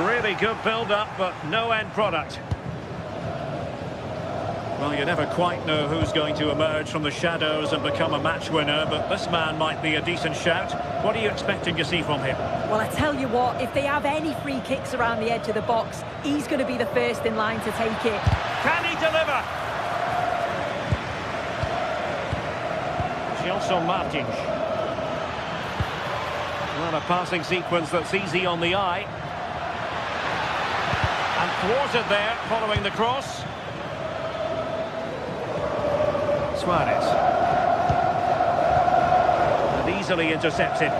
Really good build-up, but no end product. Well, you never quite know who's going to emerge from the shadows and become a match winner, but this man might be a decent shout. What are you expecting to see from him? Well, I tell you what, if they have any free kicks around the edge of the box, he's going to be the first in line to take it. Can he deliver? Gelson Martins. Well, a passing sequence that's easy on the eye. And thwarted there, following the cross. Suarez. And easily intercepted.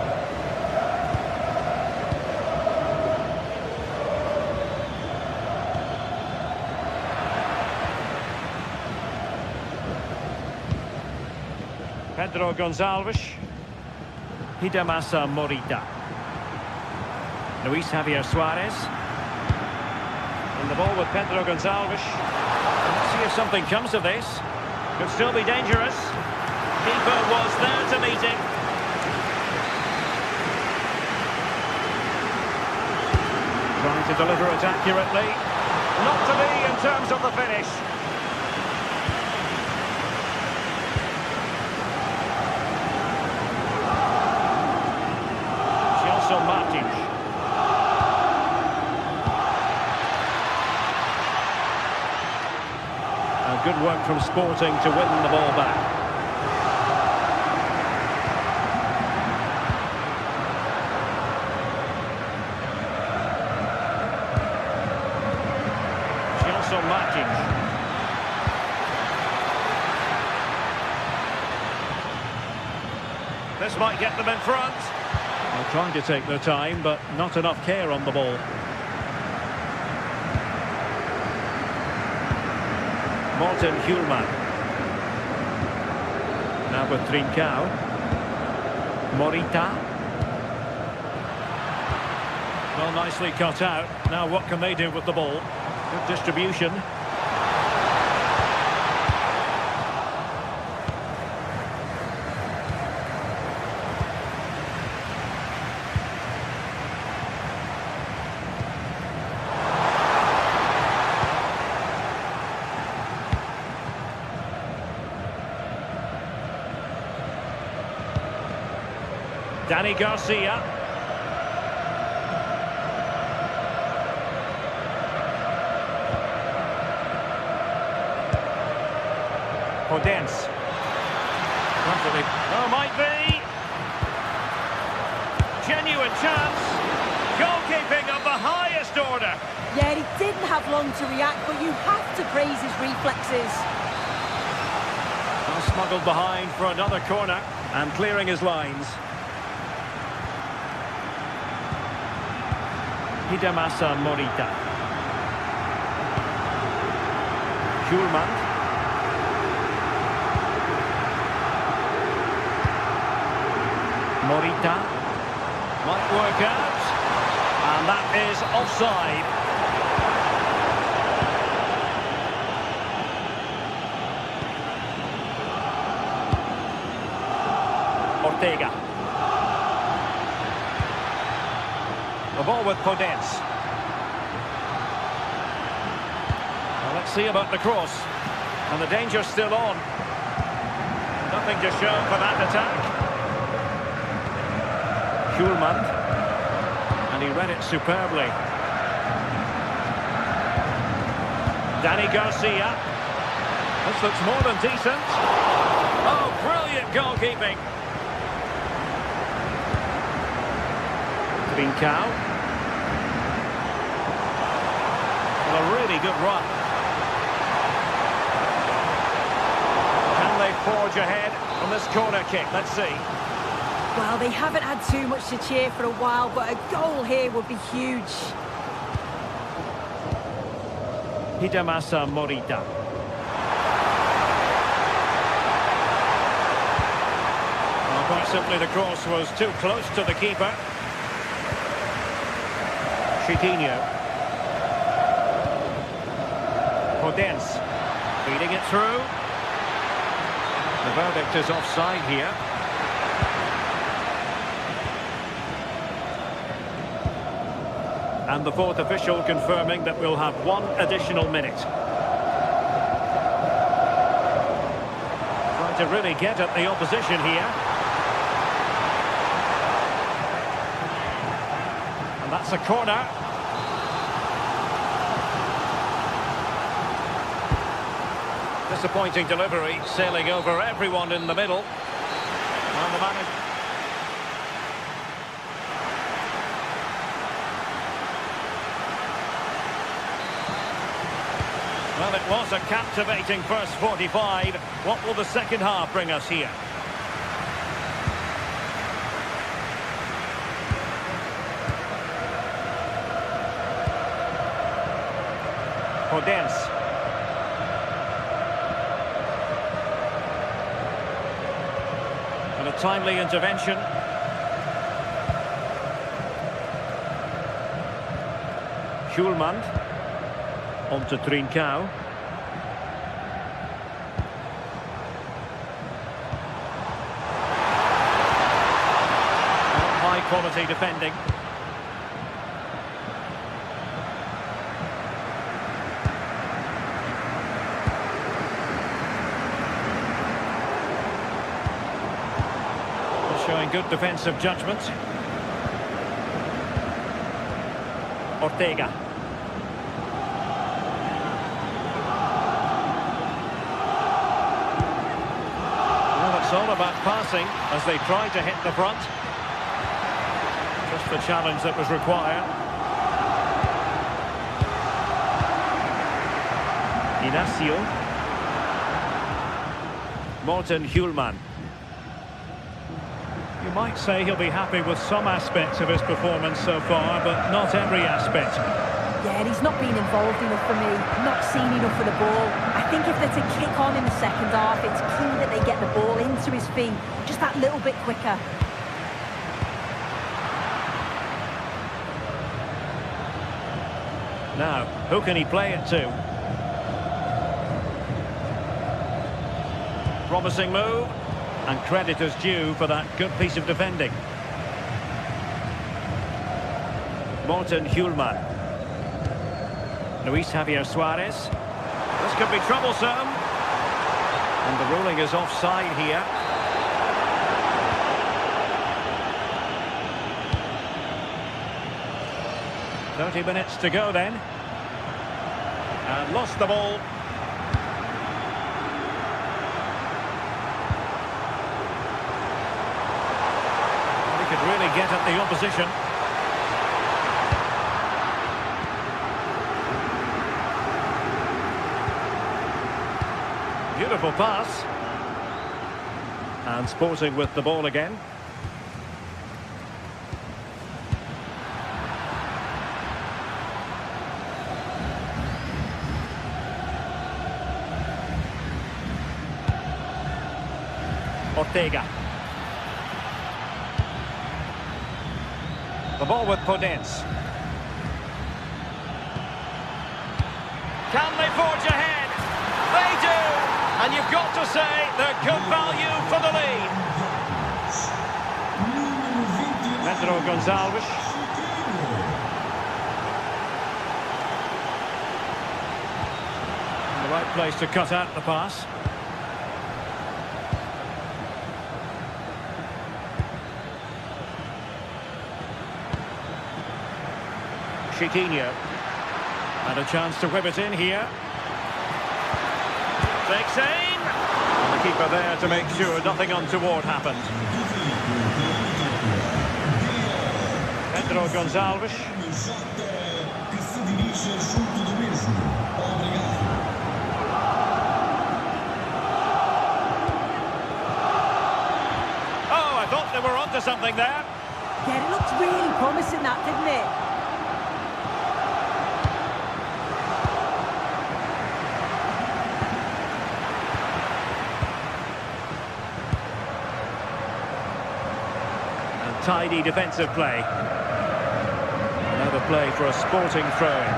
Pedro Gonçalves. Hidemasa Morita. Luis Javier Suarez. And the ball with Pedro Gonçalves. Let's see if something comes of this. Could still be dangerous. Keeper was there to meet it. Trying to deliver it accurately. Not to be in terms of the finish. Gelson Martins. Good work from Sporting to win the ball back. Gelson Martins. This might get them in front. They're trying to take their time, but not enough care on the ball. Morten Hjulman. Now with Trincao. Morita. Well, nicely cut out. Now what can they do with the ball? Good distribution. Dani Garcia. Podence. Oh, might be. Genuine chance. Goalkeeping of the highest order. Yeah, he didn't have long to react, but you have to praise his reflexes. Well, smuggled behind for another corner and clearing his lines. Hidemasa Morita. Hjulman. Morita. Might work out. And that is offside. Ortega. The ball with Podence. Well, let's see about the cross. And the danger's still on. Nothing to show for that attack. Hjulman. And he read it superbly. Dani Garcia. This looks more than decent. Oh, brilliant goalkeeping. Trincao. Well, a really good run. Can they forge ahead on this corner kick? Let's see. Well, they haven't had too much to cheer for a while, but a goal here would be huge. Hidemasa Morita. Well, quite simply, the cross was too close to the keeper. Chiquinho. Podence. Feeding it through. The verdict is offside here. And the fourth official confirming that we'll have one additional minute. Trying to really get at the opposition here. And that's a corner. Disappointing delivery, sailing over everyone in the middle. And the manager... Well, it was a captivating first 45. What will the second half bring us here? Podence. And a timely intervention. Schulman. On to Trincao. High quality defending. Showing good defensive judgment. Ortega. It's all about passing as they try to hit the front. Just the challenge that was required. Inacio. Morten Hjulman. You might say he'll be happy with some aspects of his performance so far, but not every aspect. Yeah, he's not been involved enough for me, not seen enough of the ball. I think if they're to kick on in the second half, it's key that they get the ball into his feet just that little bit quicker. Now, who can he play it to? Promising move, and credit is due for that good piece of defending. Morten Hjulman. Luis Javier Suarez. This could be troublesome. And the ruling is offside here. "30 minutes to go then." And lost the ball. He could really get at the opposition. Beautiful pass. And Sporting with the ball again. Ortega. The ball with Podence. Can they forge ahead? They do! And you've got to say they're good value for the lead. Pedro Gonçalves. In the right place to cut out the pass. Chiquinho. And a chance to whip it in here. Takes aim. And the keeper there to make sure nothing untoward happened. Pedro Gonçalves. Oh, I thought they were onto something there. Yeah, it looked really promising, that, didn't it? Tidy defensive play. Now the play for a Sporting throw-in.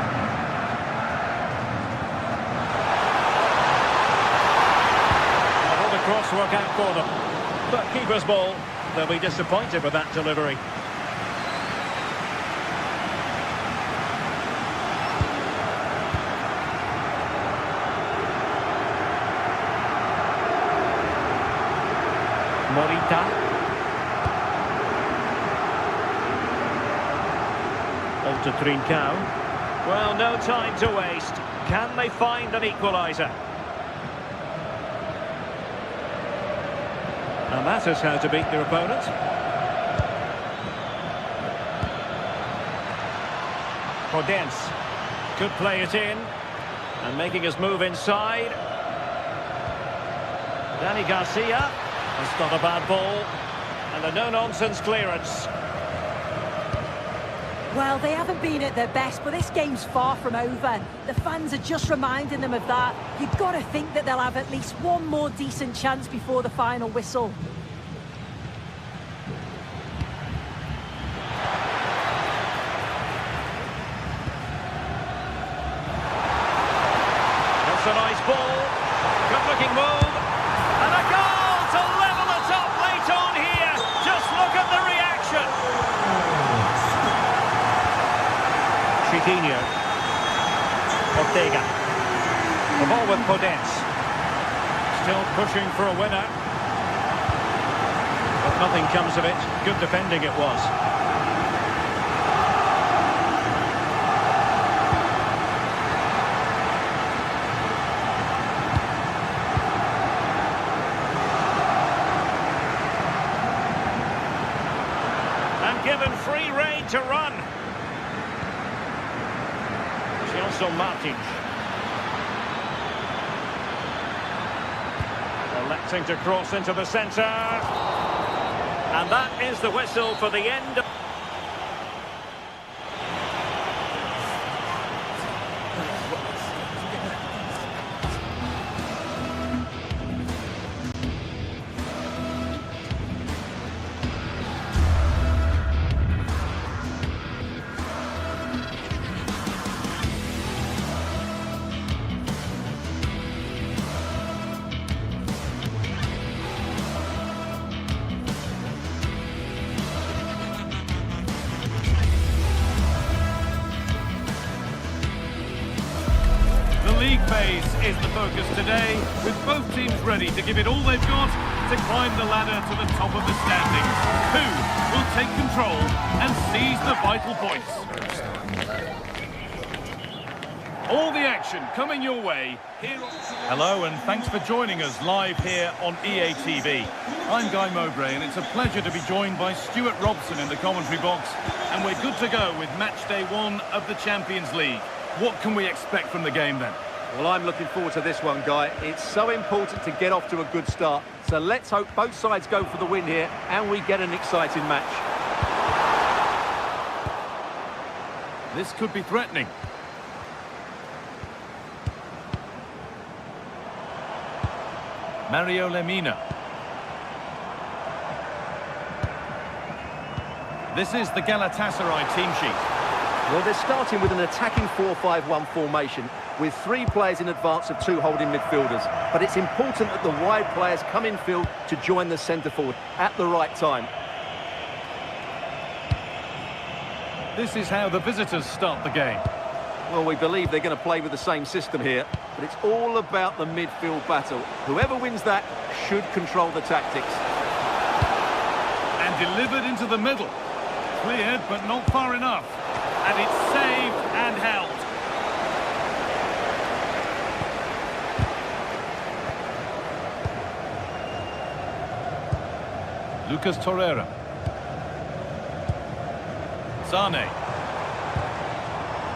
Will the cross work out for them? But keeper's ball. They'll be disappointed with that delivery. to Trincao. Well, no time to waste. Can they find an equaliser? And that is how to beat their opponent. Podence could play it in. And making his move inside. Danny Garcia. It's not a bad ball. And a no-nonsense clearance. Well, they haven't been at their best, but this game's far from over. The fans are just reminding them of that. You've got to think that they'll have at least one more decent chance before the final whistle. That's a nice ball. Good-looking move. And a goal to level it up late on here. Just look at the reaction. Chiquinho. Ortega. The ball with Podence. Still pushing for a winner. But nothing comes of it. Good defending it was. And given free rein to run. Martins. Electing to cross into the centre. And that is the whistle for the end of... The league phase is the focus today, with both teams ready to give it all they've got to climb the ladder to the top of the standings. Who will take control and seize the vital points? All the action coming your way here. Hello and thanks for joining us live here on EA TV. I'm Guy Mowbray and it's a pleasure to be joined by Stuart Robson in the commentary box, and we're good to go with match day 1 of the Champions League. What can we expect from the game then? Well, I'm looking forward to this one, Guy. It's so important to get off to a good start. So let's hope both sides go for the win here and we get an exciting match. This could be threatening. Mario Lemina. This is the Galatasaray team sheet. Well, they're starting with an attacking 4-5-1 formation with 3 players in advance of 2 holding midfielders. But it's important that the wide players come in field to join the centre forward at the right time. This is how the visitors start the game. Well, we believe they're going to play with the same system here, but it's all about the midfield battle. Whoever wins that should control the tactics. And delivered into the middle. Cleared, but not far enough. And it's saved and held. Lucas Torreira. Sane.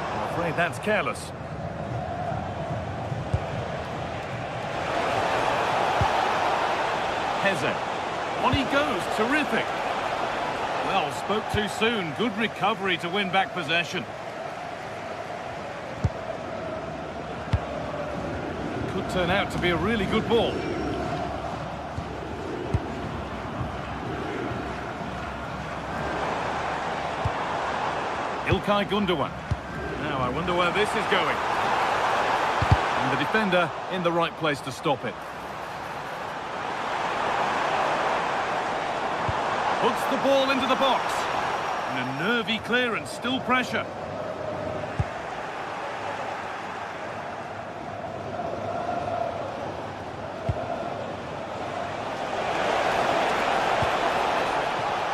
I'm afraid that's careless. Heze. On he goes. Terrific. Well, spoke too soon. Good recovery to win back possession. Could turn out to be a really good ball. İlkay Gundogan. Now, I wonder where this is going. And the defender in the right place to stop it. Puts the ball into the box. And a nervy clearance, still pressure.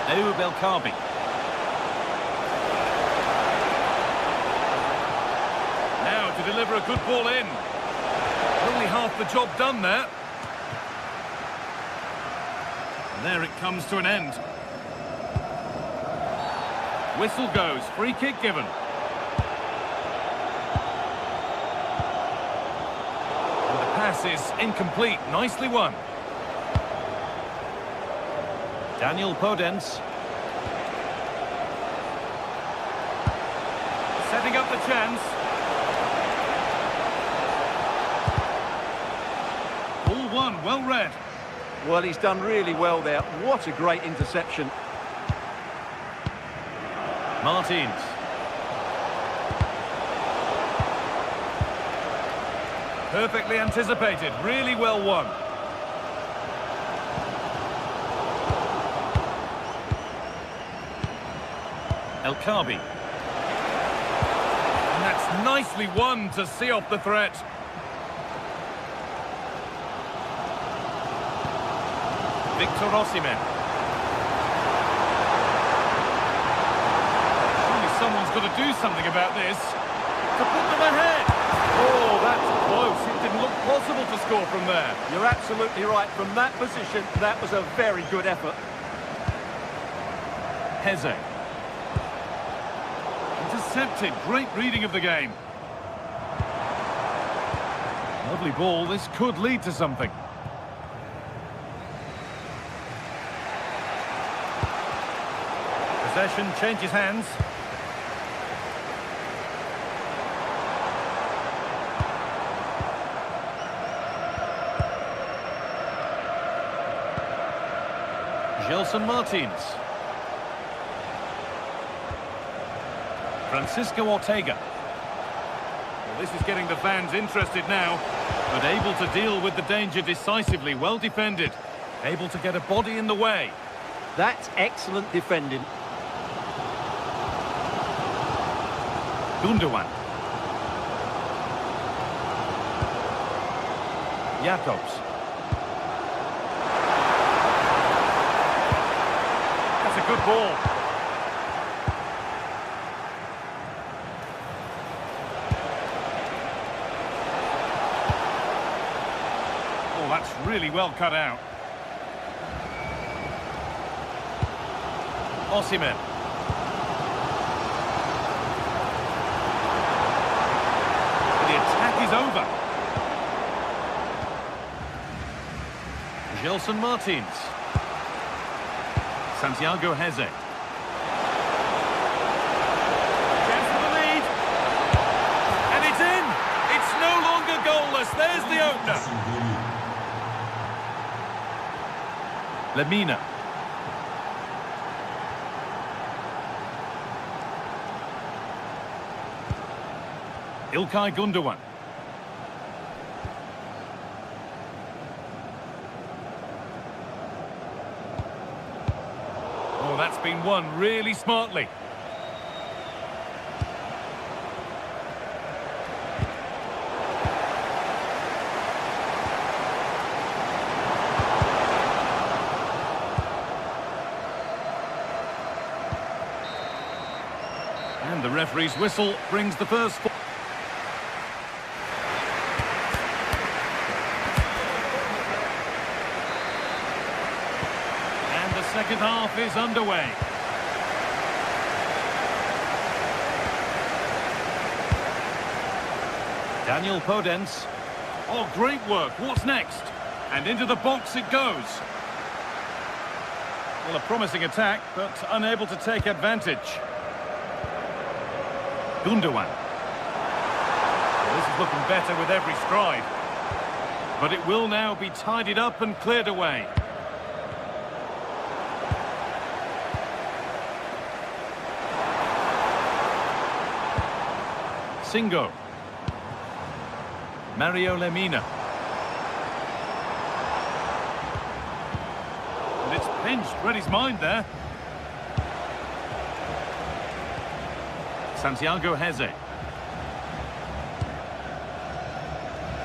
Eub El Khabi. though, to deliver a good ball in. Only half the job done there. And there it comes to an end. Whistle goes, free kick given. And the pass is incomplete, nicely won. Daniel Podence. Setting up the chance. Ball one, well read. Well, he's done really well there. What a great interception. Martins. Perfectly anticipated, really well won. El Khabi. And that's nicely won to see off the threat. Victor Osimhen. Surely someone's got to do something about this. To put them ahead. Oh, that's close. It didn't look possible to score from there. You're absolutely right. From that position, that was a very good effort. Heze. Intercepted. Great reading of the game. Lovely ball. This could lead to something. Possession changes hands. Gelson Martins. Francisco Ortega. Well, this is getting the fans interested now. But able to deal with the danger decisively. Well defended. Able to get a body in the way. That's excellent defending. Gundogan. Jacobs. That's a good ball. Oh, that's really well cut out. Osimhen. The attack is over. Gelson Martins. Santiago Heze. Chance for the lead. And it's in. It's no longer goalless. There's the opener. Lemina. İlkay Gundogan. Oh, that's been won really smartly. And the referee's whistle brings the first... Second half is underway. Daniel Podence. Oh, great work. What's next? And into the box it goes. Well, a promising attack, but unable to take advantage. Gundogan. Well, this is looking better with every stride. But it will now be tidied up and cleared away. Singo. Mario Lemina. And it's pinched. Read his mind there. Santiago Heze.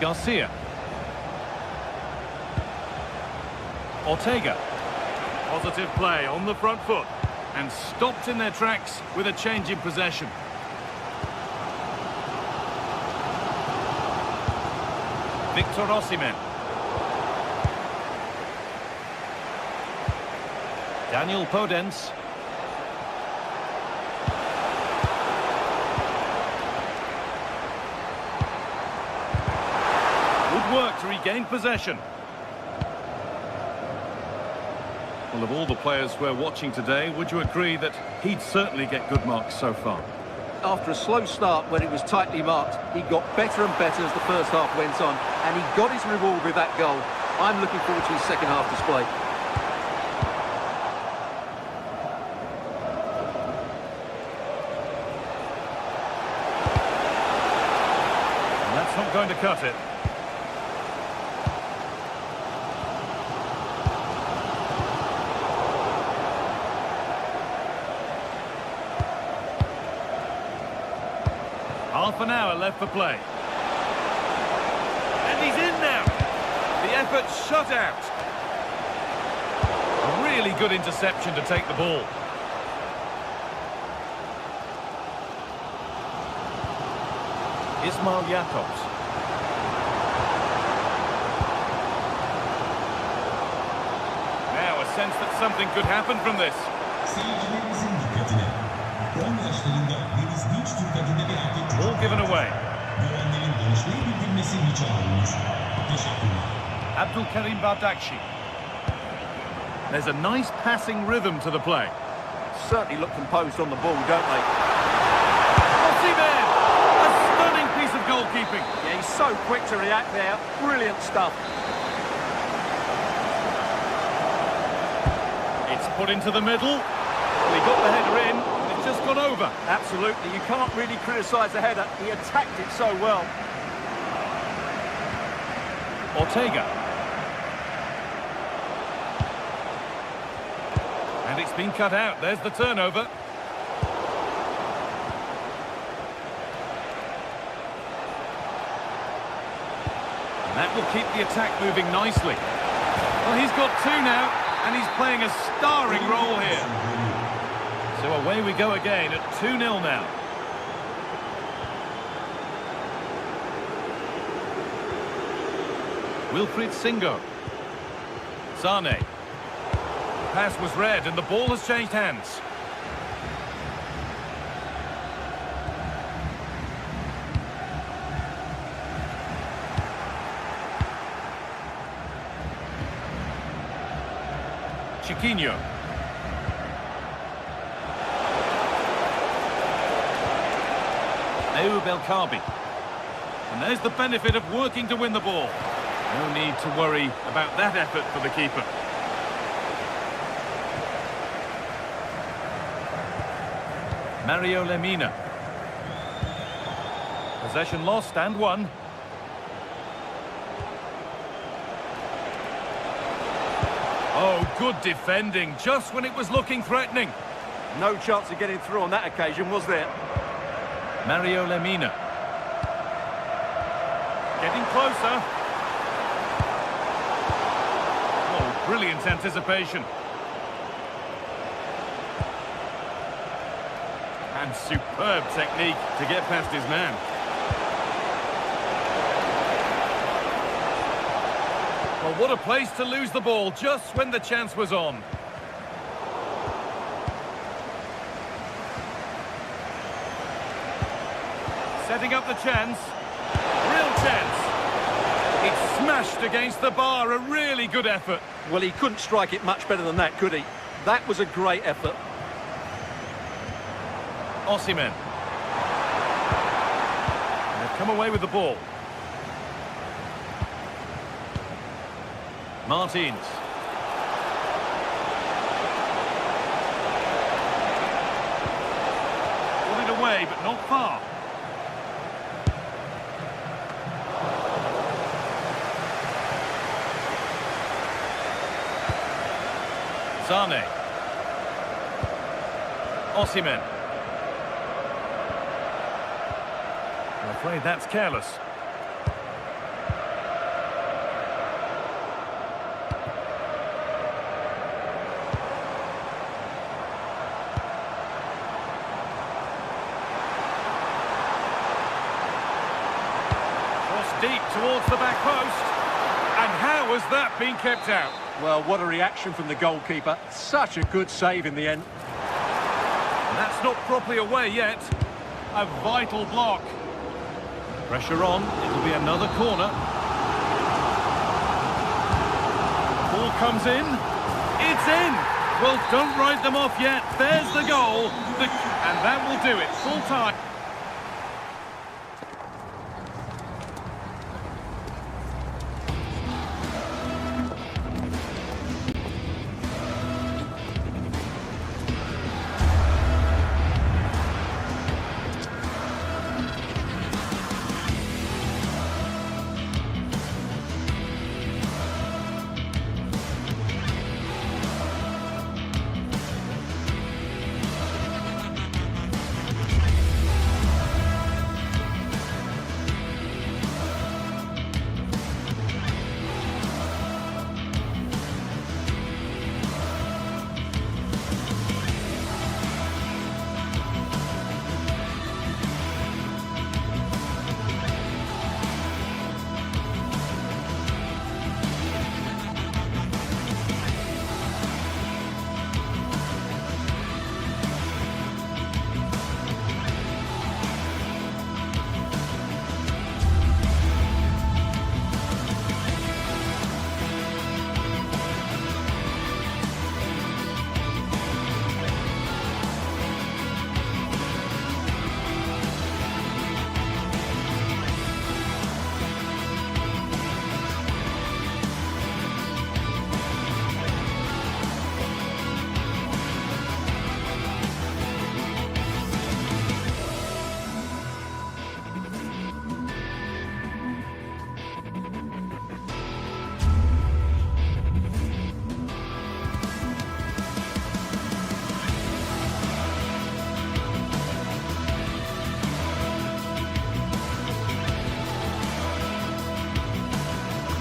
Garcia. Ortega. Positive play on the front foot. And stopped in their tracks with a change in possession. Victor Osimhen. Daniel Podence. Good work to regain possession. Well, of all the players we're watching today, would you agree that he'd certainly get good marks so far? After a slow start when it was tightly marked, he got better and better as the first half went on, and he got his reward with that goal. I'm looking forward to his second half display. And that's not going to cut it. Half an hour left for play. And he's in now. The effort shut out. A really good interception to take the ball. Ismail Jakobs. Now a sense that something could happen from this. Seyircilerimizin dikkatine. 10 yaşlarında Deniz Dinç Türk adında bir erkek çocuk. Ball given away. Güvenlerin danışmayı bildirmesi rica olunur. Teşekkürler. Abdulkarim Bardakshi. There's a nice passing rhythm to the play. Certainly look composed on the ball, don't they? Osimhen! A stunning piece of goalkeeping. Yeah, he's so quick to react there. Brilliant stuff. It's put into the middle. Well, he got the header in. It's just gone over. Absolutely, you can't really criticise the header. He attacked it so well. Ortega. And it's been cut out. There's the turnover. And that will keep the attack moving nicely. Well, he's got two now, and he's playing a starring role here. So away we go again at 2-0 now. Wilfried Singo. Sane. Pass was read and the ball has changed hands. Chiquinho. Ayoub El Kaabi. And there's the benefit of working to win the ball. No need to worry about that effort for the keeper. Mario Lemina. Possession lost and won. Oh, good defending, just when it was looking threatening. No chance of getting through on that occasion, was there? Mario Lemina. Getting closer. Oh, brilliant anticipation. And superb technique to get past his man. Well, what a place to lose the ball just when the chance was on. Setting up the chance. Real chance. It's smashed against the bar. A really good effort. Well, he couldn't strike it much better than that, could he? That was a great effort. Osimhen. They've come away with the ball. Martins. Pulled it away, but not far. Sane. Osimhen. I'm afraid that's careless. deep towards the back post. And how has that been kept out? Well, what a reaction from the goalkeeper. Such a good save in the end. And that's not properly away yet. A vital block. Pressure on. It'll be another corner. Ball comes in. It's in. Well, don't write them off yet. There's the goal. And that will do it. Full time.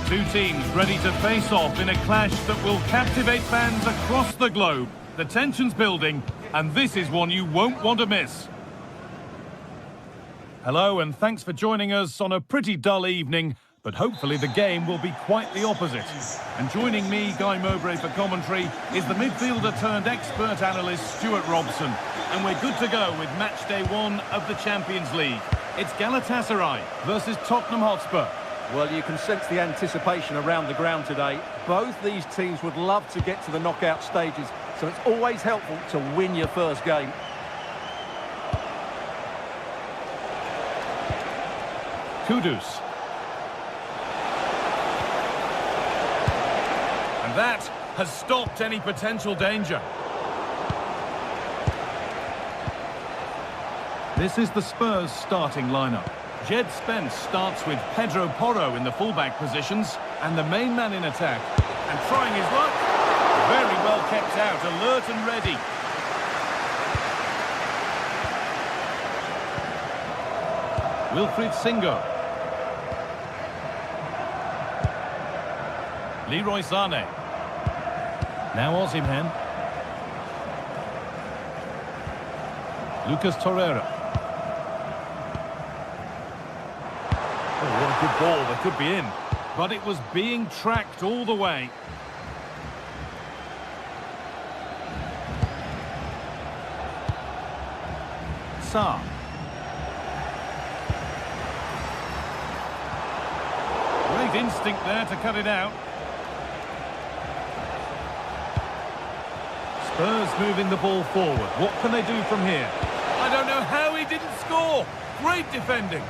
Two teams ready to face off in a clash that will captivate fans across the globe. The tension's building, and this is one you won't want to miss. Hello, and thanks for joining us on a pretty dull evening, but hopefully the game will be quite the opposite. And joining me, Guy Mowbray, for commentary is the midfielder-turned-expert analyst Stuart Robson. And we're good to go with match day 1 of the Champions League. It's Galatasaray versus Tottenham Hotspur. Well, you can sense the anticipation around the ground today. Both these teams would love to get to the knockout stages, so it's always helpful to win your first game. Kudus. And that has stopped any potential danger. This is the Spurs starting lineup. Jed Spence starts with Pedro Porro in the fullback positions and the main man in attack. And trying his luck. Very well kept out, alert and ready. Wilfried Singo. Leroy Sané. Now Osimhen. Lucas Torreira. Oh, what a good ball. They could be in. But it was being tracked all the way. Sarr. Great instinct there to cut it out. Spurs moving the ball forward. What can they do from here? I don't know how he didn't score. Great defending.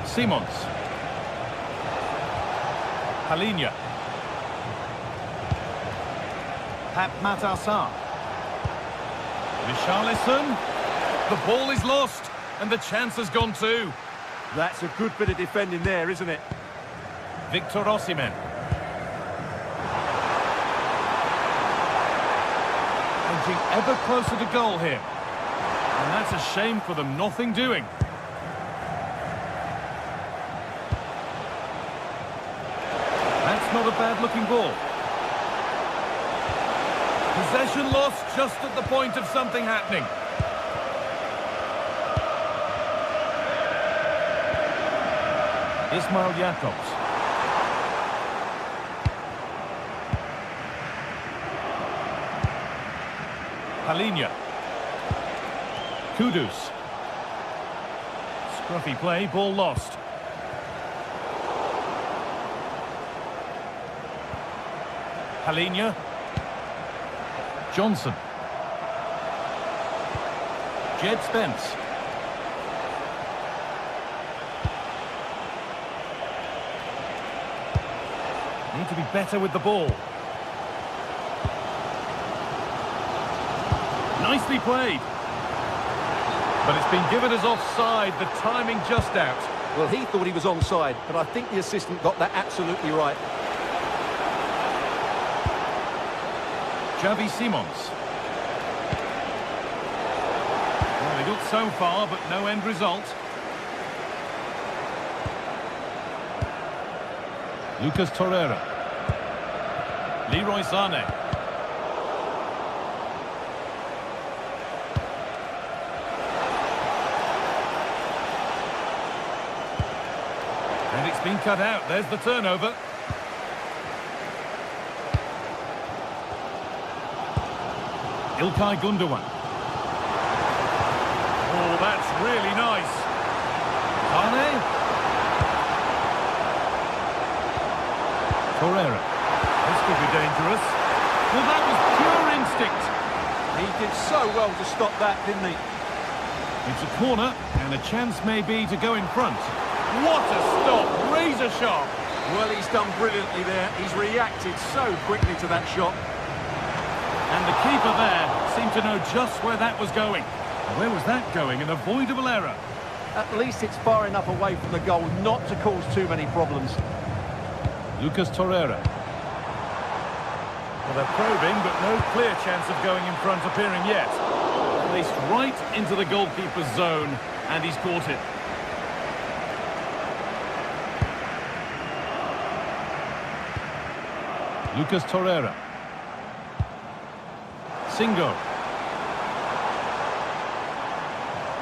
Simons. Halinha. Pat Matassar. Richarlison. The ball is lost, and the chance has gone too. That's a good bit of defending there, isn't it? Victor Osimhen. Edging ever closer to goal here. And that's a shame for them, nothing doing. That's not a bad-looking ball. Possession lost just at the point of something happening. Ismail Jakobs. Halinha. Kudus. Scruffy play, ball lost. Halinha. Johnson. Jed Spence. Need to be better with the ball. Nicely played. But it's been given as offside, the timing just out. Well, he thought he was onside, but I think the assistant got that absolutely right. Xavi Simons. Well, they got so far, but no end result. Lucas Torreira. Leroy Sané. And it's been cut out. There's the turnover. İlkay Gündoğan. Oh, that's really nice. Sané. Torreira. This could be dangerous. Well, that was pure instinct. He did so well to stop that, didn't he? It's a corner, and a chance may be to go in front. What a stop! Razor sharp. Well, he's done brilliantly there. He's reacted so quickly to that shot. And the keeper there seemed to know just where that was going. Where was that going? An avoidable error. At least it's far enough away from the goal not to cause too many problems. Lucas Torreira. Well, they're probing, but no clear chance of going in front appearing yet. Placed right into the goalkeeper's zone, and he's caught it. Lucas Torreira. Singo.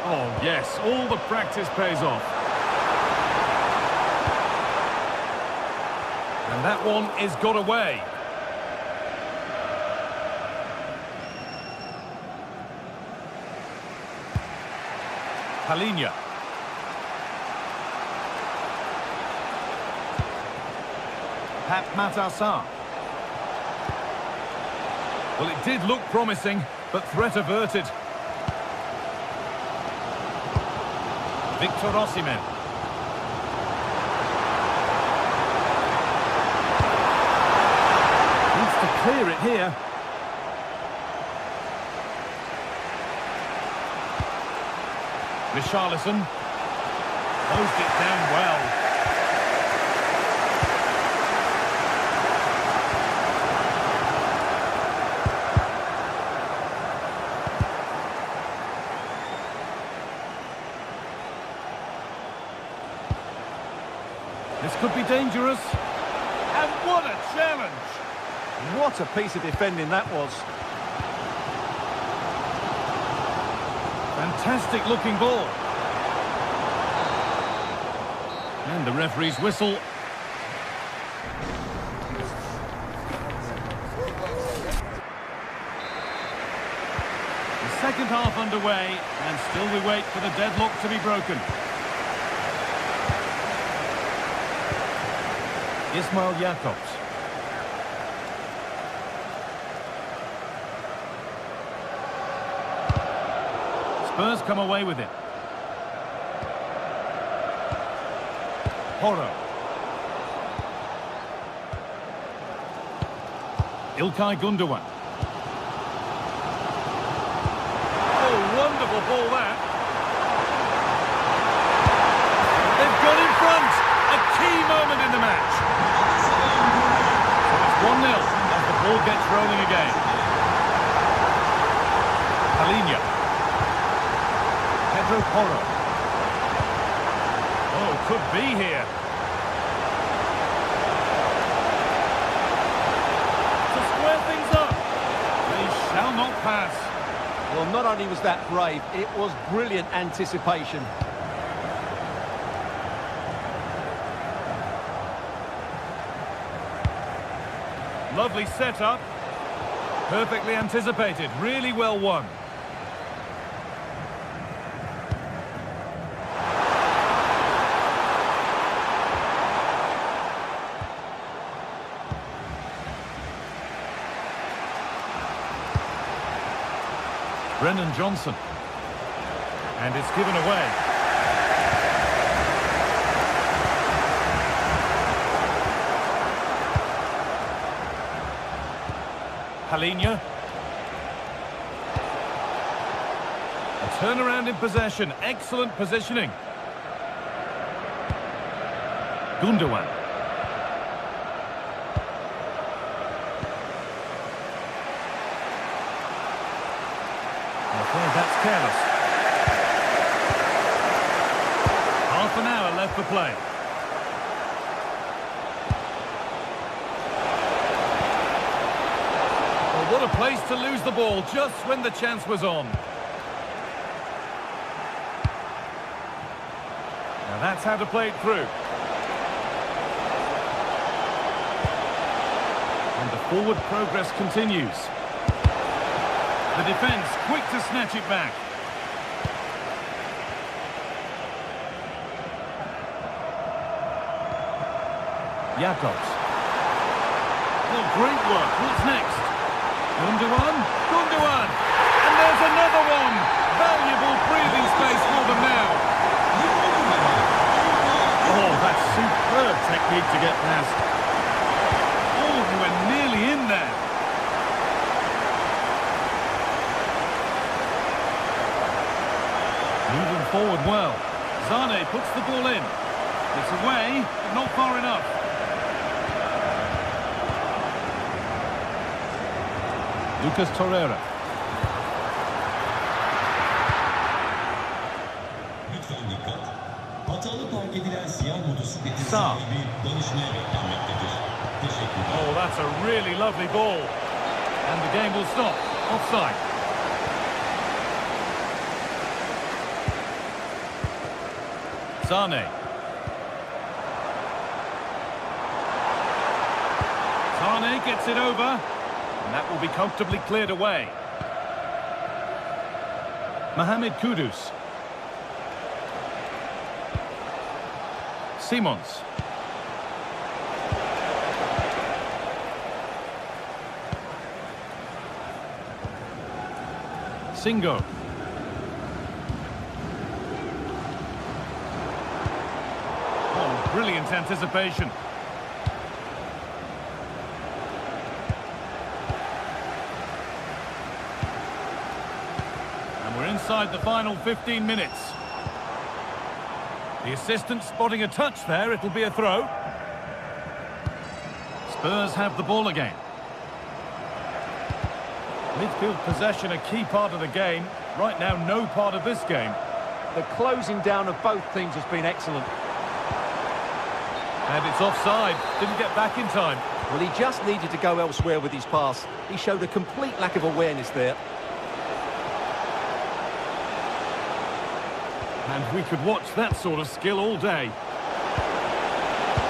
Oh, yes, all the practice pays off. And that one is got away. Halinha. Pap Matassar. Well, it did look promising, but threat averted. Victor Osimhen. Needs to clear it here. Richarlison. Closed it down well. This could be dangerous. And what a challenge! What a piece of defending that was. Fantastic looking ball. And the referee's whistle. The second half underway, and still we wait for the deadlock to be broken. Ismail Jakobs. Spurs come away with it. Porro. İlkay Gündoğan. Oh, wonderful ball that. They've got in front. A key moment in the match. So it's 1-0 as the ball gets rolling again. Halinha. Pedro Porro. Oh, could be here. To square things up. They shall not pass. Well, not only was that brave, it was brilliant anticipation. Lovely setup. Perfectly anticipated. Really well won. Brennan Johnson. And it's given away. Halinho. A turnaround in possession. Excellent positioning. Gundogan. I'm afraid that's careless. Half an hour left for play. What a place to lose the ball just when the chance was on. Now that's how to play it through. And the forward progress continues. The defence quick to snatch it back. Jacobs. Oh, great work. What's next? Gundogan, and there's another one! Valuable breathing space for them now. Oh, that's superb technique to get past. Oh, they were nearly in there. Moving forward well. Zane puts the ball in. It's away, but not far enough. Lucas Torreira. Lütfen dikkat. Hatalı park edilen siyah motosikletin Sağ. sahibi danışmaya beklenmektedir. Teşekkürler. Oh, that's a really lovely ball. And the game will stop. Offside. Sane. Sane gets it over. And that will be comfortably cleared away. Mohamed Kudus. Simons. Singo. Oh, brilliant anticipation. We're inside the final 15 minutes. The assistant spotting a touch there. It'll be a throw. Spurs have the ball again. Midfield possession a key part of the game. Right now, no part of this game. The closing down of both teams has been excellent. And it's offside. Didn't get back in time. Well, he just needed to go elsewhere with his pass. He showed a complete lack of awareness there. And we could watch that sort of skill all day.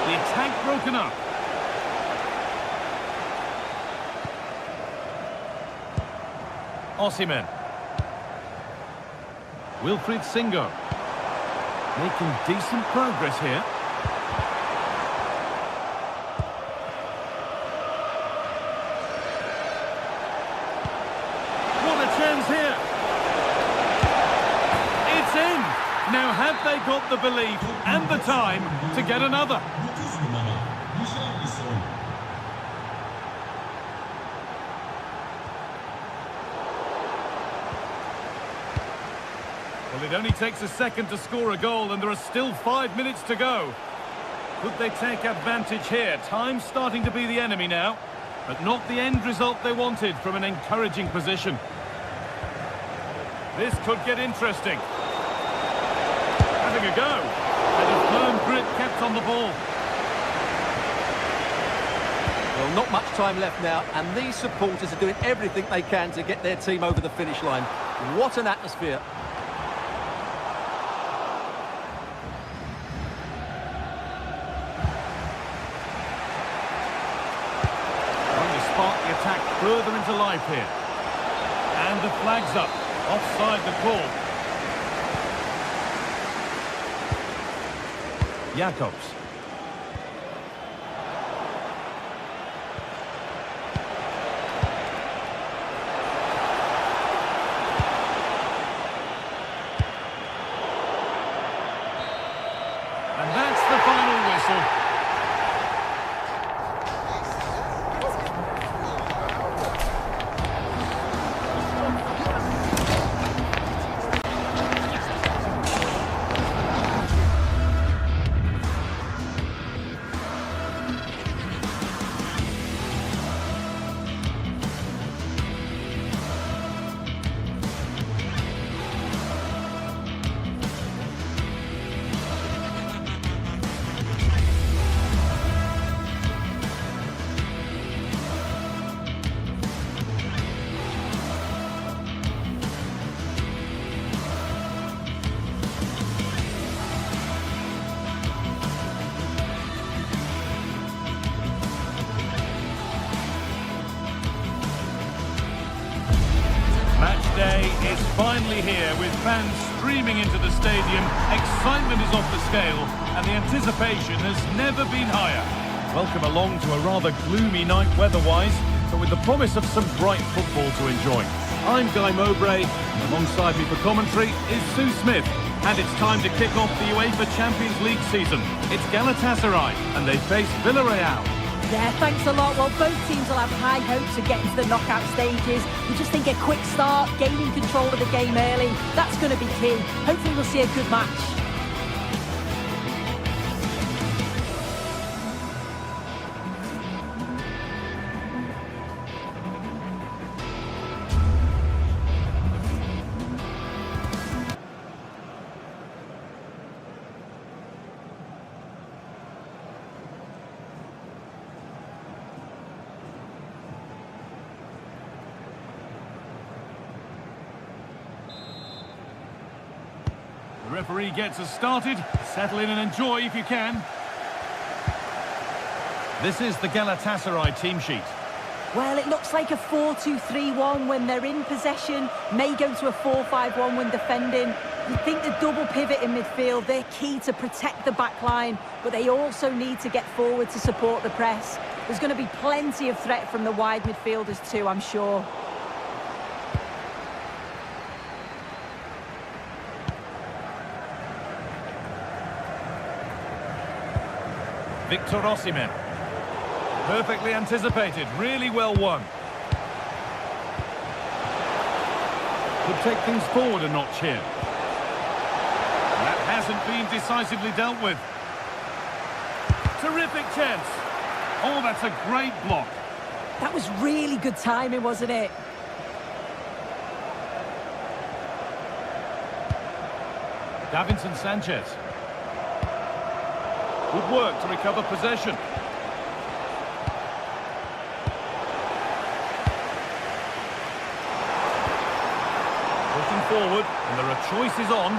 The attack broken up. Osimhen. Wilfried Singo. Making decent progress here. What a chance here. It's in. Now, have they got the belief and the time to get another? 9 numara. Richarlison. Well, it only takes a second to score a goal and there are still 5 minutes to go. Could they take advantage here? Time's starting to be the enemy now, but not the end result they wanted from an encouraging position. This could get interesting. Having a go. And a firm grip kept on the ball. Well, not much time left now, and these supporters are doing everything they can to get their team over the finish line. What an atmosphere. spark the attack further into life here. And the flag's up. Offside the call. Jacobs. And that's the final whistle. Day is finally here with fans streaming into the stadium. Excitement is off the scale and the anticipation has never been higher. Welcome along to a rather gloomy night weather-wise, but with the promise of some bright football to enjoy. I'm Guy Mowbray, and alongside me for commentary is Sue Smith. And it's time to kick off the UEFA Champions League season. It's Galatasaray and they face Villarreal. Yeah, thanks a lot. Well, both teams will have high hopes of getting to the knockout stages. We just think a quick start, gaining control of the game early, that's going to be key. Hopefully we'll see a good match. The referee gets us started. Settle in and enjoy if you can. This is the Galatasaray team sheet. Well, it looks like a 4-2-3-1 when they're in possession. May go to a 4-5-1 when defending. You think the double pivot in midfield, they're key to protect the back line, but they also need to get forward to support the press. There's going to be plenty of threat from the wide midfielders too, I'm sure. Victor Osimhen. Perfectly anticipated, really well won. Could take things forward a notch here. That hasn't been decisively dealt with. Terrific chance. Oh, that's a great block. That was really good timing, wasn't it? Davinson Sanchez. Good work to recover possession. Looking forward, and there are choices on.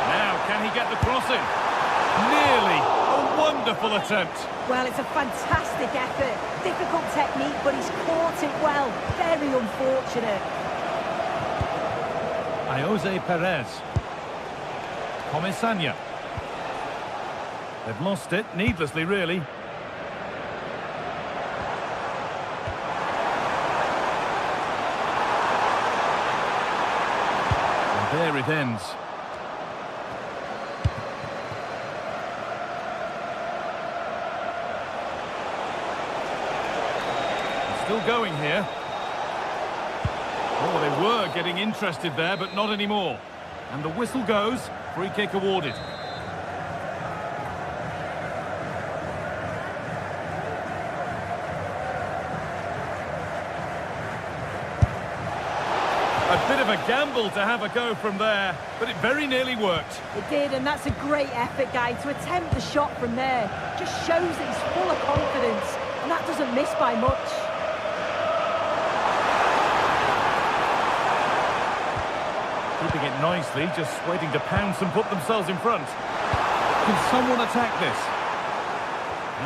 Now, can he get the cross in? Nearly. A wonderful attempt. Well, it's a fantastic effort. Difficult technique, but he's caught it well. Very unfortunate. Jose Perez. Comesaña. They've lost it, needlessly really. And there it ends. It's still going here. Oh, they were getting interested there, but not anymore. And the whistle goes, free kick awarded. A bit of a gamble to have a go from there, but it very nearly worked. It did, and that's a great effort, Guy. To attempt the shot from there just shows that he's full of confidence, and that doesn't miss by much. Keeping it nicely, just waiting to pounce and put themselves in front. Can someone attack this?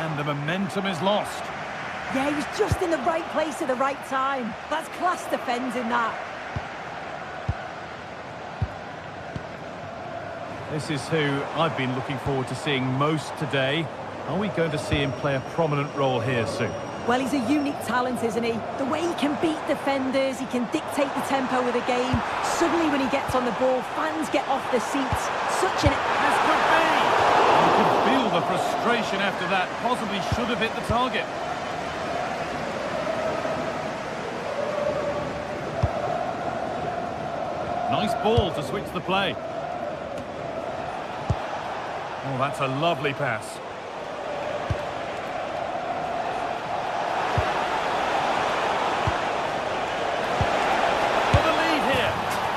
And the momentum is lost. Yeah, he was just in the right place at the right time. That's class defending, that. This is who I've been looking forward to seeing most today. Are we going to see him play a prominent role here soon? Well, he's a unique talent, isn't he? The way he can beat defenders, he can dictate the tempo of the game. Suddenly, when he gets on the ball, fans get off their seats. Such an... This could be! You could feel the frustration after that. Possibly should have hit the target. Nice ball to switch the play. Oh, that's a lovely pass. For the lead here.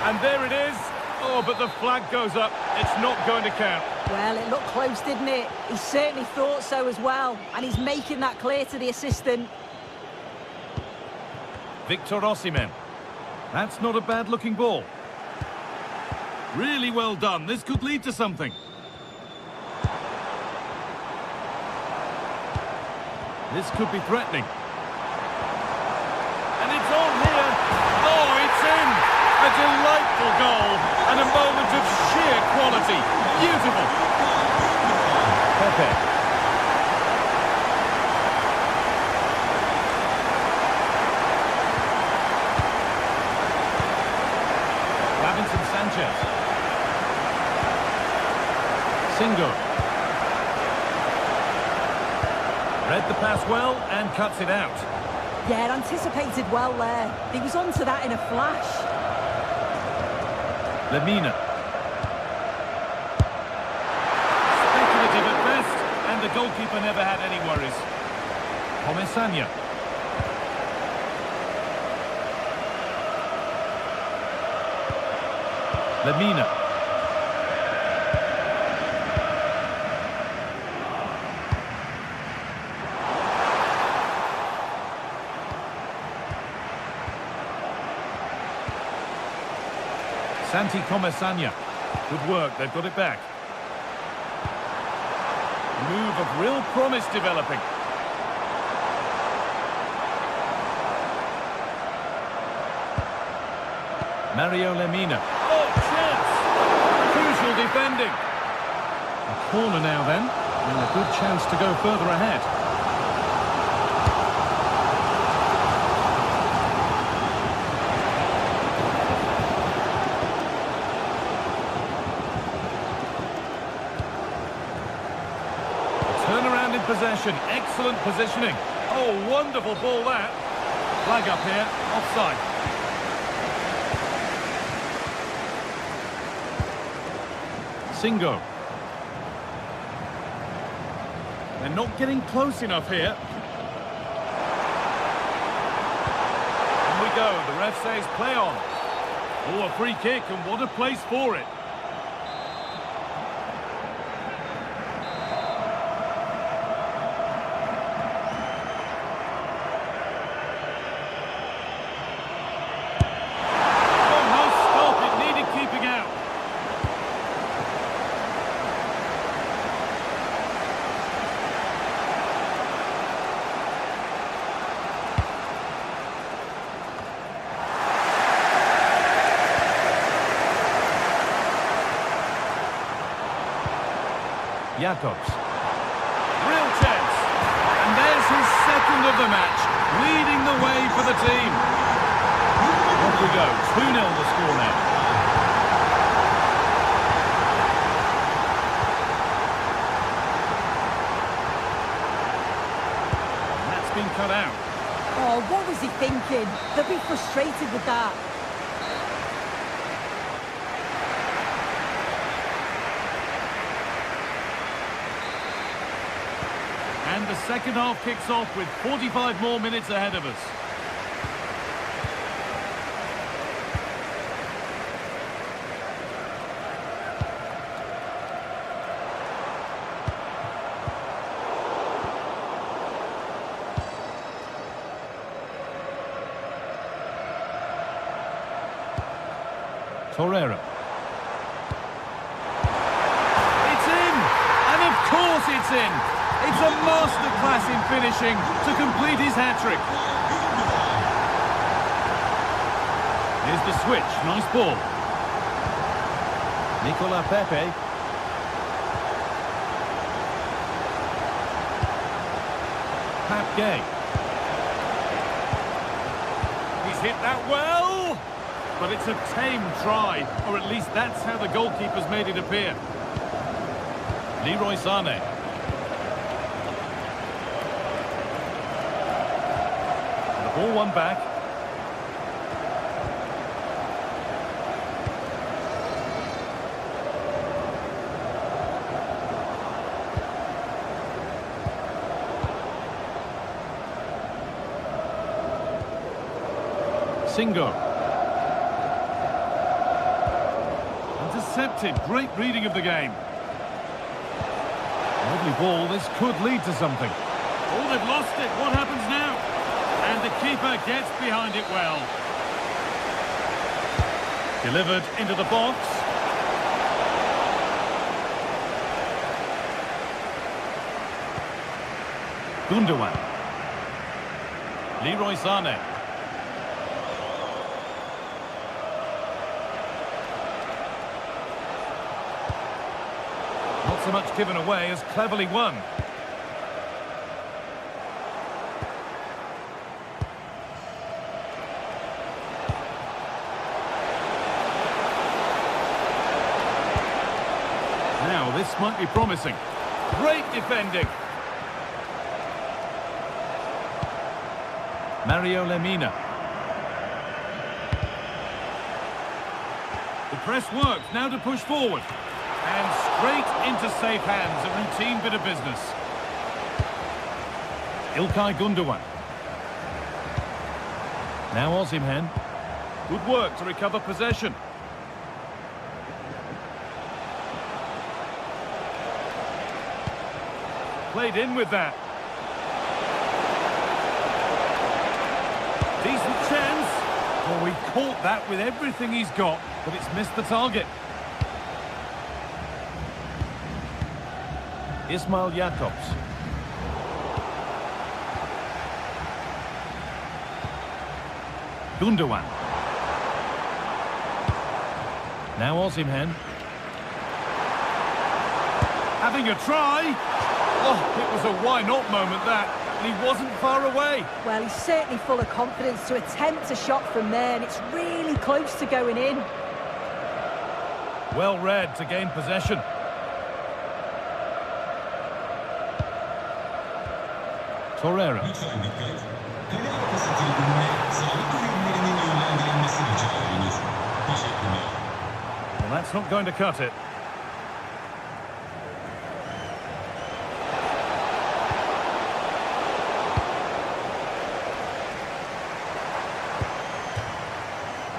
And there it is. Oh, but the flag goes up. It's not going to count. Well, it looked close, didn't it? He certainly thought so as well. And he's making that clear to the assistant. Victor Osimhen. That's not a bad-looking ball. Really well done. This could lead to something. This could be threatening. And it's on here. Oh, it's in. A delightful goal. And a moment of sheer quality. Beautiful. Pepe. Davinson Sanchez. Singo. Read the pass well and cuts it out. Yeah, anticipated well there. He was onto that in a flash. Lemina. Speculative at best, and the goalkeeper never had any worries. Comesania. Lemina. Santi Comesania. Good work, they've got it back. Move of real promise developing. Mario Lemina. Oh, chance! Crucial defending. A corner now then, and a good chance to go further ahead. Turnaround in possession, excellent positioning. Oh, wonderful ball that. Flag up here, offside. Singo. They're not getting close enough here. And we go, the ref says play on. Oh, a free kick, and what a place for it. Jacobs. Real chance. And there's his second of the match, leading the way for the team. Off we go. 2-0 the score now. And that's been cut out. Oh, what was he thinking? They'll be frustrated with that. And the second half kicks off with 45 more minutes ahead of us. Torreira. It's in! And of course it's in! It's a masterclass in finishing to complete his hat-trick. Here's the switch. Nice ball. Nicola Pepe. Pat Gay. He's hit that well, but it's a tame try, or at least that's how the goalkeeper's made it appear. Leroy Sané. The ball won back. Singo. Intercepted. Great reading of the game. Lovely ball. This could lead to something. Oh, they've lost it. What happens now? And the keeper gets behind it well. Delivered into the box. Gundogan. Leroy Sané. Not so much given away as cleverly won. Now this might be promising. Great defending. Mario Lemina. The press works, now to push forward. And straight into safe hands, a routine bit of business. İlkay Gundogan. Now Osimhen. Good work to recover possession. Played in with that. Decent chance. Well, we caught that with everything he's got, but it's missed the target. Ismail Jakobs. Gundogan. Now Osimhen. Having a try. Oh, it was a why-not moment, that. And he wasn't far away. Well, he's certainly full of confidence to attempt a shot from there, and it's really close to going in. Well read to gain possession. Torreira. Lütfen dikkat. Kale arkası tribününe sağlık ürünlerinin yönlendirilmesi rica edilir. Teşekkürler. Well, that's not going to cut it.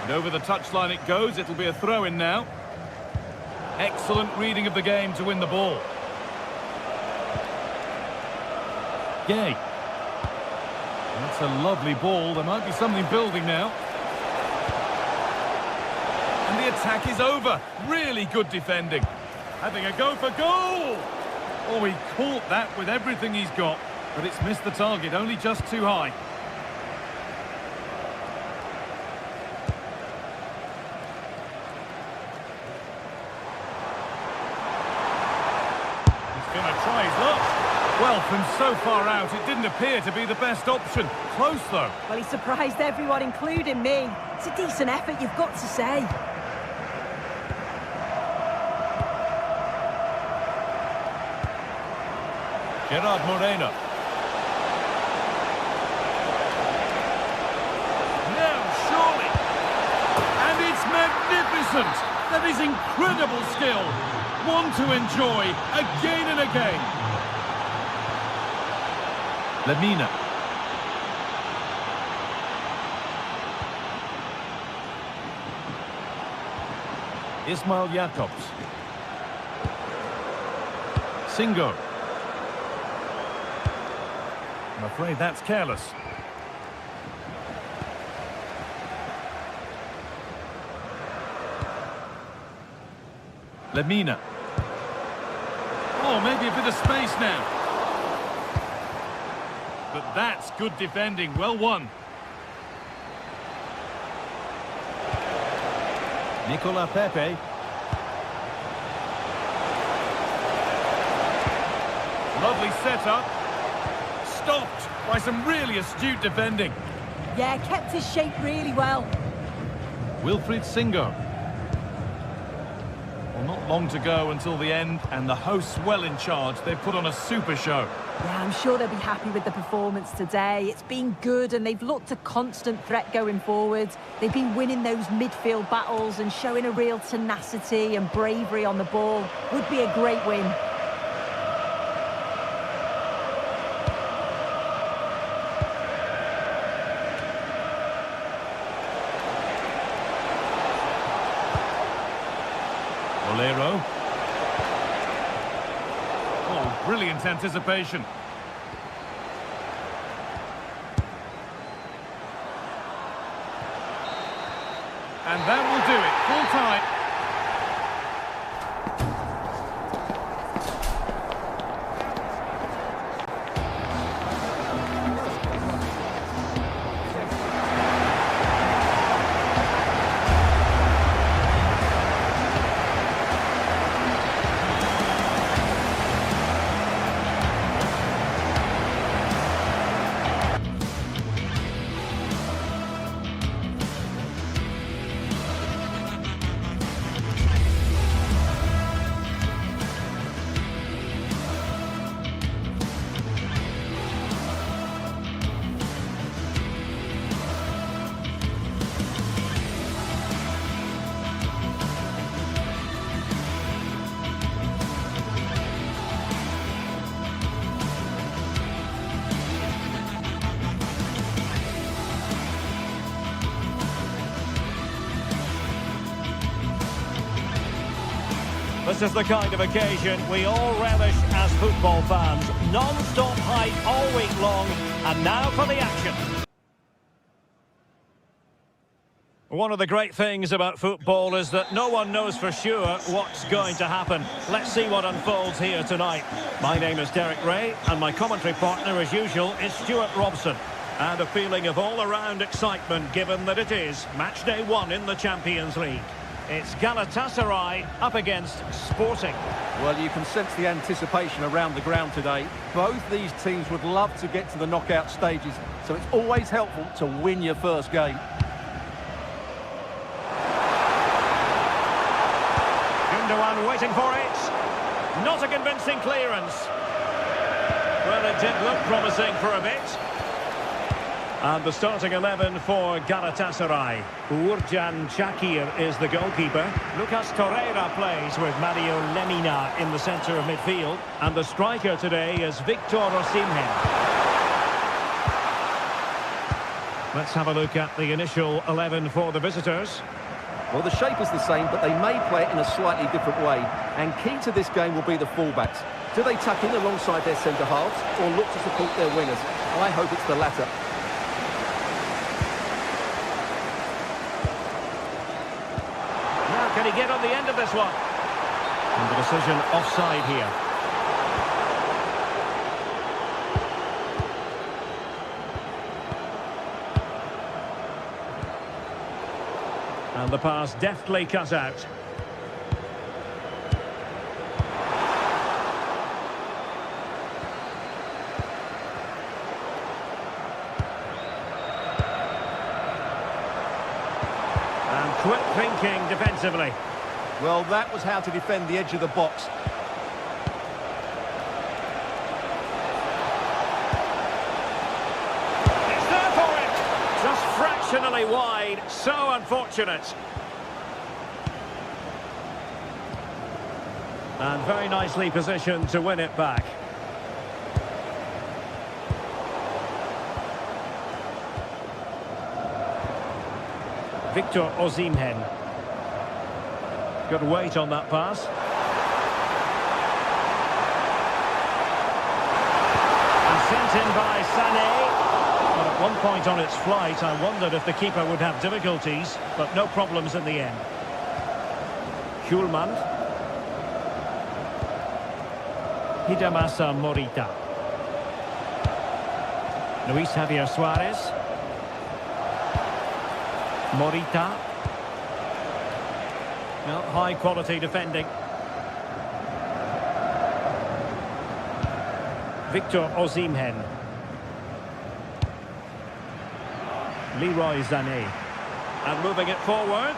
And over the touchline it goes. It'll be a throw-in now. Excellent reading of the game to win the ball. Gay. That's a lovely ball. There might be something building now. And the attack is over. Really good defending. Having a go for goal. Oh, he caught that with everything he's got, but it's missed the target, only just too high. He's going to try his luck. Well, from so far out, it didn't appear to be the best option. Close, though. Well, he surprised everyone, including me. It's a decent effort, you've got to say. Gerard Moreno. Now, surely. And it's magnificent. That is incredible skill. One to enjoy again and again. Lemina. Ismail Jakobs. Singo. I'm afraid that's careless. Lemina. Oh, maybe a bit of space now. but that's good defending. Well won. Nicola Pepe. Lovely setup. Stopped by some really astute defending. Yeah, kept his shape really well. Wilfried Singo. Well, not long to go until the end, and the hosts well in charge. They've put on a super show. Yeah, I'm sure they'll be happy with the performance today. It's been good, and they've looked a constant threat going forward. They've been winning those midfield battles and showing a real tenacity and bravery on the ball. Would be a great win. Bolero. Oh, brilliant anticipation. And that will do it. Full time. This is the kind of occasion we all relish as football fans. Non-stop hype all week long, and now for the action. One of the great things about football is that no one knows for sure what's going to happen. Let's see what unfolds here tonight. My name is Derek Ray, and my commentary partner, as usual, is Stuart Robson. And a feeling of all-around excitement, given that it is match day 1 in the Champions League. It's Galatasaray up against Sporting. Well, you can sense the anticipation around the ground today. Both these teams would love to get to the knockout stages, so it's always helpful to win your first game. Gundogan waiting for it. Not a convincing clearance. Well, it did look promising for a bit. And the starting 11 for Galatasaray. Uğurcan Çakır is the goalkeeper. Lucas Torreira plays with Mario Lemina in the centre of midfield. And the striker today is Victor Osimhen. Let's have a look at the initial 11 for the visitors. Well, the shape is the same, but they may play it in a slightly different way. And key to this game will be the fullbacks. Do they tuck in alongside their centre-halves or look to support their wingers? I hope it's the latter. Can he get on the end of this one? And the decision offside here. And the pass deftly cut out. Quick thinking defensively. Well, that was how to defend the edge of the box. It's there for it! Just fractionally wide. So unfortunate. And very nicely positioned to win it back. Victor Osimhen. Good weight on that pass. And sent in by Sané. Well, at one point on its flight, I wondered if the keeper would have difficulties, but no problems in the end. Hjulmand. Hidemasa Morita. Luis Javier Suarez. Morita. No, high quality defending. Victor Osimhen. Leroy Sané. And moving it forward.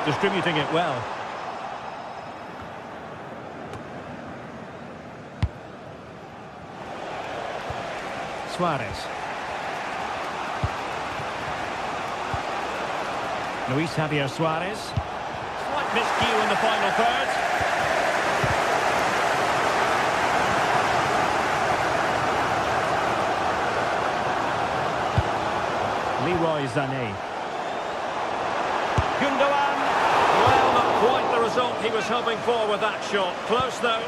Distributing it well. Suarez. Luis Javier Suarez. Slight miscue in the final third. Leroy Sané. Gundogan. Well, not quite the result he was hoping for with that shot. Close though.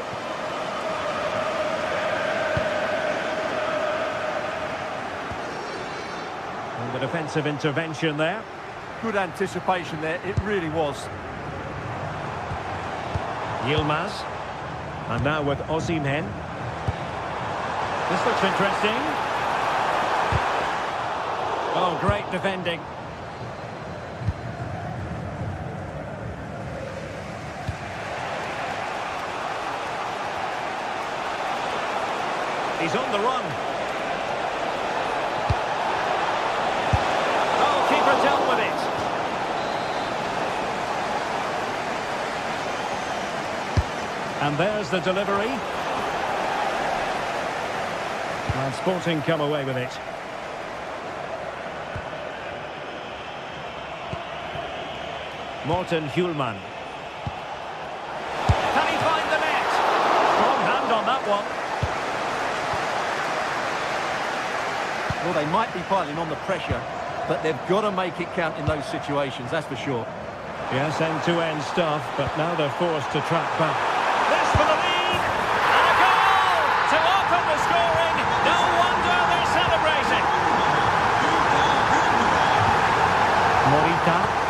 And the defensive intervention there. Good anticipation there, it really was. Yilmaz. And now with Osimhen. This looks interesting. Oh, great defending. He's on the run. Oh, keeper dealt with it. And there's the delivery. And Sporting come away with it. Morten Hjulman. Can he find the net? Strong hand on that one. Well, they might be piling on the pressure, but they've got to make it count in those situations, that's for sure. Yes, end-to-end stuff, but now they're forced to track back. This for the lead! And a goal to open the scoring! No wonder they're celebrating! Morita.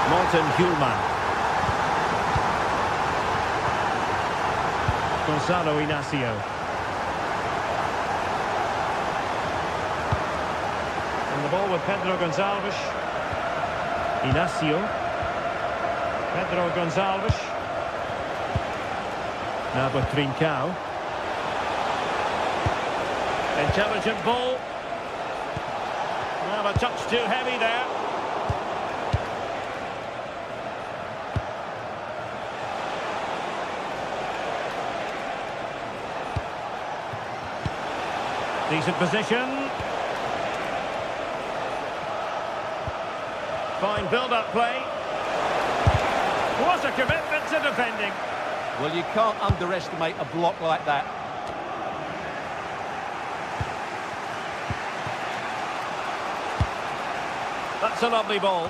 Morten Hjulman. Gonzalo Inacio. And the ball with Pedro Gonçalves. Inacio. Pedro Gonçalves. Now with Trincao. Intelligent ball. Well, a touch too heavy there. Decent position. Fine build-up play. What a commitment to defending. Well, you can't underestimate a block like that. That's a lovely ball.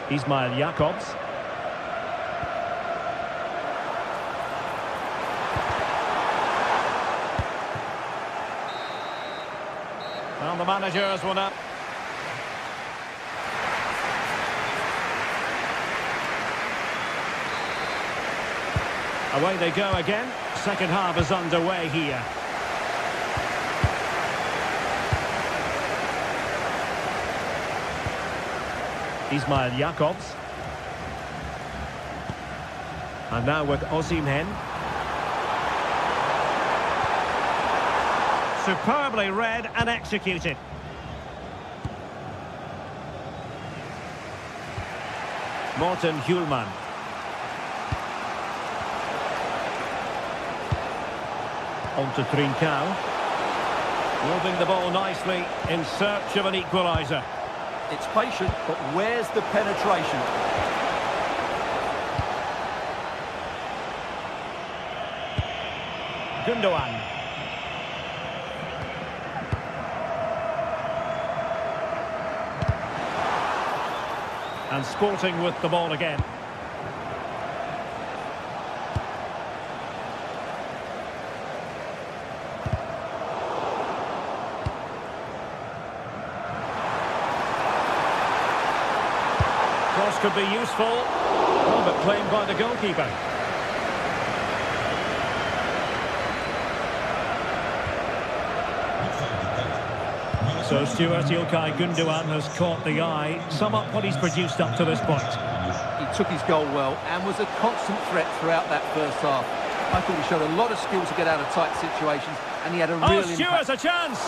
Ismail Jakobs. Well, the managers will now... Away they go again. Second half is underway here. Ismail Jakobs. And now with Osimhen. Superbly read and executed. Morten Hjulman. On to Trincao. Moving the ball nicely in search of an equaliser. It's patient, but where's the penetration? Gundogan. And Sporting with the ball again. cross could be useful. Oh, but claimed by the goalkeeper. So Stuart, Ilkay Gundogan has caught the eye. Sum up what he's produced up to this point. He took his goal well and was a constant threat throughout that first half. I thought he showed a lot of skill to get out of tight situations, and he had a real impact. Stuart's a chance!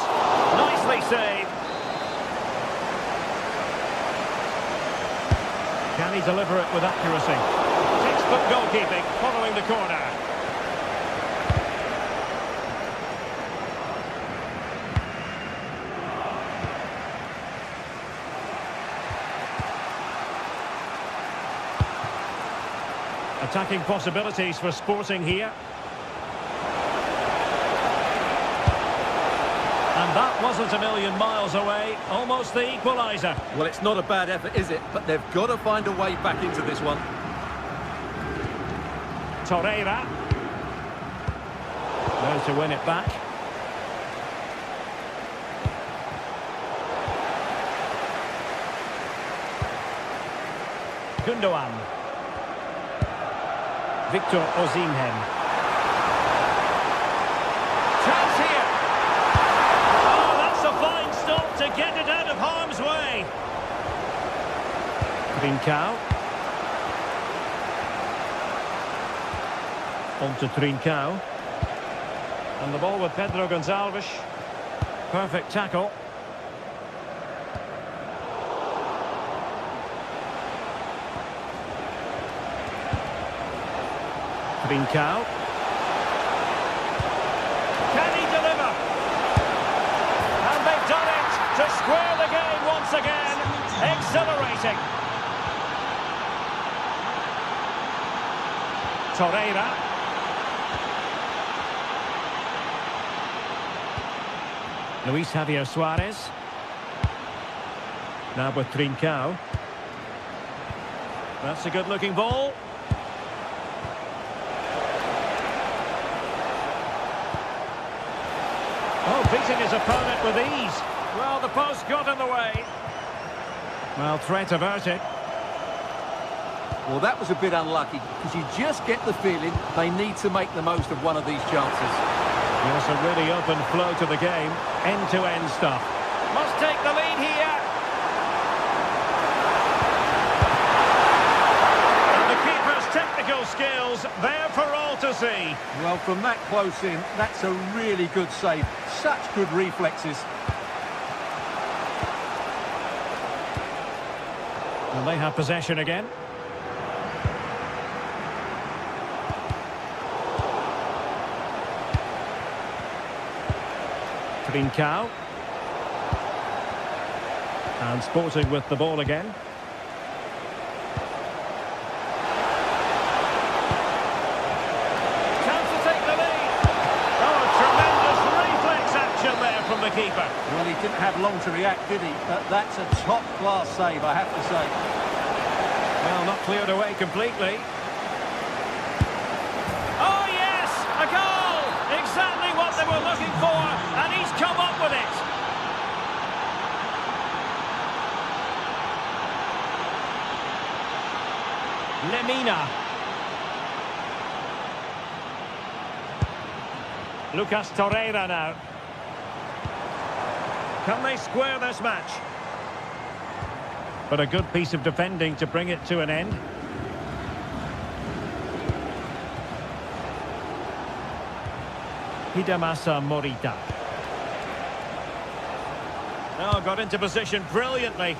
Nicely saved. Can he deliver it with accuracy? Textbook goalkeeping following the corner. Attacking possibilities for Sporting here. And that wasn't a million miles away. Almost the equaliser. Well, it's not a bad effort, is it? But they've got to find a way back into this one. Torreira. There to win it back. Gundogan. Victor Osimhen. Chance here. Oh, that's a fine stop to get it out of harm's way. Trincao. On to Trincao. And the ball with Pedro Gonçalves. Perfect tackle. Trincao. Can he deliver? And they've done it to square the game once again. Exhilarating. Torreira. Luis Javier Suarez. Now with Trincao. That's a good-looking ball. Oh, beating his opponent with ease. Well, the post got in the way. Well, threat averted. Well, that was a bit unlucky, because you just get the feeling they need to make the most of one of these chances. Yes, a really open flow to the game. End-to-end stuff. Must take the lead here. And the keeper's technical skills there for all to see. Well, from that close in, that's a really good save. Such good reflexes. And they have possession again. Trincao. And Sporting with the ball again. Chance to take the lead. Oh, tremendous reflex action there from the keeper. Well, he didn't have long to react, did he? But that's a top-class save, I have to say. Well, not cleared away completely. Oh, yes! A goal! Exactly what they were looking for, and he's come up with it. Lemina. Lucas Torreira now. Can they square this match? But a good piece of defending to bring it to an end. Hidemasa Morita. Oh, got into position brilliantly.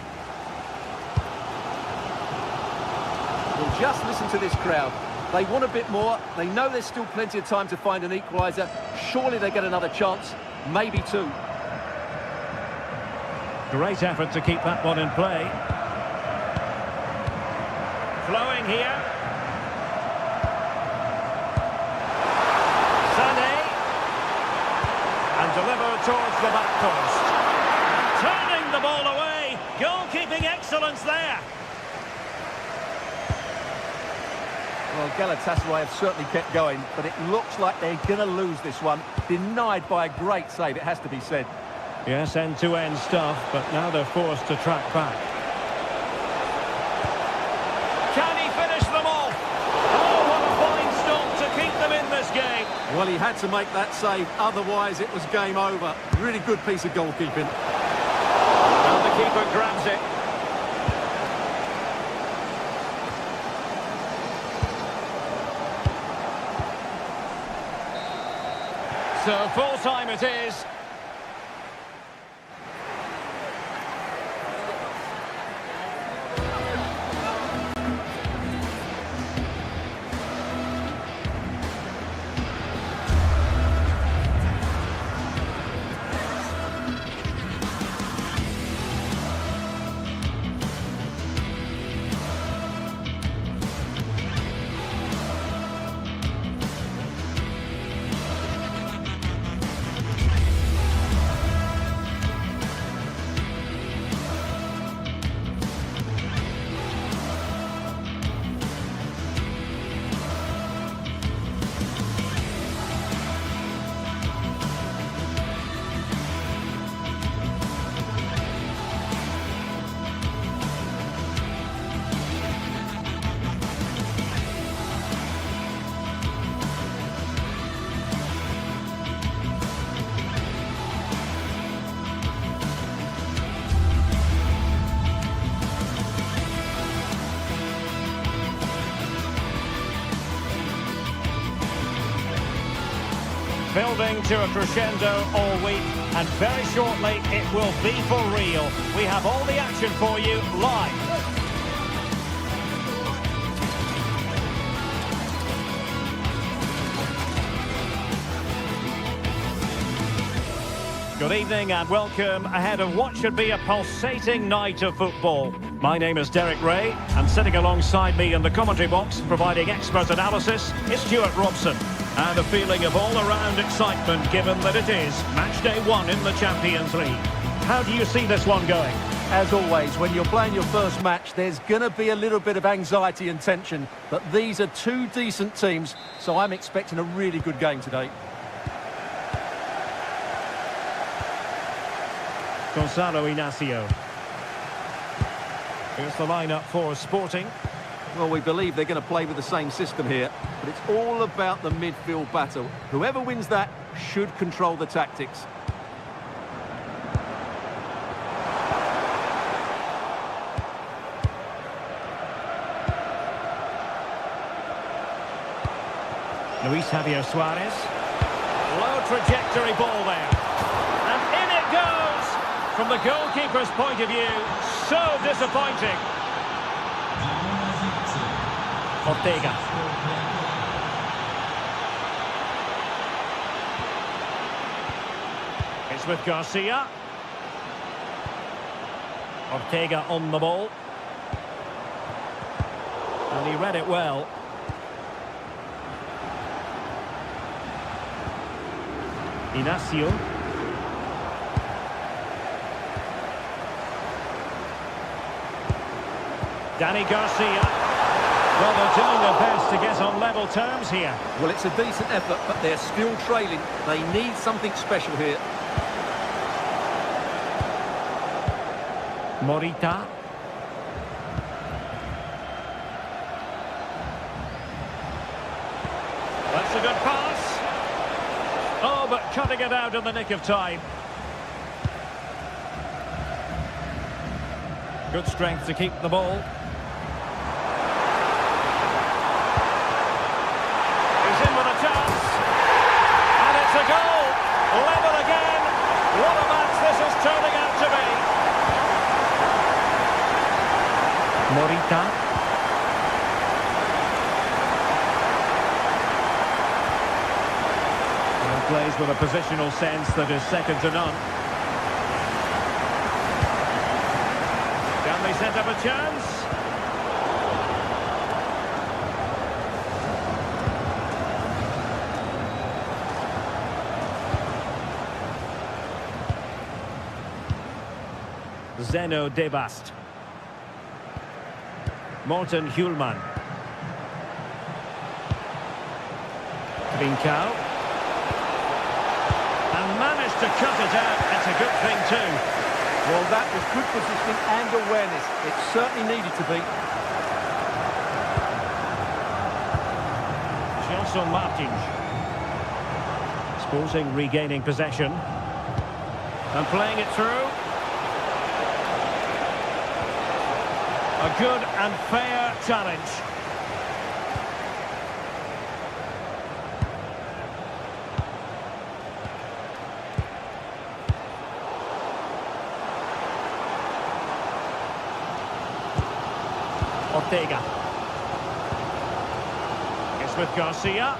Well, just listen to this crowd. They want a bit more. They know there's still plenty of time to find an equaliser. Surely they get another chance. Maybe two. Great effort to keep that one in play. Flowing here. Sané. And delivered towards the back post. Turning the ball away. Goalkeeping excellence there. Well, Galatasaray have certainly kept going, but it looks like they're going to lose this one. Denied by a great save, it has to be said. Yes, end-to-end stuff, but now they're forced to track back. Well, he had to make that save, otherwise it was game over. Really good piece of goalkeeping. And the keeper grabs it. So full time it is. Building to a crescendo all week, and very shortly it will be for real. We have all the action for you live. Good evening and welcome ahead of what should be a pulsating night of football. My name is Derek Ray, and sitting alongside me in the commentary box, providing expert analysis, is Stuart Robson. And a feeling of all-around excitement, given that it is match day 1 in the Champions League. How do you see this one going? As always, when you're playing your first match, there's going to be a little bit of anxiety and tension. But these are two decent teams, so I'm expecting a really good game today. Gonzalo Inacio. Here's the lineup for Sporting. Well, we believe they're going to play with the same system here, but it's all about the midfield battle. Whoever wins that should control the tactics. Luis Javier Suarez. Low trajectory ball there. And in it goes! From the goalkeeper's point of view, so disappointing. Ortega. It's with Garcia. Ortega on the ball. And he read it well. Inacio. Danny Garcia. Well, they're doing their best to get on level terms here. Well, it's a decent effort, but they're still trailing. They need something special here. Morita. That's a good pass. Oh, but cutting it out in the nick of time. Good strength to keep the ball. A goal, level again. What a match this is turning out to be. Morita. And plays with a positional sense that is second to none. Can they set up a chance? Zeno Debast. Morten Hjulman. Trincao. And managed to cut it out. It's a good thing too. Well, that was good positioning and awareness. It certainly needed to be. Gelson Martins. Sporting regaining possession. And playing it through. A good and fair challenge. Ortega. It's with Garcia.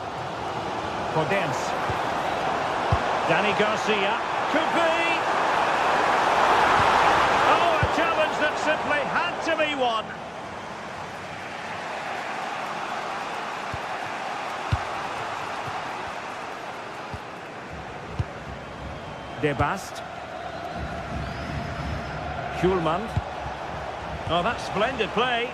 Podence. Danny Garcia. Could be. Oh, a challenge that simply had to be won. De Bast. Schulman. Oh, that's splendid play.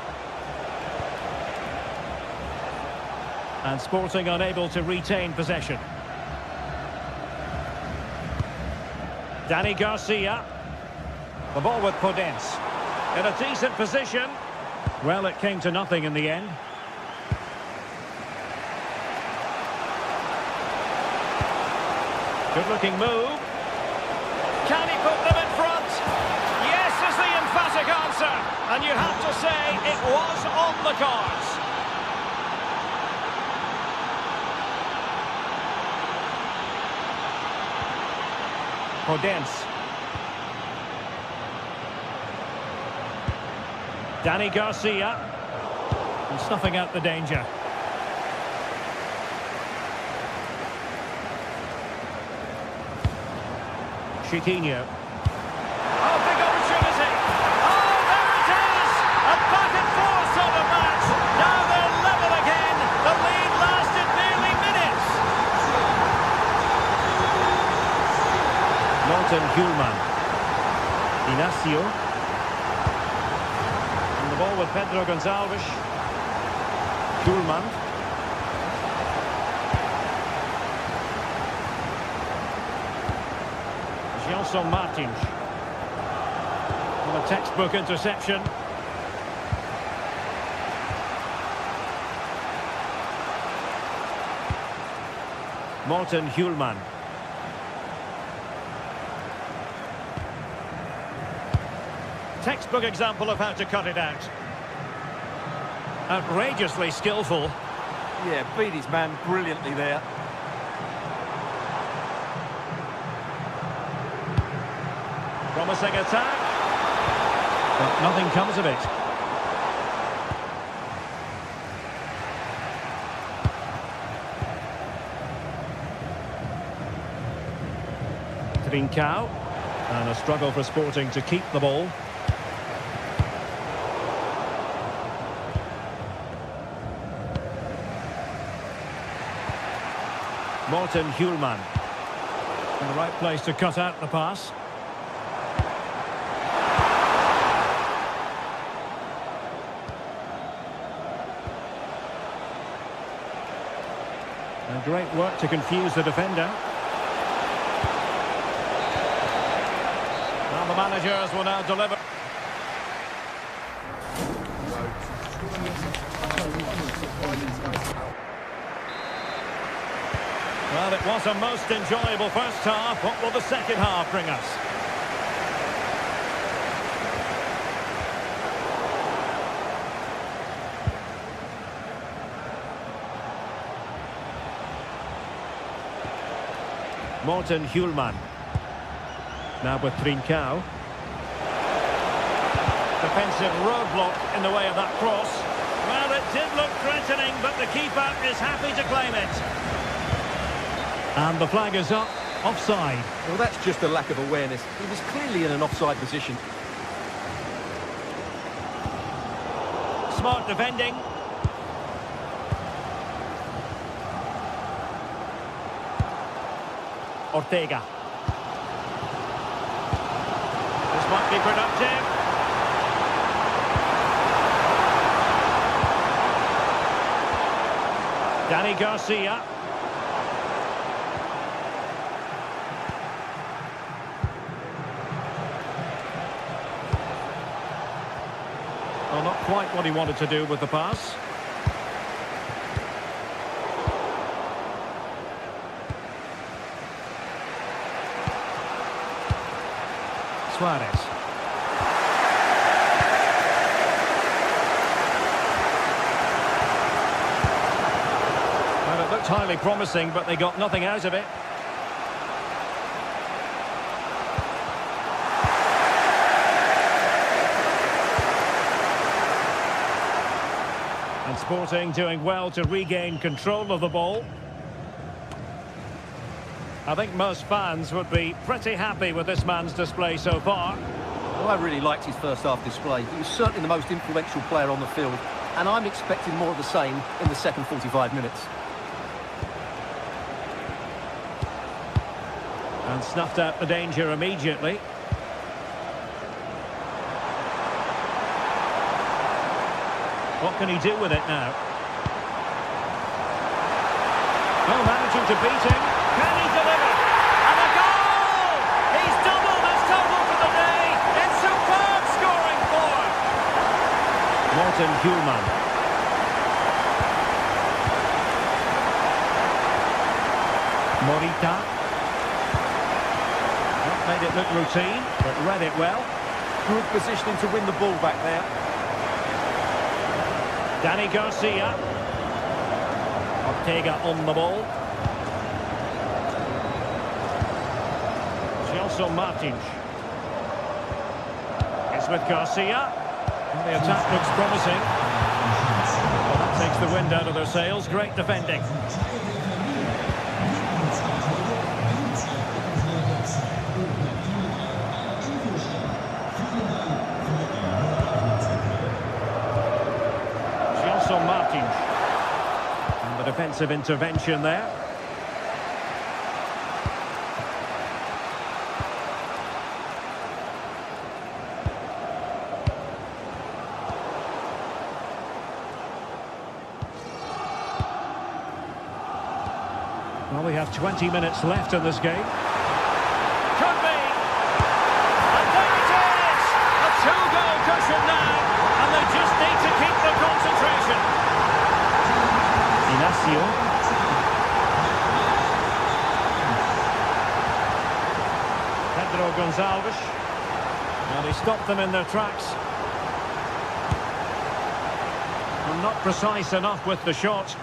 And Sporting unable to retain possession. Danny Garcia. The ball with Podence. In a decent position. Well, it came to nothing in the end. Good-looking move. Can he put them in front? Yes is the emphatic answer. And you have to say it was on the cards. Podence. Danny Garcia. And snuffing out the danger. Chiquinho. Oh, big opportunity. Oh, there it is. A back and forth sort of match. Now they're level again. The lead lasted nearly minutes. Morten Hjulman. Inacio. And the ball with Pedro Gonçalves. Hjulman. Gelson Martins. And a textbook interception. Morten Hjulman. Textbook example of how to cut it out. Outrageously skillful. Yeah, beat his man brilliantly there. Promising attack. But nothing comes of it. Trincao. And a struggle for Sporting to keep the ball. Morten Hjulman. In the right place to cut out the pass. And great work to confuse the defender. Well, the managers will now deliver. Well, it was a most enjoyable first half. What will the second half bring us? Morten Hjulman. Now with Trincao. Defensive roadblock in the way of that cross. Well, it did look threatening, but the keeper is happy to claim it. And the flag is up. Offside. Well, that's just a lack of awareness. He was clearly in an offside position. Smart defending. Ortega. This might be productive. Danny Garcia. Well, not quite what he wanted to do with the pass. Suarez. Well, it looked highly promising, but they got nothing out of it. And Sporting doing well to regain control of the ball. I think most fans would be pretty happy with this man's display so far. Well, I really liked his first half display. He was certainly the most influential player on the field, and I'm expecting more of the same in the second 45 minutes. And snuffed out the danger immediately. What can he do with it now? Oh, managing to beat him. Can he deliver? And a goal! He's doubled his total for the day in superb scoring form. Morten Hjulmand. Morita. Not made it look routine, but read it well. Good positioning to win the ball back there. Danny Garcia. Ortega on the ball. Gelson Martins. It's with Garcia. And the attack looks promising. Well, that takes the wind out of their sails. Great defending. Gelson Martins. And the defensive intervention there. Well, we have 20 minutes left in this game. Could be! And there it is! A two-goal cushion now, and they just need to keep the concentration. Inacio. Pedro Gonçalves. And he stopped them in their tracks. And not precise enough with the shot.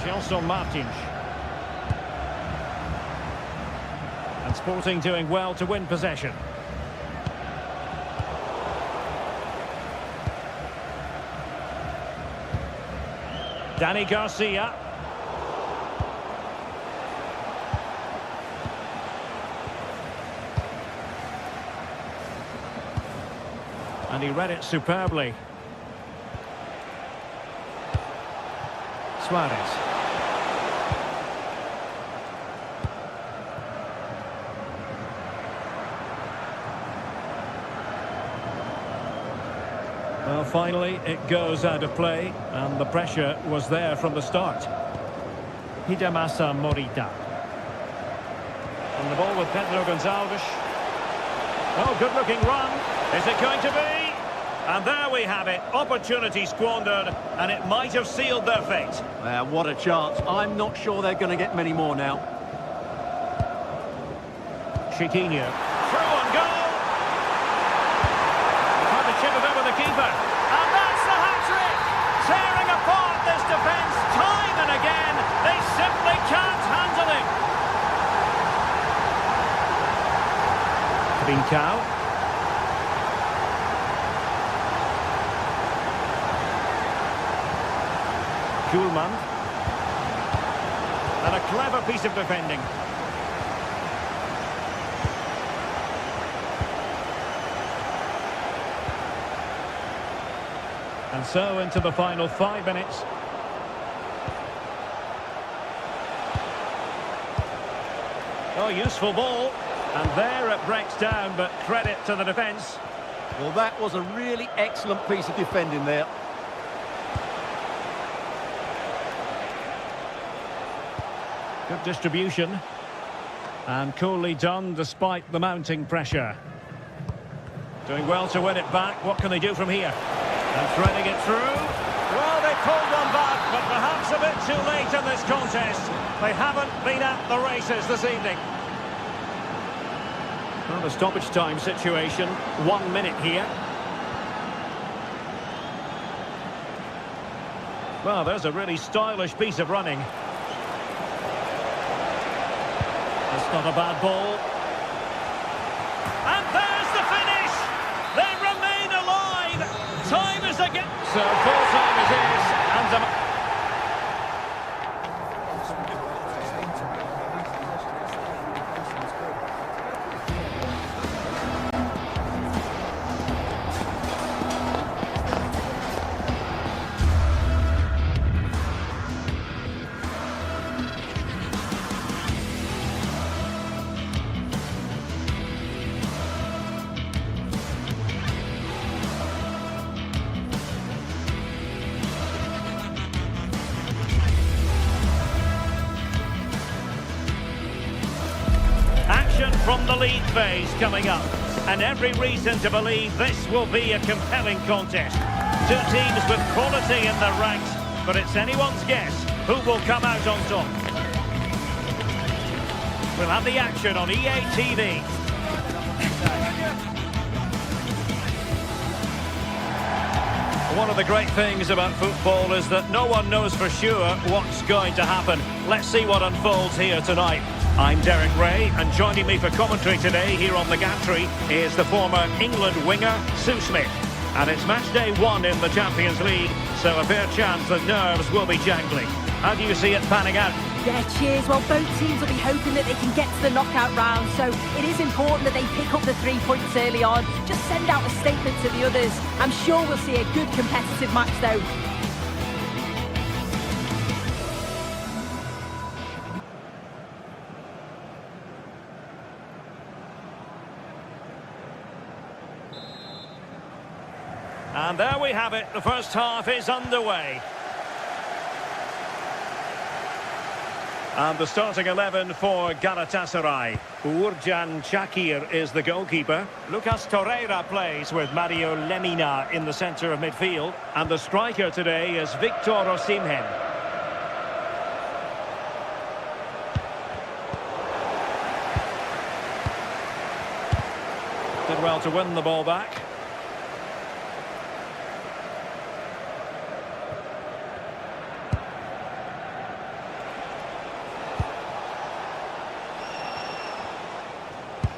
Gelson Martins. And Sporting doing well to win possession. Danny Garcia. And he read it superbly. Suarez. Well, finally, it goes out of play, and the pressure was there from the start. Hidemasa Morita. On the ball with Pedro Gonçalves. Oh, good-looking run. Is it going to be? And there we have it. Opportunity squandered, and it might have sealed their fate. What a chance. I'm not sure they're going to get many more now. Chiquinho. Through and goal! Trying to chip it over the keeper. And that's the hat-trick! Tearing apart this defence time and again. They simply can't handle him. Trincao. Hjulmand. And a clever piece of defending. And so into the final 5 minutes. Oh, useful ball. And there it breaks down, but credit to the defence. Well, that was a really excellent piece of defending there. Good distribution. And coolly done despite the mounting pressure. Doing well to win it back. What can they do from here? And threading it through. Well, they pulled one back, but perhaps a bit too late in this contest. They haven't been at the races this evening. Well, the stoppage time situation, 1 minute here. Well, there's a really stylish piece of running. That's not a bad ball. And there's the finish! They remain alive! Time is again... So full time it is, and... From the league phase coming up, and every reason to believe this will be a compelling contest. Two teams with quality in their ranks, but it's anyone's guess who will come out on top. We'll have the action on EA TV. One of the great things about football is that no one knows for sure what's going to happen. Let's see what unfolds here tonight. I'm Derek Ray, and joining me for commentary today here on the gantry is the former England winger, Sue Smith. And it's match day 1 in the Champions League, so a fair chance that nerves will be jangling. How do you see it panning out? Yeah, cheers. Well, both teams will be hoping that they can get to the knockout round, so it is important that they pick up the 3 points early on. Just send out a statement to the others. I'm sure we'll see a good competitive match, though. And there we have it. The first half is underway. And the starting 11 for Galatasaray. Uğurcan Çakır is the goalkeeper. Lucas Torreira plays with Mario Lemina in the centre of midfield. And the striker today is Victor Osimhen. Did well to win the ball back.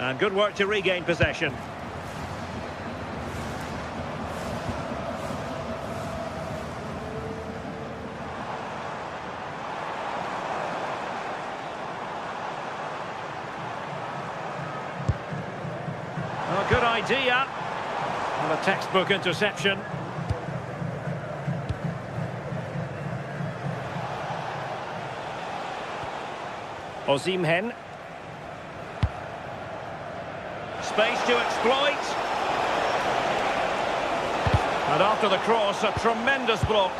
And good work to regain possession. Oh, good idea. And a textbook interception. Osimhen. Space to exploit. And after the cross, a tremendous block.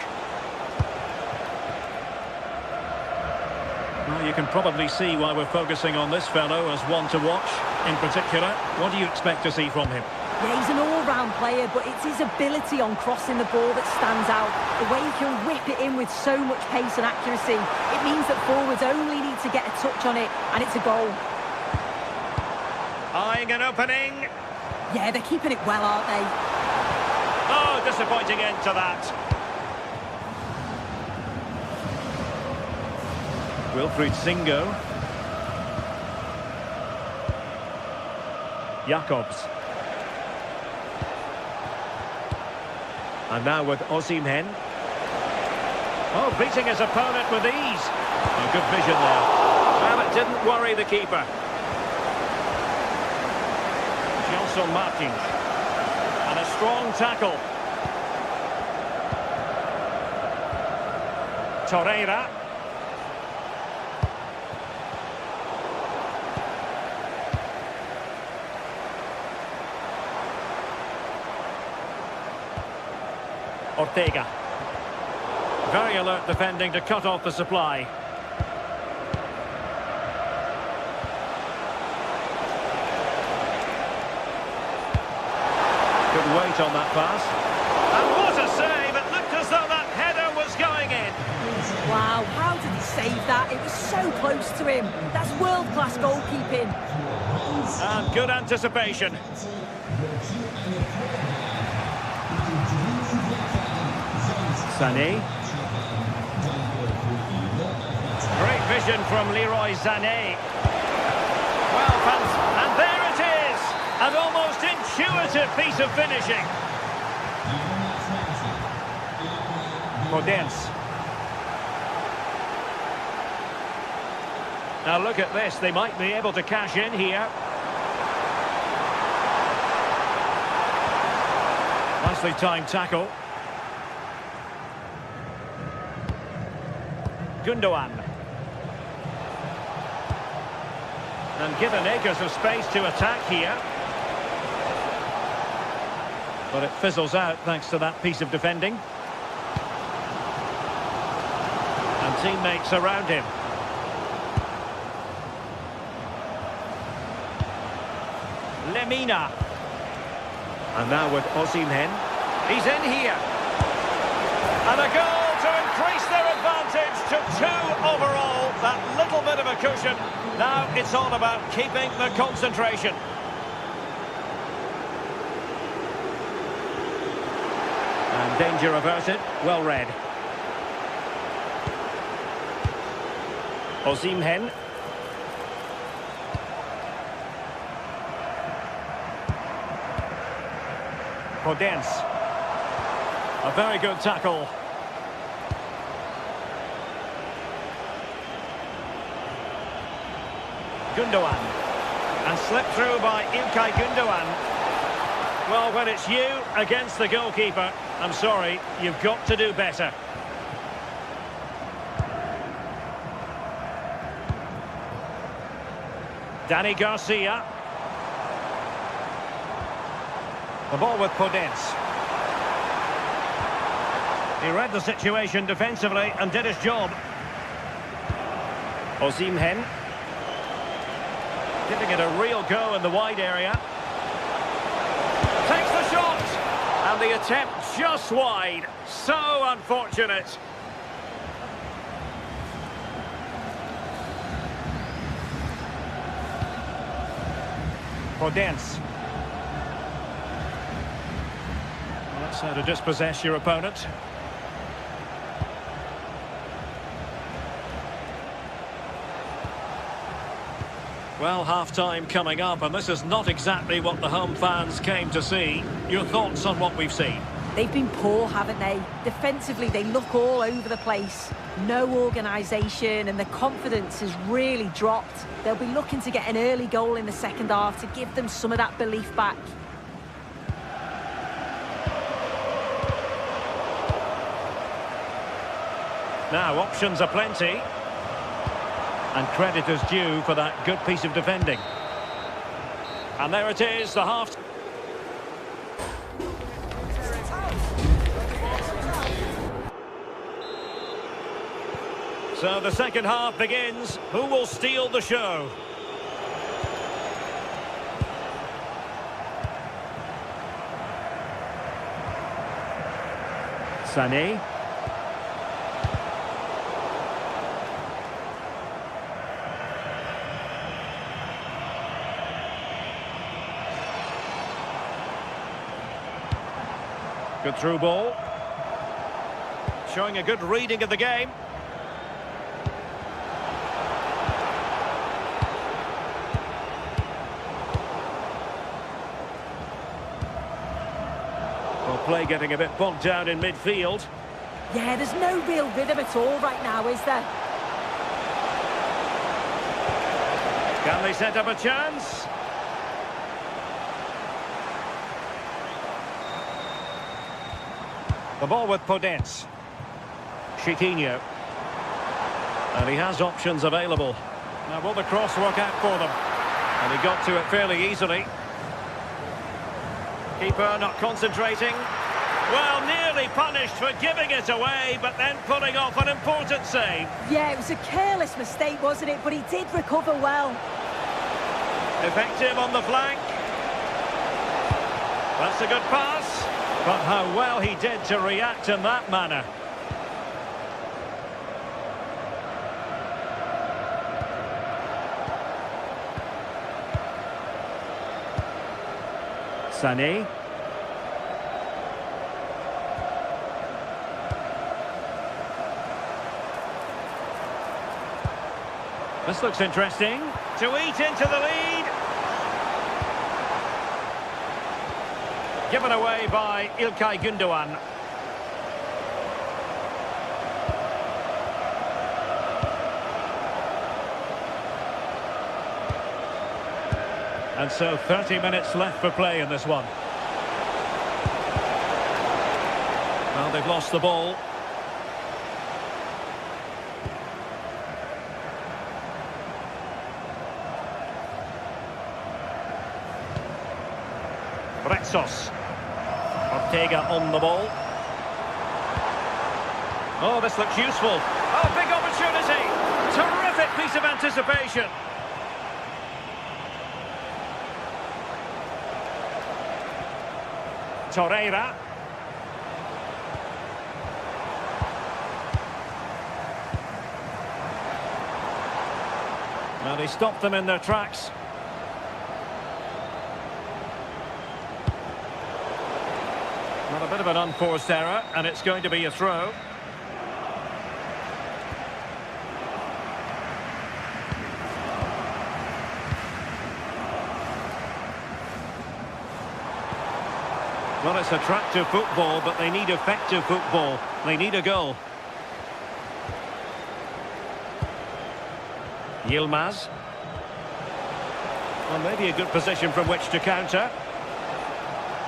Well, you can probably see why we're focusing on this fellow as one to watch. In particular, what do you expect to see from him? Yeah, he's an all-round player, but it's his ability on crossing the ball that stands out. The way he can whip it in with so much pace and accuracy. It means that forwards only need to get a touch on it, and it's a goal. Eyeing an opening. Yeah, they're keeping it well, aren't they? Oh, disappointing end to that. Wilfried Singo. Jacobs. And now with Osimhen. Oh, beating his opponent with ease. Oh, good vision there. Well, it didn't worry the keeper. Martins. And a strong tackle. Torreira. Ortega. Very alert defending to cut off the supply. Good weight on that pass. And what a save! It looked as though that header was going in. Wow, with that. It was so close to him. That's world-class goalkeeping. And good anticipation. Sané. Great vision from Leroy Sané. Well, fans, and there it is! An almost intuitive piece of finishing. Podence. Now look at this, they might be able to cash in here. Nicely timed tackle. Gundogan. And given acres of space to attack here. But it fizzles out thanks to that piece of defending. And teammates around him. Lemina. And now with Osimhen. He's in here. And a goal to increase their advantage to 2 overall. That little bit of a cushion. Now it's all about keeping the concentration. And danger averted. Well read. Osimhen. Podence. A very good tackle. Gundogan. And slipped through by Ilkay Gundogan. Well, when it's you against the goalkeeper, I'm sorry, you've got to do better. Danny Garcia. The ball with Podence. He read the situation defensively and did his job. Osimhen. Giving it a real go in the wide area. Takes the shot. And the attempt just wide. So unfortunate. Podence. That's how to dispossess your opponent. Well, half-time coming up, and this is not exactly what the home fans came to see. Your thoughts on what we've seen? They've been poor, haven't they? Defensively, they look all over the place. No organisation, and the confidence has really dropped. They'll be looking to get an early goal in the second half to give them some of that belief back. Now, options are plenty. And credit is due for that good piece of defending. And there it is, the half. So the second half begins. Who will steal the show? Sané. Good through ball. Showing a good reading of the game. Well, play getting a bit bogged down in midfield. Yeah, there's no real rhythm at all right now, is there? Can they set up a chance? The ball with Podence. Chiquinho. And he has options available. Now, will the cross work out for them? And he got to it fairly easily. Keeper not concentrating. Well, nearly punished for giving it away, but then pulling off an important save. Yeah, it was a careless mistake, wasn't it? But he did recover well. Effective on the flank. That's a good pass. But how well he did to react in that manner. Sané. This looks interesting. To eat into the lead. Given away by İlkay Gündoğan. And so 30 minutes left for play in this one. Well, they've lost the ball. Retsos. Ortega on the ball. Oh, this looks useful. Oh, big opportunity. Terrific piece of anticipation. Torreira. Well, he stopped them in their tracks. Well, a bit of an unforced error, and it's going to be a throw. Well, it's attractive football, but they need effective football. They need a goal. Yilmaz. Well, maybe a good position from which to counter.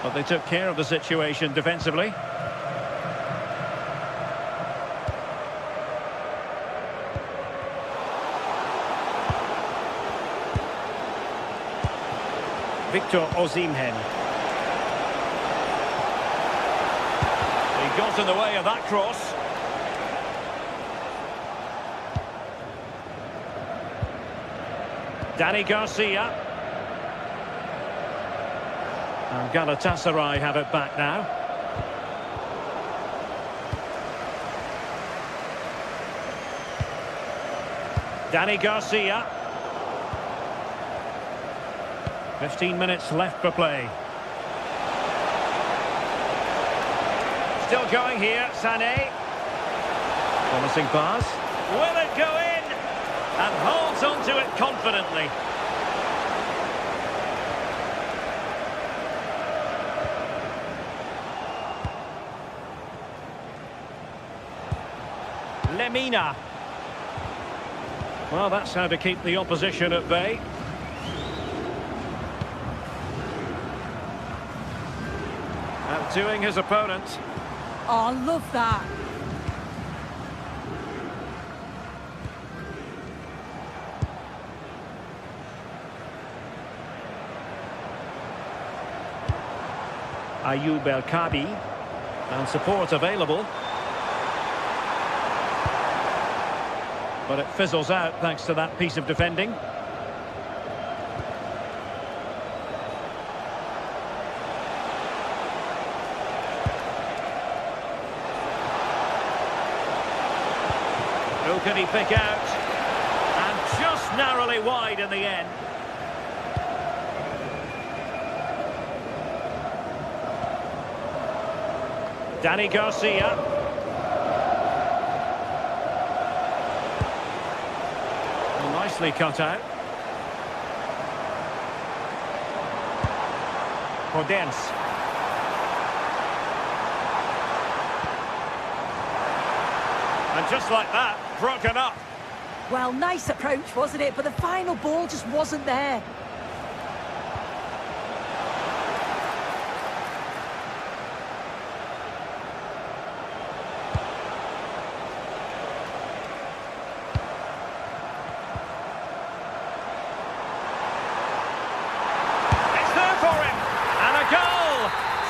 But they took care of the situation defensively. Victor Osimhen. He got in the way of that cross. Dani Garcia. And Galatasaray have it back now. Dani Garcia. 15 minutes left for play. Still going here, Sané. Promising pass. Will it go in? And holds onto it confidently. Lemina. Well, that's how to keep the opposition at bay. Outdoing his opponent. Oh, I love that. Ayoub El Kabi, and support available. But it fizzles out thanks to that piece of defending. Who can he pick out? And just narrowly wide in the end. Dani Garcia. Well, nicely cut out. Podence. And just like that, broken up. Well, nice approach, wasn't it? But the final ball just wasn't there.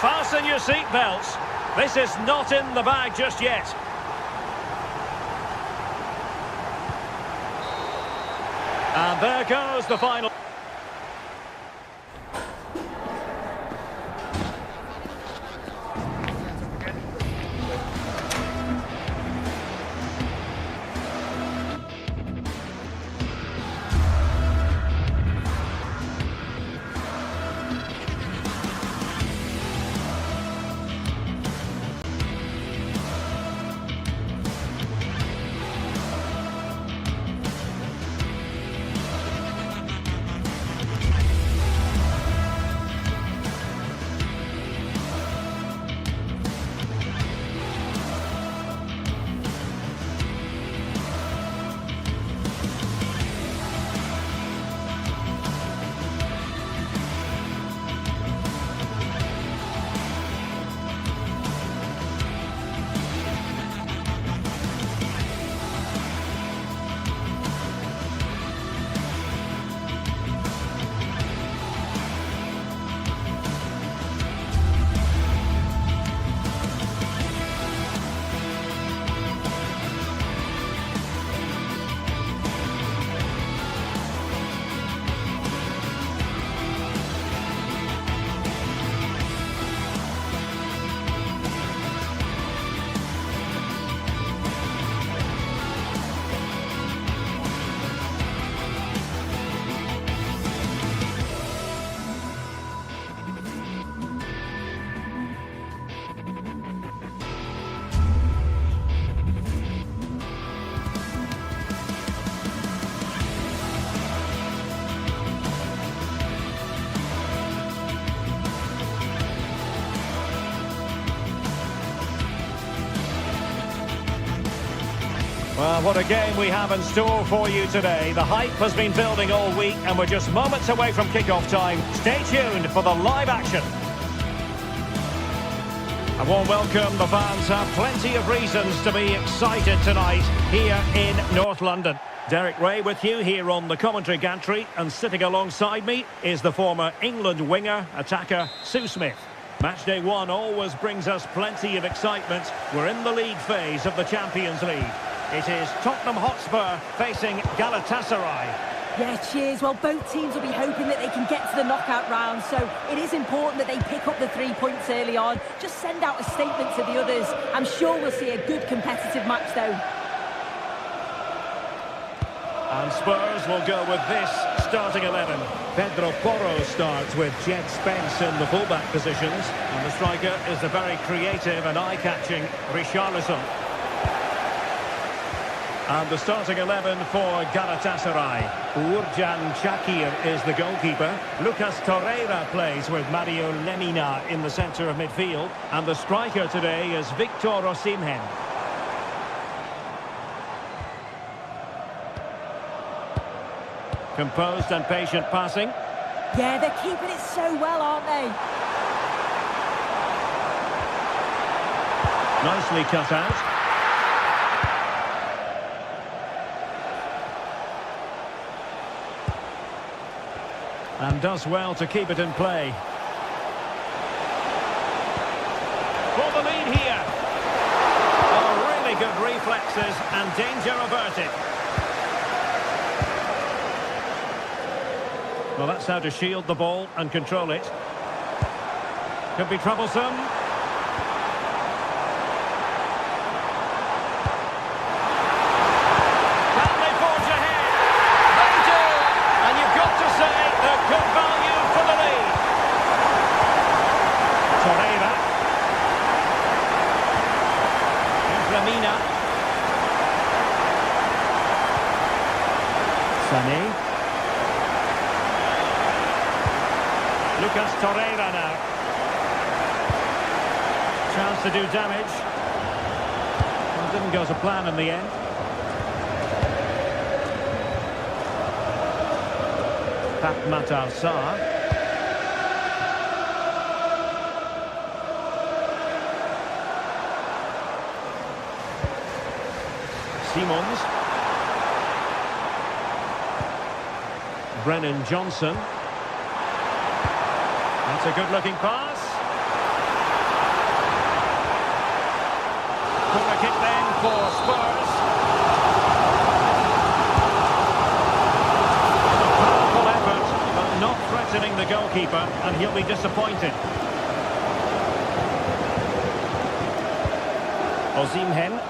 Fasten your seatbelts. This is not in the bag just yet. And there goes the final. What a game we have in store for you today. The hype has been building all week and we're just moments away from kick-off time. Stay tuned for the live action. A warm welcome. The fans have plenty of reasons to be excited tonight here in North London. Derek Ray with you here on the commentary gantry, and sitting alongside me is the former England winger, attacker Sue Smith. Matchday 1 always brings us plenty of excitement. We're in the league phase of the Champions League. It is Tottenham Hotspur facing Galatasaray. Yeah, cheers. Well, both teams will be hoping that they can get to the knockout round, so it is important that they pick up the 3 points early on. Just send out a statement to the others. I'm sure we'll see a good competitive match, though. And Spurs will go with this starting 11. Pedro Porro starts with Jed Spence in the fullback positions. And the striker is the very creative and eye-catching Richarlison. And the starting 11 for Galatasaray. Uğurcan Çakır is the goalkeeper. Lucas Torreira plays with Mario Lemina in the centre of midfield. And the striker today is Victor Osimhen. Composed and patient passing. Yeah, they're keeping it so well, aren't they? Nicely cut out. And does well to keep it in play. For the lead here. Oh, really good reflexes and danger averted. Well, that's how to shield the ball and control it. Could be troublesome. Good value for the lead. Torreira. Lemina. Sané. Lucas Torreira now. Chance to do damage. Well, didn't go to plan in the end. Matar Sarr. Simons. Brennan Johnson. That's a good-looking pass. Corner kick then for Spurs. Not threatening the goalkeeper, and he'll be disappointed. Osimhen.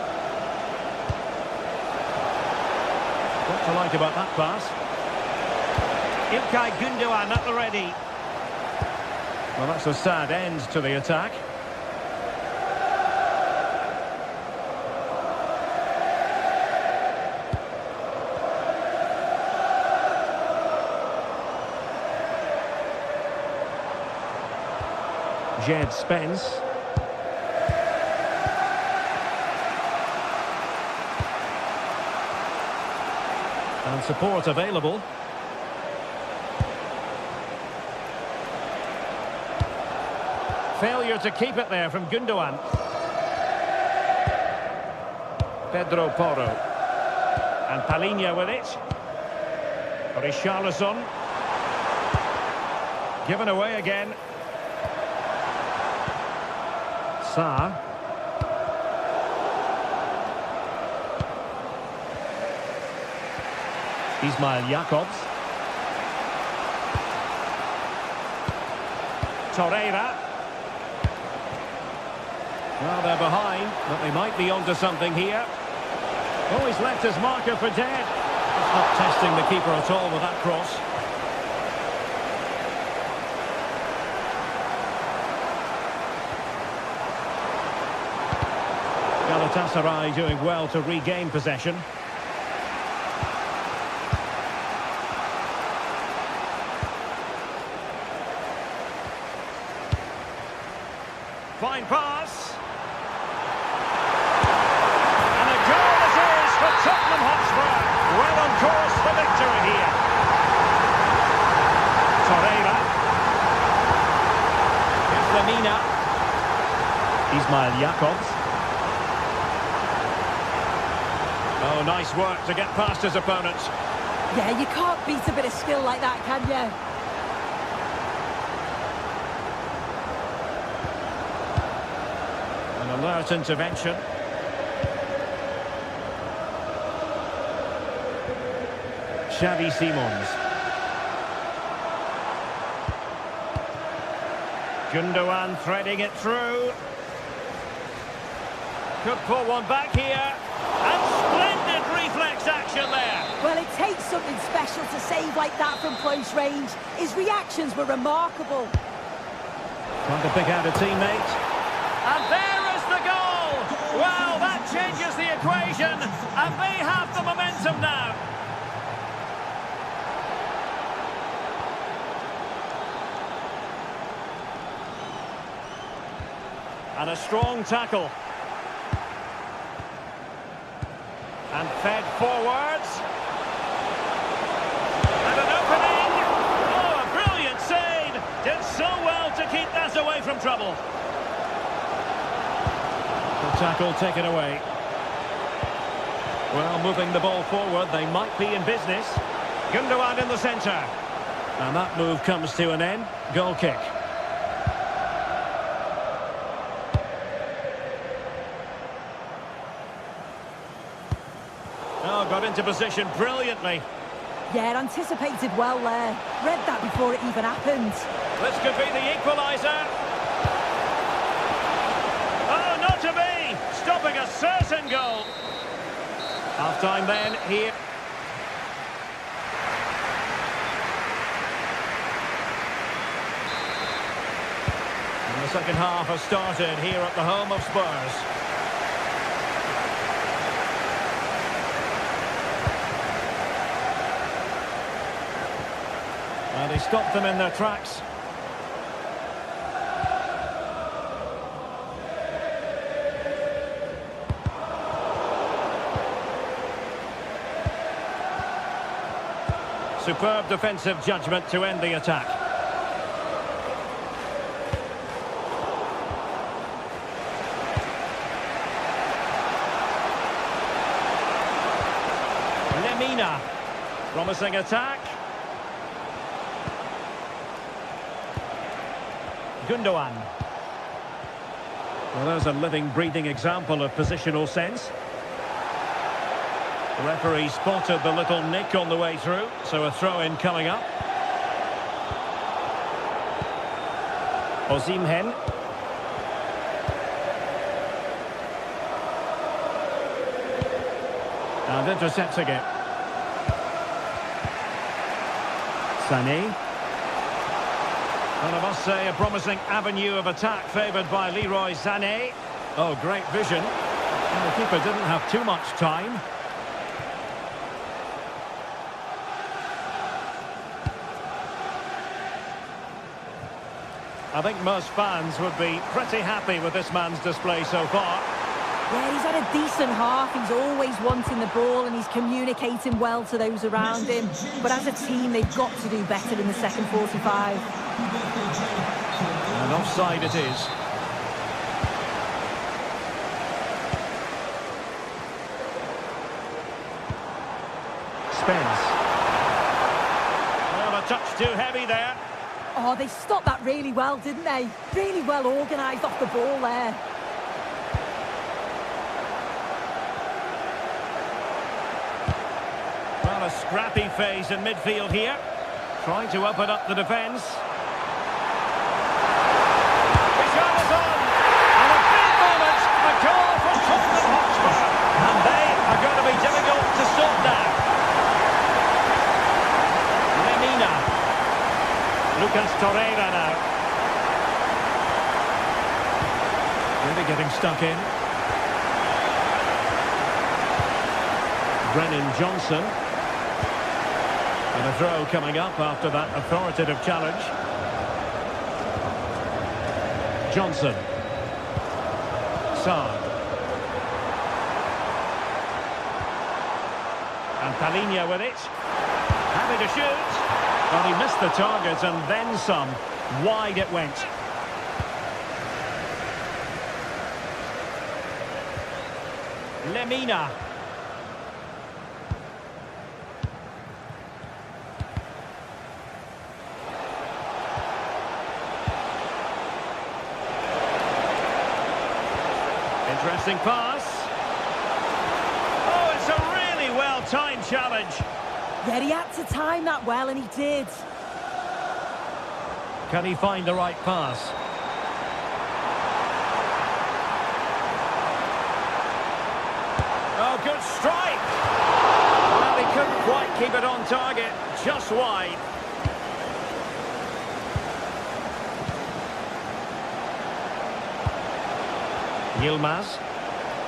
What to like about that pass? İlkay Gündoğan at the ready. Well, that's a sad end to the attack. Jed Spence. And support available. Failure to keep it there from Gündoğan. Pedro Porro. And Palhinha with it. Richarlison. Given away again. Sarr. Ismail Jakobs. Torreira. Well, they're behind, but they might be onto something here. Oh, he's left his marker for dead. It's not testing the keeper at all with that cross. Galatasaray doing well to regain possession. Fine pass. And a goal it is for Tottenham. well on course for victory here. Torreira. Here's Lamina. Ismail Jakobs. Oh, nice work to get past his opponent. Yeah, you can't beat a bit of skill like that, can you? An alert intervention. Xavi Simons. Gundogan threading it through. Could pull one back here. And splendid reflex action there. Well, it takes something special to save like that from close range. His reactions were remarkable. Trying to pick out a teammate. And there is the goal! Well, that changes the equation. And they have the momentum now. And a strong tackle. And fed forwards. And an opening. Oh, a brilliant save. Did so well to keep that away from trouble. The tackle taken away. Well, moving the ball forward, they might be in business. Gundogan in the centre. And that move comes to an end. Goal kick. Oh, got into position brilliantly. Yeah, anticipated well there. Read that before it even happened. This could be the equaliser. Oh, not to be! Stopping a certain goal. Half-time then, here. And the second half has started here at the home of Spurs. And he stopped them in their tracks. Superb defensive judgment to end the attack. Lemina. Promising attack. Gundogan. Well, there's a living, breathing example of positional sense. The referee spotted the little nick on the way through, so a throw-in coming up. Osimhen. And intercepting it. Sané. And I must say, a promising avenue of attack favoured by Leroy Sané. Oh, great vision. And the keeper didn't have too much time. I think most fans would be pretty happy with this man's display so far. Yeah, he's had a decent half. He's always wanting the ball and he's communicating well to those around him. But as a team, they've got to do better in the second 45. And offside it is. Spence. Well, a touch too heavy there. Oh, they stopped that really well, didn't they? Really well organised off the ball there. Well, a scrappy phase in midfield here. Trying to open up the defence. He shot on! And a big moment, a goal for Tottenham Hotspur. And they are going to be difficult to stop now. Lemina. Lucas Torreira now. Really getting stuck in. Brennan Johnson. And a throw coming up after that authoritative challenge. Johnson. Saad. And Palinia with it. Happy to shoot. Well, he missed the target and then some. Wide it went. Lemina. Interesting pass. Oh, it's a really well-timed challenge. Yeah, he had to time that well, and he did. Can he find the right pass? Oh, good strike. Well, he couldn't quite keep it on target. Just wide. Yilmaz.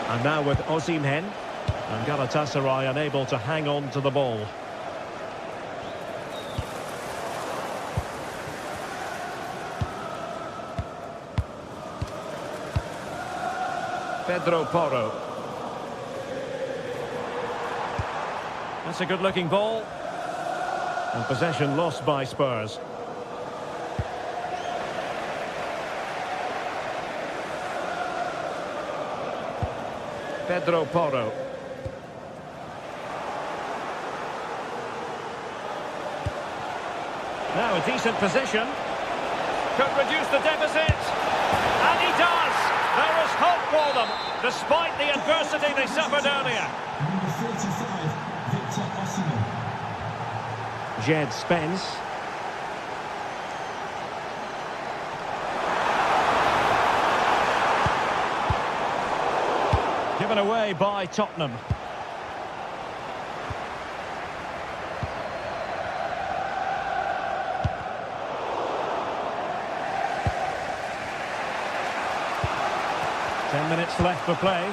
And now with Osimhen. And Galatasaray unable to hang on to the ball. Pedro Porro. That's a good-looking ball. And possession lost by Spurs. Pedro Porro. Now a decent position. Could reduce the deficit. And he does! There is hope for them, despite the adversity they suffered earlier. Number 45, Victor Osimhen. Jed Spence. Given away by Tottenham. Minutes left for play.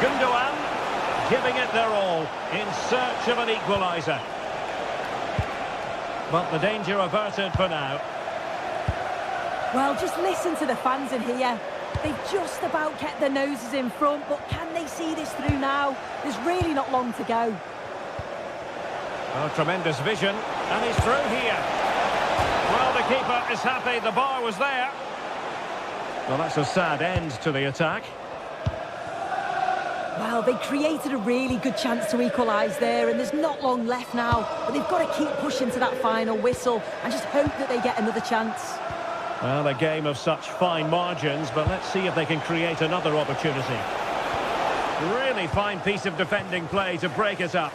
Gundogan giving it their all in search of an equaliser. But the danger averted for now. Well, just listen to the fans in here. They've just about kept their noses in front, but can they see this through now? There's really not long to go. Oh, tremendous vision, and he's through here. Well, the keeper is happy the bar was there. Well, that's a sad end to the attack. Well, they created a really good chance to equalise there, and there's not long left now. But they've got to keep pushing to that final whistle and just hope that they get another chance. Well, a game of such fine margins, but let's see if they can create another opportunity. Really fine piece of defending play to break it up.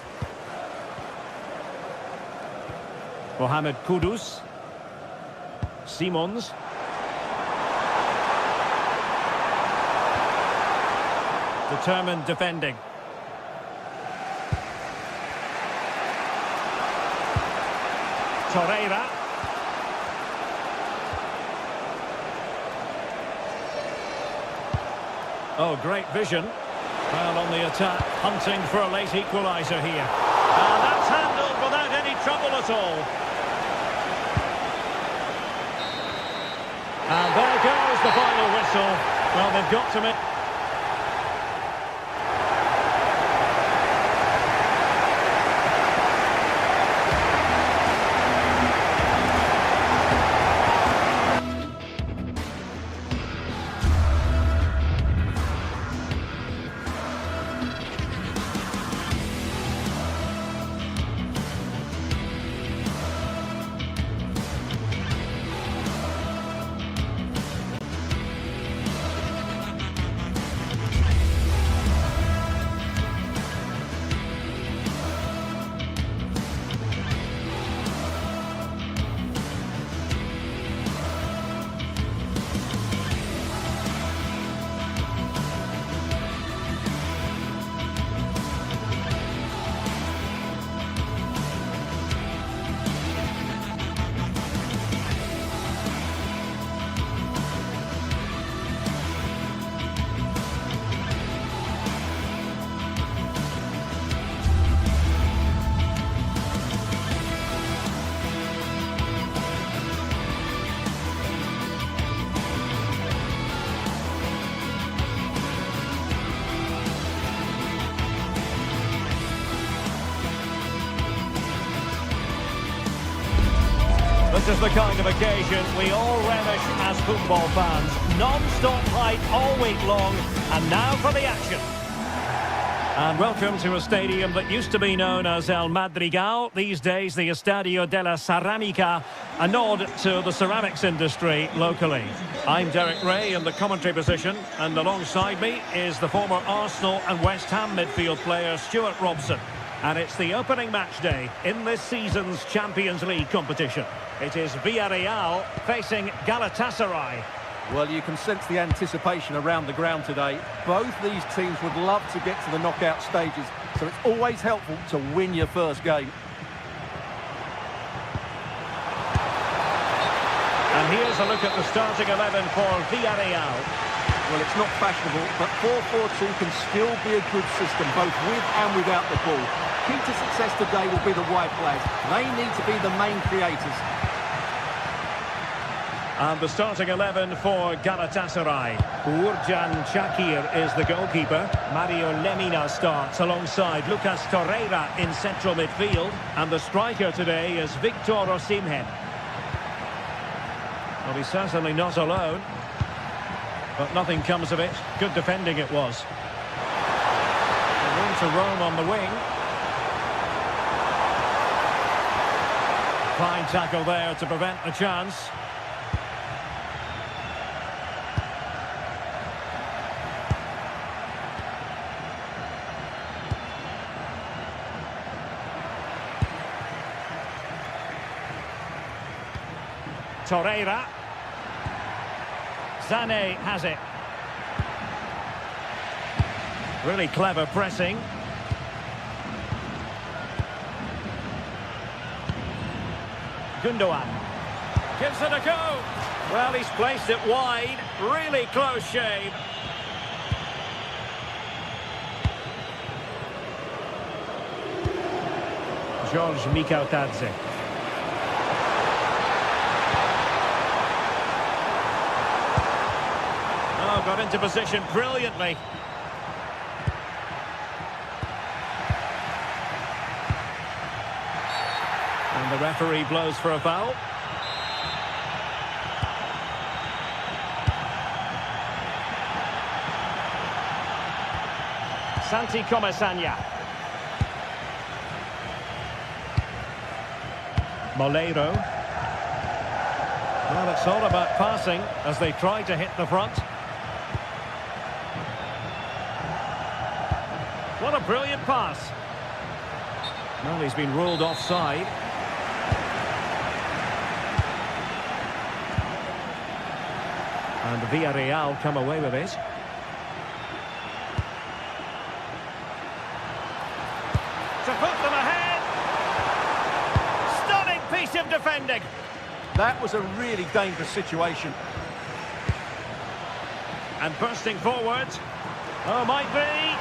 Mohamed Kudus. Simons. Determined defending. Torreira. Oh, great vision. Well, on the attack, hunting for a late equaliser here. And that's handled without any trouble at all. And there goes the final whistle. Well, they've got to make... This is the kind of occasion we all relish as football fans. Non-stop hype all week long, and now for the action. And welcome to a stadium that used to be known as El Madrigal, these days the Estadio de la Ceramica, a nod to the ceramics industry locally. I'm Derek Ray in the commentary position, and alongside me is the former Arsenal and West Ham midfield player Stuart Robson. And it's the opening match day in this season's Champions League competition. It is Villarreal facing Galatasaray. Well, you can sense the anticipation around the ground today. Both these teams would love to get to the knockout stages, so it's always helpful to win your first game. And here's a look at the starting 11 for Villarreal. Well, it's not fashionable, but 4-4-2 can still be a good system, both with and without the ball. Key to success today will be the wide players. They need to be the main creators. And the starting 11 for Galatasaray. Uğurcan Çakır is the goalkeeper. Mario Lemina starts alongside Lucas Torreira in central midfield. And the striker today is Victor Osimhen. Well, he's certainly not alone. But nothing comes of it. Good defending it was. Room to roam on the wing. Fine tackle there to prevent the chance. Torreira. Sané has it. Really clever pressing. Gundogan. Gives it a go. Well, he's placed it wide. Really close shave. George Mikautadze. Got into position brilliantly. And the referee blows for a foul. Santi Comesaña. Moleiro. Well, it's all about passing as they try to hit the front. What a brilliant pass. Well, he's been ruled offside. And Villarreal come away with it. To put them ahead. Stunning piece of defending. That was a really dangerous situation. And bursting forward. Oh, might be.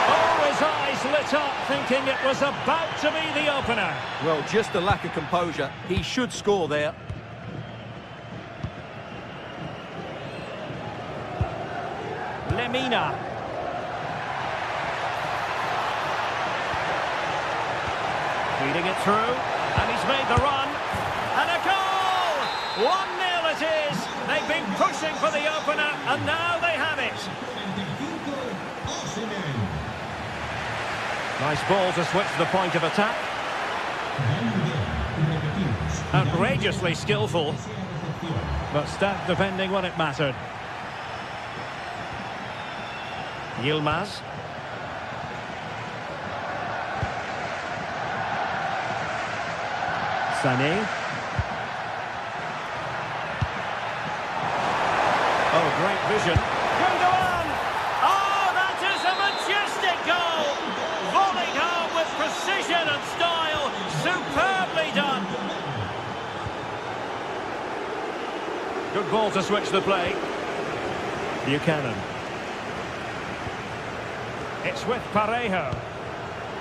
Oh, his eyes lit up, thinking it was about to be the opener. Well, just a lack of composure. He should score there. Lemina. Feeding it through, and he's made the run. And a goal! 1-0 it is. They've been pushing for the opener, and now they have it. Nice ball to switch the point of attack. Outrageously skillful, but stout defending when it mattered. Yilmaz. Sané. Oh, great vision. Gundogan! Oh, that is a majestic goal! Volleyed home with precision and style. Superbly done. Good ball to switch the play. Buchanan. It's with Parejo.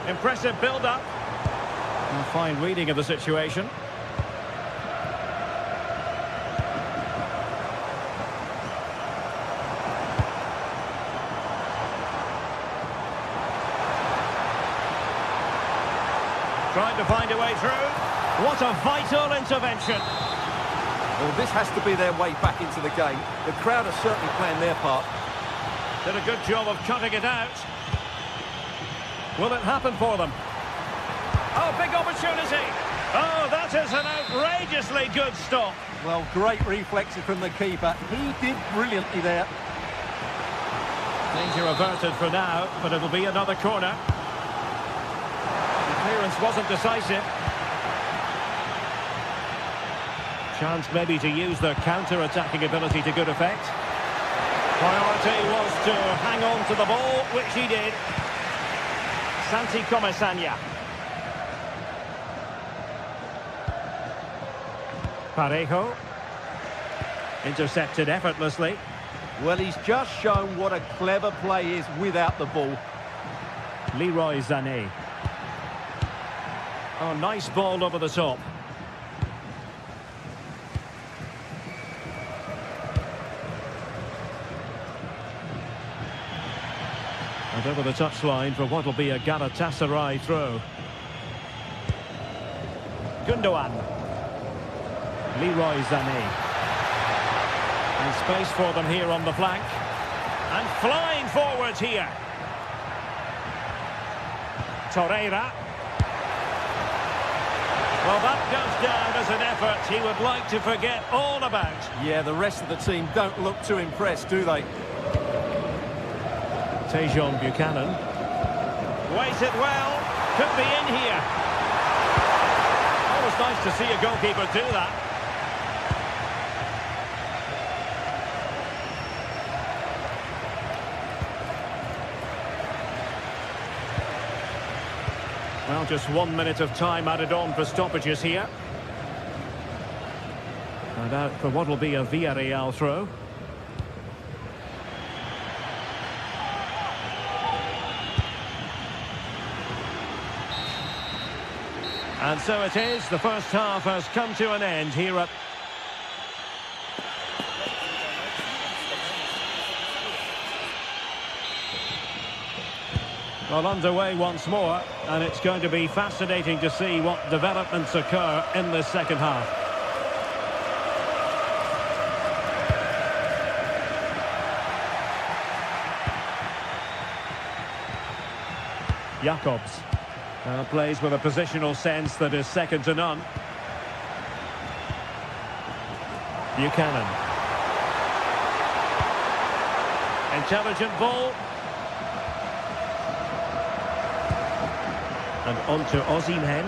Impressive build-up. And fine reading of the situation. Trying to find a way through. What a vital intervention. Well, this has to be their way back into the game. The crowd are certainly playing their part. Did a good job of cutting it out. Will it happen for them? Oh, big opportunity. Oh, that is an outrageously good stop. Well, great reflexes from the keeper. He did brilliantly there. Danger averted for now, but it'll be another corner. The clearance wasn't decisive. Chance maybe to use their counter-attacking ability to good effect. Priority was to hang on to the ball, which he did. Santi Comesaña. Parejo. Intercepted effortlessly. Well, he's just shown what a clever play is without the ball. Leroy Sané. Oh, nice ball over the top. And over the touchline for what will be a Galatasaray throw. Gundogan. Leroy Sané. And space for them here on the flank. And flying forwards here. Torreira. Well, that goes down as an effort he would like to forget all about. Yeah, the rest of the team don't look too impressed, do they? Tejon Buchanan. Weighted well. Could be in here. Always nice to see a goalkeeper do that. Well, just 1 minute of time added on for stoppages here. And out for what will be a Villarreal throw. And so it is, the first half has come to an end here at... Well, underway once more, and it's going to be fascinating to see what developments occur in the second half. Jacobs. Plays with a positional sense that is second to none. Buchanan. Intelligent ball. And on to Osimhen.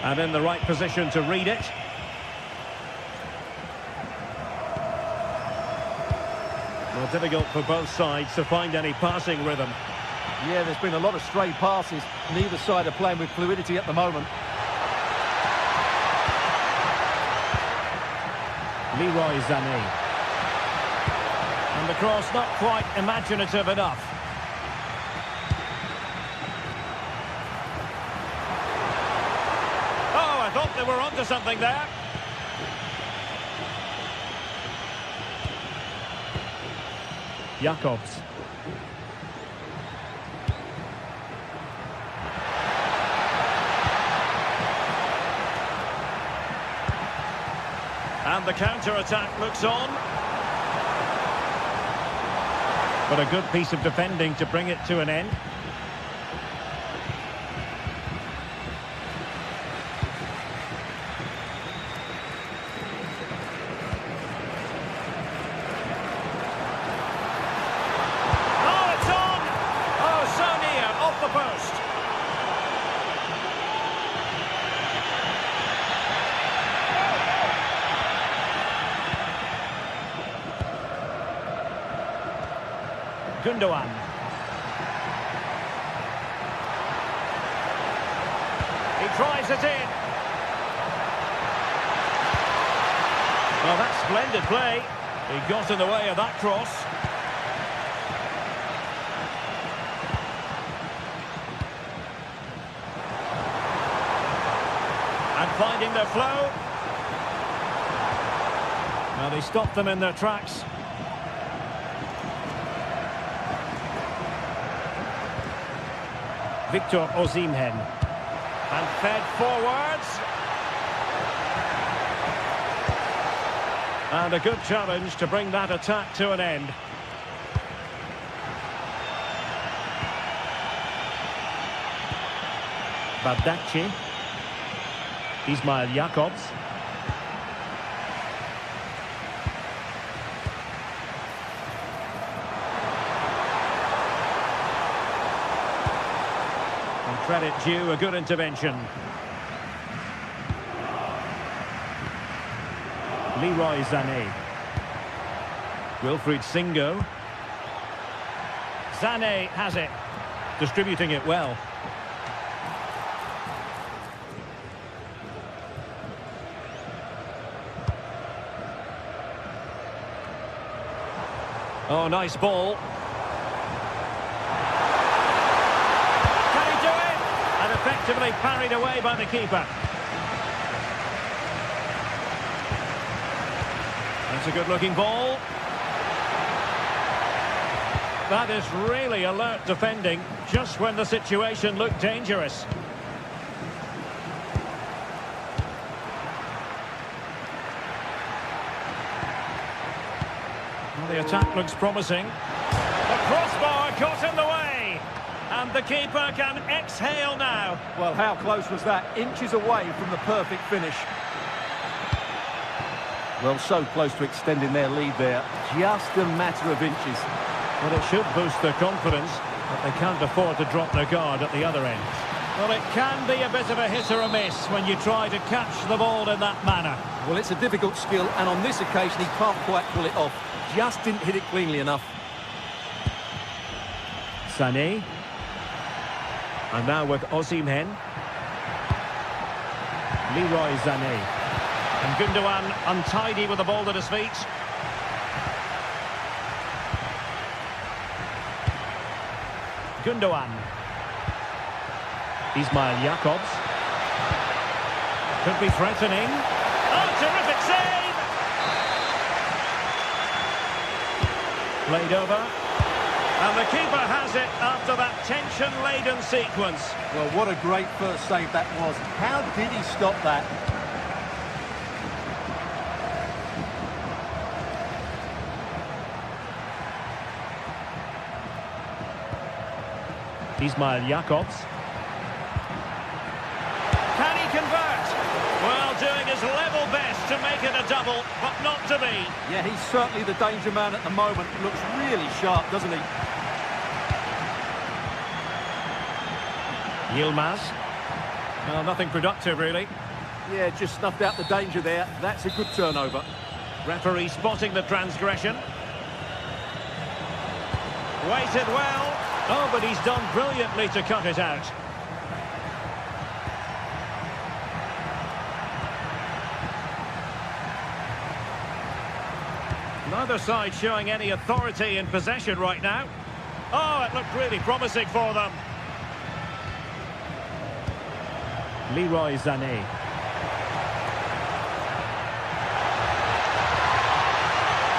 And in the right position to read it. Well, difficult for both sides to find any passing rhythm. Yeah, there's been a lot of stray passes. Neither side are playing with fluidity at the moment. Leroy Sané. And the cross not quite imaginative enough. Oh, I thought they were onto something there. Jacobs. And the counter-attack looks on. But a good piece of defending to bring it to an end. Oh, it's on! Oh, so near, off the post. Gundogan. He tries it in. Well, that's splendid play. He got in the way of that cross. And finding their flow. Well, they stopped them in their tracks. Victor Osimhen. And fed forwards. And a good challenge to bring that attack to an end. Bardacci. Ismail Jakobs. And credit due, a good intervention. Leroy Sané. Wilfried Singo. Sané has it. Distributing it well. Oh, nice ball. Can he do it? And effectively parried away by the keeper. That's a good-looking ball. That is really alert defending, just when the situation looked dangerous. Well, the attack looks promising. The crossbar got in the way. And the keeper can exhale now. Well, how close was that? Inches away from the perfect finish. Well, so close to extending their lead there. Just a matter of inches. Well, it should boost their confidence, but they can't afford to drop their guard at the other end. Well, it can be a bit of a hit or a miss when you try to catch the ball in that manner. Well, it's a difficult skill, and on this occasion, he can't quite pull it off. Just didn't hit it cleanly enough. Sané. And now with Osimhen. Leroy Sané. And Gundogan untidy with the ball at his feet. Gundogan. Ismail Jakobs. Could be threatening. Oh, terrific save! Played over. And the keeper has it after that tension-laden sequence. Well, what a great first save that was. How did he stop that? Ismail Jakobs. Can he convert? Well, doing his level best to make it a double, but not to be. Yeah, he's certainly the danger man at the moment. Looks really sharp, doesn't he? Yilmaz. Well, nothing productive, really. Yeah, just snuffed out the danger there. That's a good turnover. Referee spotting the transgression. Waited well. Oh, but he's done brilliantly to cut it out. Neither side showing any authority in possession right now. Oh, it looked really promising for them. Leroy Sané.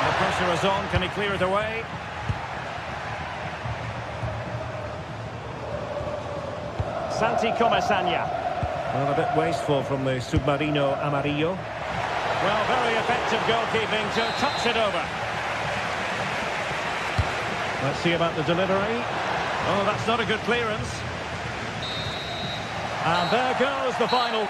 The pressure is on. Can he clear it away? Santi Comasagna. Well, a bit wasteful from the Submarino Amarillo. Well, very effective goalkeeping to touch it over. Let's see about the delivery. Oh, that's not a good clearance. And there goes the final.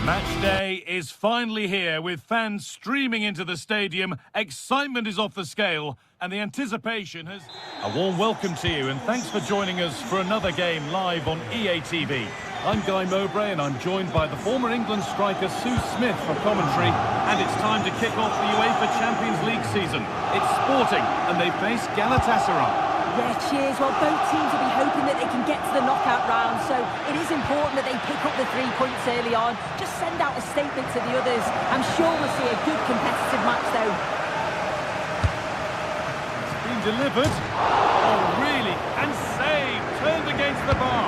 Match day is finally here, with fans streaming into the stadium. Excitement is off the scale, and the anticipation has... A warm welcome to you, and thanks for joining us for another game live on EA TV. I'm Guy Mowbray, and I'm joined by the former England striker Sue Smith for commentary, and it's time to kick off the UEFA Champions League season. It's Sporting, and they face Galatasaray. Yeah, cheers. Well, both teams will be hoping that they can get to the knockout round, so it is important that they pick up the 3 points early on. Just send out a statement to the others. I'm sure we'll see a good competitive match, though. It's been delivered. Oh, really? And saved. Turned against the bar.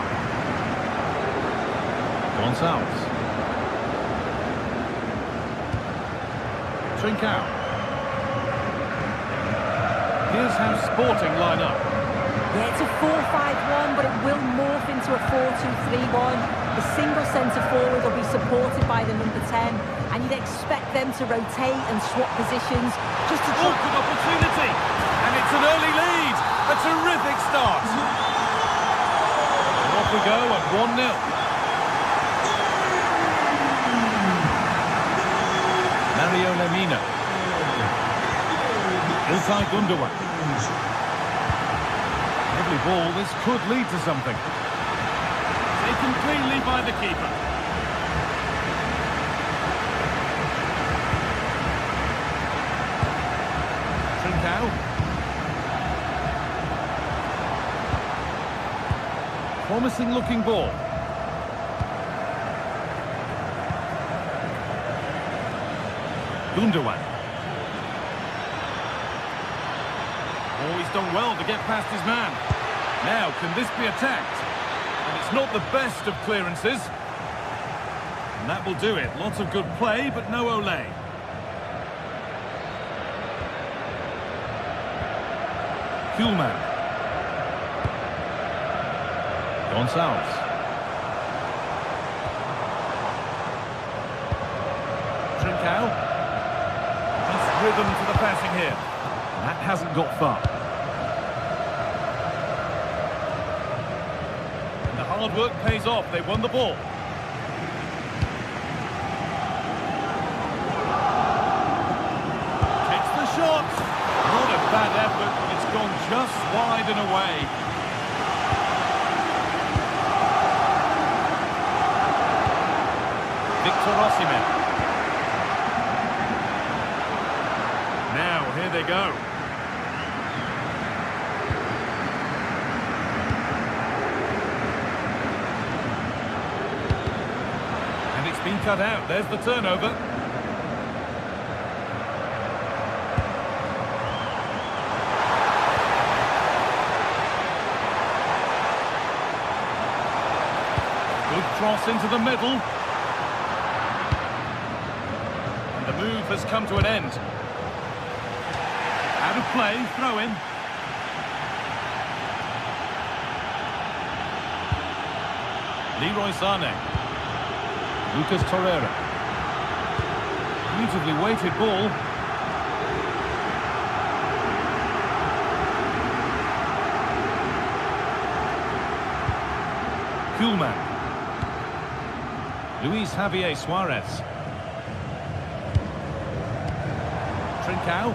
Gonçalves. Trincao. Here's how Sporting line up. Yeah, it's a 4-5-1, but it will morph into a 4-2-3-1. The single centre-forward will be supported by the number 10, and you'd expect them to rotate and swap positions just to... Oh, good opportunity! And it's an early lead! A terrific start! And off we go at 1-0. Mario Lemina. Ilkay Gundogan. Lovely ball, this could lead to something. Taken cleanly by the keeper. Trincao. Promising looking ball. Gundogan. Oh, he's done well to get past his man. Now, can this be attacked? And it's not the best of clearances. And that will do it. Lots of good play, but no Olé. Kuhlmann. Gonçalves. Trincao. Nice rhythm to the passing here. That hasn't got far. And the hard work pays off. They won the ball. Takes the shot. Not a bad effort, but it's gone just wide and away. Victor Osimhen. Now, here they go. Been cut out. There's the turnover. Good cross into the middle. And the move has come to an end. Out of play, throw in. Leroy Sané. Lucas Torreira. Beautifully weighted ball. Kuhlmann. Luis Javier Suarez. Trincao.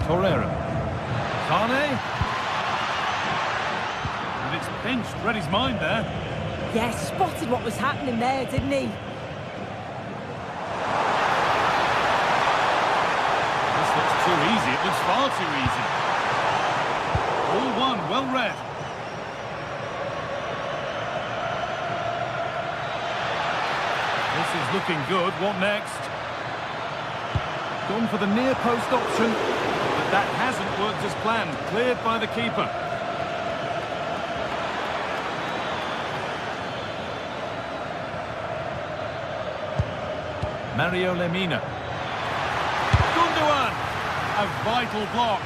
Torreira. Sané. And it's pinched. Read his mind there. Yeah, spotted what was happening there, didn't he? This looks too easy. It looks far too easy. All one, well read. This is looking good. What next? Gone for the near post option. But that hasn't worked as planned. Cleared by the keeper. Mario Lemina. Gundogan! A vital block.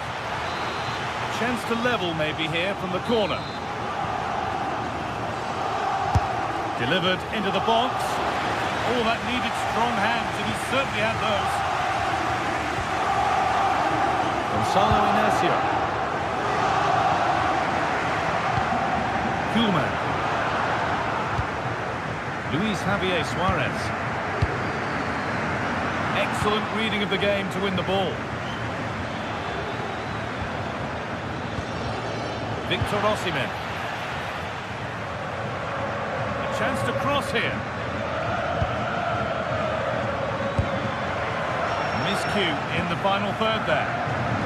Chance to level maybe here from the corner. Delivered into the box. Oh, that needed strong hands, and he certainly had those. Gonzalo Inacio. Kuhlmann. Luis Javier Suarez. Excellent reading of the game to win the ball. Victor Osimhen. A chance to cross here. Miscue in the final third there.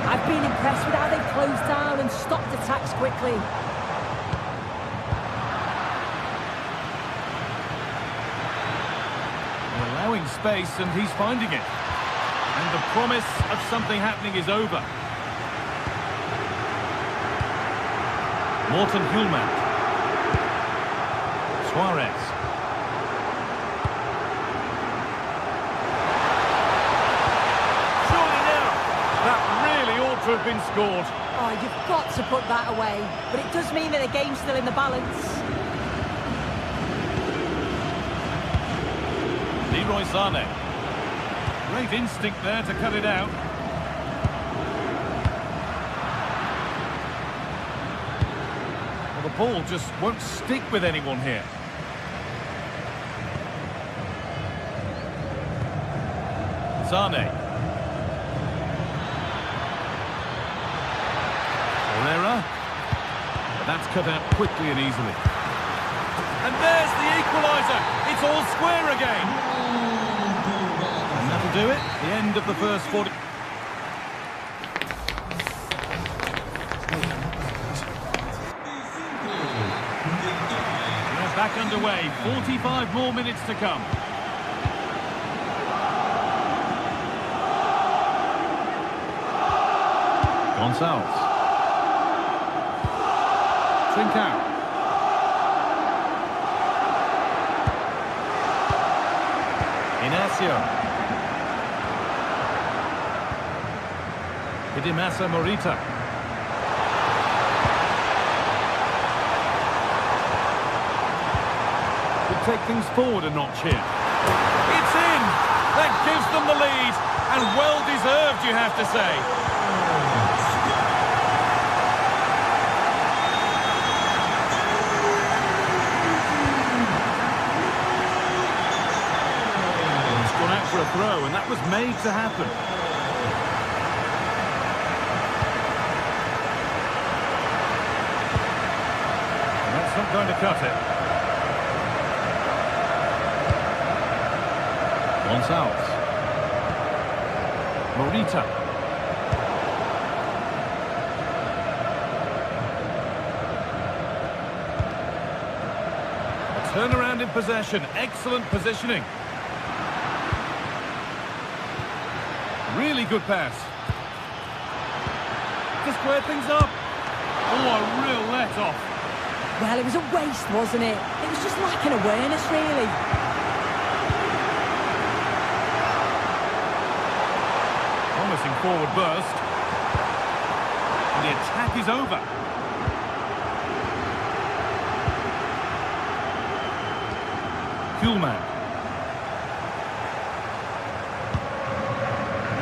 I've been impressed with how they've closed down and stopped attacks quickly. Allowing space and he's finding it. And the promise of something happening is over. Morten Hjulmand. Suarez. Surely now. That really ought to have been scored. Oh, you've got to put that away. But it does mean that the game's still in the balance. Leroy Sané. Great instinct there to cut it out. Well, the ball just won't stick with anyone here. Sané. Herrera. But that's cut out quickly and easily. And there's the equaliser. It's all square again. And that'll do it. The end of the first 40. We're back underway. 45 more minutes to come. Gonçalves. Trincao. Inacio. Hidimasa Morita. Could take things forward a notch here. It's in! That gives them the lead, and well deserved, you have to say. For a throw, and that was made to happen. And that's not going to cut it. Gonçalves. Morita. A turnaround in possession. Excellent positioning. Really good pass. To square things up. Oh, a real let-off. Well, it was a waste, wasn't it? It was just lacking awareness, really. Promising forward burst. And the attack is over. Kuhlmann.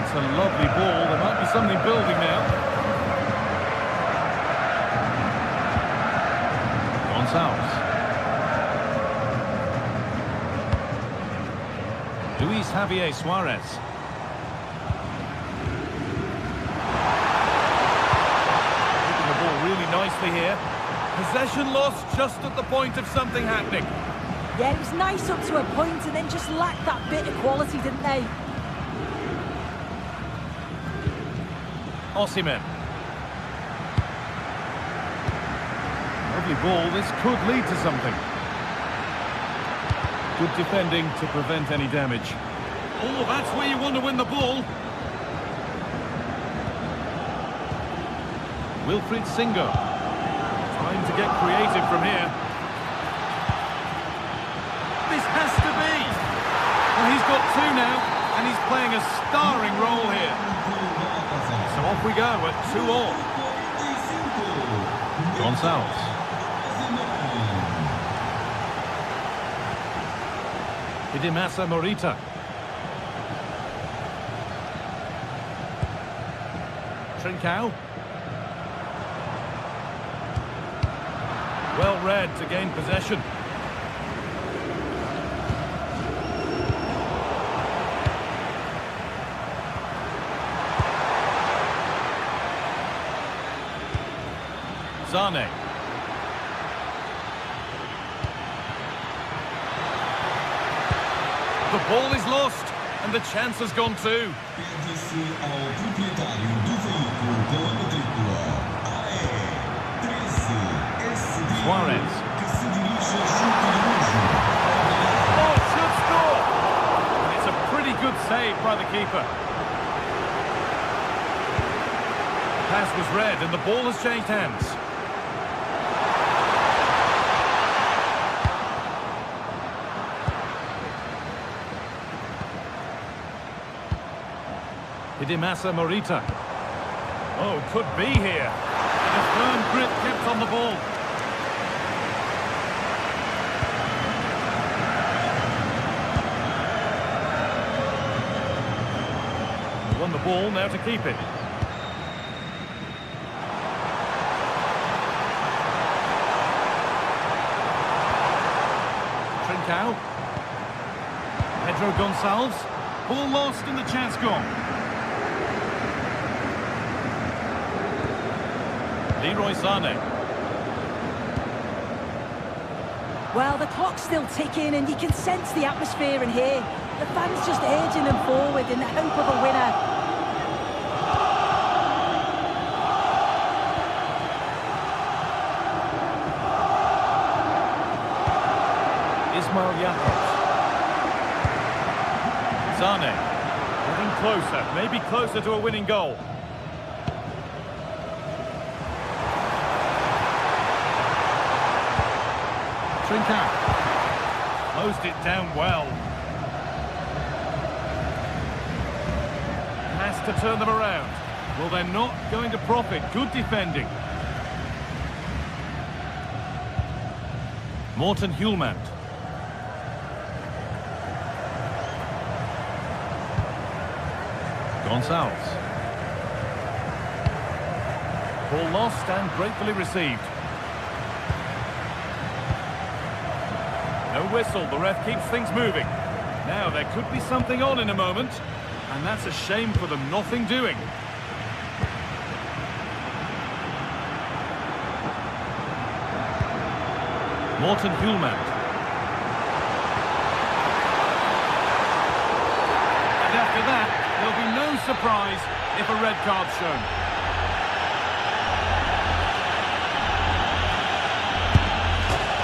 It's a lovely ball. There might be something building now. Gonçalves. Luis Javier Suarez. Hitting the ball really nicely here. Possession lost just at the point of something happening. Yeah, it was nice up to a point and then just lacked that bit of quality, didn't they? Osimhen. Lovely ball. This could lead to something. Good defending to prevent any damage. Oh, that's where you want to win the ball. Wilfried Singo. Trying to get creative from here. This has to be. Well, he's got two now, and he's playing a starring role here. So off we go at 2-all. Gonçalves. Hidimasa Morita. Trincao. Well read to gain possession. Zane. The ball is lost, and the chance has gone too. Perde-se ao proprietário do veículo com a matrícula AE13 Suarez. que se dirige junto do mesmo. Oh, should score! And it's a pretty good save by the keeper. Pass was read, and the ball has changed hands. Hidemasa Morita. Oh, could be here. A firm grip kept on the ball. Won the ball, now to keep it. Trincao. Pedro Gonçalves. Ball lost and the chance gone. Leroy Sané. Well, the clock's still ticking and you can sense the atmosphere in here. The fans just urging them forward in the hope of a winner. Ismail Jakobs. Sané. Getting closer, maybe closer to a winning goal. Trincao. Closed it down well. Has to turn them around. Well, they're not going to profit. Good defending. Morten Hjulmand. Gonçalves. Ball lost and gratefully received. No whistle, the ref keeps things moving. Now there could be something on in a moment, and that's a shame for them, nothing doing. Morten Hjulmand. And after that, there'll be no surprise if a red card's shown.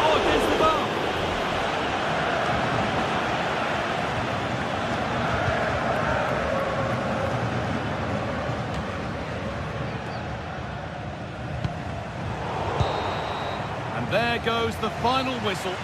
Oh, against the bar. There goes the final whistle.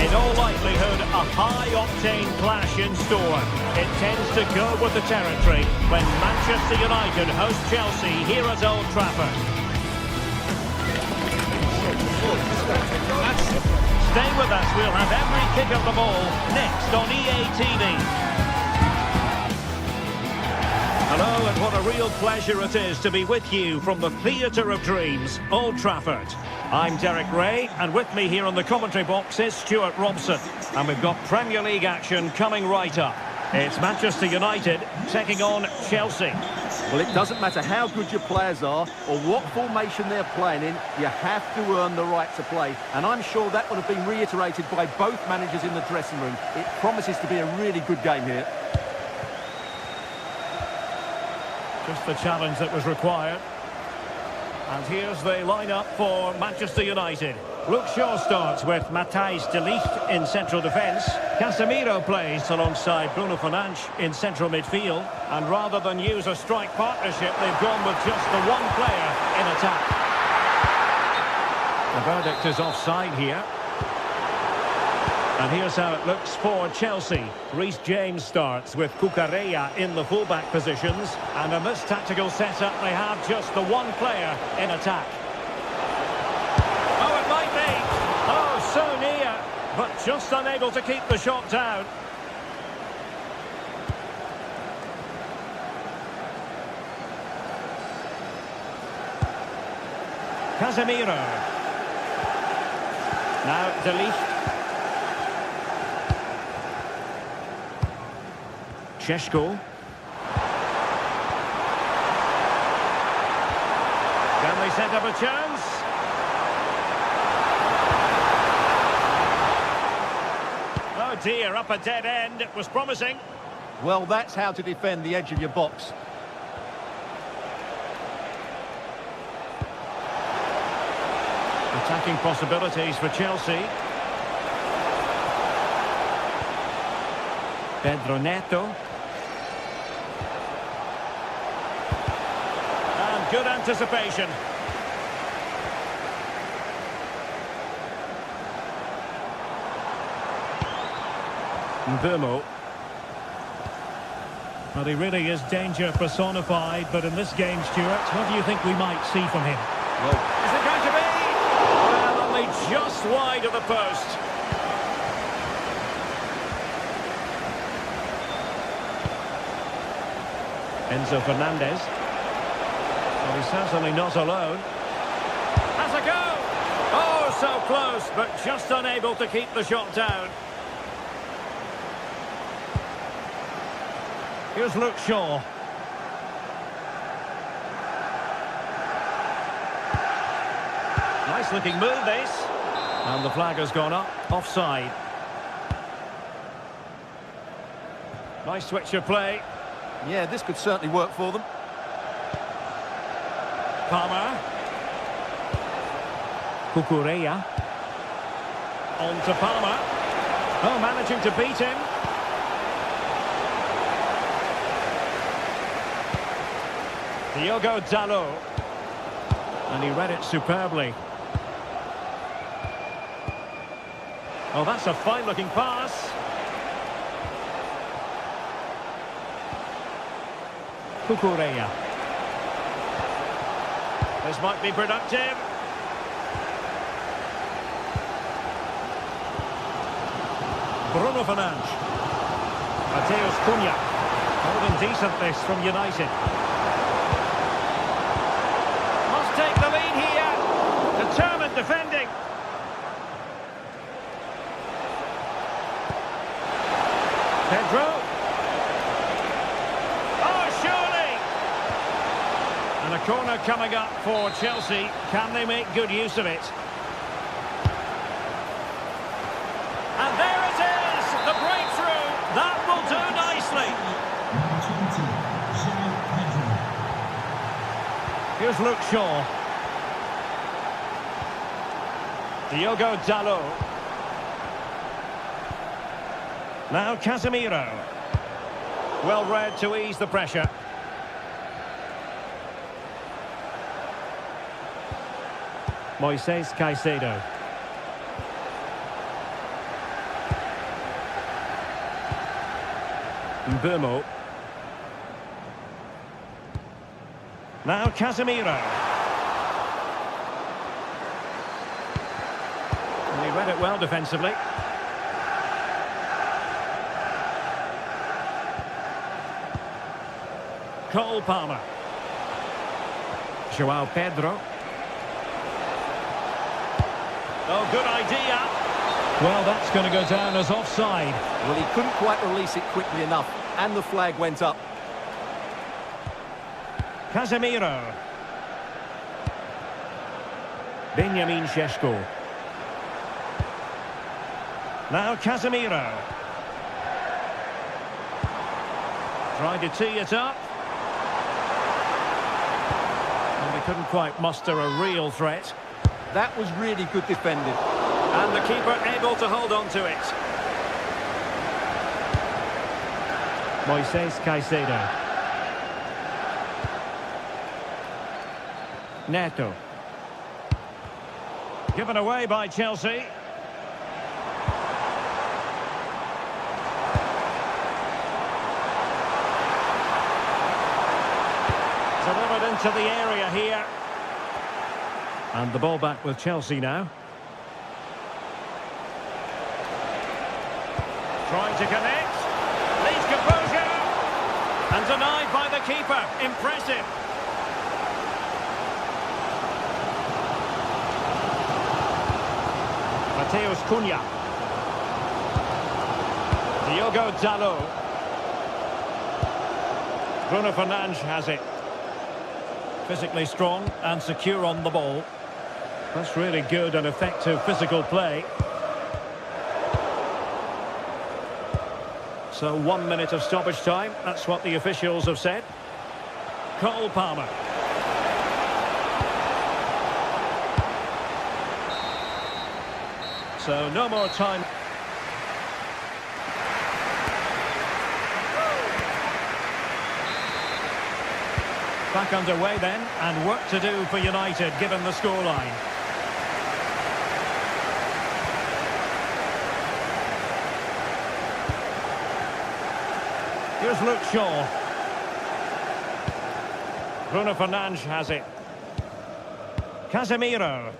In all likelihood, a high-octane clash in store. It tends to go with the territory when Manchester United host Chelsea here at Old Trafford. Stay with us, we'll have every kick of the ball next on EA TV. Hello, and what a real pleasure it is to be with you from the Theatre of Dreams, Old Trafford. I'm Derek Ray, and with me here on the commentary box is Stuart Robson. And we've got Premier League action coming right up. It's Manchester United taking on Chelsea. Well, it doesn't matter how good your players are or what formation they're playing in, you have to earn the right to play. And I'm sure that would have been reiterated by both managers in the dressing room. It promises to be a really good game here. Just the challenge that was required. And here's the lineup for Manchester United. Luke Shaw starts with Matthijs de Ligt in central defence. Casemiro plays alongside Bruno Fernandes in central midfield. And rather than use a strike partnership, they've gone with just the one player in attack. The verdict is offside here. And here's how it looks for Chelsea. Reece James starts with Cucurella in the fullback positions. And in this tactical setup, they have just the one player in attack. Oh, it might be. Oh, so near. But just unable to keep the shot down. Casemiro. Now De Ligt. Šeško. Can they set up a chance? Oh dear, up a dead end. It was promising. Well, that's how to defend the edge of your box. Attacking possibilities for Chelsea. Pedro Neto. And good anticipation. Mbeumo. Well, he really is danger personified, but in this game, Stuart, what do you think we might see from him? Well, Is it going to be? Well, only just wide of the post. Enzo Fernandez. Well, he's certainly not alone. Has a go! Oh, so close, but just unable to keep the shot down. Here's Luke Shaw. Nice looking move, this. And the flag has gone up. Offside. Nice switch of play. yeah, this could certainly work for them. Palmer. Cucurella. On to Palmer. Oh, managing to beat him. Diogo Dalot. And he read it superbly. Oh, that's a fine-looking pass. Cucurella. This might be productive. Bruno Fernandes. Mateus Cunha. More than decent this from United. Must take the lead here. Determined defending. Pedro. Oh, surely! And a corner coming up for Chelsea. Can they make good use of it? And there it is! The breakthrough! That will do nicely! Here's Luke Shaw. Diogo Dalot. Now Casemiro. Well read to ease the pressure. Moises Caicedo. Mbeumo. Now Casemiro. And he read it well defensively. Cole Palmer. João Pedro. Oh, good idea. Well, that's going to go down as offside. Well, he couldn't quite release it quickly enough. And the flag went up. Casemiro. Benjamin Šeško. Now Casemiro. Trying to tee it up. And they couldn't quite muster a real threat. That was really good defending. And the keeper able to hold on to it. Moises Caicedo. Neto. Given away by Chelsea. Delivered into the area here. And the ball back with Chelsea now. Trying to connect. Leaves composure. And denied by the keeper. Impressive. Mateus Cunha. Diogo Dalot. Bruno Fernandes has it. Physically strong and secure on the ball. That's really good and effective physical play. So 1 minute of stoppage time. That's what the officials have said. Cole Palmer. So no more time. Back underway then, and work to do for United given the scoreline. Here's Luke Shaw. Bruno Fernandes has it. Casemiro.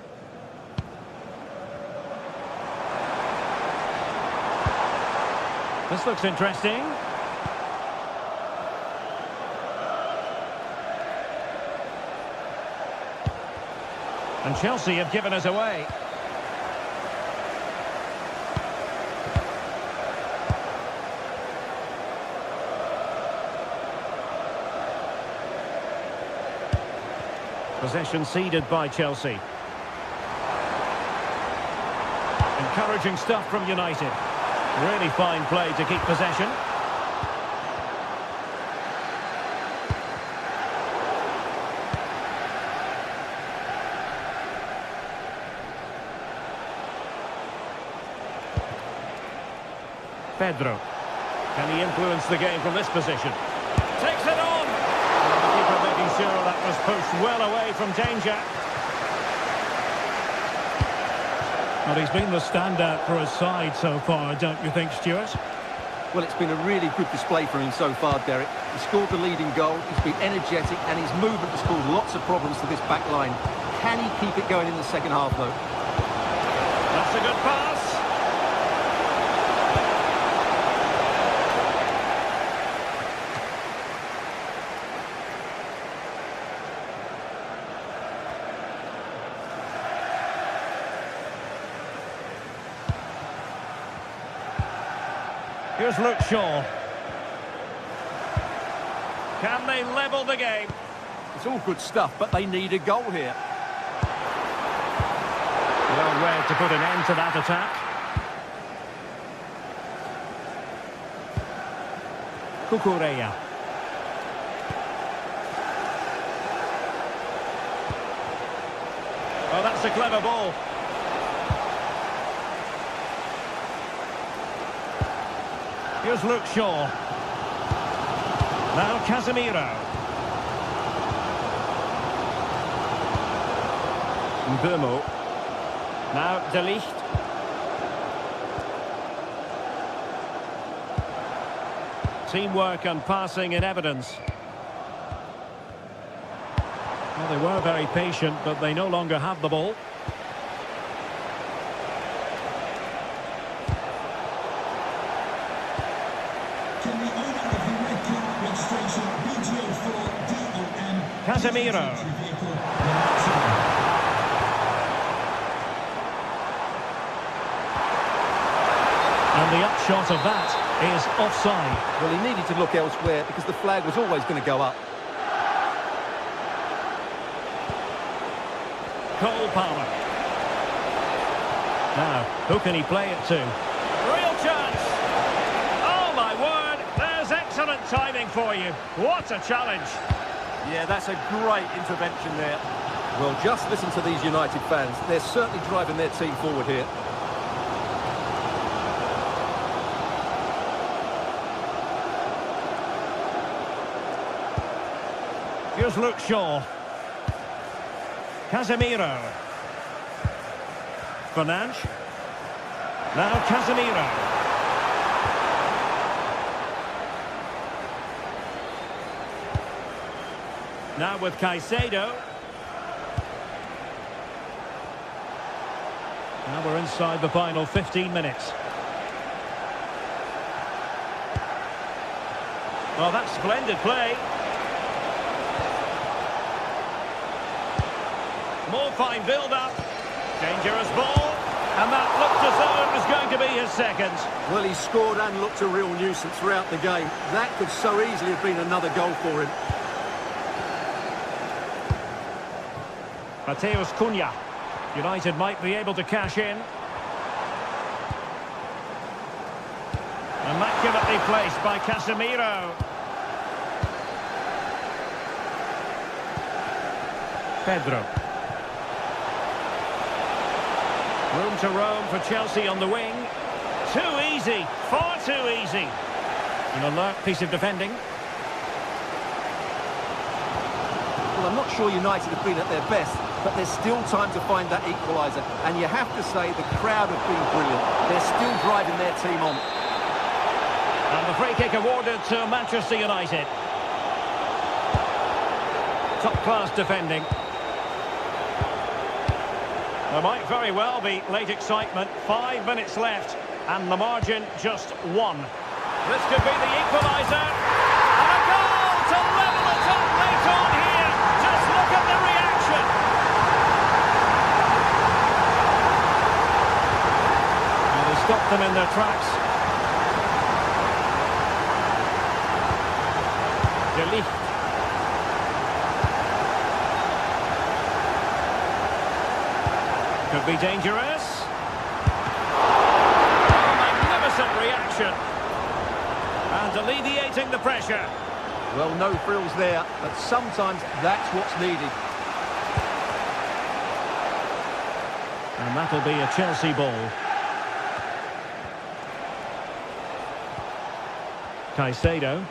This looks interesting. And Chelsea have given us away. Possession ceded by Chelsea. Encouraging stuff from United. Really fine play to keep possession. Pedro. Can he influence the game from this position? Takes it on! And the keeper making sure that was pushed well away from danger. Well, he's been the standout for his side so far, don't you think, Stuart? Well, it's been a really good display for him so far, Derek. He scored the leading goal, he's been energetic, and his movement has caused lots of problems to this back line. Can he keep it going in the second half, though? That's a good pass. Here's Luke Shaw. Can they level the game? It's all good stuff, but they need a goal here. Well read to put an end to that attack. Cucurella. Oh, that's a clever ball. Here's Luke Shaw. Now Casemiro. Mbeumo. Now De Ligt. Teamwork and passing in evidence. Well, they were very patient, but they no longer have the ball. Casemiro. And the upshot of that. is offside. Well, he needed to look elsewhere because the flag was always going to go up. Cole Palmer. Now, who can he play it to? Real chance! Oh, my word! There's excellent timing for you. What a challenge! Yeah, that's a great intervention there. Well, just listen to these United fans. They're certainly driving their team forward here. Here's Luke Shaw. Casemiro. Fernandes. Now Casemiro. Now with Caicedo. Now we're inside the final 15 minutes. Well, that's splendid play. More fine build-up. Dangerous ball. And that looked as though it was going to be his second. Well, he scored and looked a real nuisance throughout the game. That could so easily have been another goal for him. Mateus Cunha. United might be able to cash in. Immaculately placed by Casemiro. Pedro. Room to roam for Chelsea on the wing. Too easy, far too easy. An alert piece of defending. Well, I'm not sure United have been at their best, but there's still time to find that equaliser. And you have to say the crowd have been brilliant. They're still driving their team on. And the free kick awarded to Manchester United. Top-class defending. There might very well be late excitement. 5 minutes left, and the margin just 1. This could be the equaliser. And a goal to level it up late on here. Just look at the reaction. And they stopped them in their tracks. De Ligt. Could be dangerous. Oh, magnificent reaction. And alleviating the pressure. Well, no frills there, but sometimes that's what's needed. And that'll be a Chelsea ball. Caicedo.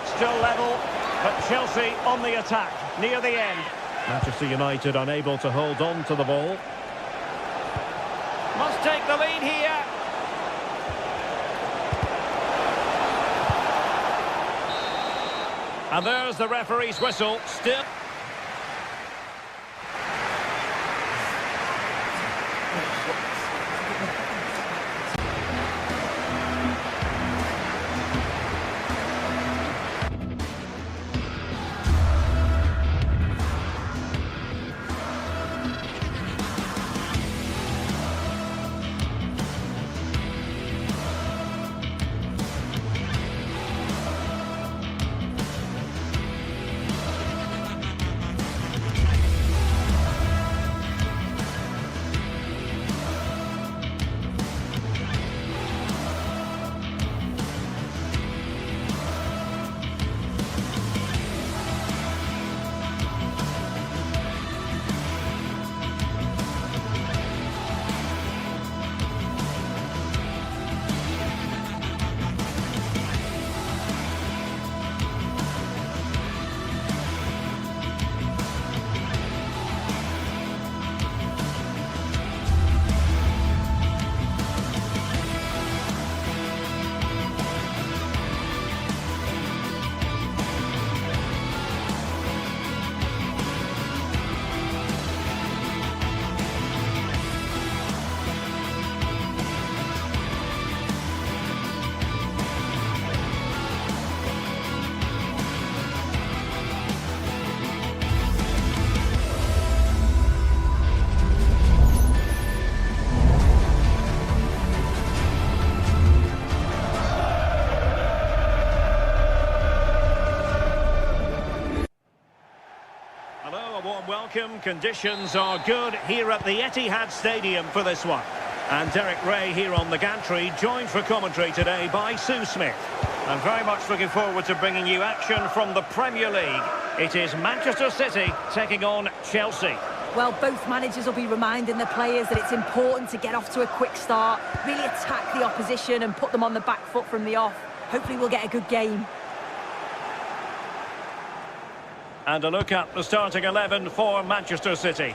Still level, but Chelsea on the attack near the end. Manchester United unable to hold on to the ball. Must take the lead here. And there's the referee's whistle. Still. warm welcome. Conditions are good here at the Etihad Stadium for this one. And Derek Ray here on the gantry, joined for commentary today by Sue Smith. I'm very much looking forward to bringing you action from the Premier League. It is Manchester City taking on Chelsea. Well, both managers will be reminding the players that it's important to get off to a quick start, really attack the opposition and put them on the back foot from the off. Hopefully we'll get a good game. And a look at the starting 11 for Manchester City.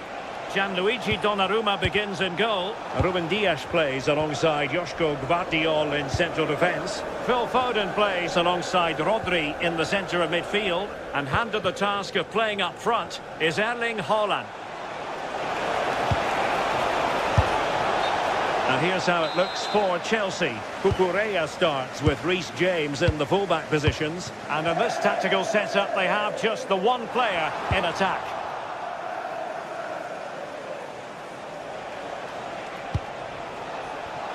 Gianluigi Donnarumma begins in goal. Ruben Dias plays alongside Joško Gvardiol in central defence. Phil Foden plays alongside Rodri in the centre of midfield. And handed the task of playing up front is Erling Haaland. And here's how it looks for Chelsea. Cucurella starts with Reece James in the fullback positions. And in this tactical setup, they have just the one player in attack.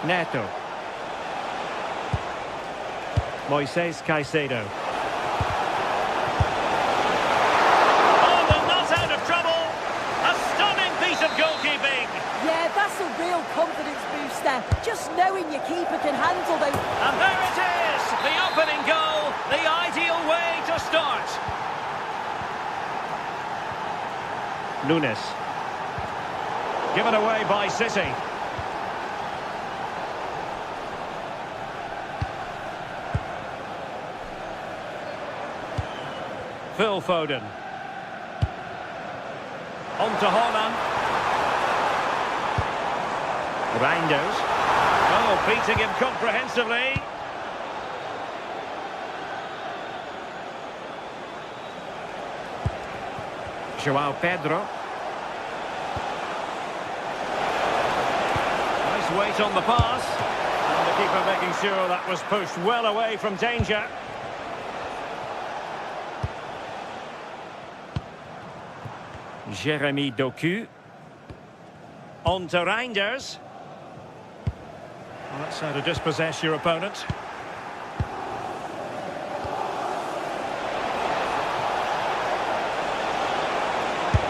Neto. Moises Caicedo. Oh, they're not out of trouble. A stunning piece of goalkeeping. Yeah, that's a real confidence booster. Just knowing your keeper can handle those. And there it is, the opening goal, the ideal way to start. Nunes. Given away by City. Phil Foden. On to Haaland. Reinders. Oh, beating him comprehensively. João Pedro. Nice weight on the pass. And the keeper making sure that was pushed well away from danger. Jeremy Doku. On to Reinders. Well, that's how to dispossess your opponent.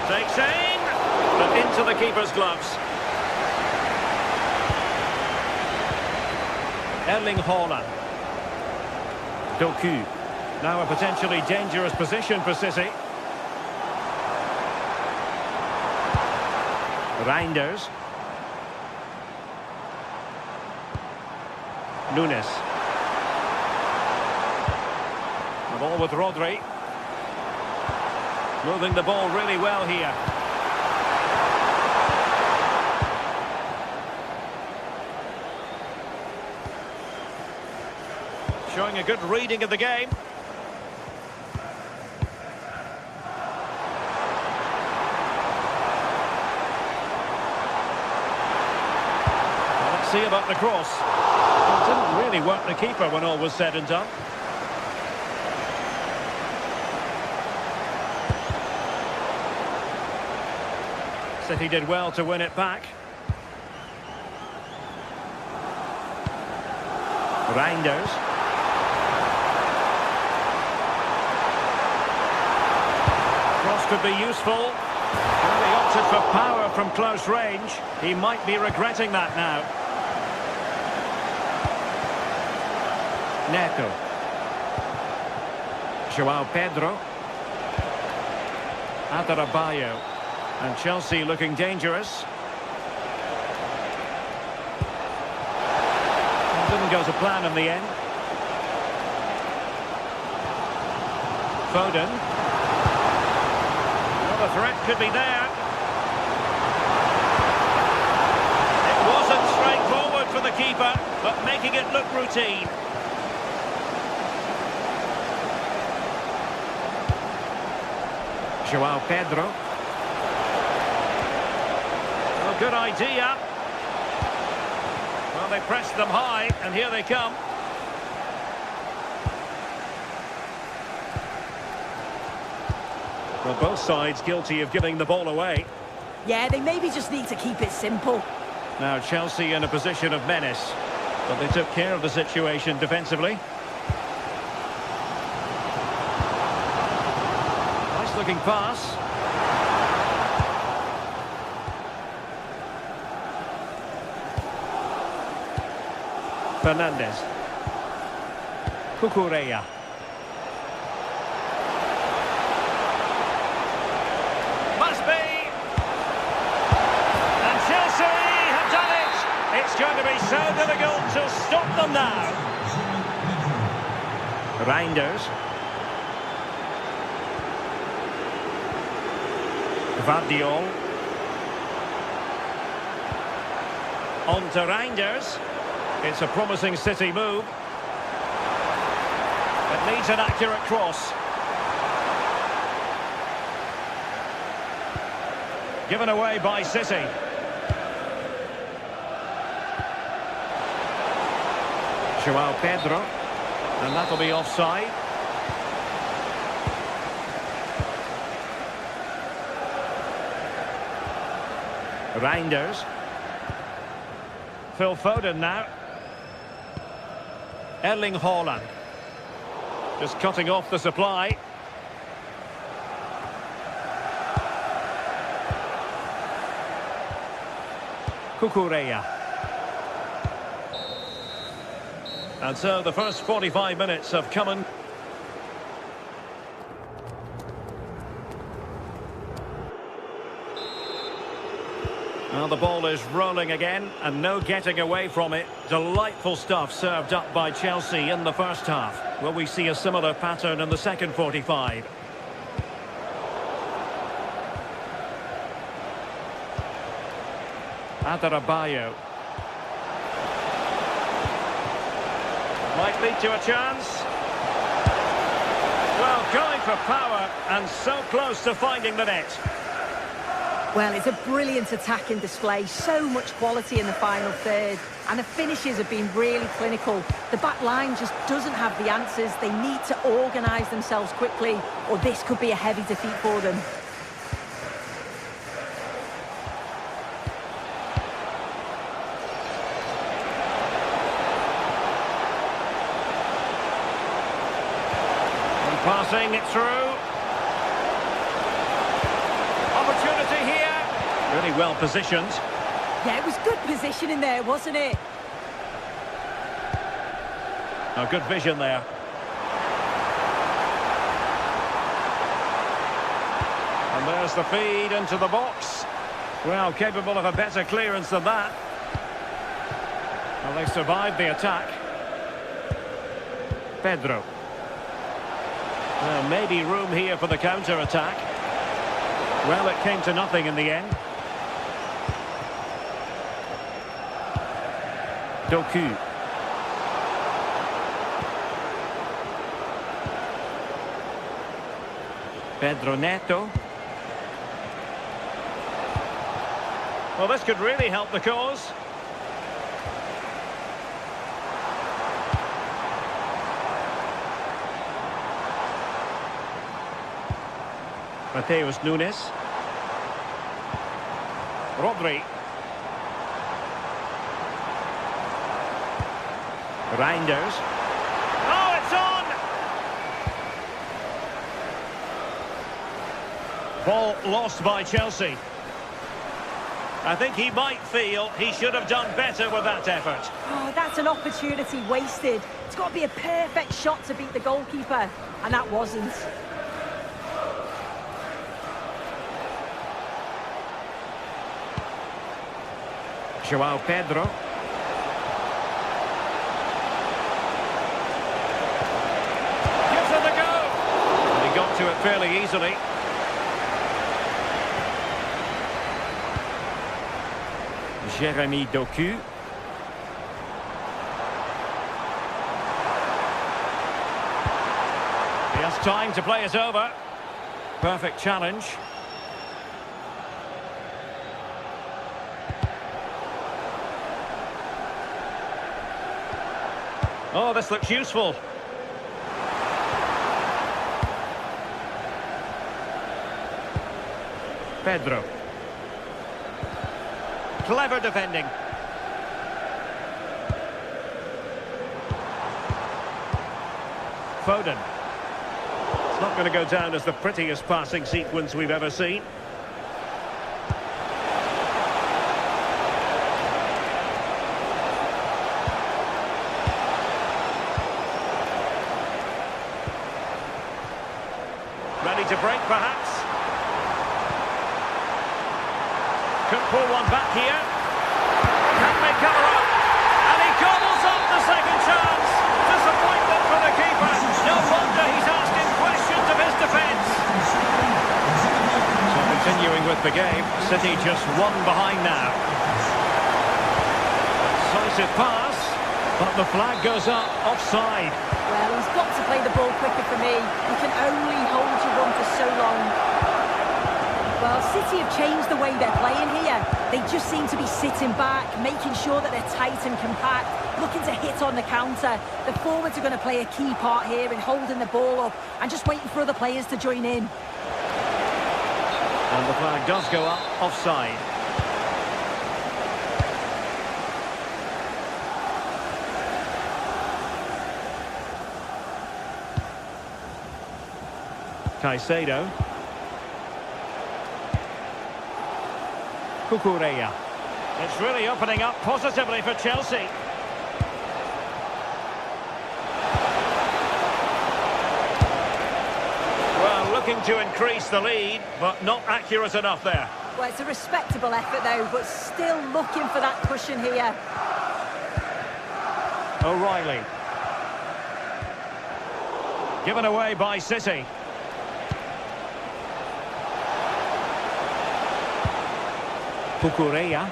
Takes aim, but into the keeper's gloves. Erling Haaland. Doku. Now a potentially dangerous position for City. Reinders. Nunes. The ball with Rodri. Moving the ball really well here. Showing a good reading of the game. Let's see about the cross. It didn't really work the keeper when all was said and done. City did well to win it back. Reinders. Cross could be useful. Well, he opted for power from close range. He might be regretting that now. Neto. João Pedro. Adarabioyo. And Chelsea looking dangerous. It didn't go to plan in the end. Foden. Well, the threat could be there. It wasn't straightforward for the keeper, but making it look routine. João Pedro. Well, good idea. Well, they pressed them high, and here they come. Well, both sides guilty of giving the ball away. Yeah, they maybe just need to keep it simple. Now Chelsea in a position of menace, but they took care of the situation defensively. Nice looking pass. Fernandez. Cucurella. Must be! And Chelsea have done it! It's going to be so difficult to stop them now. Reinders. Vardiol. On to Reinders. It's a promising City move. It needs an accurate cross. Given away by City. Joao Pedro. And that'll be offside. Reinders. Phil Foden now. Erling Haaland. Just cutting off the supply. Cucurella. And so the first 45 minutes have come and... Well, the ball is rolling again, and no getting away from it. Delightful stuff served up by Chelsea in the first half. Will we see a similar pattern in the second 45? Adarabioyo. Might lead to a chance. Well, going for power, and so close to finding the net. Well, it's a brilliant attacking display, so much quality in the final third, and the finishes have been really clinical. The back line just doesn't have the answers. They need to organise themselves quickly, or this could be a heavy defeat for them. And passing it through. Opportunity here. Really well positioned. Yeah, it was good positioning there, wasn't it? Oh, good vision there. And there's the feed into the box. Well, capable of a better clearance than that. Well, they survived the attack. Pedro. Well, maybe room here for the counter-attack. Well, it came to nothing in the end. Doku. Pedro Neto. Well, this could really help the cause. Mateus Nunes. Rodri. Reinders. Oh, it's on! Ball lost by Chelsea. I think he might feel he should have done better with that effort. Oh, that's an opportunity wasted. It's got to be a perfect shot to beat the goalkeeper, and that wasn't. Joao Pedro. Gives it a go. And he got to it fairly easily. Jeremy Doku. He has time to play it over. Perfect challenge. Oh, this looks useful. Pedro. Clever defending. Foden. It's not going to go down as the prettiest passing sequence we've ever seen. Ready to break, perhaps. Could pull one back here. Can they cover up? And he gobbles up the second chance. Disappointment for the keeper. No wonder he's asking questions of his defence. So continuing with the game, City just one behind now. Decisive pass, but the flag goes up offside. Well, he's got to play the ball quicker for me. You can only hold your run for so long. Well, City have changed the way they're playing here. They just seem to be sitting back, making sure that they're tight and compact, looking to hit on the counter. The forwards are going to play a key part here in holding the ball up and just waiting for other players to join in. And the flag does go up offside. Caicedo. Cucurella. It's really opening up positively for Chelsea. Well, looking to increase the lead, but not accurate enough there. Well, it's a respectable effort, though, but still looking for that cushion here. O'Reilly. Given away by City. Cucurella.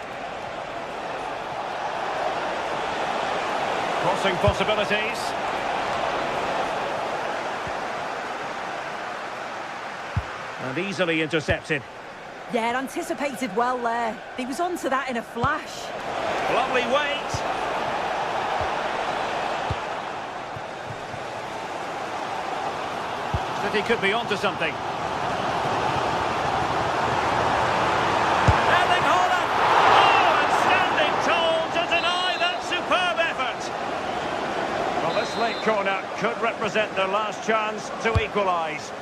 Crossing possibilities. And easily intercepted. Yeah, anticipated well there. He was onto that in a flash. Lovely weight. City could be onto something. Late corner could represent their last chance to equalise.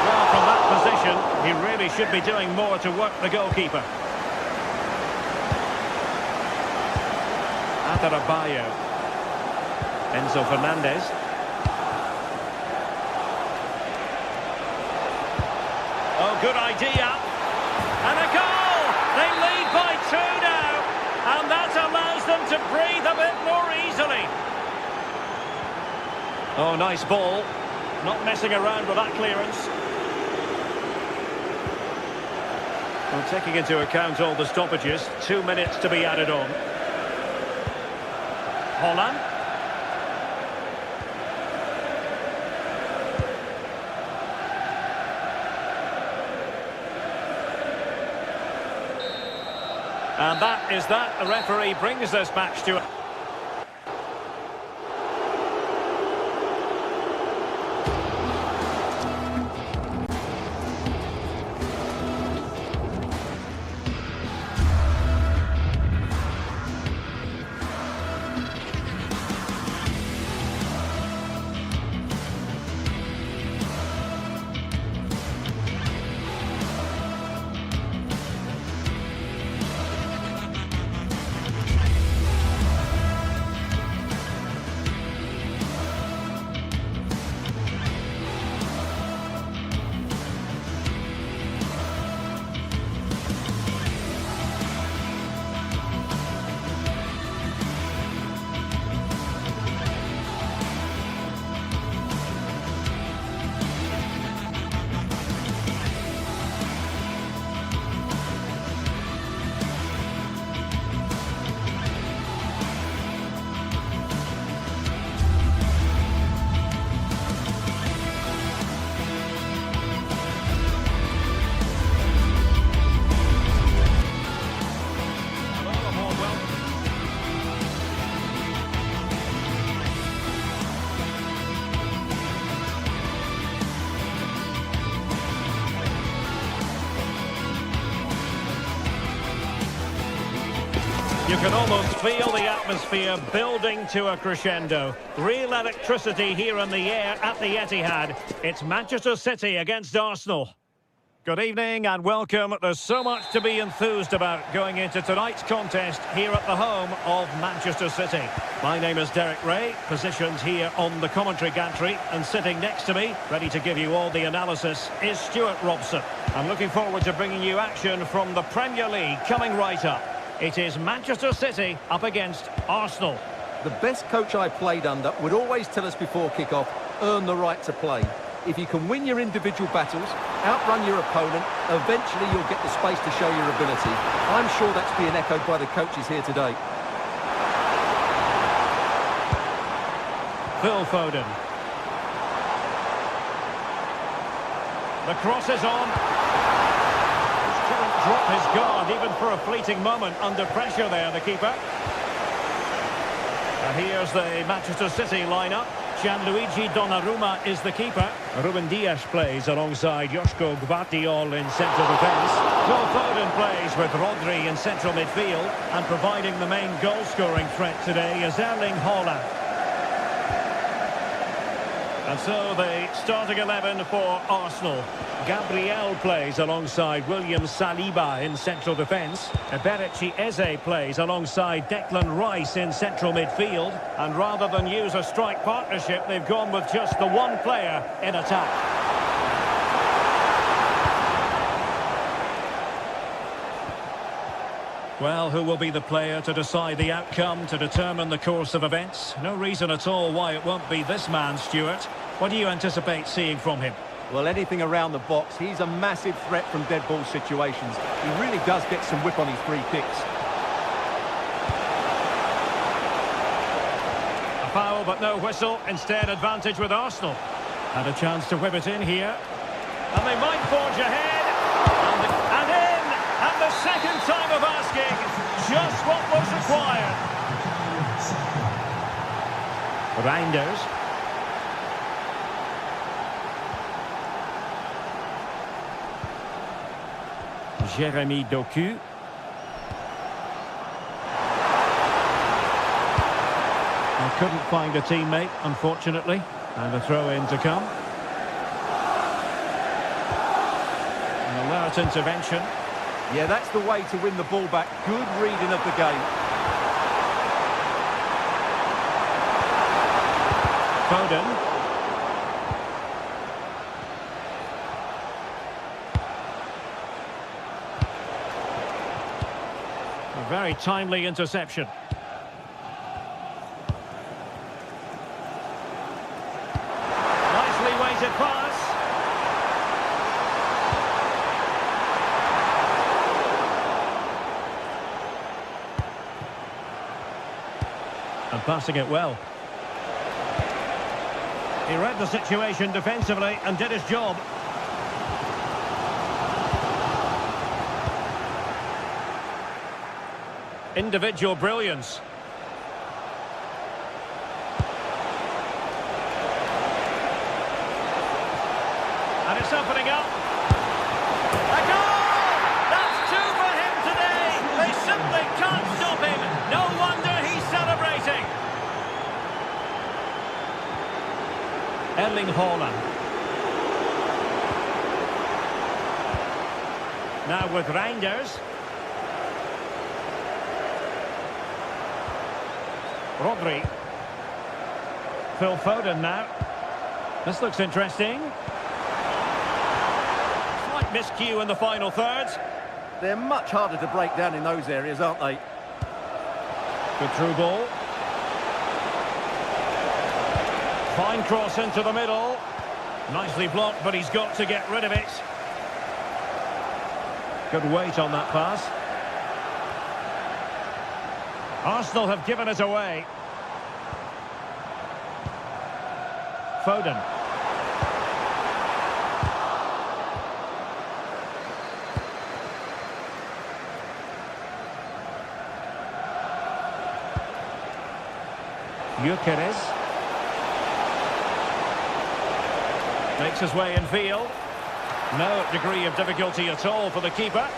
Well, from that position, he really should be doing more to work the goalkeeper. Adarabioyo. Enzo Fernandez. Oh, good idea. And a goal! They lead by 2 now. And that allows them to breathe a bit more easily. Oh, nice ball. Not messing around with that clearance. Well, taking into account all the stoppages, 2 minutes to be added on. Holland. And that is that. The referee brings this match to a... You can almost feel the atmosphere building to a crescendo. Real electricity here in the air at the Etihad. It's Manchester City against Arsenal. Good evening and welcome. There's so much to be enthused about going into tonight's contest here at the home of Manchester City. My name is Derek Ray, positioned here on the commentary gantry, and sitting next to me, ready to give you all the analysis, is Stuart Robson. I'm looking forward to bringing you action from the Premier League coming right up. It is Manchester City up against Arsenal. The best coach I played under would always tell us before kick-off, earn the right to play. If you can win your individual battles, outrun your opponent, eventually you'll get the space to show your ability. I'm sure that's being echoed by the coaches here today. Phil Foden. The cross is on. Couldn't drop his guard even for a fleeting moment under pressure there, the keeper. And here's the Manchester City lineup. Gianluigi Donnarumma is the keeper. Ruben Dias plays alongside Joško Gvardiol in central defence. Phil Foden plays with Rodri in central midfield. And providing the main goal-scoring threat today is Erling Haaland. And so the starting 11 for Arsenal. Gabriel plays alongside William Saliba in central defence. Eberechi Eze plays alongside Declan Rice in central midfield. And rather than use a strike partnership, they've gone with just the one player in attack. Well, who will be the player to decide the outcome, to determine the course of events? No reason at all why it won't be this man, Stuart. What do you anticipate seeing from him? Well, anything around the box. He's a massive threat from dead ball situations. He really does get some whip on his free kicks. A foul, but no whistle. Instead, advantage with Arsenal. Had a chance to whip it in here. And they might forge ahead. And in! And the second time of asking, just what was required. Reinders. Jeremy Doku. I couldn't find a teammate, unfortunately. And a throw-in to come. An alert intervention. Yeah, that's the way to win the ball back. Good reading of the game. Foden. A very timely interception. Nicely weighted pass. And passing it well. He read the situation defensively and did his job. Individual brilliance. And it's opening up. A goal! That's two for him today. They simply can't stop him. No wonder he's celebrating. Erling Haaland. Now with Reinders. Rodri. Phil Foden now. This looks interesting. Slight miscue in the final third. They're much harder to break down in those areas, aren't they? Good through ball. Fine cross into the middle. Nicely blocked, but he's got to get rid of it. Good weight on that pass. Arsenal have given it away. Foden. Gyökeres. Makes his way in field. No degree of difficulty at all for the keeper.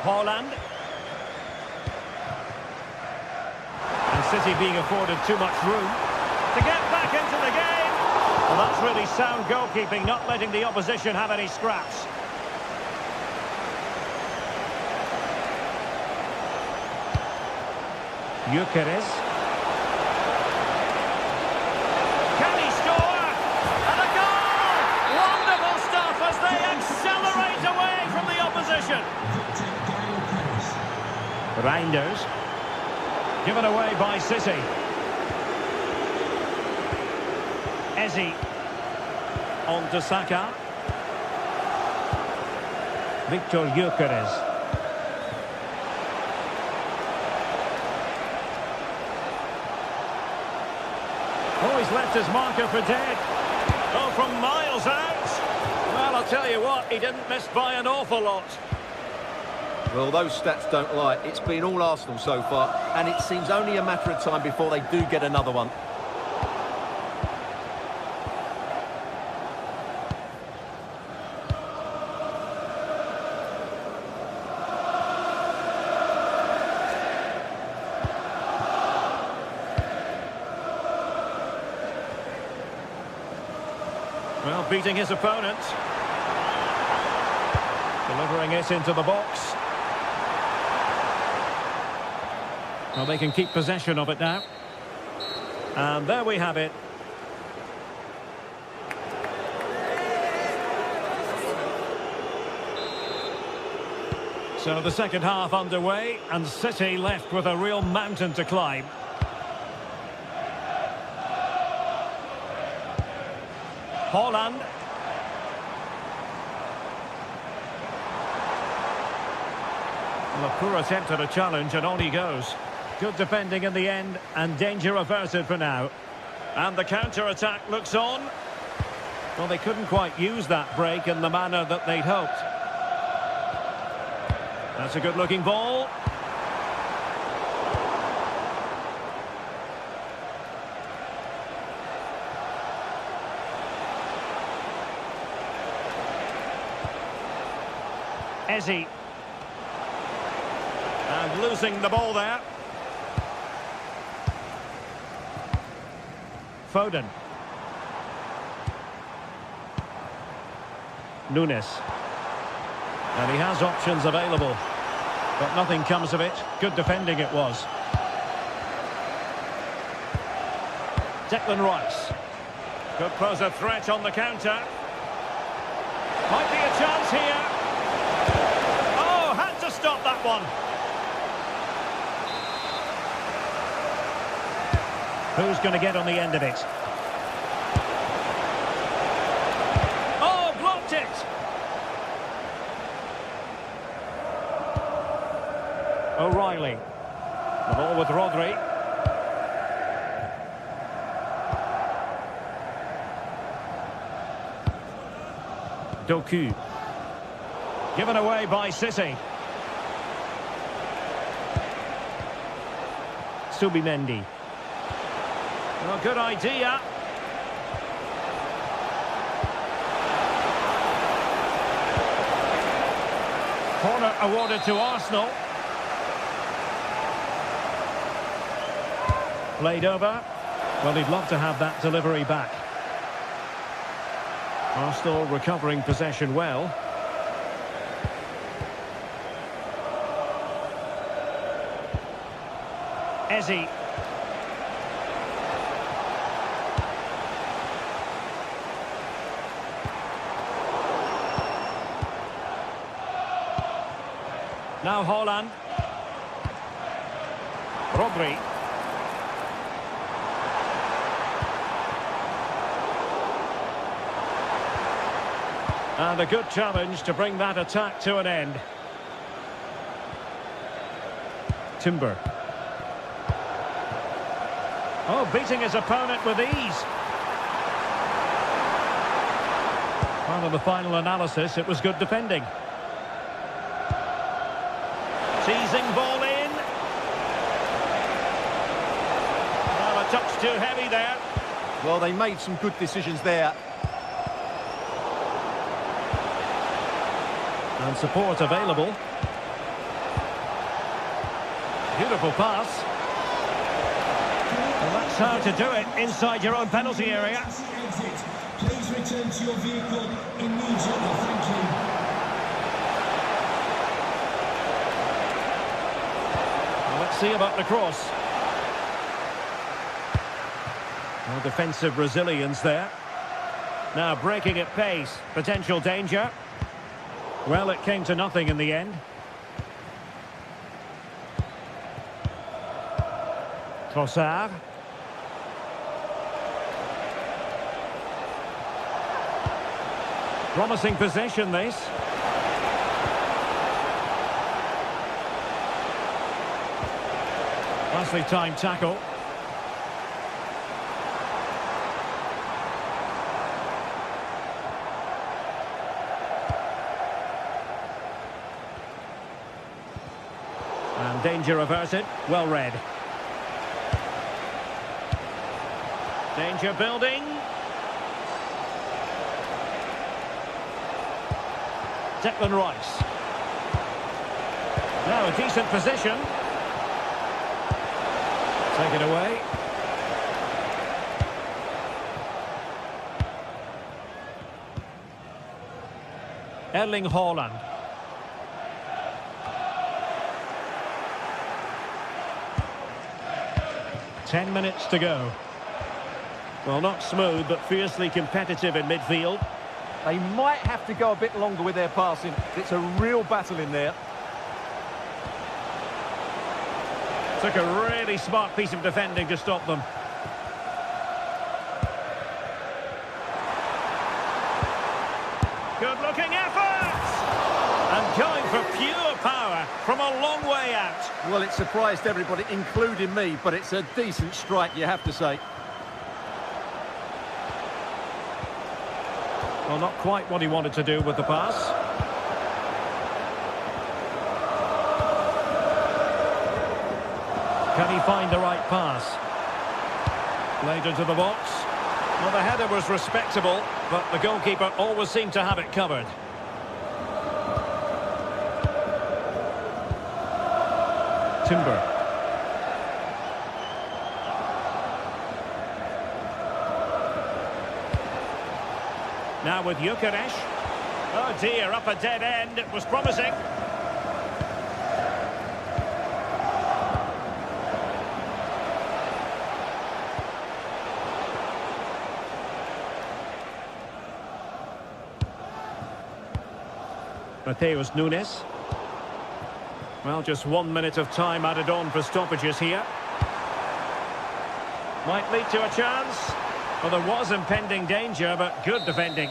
Haaland. And City being afforded too much room. To get back into the game. Well, that's really sound goalkeeping, not letting the opposition have any scraps. Gyökeres. Can he score? And a goal! Wonderful stuff as they accelerate away from the opposition. Reinders. Given away by City. Eze. On to Saka. Victor Gyökeres. Oh, he's left his marker for dead. Oh, from miles out. Well, I'll tell you what, he didn't miss by an awful lot. Well, those stats don't lie. It's been all Arsenal so far, and it seems only a matter of time before they do get another one. Well, beating his opponent. Delivering it into the box. Well, they can keep possession of it now. And there we have it. So the second half underway, and City left with a real mountain to climb. Haaland. Well, a poor attempt at a challenge, and on he goes. Good defending in the end, and danger averted for now. And the counter-attack looks on. Well, they couldn't quite use that break in the manner that they'd hoped. That's a good-looking ball. Eze. And losing the ball there. Foden. Nunes. And he has options available. But nothing comes of it. Good defending it was. Declan Rice. Could pose a threat on the counter. Might be a chance here. Stop that one. Who's going to get on the end of it? Oh, blocked it. O'Reilly. The ball with Rodri. Doku. Given away by City. Subimendi. Well, good idea. Corner awarded to Arsenal. Played over. Well, he'd love to have that delivery back. Arsenal recovering possession well. Eze. Now Haaland. Rodri. And a good challenge to bring that attack to an end. Timber. Oh, beating his opponent with ease. Part of the final analysis, it was good defending. Teasing ball in. Well, a touch too heavy there. Well, they made some good decisions there. And support available. Beautiful pass. That's how to do it inside your own penalty area. Exit. Please return to your vehicle immediately. Thank you. Well, let's see about the cross. Well, defensive resilience there. Now breaking at pace. Potential danger. Well, it came to nothing in the end. Trossard. Promising possession, this. Nicely timed tackle. And danger averted. Well read. Danger building. Declan Rice. Now a decent position. Take it away. Erling Haaland. Ten minutes to go. Well, not smooth, but fiercely competitive in midfield. They might have to go a bit longer with their passing. It's a real battle in there. Took a really smart piece of defending to stop them. Good-looking effort! And going for pure power from a long way out. Well, it surprised everybody, including me, but it's a decent strike, you have to say. Well, not quite what he wanted to do with the pass. Can he find the right pass? Played into the box. Well, the header was respectable, but the goalkeeper always seemed to have it covered. Timber. Now with Gyökeres. Oh dear, up a dead end. It was promising. Mateus Nunes. Well, just 1 minute of time added on for stoppages here. Might lead to a chance. Well, there was impending danger, but good defending.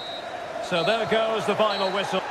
So there goes the final whistle.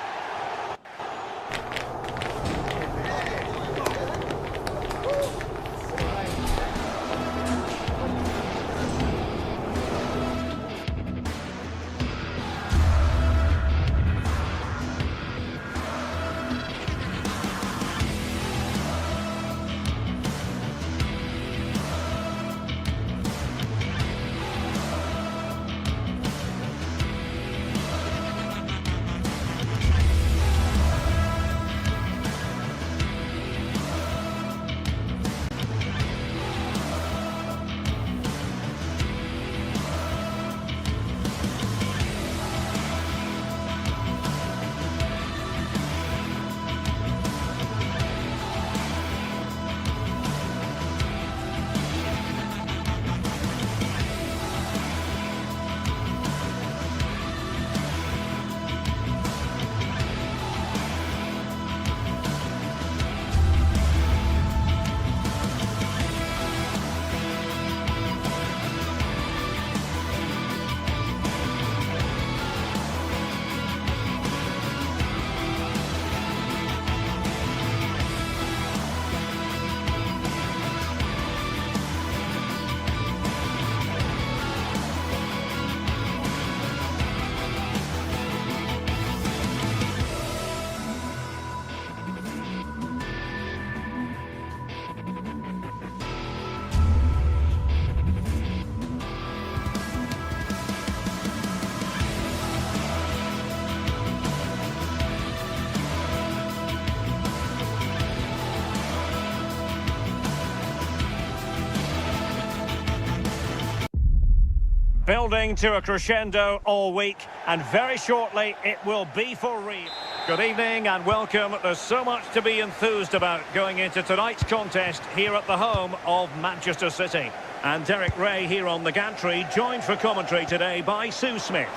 Building to a crescendo all week, and very shortly it will be for real. Good evening and welcome. There's so much to be enthused about going into tonight's contest here at the home of Manchester City. And Derek Ray here on the gantry, joined for commentary today by Sue Smith.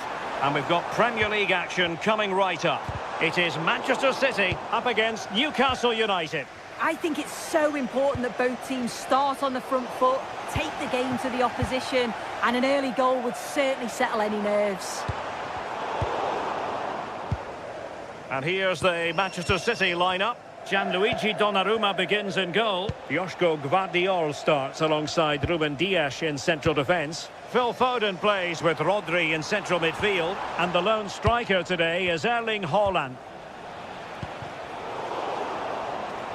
And we've got Premier League action coming right up. It is Manchester City up against Newcastle United. I think it's so important that both teams start on the front foot, take the game to the opposition, and an early goal would certainly settle any nerves. And here's the Manchester City lineup. Gianluigi Donnarumma begins in goal. Joško Gvardiol starts alongside Ruben Dias in central defence. Phil Foden plays with Rodri in central midfield. And the lone striker today is Erling Haaland.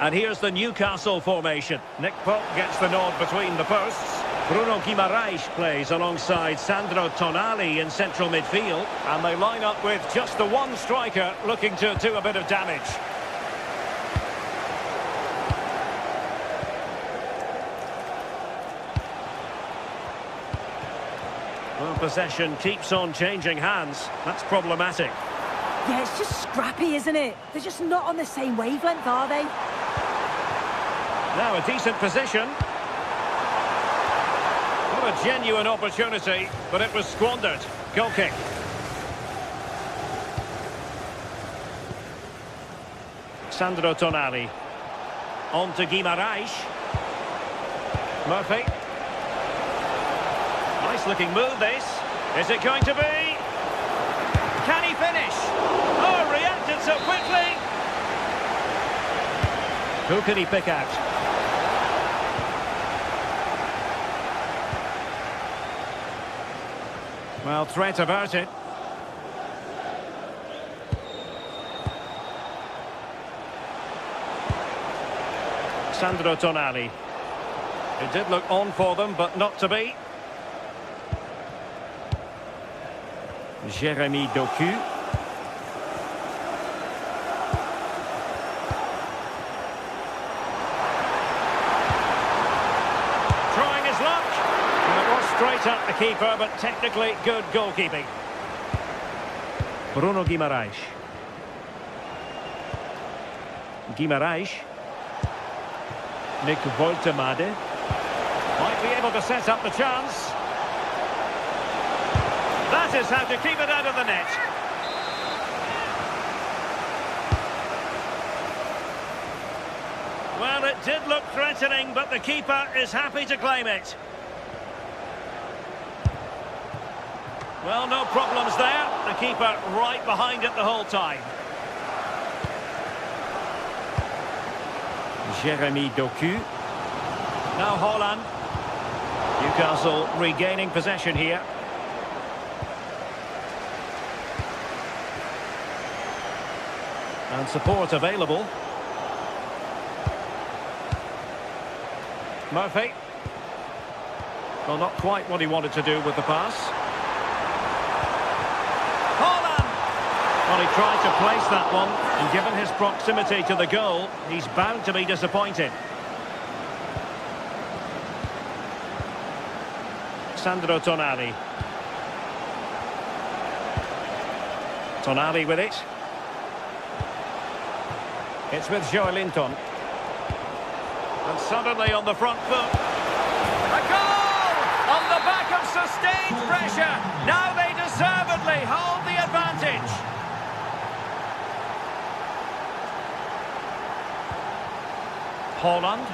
And here's the Newcastle formation. Nick Pope gets the nod between the posts. Bruno Guimaraes plays alongside Sandro Tonali in central midfield. And they line up with just the one striker looking to do a bit of damage. Well, possession keeps on changing hands. That's problematic. Yeah, it's just scrappy, isn't it? They're just not on the same wavelength, are they? Now a decent position. What a genuine opportunity, but it was squandered. Goal kick. Sandro Tonali. On to Guimaraes. Murphy. Nice looking move this. Is it going to be? Can he finish? Oh, reacted so quickly. Who can he pick out? Well, threat about it. Sandro Tonali. It did look on for them, but not to be. Jeremy Doku. Trying his luck. And it was straight at the keeper, but technically good goalkeeping. Bruno Guimaraes. Guimaraes. Nick Woltemade. Might be able to set up the chance. That is how to keep it out of the net. Well, it did look threatening, but the keeper is happy to claim it. Well, no problems there. The keeper right behind it the whole time. Jeremy Doku. Now Haaland. Newcastle regaining possession here. And support available. Murphy. Well, not quite what he wanted to do with the pass. Haaland! Well, he tried to place that one, and given his proximity to the goal, he's bound to be disappointed. Sandro Tonali. Tonali with it. It's with Joelinton. And suddenly on the front foot. A goal! On the back of sustained pressure. Now they deservedly hold the advantage. Haaland.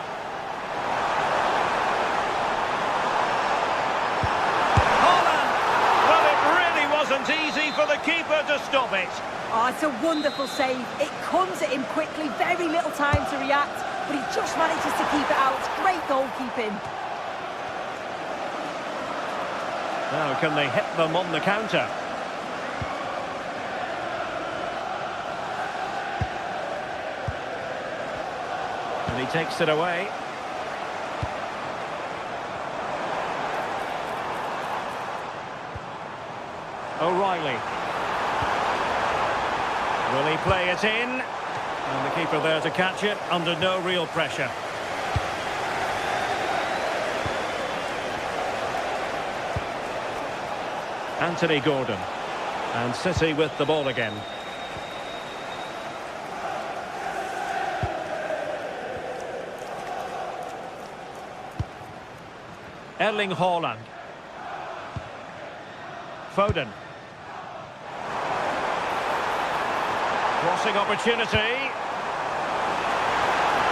Haaland! Well, it really wasn't easy for the keeper to stop it. Oh, it's a wonderful save. It comes at him quickly, very little time to react, but he just manages to keep it out. It's great goalkeeping. Now, can they hit them on the counter? And he takes it away. O'Reilly. Will he play it in? And the keeper there to catch it under no real pressure. Anthony Gordon. And City with the ball again. Erling Haaland. Foden. Crossing opportunity.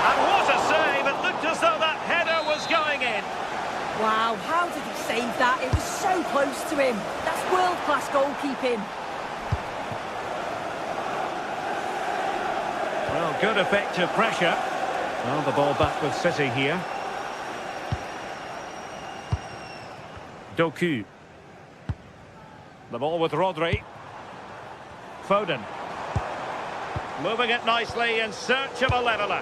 And what a save! It looked as though that header was going in. Wow, how did he save that? It was so close to him. That's world-class goalkeeping. Well, good effective pressure. Well, the ball back with City here. Doku. The ball with Rodri. Foden. Moving it nicely in search of a leveller.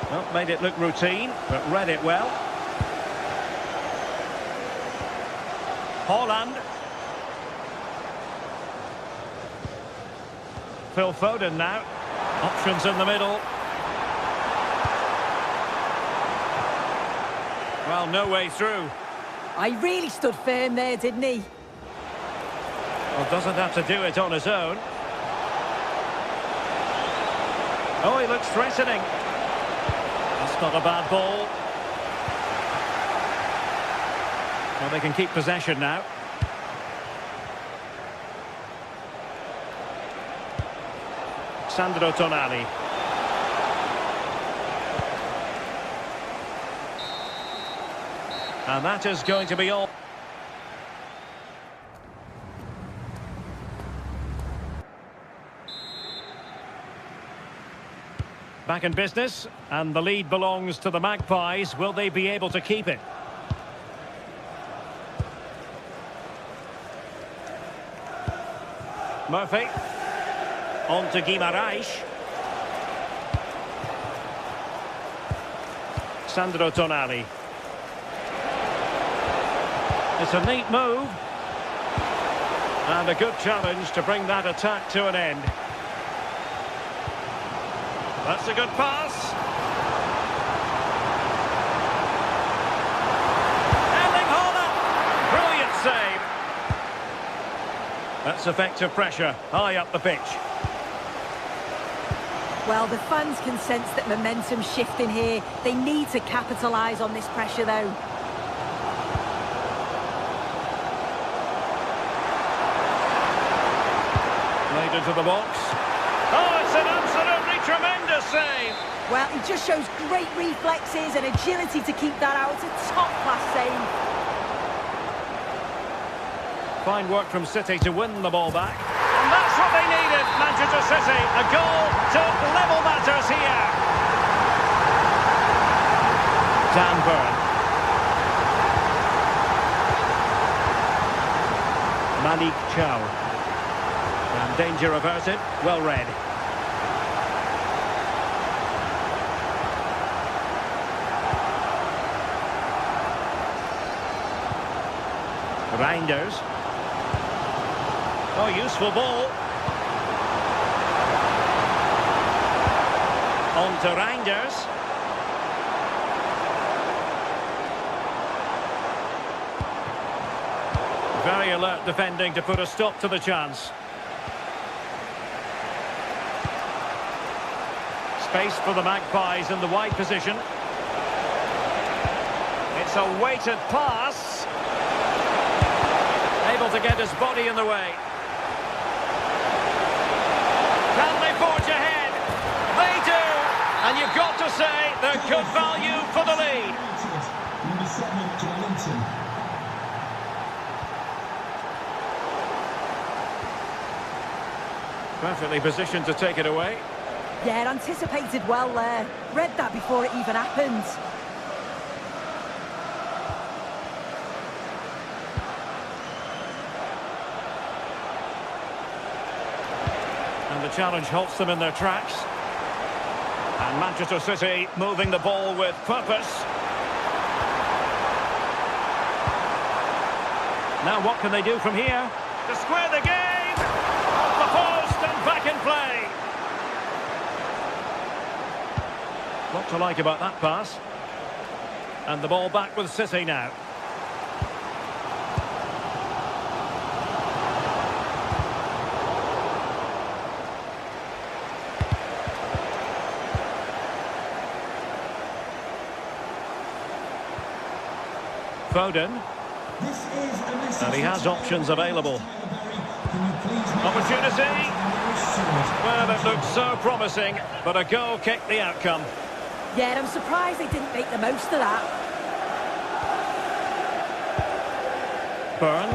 Well, made it look routine, but read it well. Haaland. Phil Foden now. Options in the middle. Well, no way through. I really stood firm there, didn't he? Well, doesn't have to do it on his own. Oh, he looks threatening. That's not a bad ball. Well, they can keep possession now. Sandro Tonali. And that is going to be all. Back in business, and the lead belongs to the Magpies. Will they be able to keep it? Murphy. On to Guimaraes. Sandro Tonali. It's a neat move. And a good challenge to bring that attack to an end. That's a good pass. Erling Haaland. Brilliant save. That's effective pressure high up the pitch. Well, the fans can sense that momentum's shifting here. They need to capitalise on this pressure, though. Laid into the box. Oh, it's an absolutely tremendous save. Well, he just shows great reflexes and agility to keep that out. It's a top-class save. Fine work from City to win the ball back. And that's what they needed, Manchester City. A goal to level matters here. Dan Burn. Malik Chow. And danger averted. Well read. Reinders. Oh, useful ball. On to Reinders. Very alert defending to put a stop to the chance. Space for the Magpies in the wide position. It's a weighted pass. Able to get his body in the way. Can they forge ahead? They do! And you've got to say they're good value for the lead. Number 7, Joelinton. Perfectly positioned to take it away. Yeah, anticipated well there. Read that before it even happened. And the challenge halts them in their tracks. And Manchester City moving the ball with purpose. Now what can they do from here? To square the game! Off the post and back in play! Lot to like about that pass. And the ball back with City now. Foden. And he has options available. Opportunity. Well, it looked so promising, but a goal kicked the outcome. Yeah, I'm surprised they didn't make the most of that. Burn.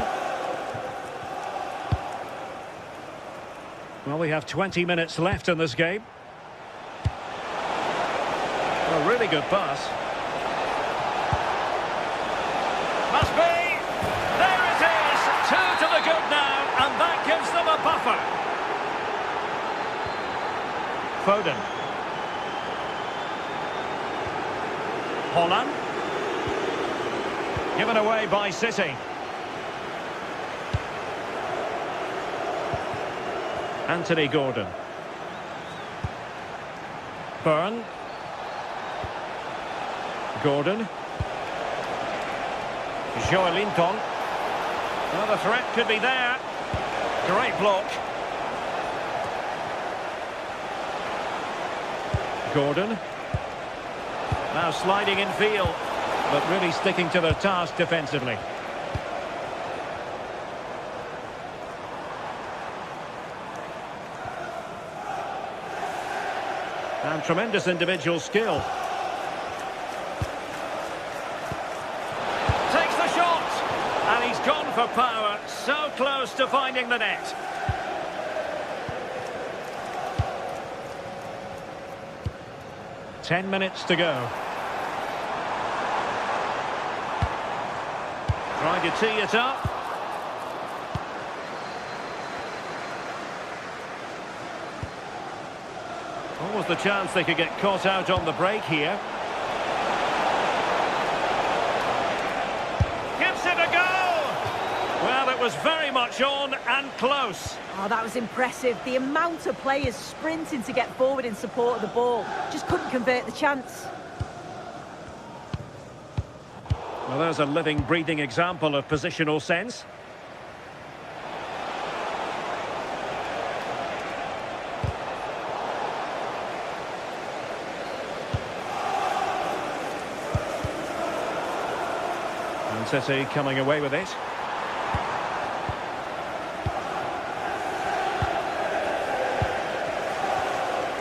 Well, we have 20 minutes left in this game. A really good pass. Must be! There it is! 2 to the good now, and that gives them a buffer. Foden. Holland. Given away by City. Anthony Gordon. Burn. Gordon. Joelinton. Well, the threat could be there. Great block. Gordon. Now sliding in field, but really sticking to their task defensively. And tremendous individual skill. Takes the shot! And he's gone for power, so close to finding the net. Ten minutes to go. Trying to tee it up. What was the chance they could get caught out on the break here? Gives it a go! Well, it was very much on and close. Oh, that was impressive. The amount of players sprinting to get forward in support of the ball. Just couldn't convert the chance. Well, there's a living, breathing example of positional sense. And City coming away with it.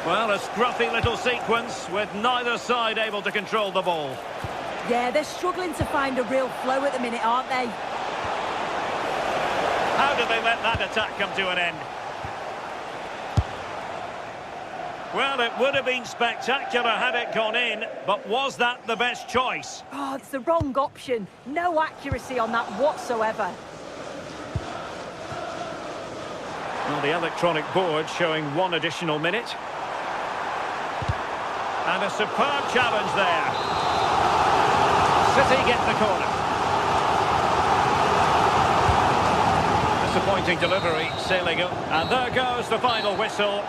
Well, a scruffy little sequence with neither side able to control the ball. Yeah, they're struggling to find a real flow at the minute, aren't they? How did they let that attack come to an end? Well, it would have been spectacular had it gone in, but was that the best choice? Oh, it's the wrong option. No accuracy on that whatsoever. Well, the electronic board showing 1 additional minute. And a superb challenge there. City get the corner. Disappointing delivery, sailing up. And there goes the final whistle.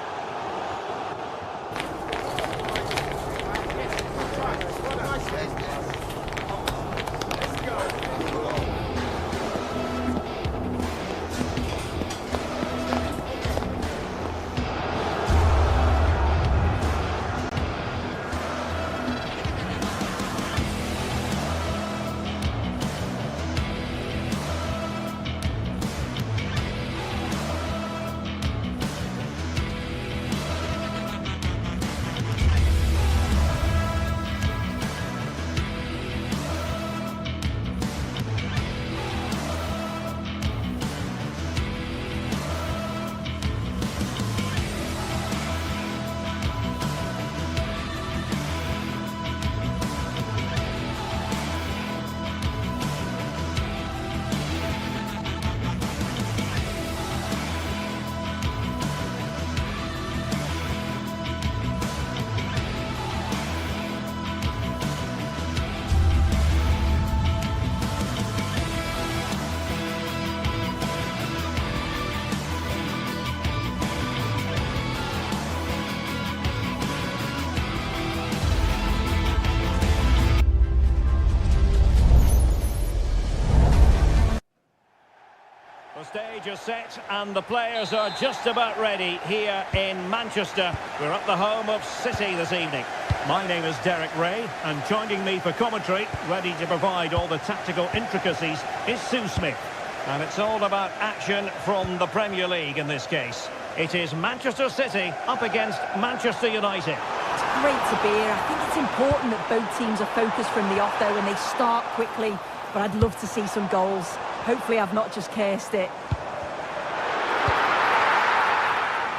The stage is set and the players are just about ready here in Manchester. We're at the home of City this evening. My name is Derek Ray, and joining me for commentary, ready to provide all the tactical intricacies, is Sue Smith. And it's all about action from the Premier League in this case. It is Manchester City up against Manchester United. It's great to be here. I think it's important that both teams are focused from the off, though, and they start quickly. But I'd love to see some goals. Hopefully I've not just cursed it.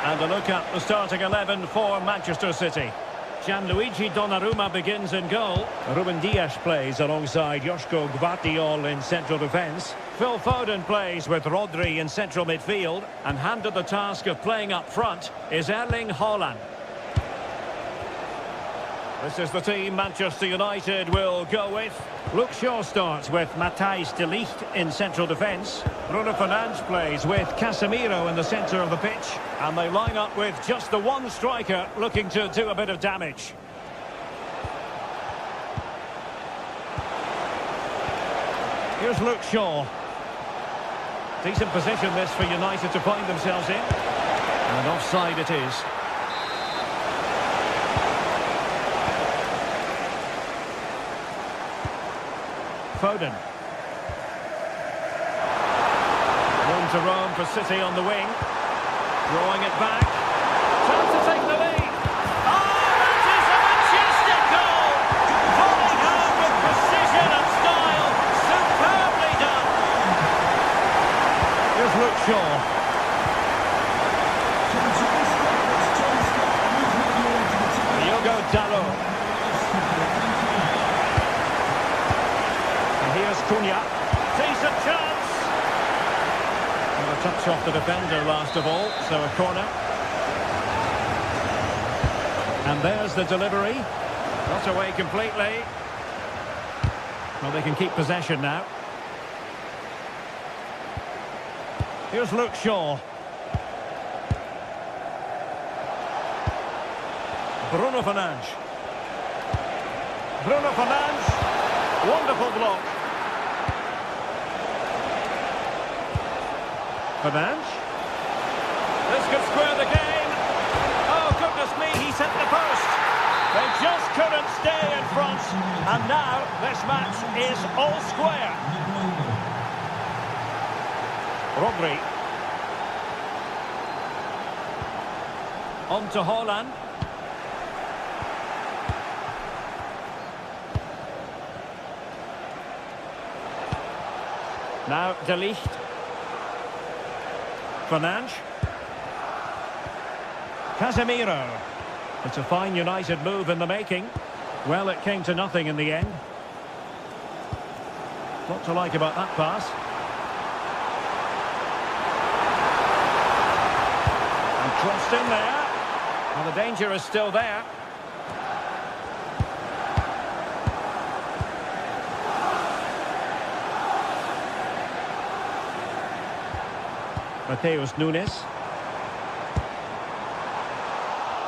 And a look at the starting 11 for Manchester City. Gianluigi Donnarumma begins in goal. Ruben Dias plays alongside Joško Gvardiol in central defence. Phil Foden plays with Rodri in central midfield. And handed the task of playing up front is Erling Haaland. This is the team Manchester United will go with. Luke Shaw starts with Matthijs de Ligt in central defence. Bruno Fernandes plays with Casemiro in the centre of the pitch. And they line up with just the one striker looking to do a bit of damage. Here's Luke Shaw. Decent position this for United to find themselves in. And offside it is. Foden. Room to roam for City on the wing. Drawing it back. Chance to take the lead. Oh, that is a majestic goal! Volleyed home with precision and style. Superbly done. Here's Luke Shaw. Diogo Dalot. Here's Cunha. Decent chance. And a touch off the defender last of all, so a corner. And there's the delivery. Not away completely. Well, they can keep possession now. Here's Luke Shaw. Bruno Fernandes. Bruno Fernandes. Wonderful block. Fernandes. This could square the game. Oh, goodness me, he's hit the post. They just couldn't stay in front. And now this match is all square. Rodri. On to Haaland. Now de Ligt. Fernandes. Casemiro. It's a fine United move in the making. Well, it came to nothing in the end. What to like about that pass. And crossed in there. Well, the danger is still there. Mateus Nunes.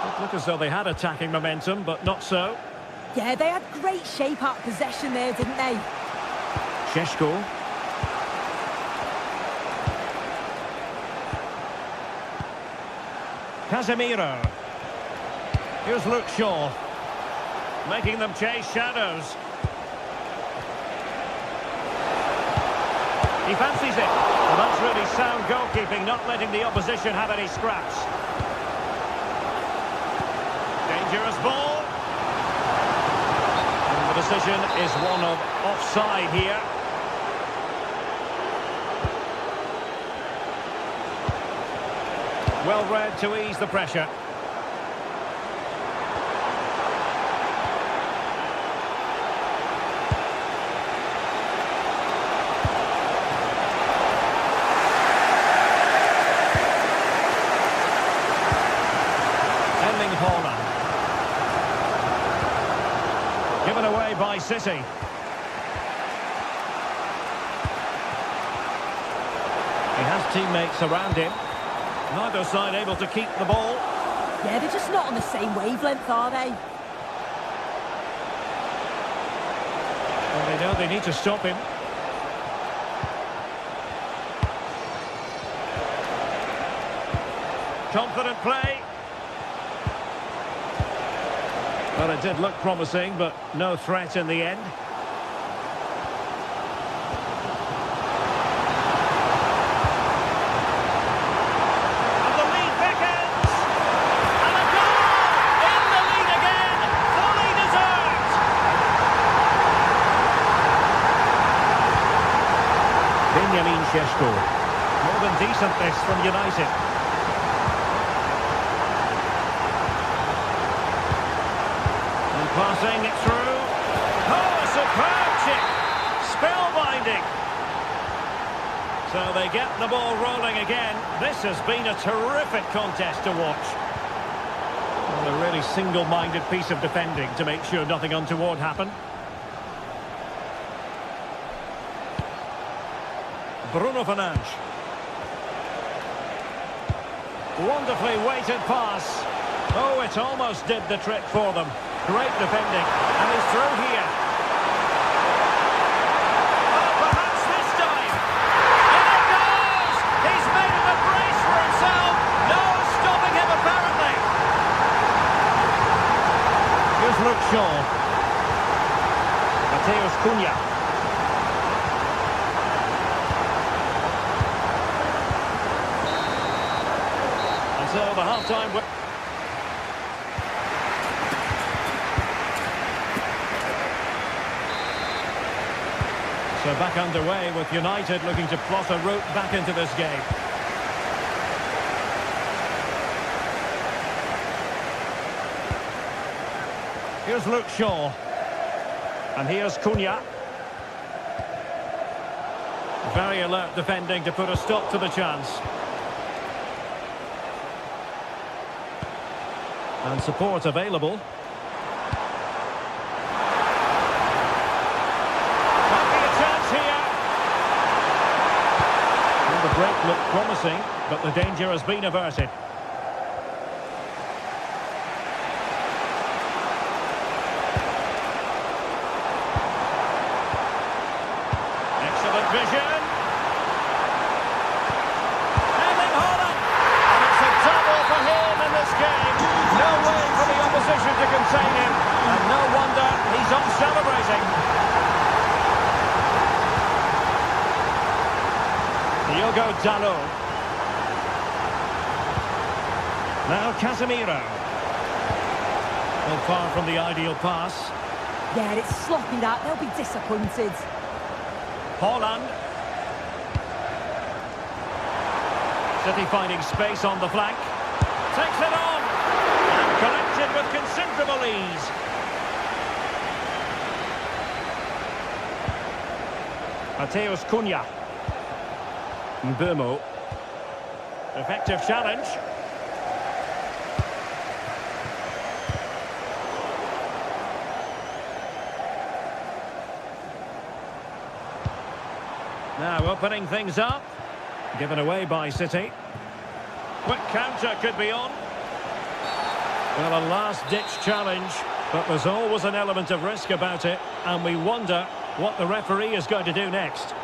It looked as though they had attacking momentum, but not so. Yeah, they had great shape out possession there, didn't they? Šeško. Casemiro. Here's Luke Shaw. Making them chase shadows. He fancies it. Well, that's really sound goalkeeping, not letting the opposition have any scraps. Dangerous ball. And the decision is one of offside here. Well read to ease the pressure. Given away by City. He has teammates around him. Neither side able to keep the ball. Yeah, they're just not on the same wavelength, are they? Well, they know they need to stop him. Confident play. Well, it did look promising, but no threat in the end. And the lead beckons! And a goal! In the lead again! Fully deserved! Benjamin Šeško. More than decent this from United. Passing it through. Oh, a superb chip. Spellbinding. So they get the ball rolling again. This has been a terrific contest to watch. Well, a really single-minded piece of defending to make sure nothing untoward happened. Bruno Fernandes. Wonderfully weighted pass. Oh, it almost did the trick for them. Great defending, and he's through here. Oh, perhaps this time. In it goes! He's made it a brace for himself. No stopping him, apparently. Here's Luke Shaw. Matheus Cunha. And so the half-time... So back underway with United looking to plot a route back into this game. Here's Luke Shaw. And here's Cunha. Very alert defending to put a stop to the chance. And support available. The break looked promising, but the danger has been averted. Excellent vision. Erling Haaland. And it's a double for him in this game. No way for the opposition to contain him. And no wonder he's off celebrating. Diogo Dalot. Now Casemiro. Well, far from the ideal pass. Yeah, it's sloppy that. They'll be disappointed. Haaland. City finding space on the flank. Takes it on. And collected with considerable ease. Matheus Cunha. Mbeumo. Effective challenge. Now opening things up. Given away by City. Quick counter could be on. Well, a last-ditch challenge, but there's always an element of risk about it, and we wonder what the referee is going to do next.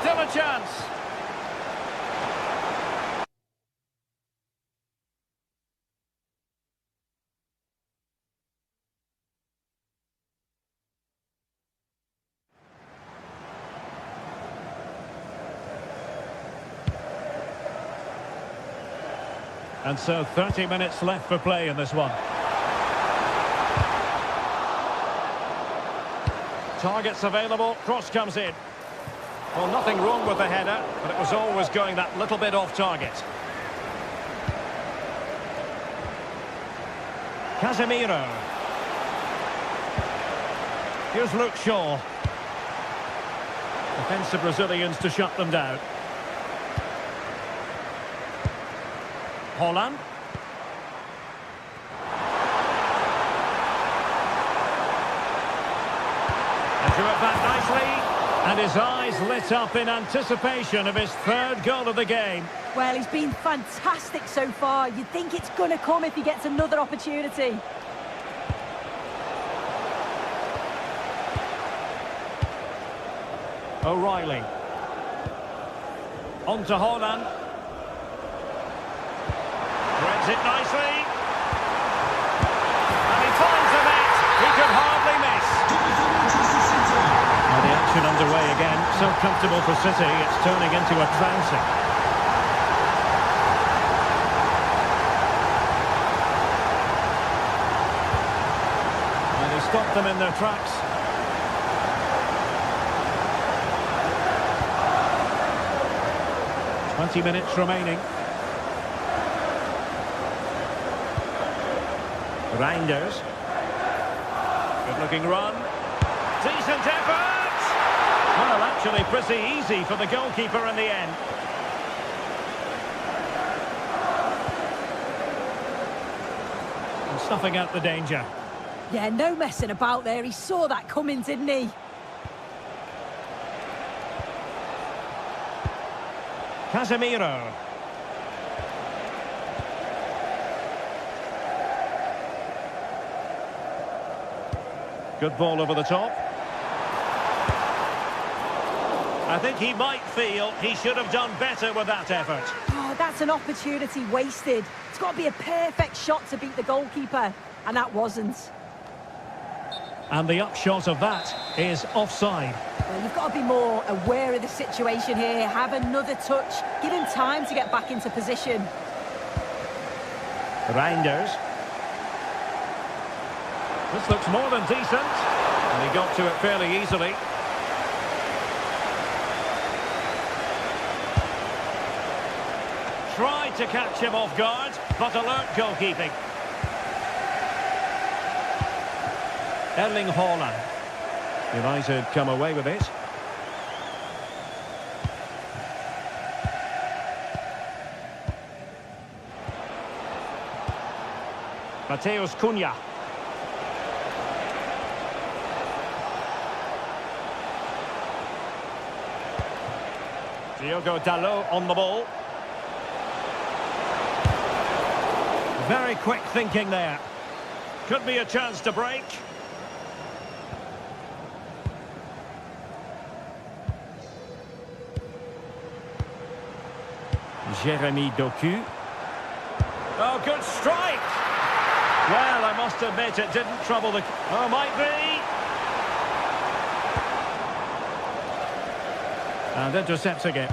Still a chance. And so 30 minutes left for play in this one. Targets available, cross comes in. Well, nothing wrong with the header, but it was always going that little bit off target. Casemiro. Here's Luke Shaw. Defensive Brazilians to shut them down. Haaland. And drew it back nicely. And his eyes lit up in anticipation of his third goal of the game. Well, he's been fantastic so far. You'd think it's going to come if he gets another opportunity. O'Reilly. On to Haaland. Reads it nicely. And he finds the net. He could hardly miss. Well, the action underway again. So comfortable for City, it's turning into a trouncing. And he stopped them in their tracks. Twenty minutes remaining. Reinders. Good-looking run. Decent effort! Well, actually pretty easy for the goalkeeper in the end. And snuffing out the danger. Yeah, no messing about there. He saw that coming, didn't he? Casemiro. Good ball over the top. I think he might feel he should have done better with that effort. Oh, that's an opportunity wasted. It's got to be a perfect shot to beat the goalkeeper, and that wasn't. And the upshot of that is offside. Well, you've got to be more aware of the situation here. Have another touch. Give him time to get back into position. Reinders. This looks more than decent. And he got to it fairly easily. Tried to catch him off guard, but alert goalkeeping. Erling Haaland. United come away with it. Mateus Cunha. Diogo Dalot on the ball. Very quick thinking there. Could be a chance to break. Jeremy Doku. Oh, good strike! Well, I must admit it didn't trouble the... Oh, might be! And intercepting it.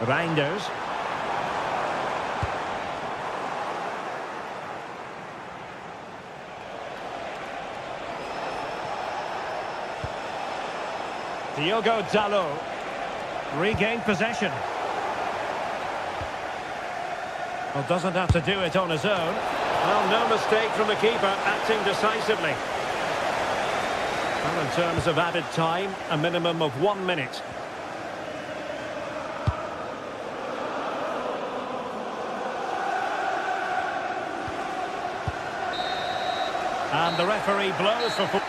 Reinders. Diogo Dalot. Regained possession. Well, doesn't have to do it on his own. Well, no mistake from the keeper, acting decisively. Well, in terms of added time, a minimum of 1 minute. And the referee blows for...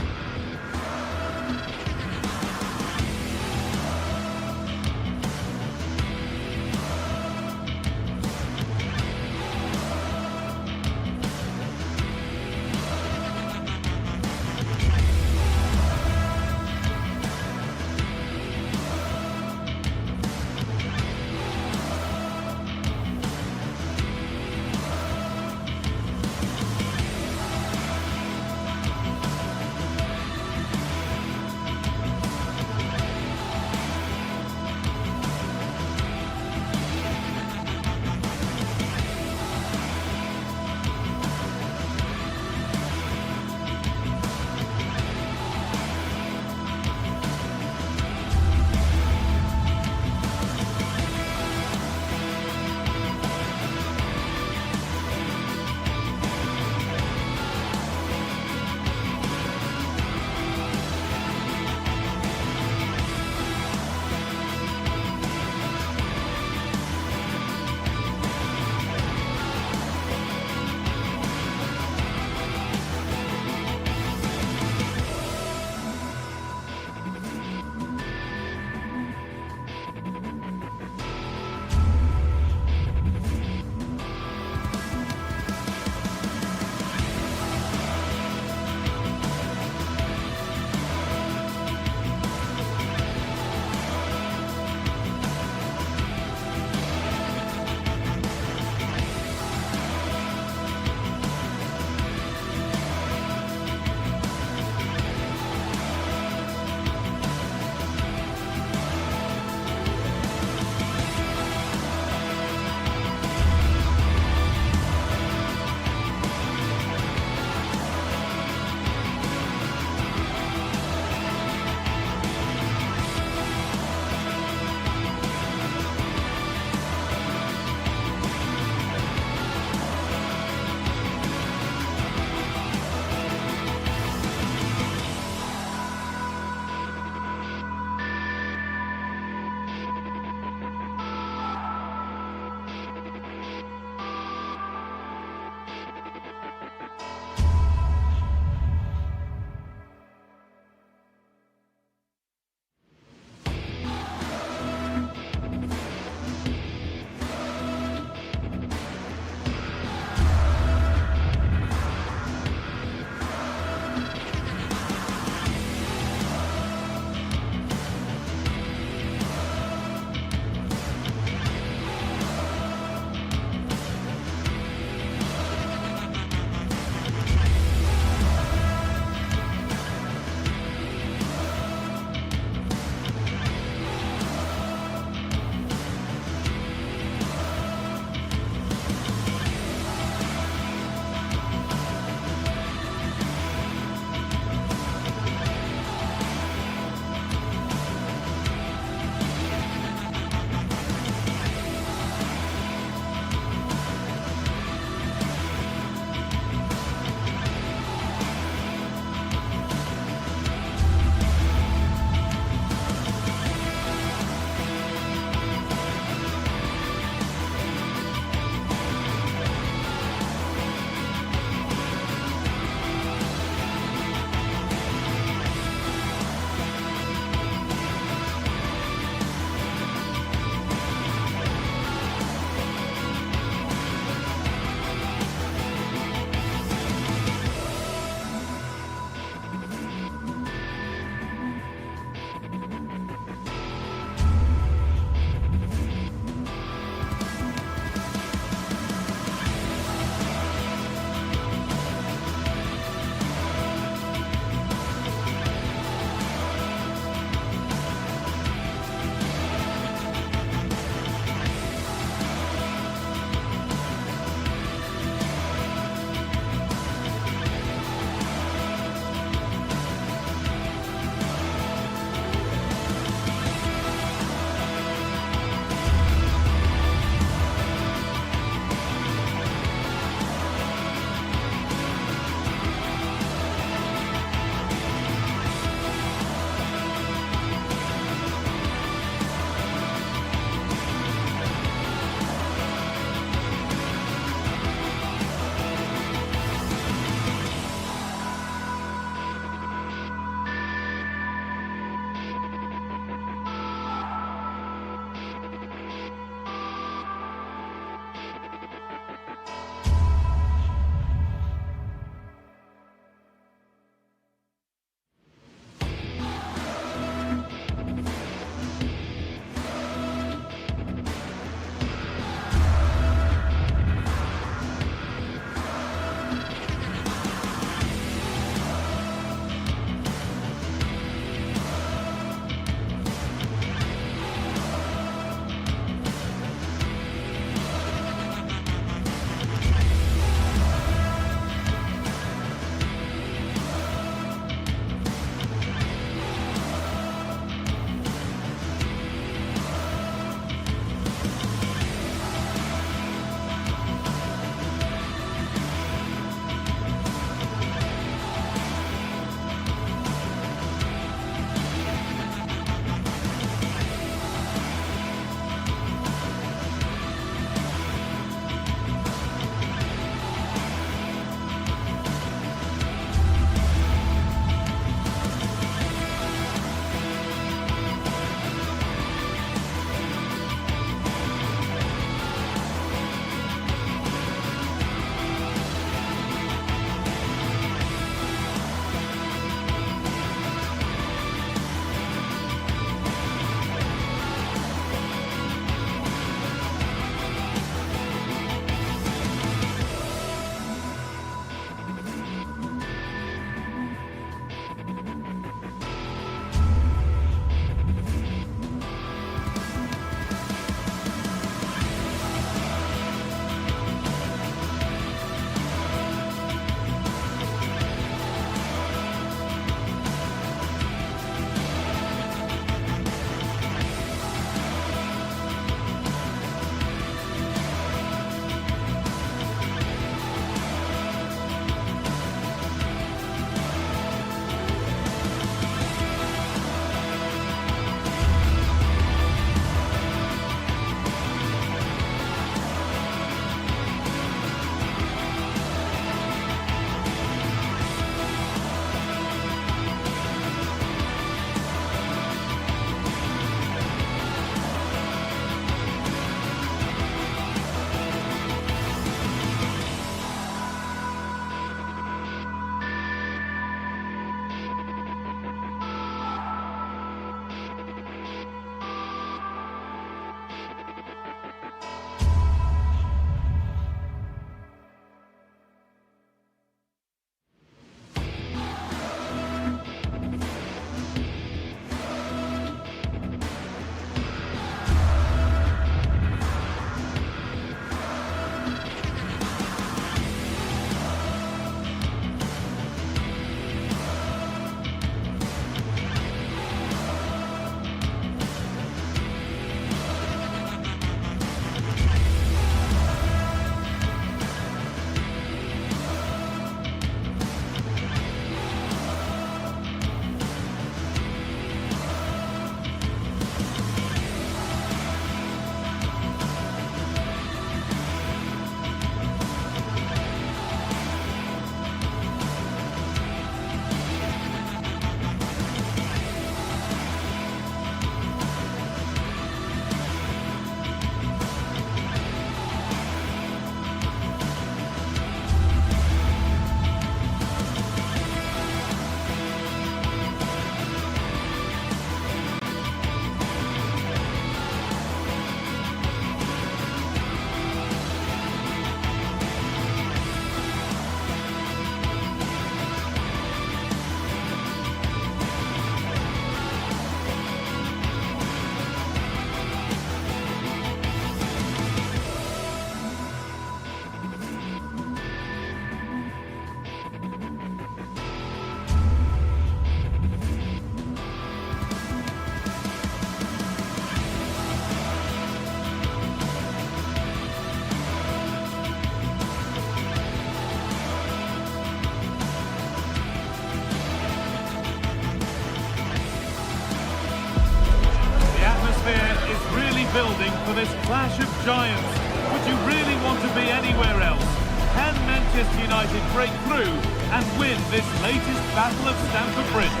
building for this clash of giants. Would you really want to be anywhere else? Can Manchester United break through and win this latest battle of Stamford Bridge?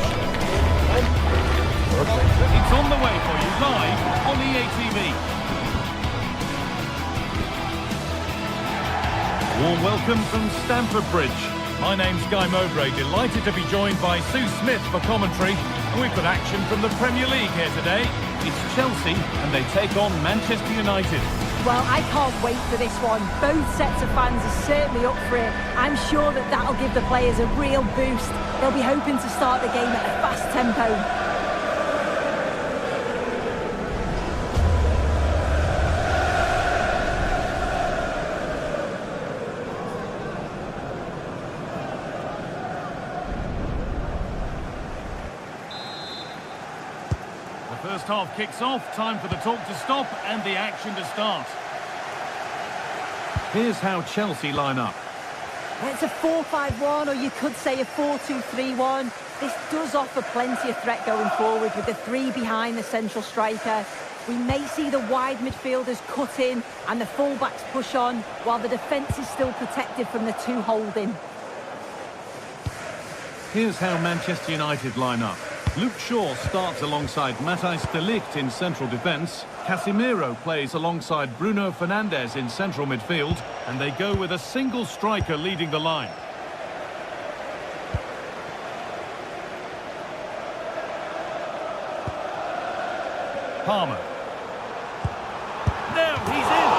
It's on the way for you live on EA TV. Warm welcome from Stamford Bridge. My name's Guy Mowbray, delighted to be joined by Sue Smith for commentary. And we've got action from the Premier League here today. It's Chelsea and they take on Manchester United. Well, I can't wait for this one. Both sets of fans are certainly up for it. I'm sure that that'll give the players a real boost. They'll be hoping to start the game at a fast tempo. First half kicks off, time for the talk to stop and the action to start. Here's how Chelsea line up. It's a 4-5-1, or you could say a 4-2-3-1. This does offer plenty of threat going forward with the three behind the central striker. We may see the wide midfielders cut in and the full-backs push on, while the defence is still protected from the two holding. Here's how Manchester United line up. Luke Shaw starts alongside Matthijs de Ligt in central defence. Casemiro plays alongside Bruno Fernandes in central midfield. And they go with a single striker leading the line. Palmer. Now he's in!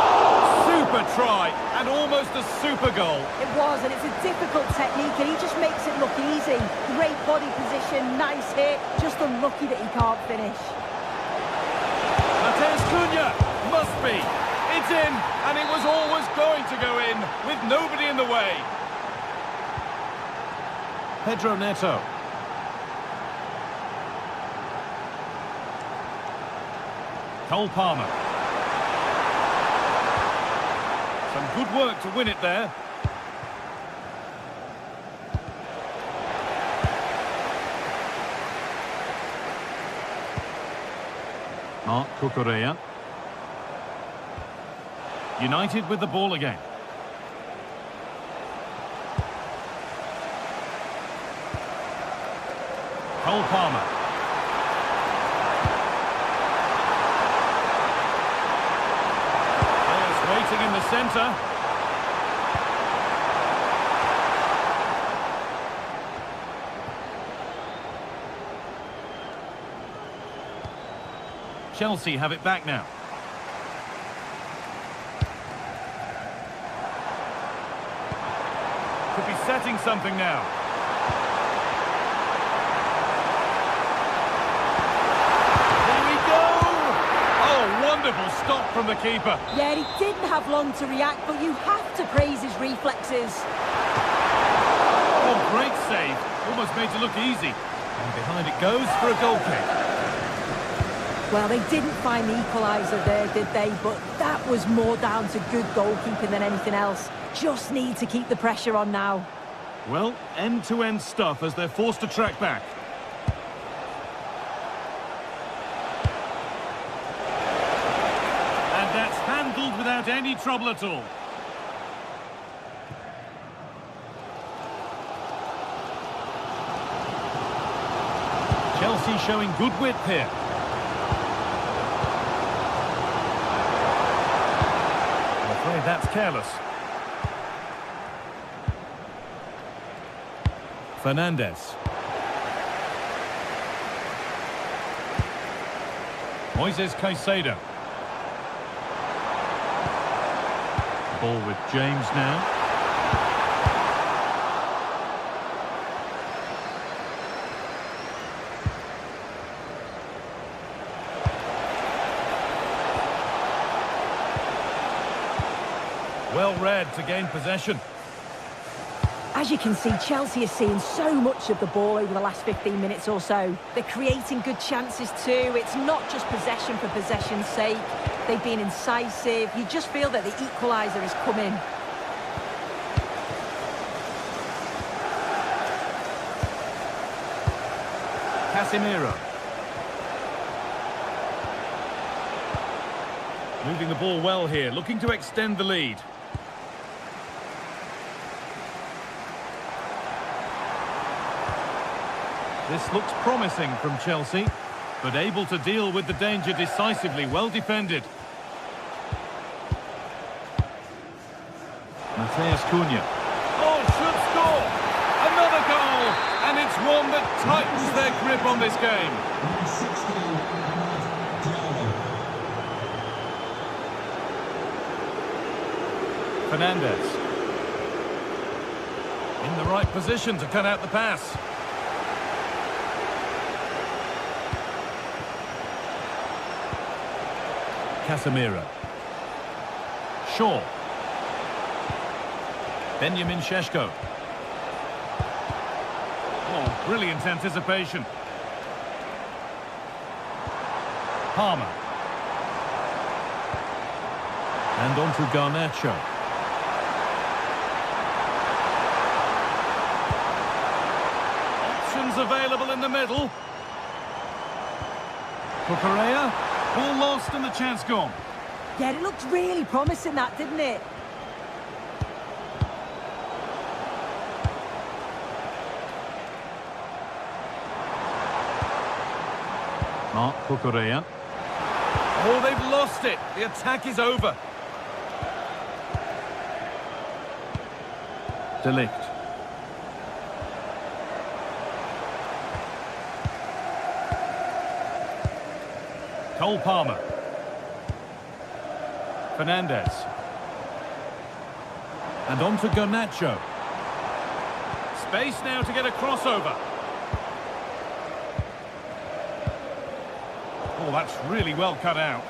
Super try and almost a super goal. It was, and it's a difficult technique, and he just makes it look easy. Great body position, nice hit, just unlucky that he can't finish. Matheus Cunha must be. It's in, and it was always going to go in with nobody in the way. Pedro Neto. Cole Palmer. Some good work to win it there. Marc Cucurella. United with the ball again. Cole Palmer. Players waiting in the centre. Chelsea have it back now. Could be setting something now. There we go! Oh, wonderful stop from the keeper. Yeah, he didn't have long to react, but you have to praise his reflexes. Oh, great save. Almost made it look easy. And behind it goes for a goal kick. Well, they didn't find the equaliser there, did they? But that was more down to good goalkeeping than anything else. Just need to keep the pressure on now. Well, end-to-end stuff as they're forced to track back. And that's handled without any trouble at all. Chelsea showing good width here. That's careless. Fernandes. Moises Caicedo. Ball with James now. Well read to gain possession. As you can see, Chelsea is seeing so much of the ball over the last 15 minutes or so. They're creating good chances too. It's not just possession for possession's sake. They've been incisive. You just feel that the equaliser is coming. Casemiro. Moving the ball well here, looking to extend the lead. This looks promising from Chelsea, but able to deal with the danger decisively, well defended. Matheus Cunha. Oh, should score! Another goal! And it's one that tightens their grip on this game. Number 16, duel. Fernandez. In the right position to cut out the pass. Casemiro. Shaw. Benjamin Šeško. Oh, brilliant anticipation. Palmer. And on to Garnacho. Options available in the middle. Cucurella. Ball lost and the chance gone. Yeah, it looked really promising, that, didn't it? Marc Cucurella. Oh, they've lost it. The attack is over. De Ligt. Cole Palmer. Fernandez. And on to Garnacho. Space now to get a crossover. Oh, that's really well cut out.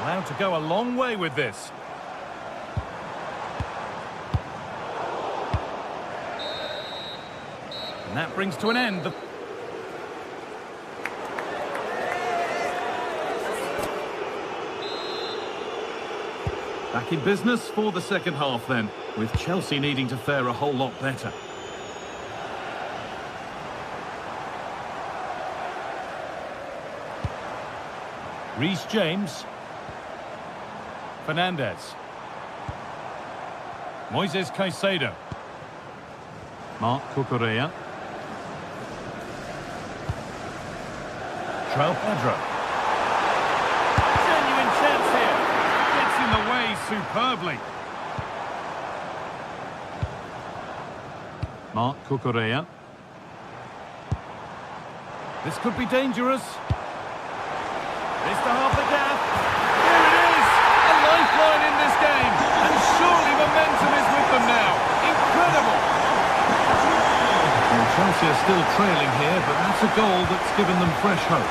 Allowed to go a long way with this. And that brings to an end the... Back in business for the second half then, with Chelsea needing to fare a whole lot better. Reece James. Fernandez. Moises Caicedo. Marc Cucurella. João Pedro. Genuine chance here. Gets in the way superbly. Marc Cucurella. This could be dangerous. This to half the gap. Here it is! A lifeline in this game. And surely momentum is with them now. Incredible! Well, Chelsea are still trailing here, but that's a goal that's given them fresh hope.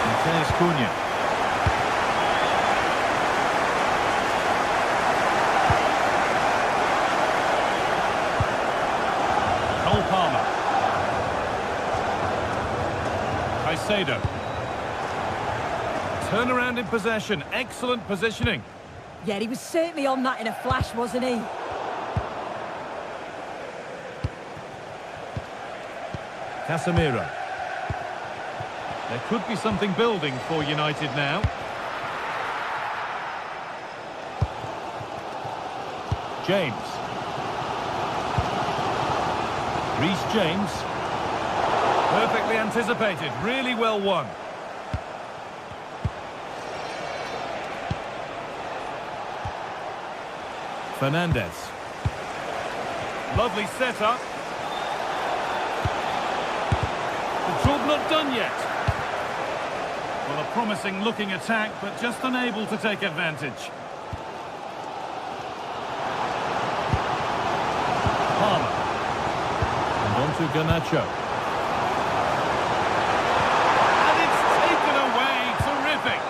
Matheus Cunha. Cole Palmer. Caicedo. Turnaround in possession. Excellent positioning. Yeah, he was certainly on that in a flash, wasn't he? Casemiro. There could be something building for United now. James. Reece James. Perfectly anticipated, really well won. Fernandez. Lovely setup. The job not done yet. Well, a promising looking attack, but just unable to take advantage. Palmer. And on to Garnacho. And it's taken away. Terrific.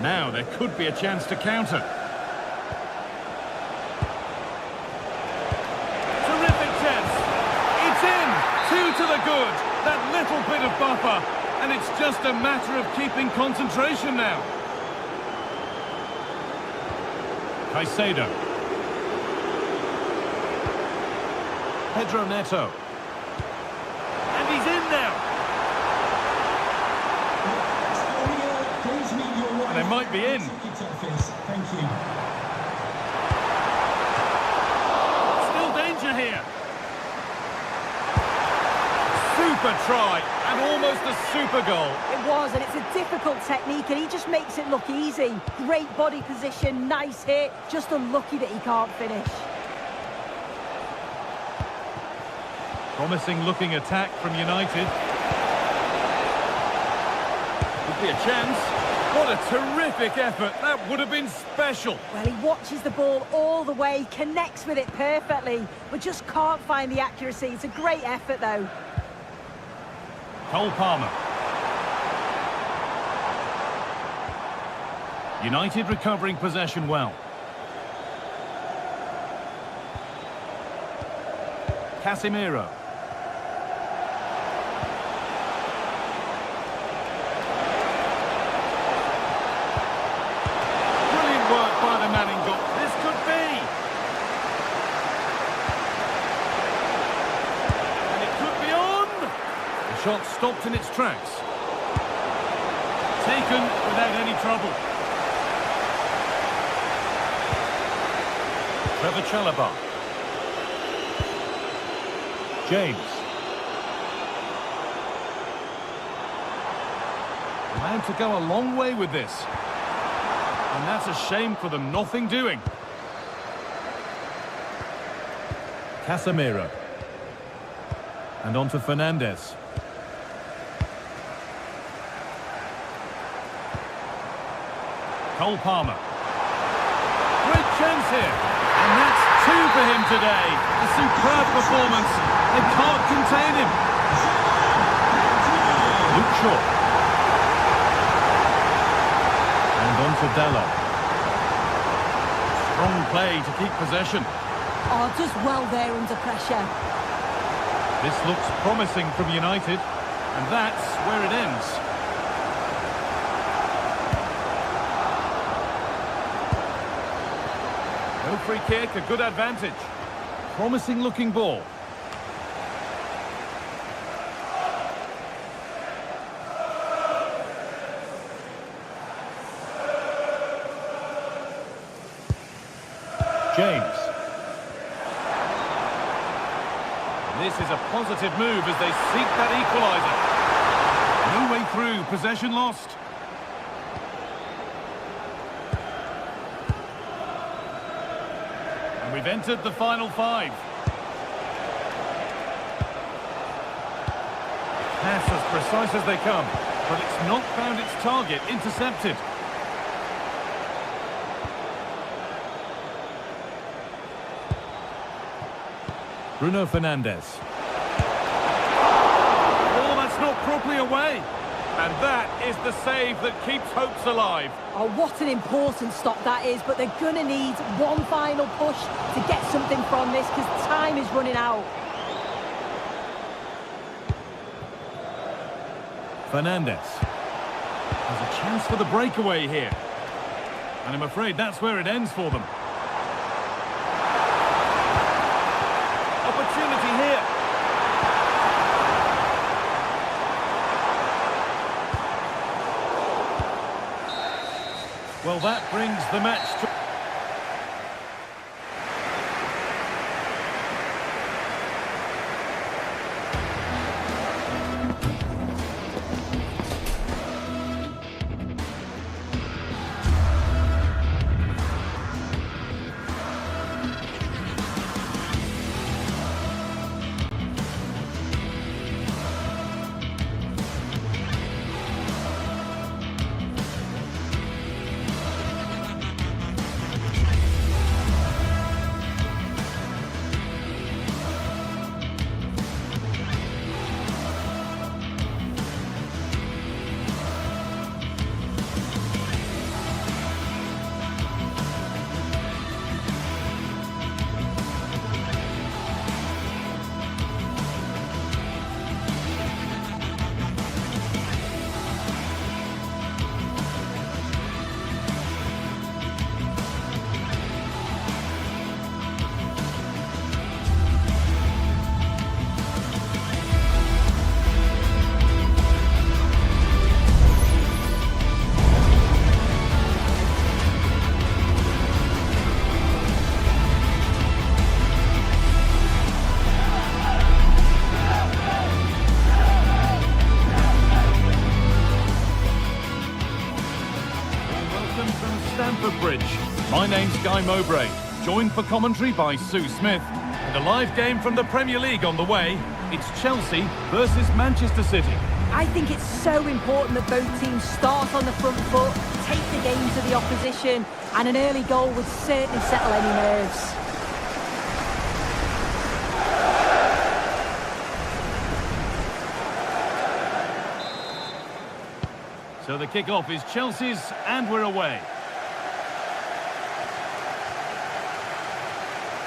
Now there could be a chance to counter. Terrific chance. It's in. 2 to the good. That little bit of buffer. And it's just a matter of keeping concentration now. Caicedo. Pedro Neto. And he's in now. And they might be in. Thank you. Still danger here. Super try, and almost a super goal. It was, and it's a difficult technique, and he just makes it look easy. Great body position, nice hit, just unlucky that he can't finish. Promising looking attack from United. Could be a chance. What a terrific effort. That would have been special. Well, he watches the ball all the way, connects with it perfectly, but just can't find the accuracy. It's a great effort, though. Cole Palmer. United recovering possession well. Casemiro. Brilliant work by the man in goal. This could be. And it could be on. The shot stopped in its tracks. Taken without any trouble. Trevor Chalobah. James. Allowed to go a long way with this. And that's a shame for them, nothing doing. Casemiro. And on to Fernandes. Cole Palmer. Great chance here. And that's two for him today. A superb performance. They can't contain him. Luke Shaw. And on to Dalot. Strong play to keep possession. Oh, does well there under pressure. This looks promising from United. And that's where it ends. No free kick, a good advantage. Promising looking ball. James. This is a positive move as they seek that equaliser. No way through, possession lost. And we've entered the final five. Pass as precise as they come, but it's not found its target, intercepted. Bruno Fernandes. Oh, that's not properly away. And that is the save that keeps hopes alive. Oh, what an important stop that is, but they're going to need one final push to get something from this because time is running out. Fernandes has a chance for the breakaway here. And I'm afraid that's where it ends for them. Opportunity here. Well, that brings the match to... name's Guy Mowbray, joined for commentary by Sue Smith. And a live game from the Premier League on the way. It's Chelsea versus Manchester City. I think it's so important that both teams start on the front foot, take the game to the opposition, and an early goal would certainly settle any nerves. So the kick-off is Chelsea's, and we're away.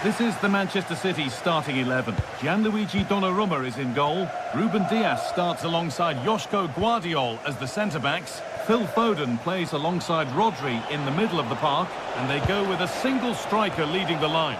This is the Manchester City starting 11. Gianluigi Donnarumma is in goal. Ruben Dias starts alongside Joško Guardiol as the centre-backs. Phil Foden plays alongside Rodri in the middle of the park. And they go with a single striker leading the line.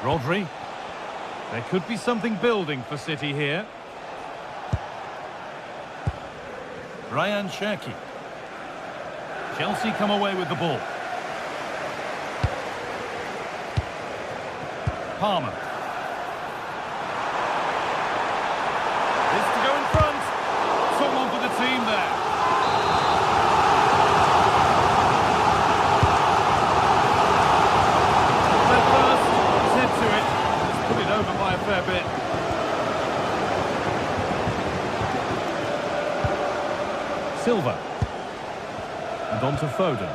Rodri. There could be something building for City here. Ryan Cherki. Chelsea come away with the ball. Palmer. This to go in front. Someone for the team there. By a fair bit. Silva. And on to Foden.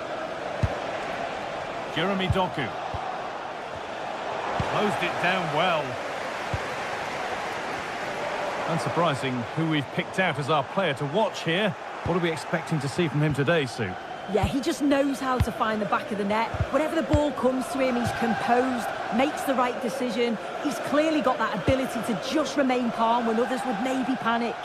Jeremy Doku. Closed it down well. Unsurprising who we've picked out as our player to watch here. What are we expecting to see from him today, Sue? Yeah, he just knows how to find the back of the net. Whenever the ball comes to him, he's composed, makes the right decision. He's clearly got that ability to just remain calm when others would maybe panic.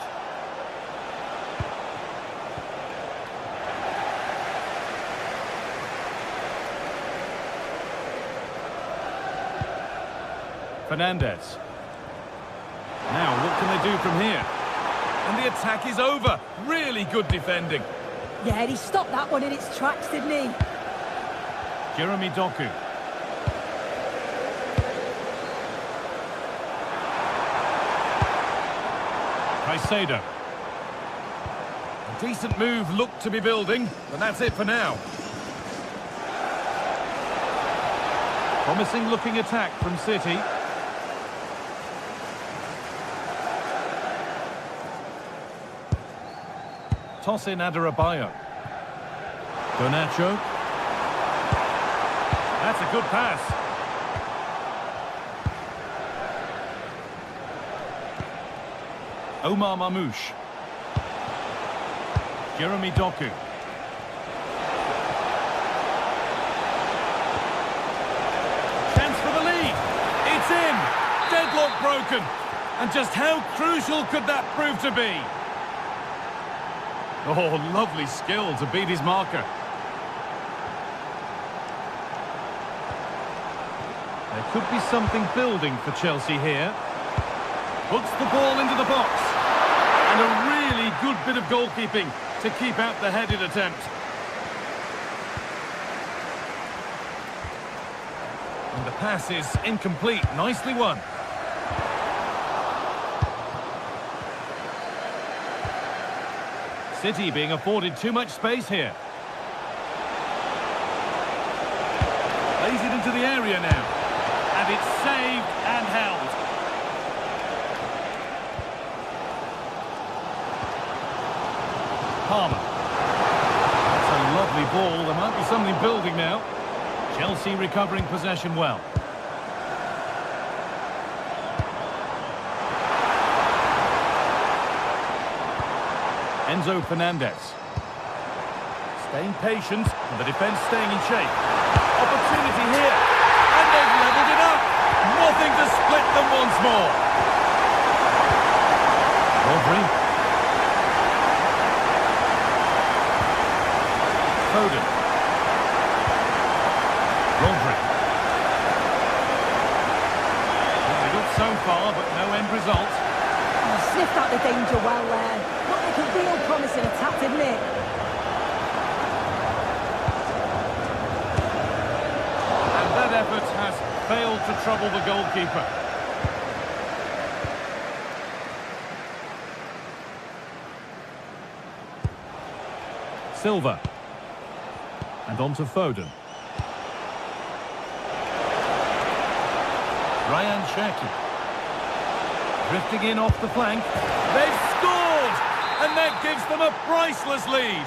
Fernandes. Now, what can they do from here? And the attack is over. Really good defending. Yeah, he stopped that one in its tracks, didn't he? Jeremy Doku. Caicedo. A decent move looked to be building, but that's it for now. Promising looking attack from City. Tosin Adarabioyo. Garnacho. That's a good pass. Omar Mamouche. Jeremy Doku. Chance for the lead. It's in. Deadlock broken. And just how crucial could that prove to be? Oh, lovely skill to beat his marker. There could be something building for Chelsea here. Puts the ball into the box. And a really good bit of goalkeeping to keep out the headed attempt. And the pass is incomplete. Nicely won. City being afforded too much space here. Plays it into the area now. And it's saved and held. Palmer. That's a lovely ball. There might be something building now. Chelsea recovering possession well. Enzo Fernandez. Staying patient, and the defence staying in shape. Opportunity here, and they've levelled it up. Nothing to split them once more. Rodri. Foden. Rodri. Well, good so far, but no end result. Sniffed out the danger well there. Looked like a real promising attack, didn't it? that effort has failed to trouble the goalkeeper. Silva. And on to Foden. Ryan Cherki. Drifting in off the flank. They've scored! And that gives them a priceless lead.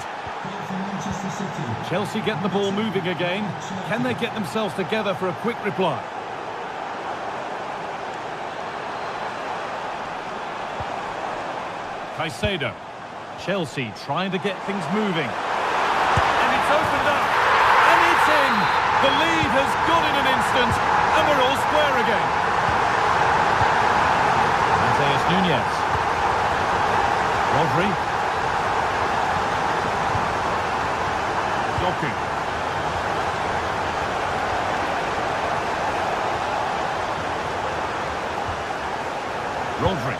Chelsea get the ball moving again. Can they get themselves together for a quick reply? Caicedo. Chelsea trying to get things moving. And it's opened up. And it's in. The lead has gone in an instant. And we're all square again. Mateus Nunes. Rodri. Doku. Rodri.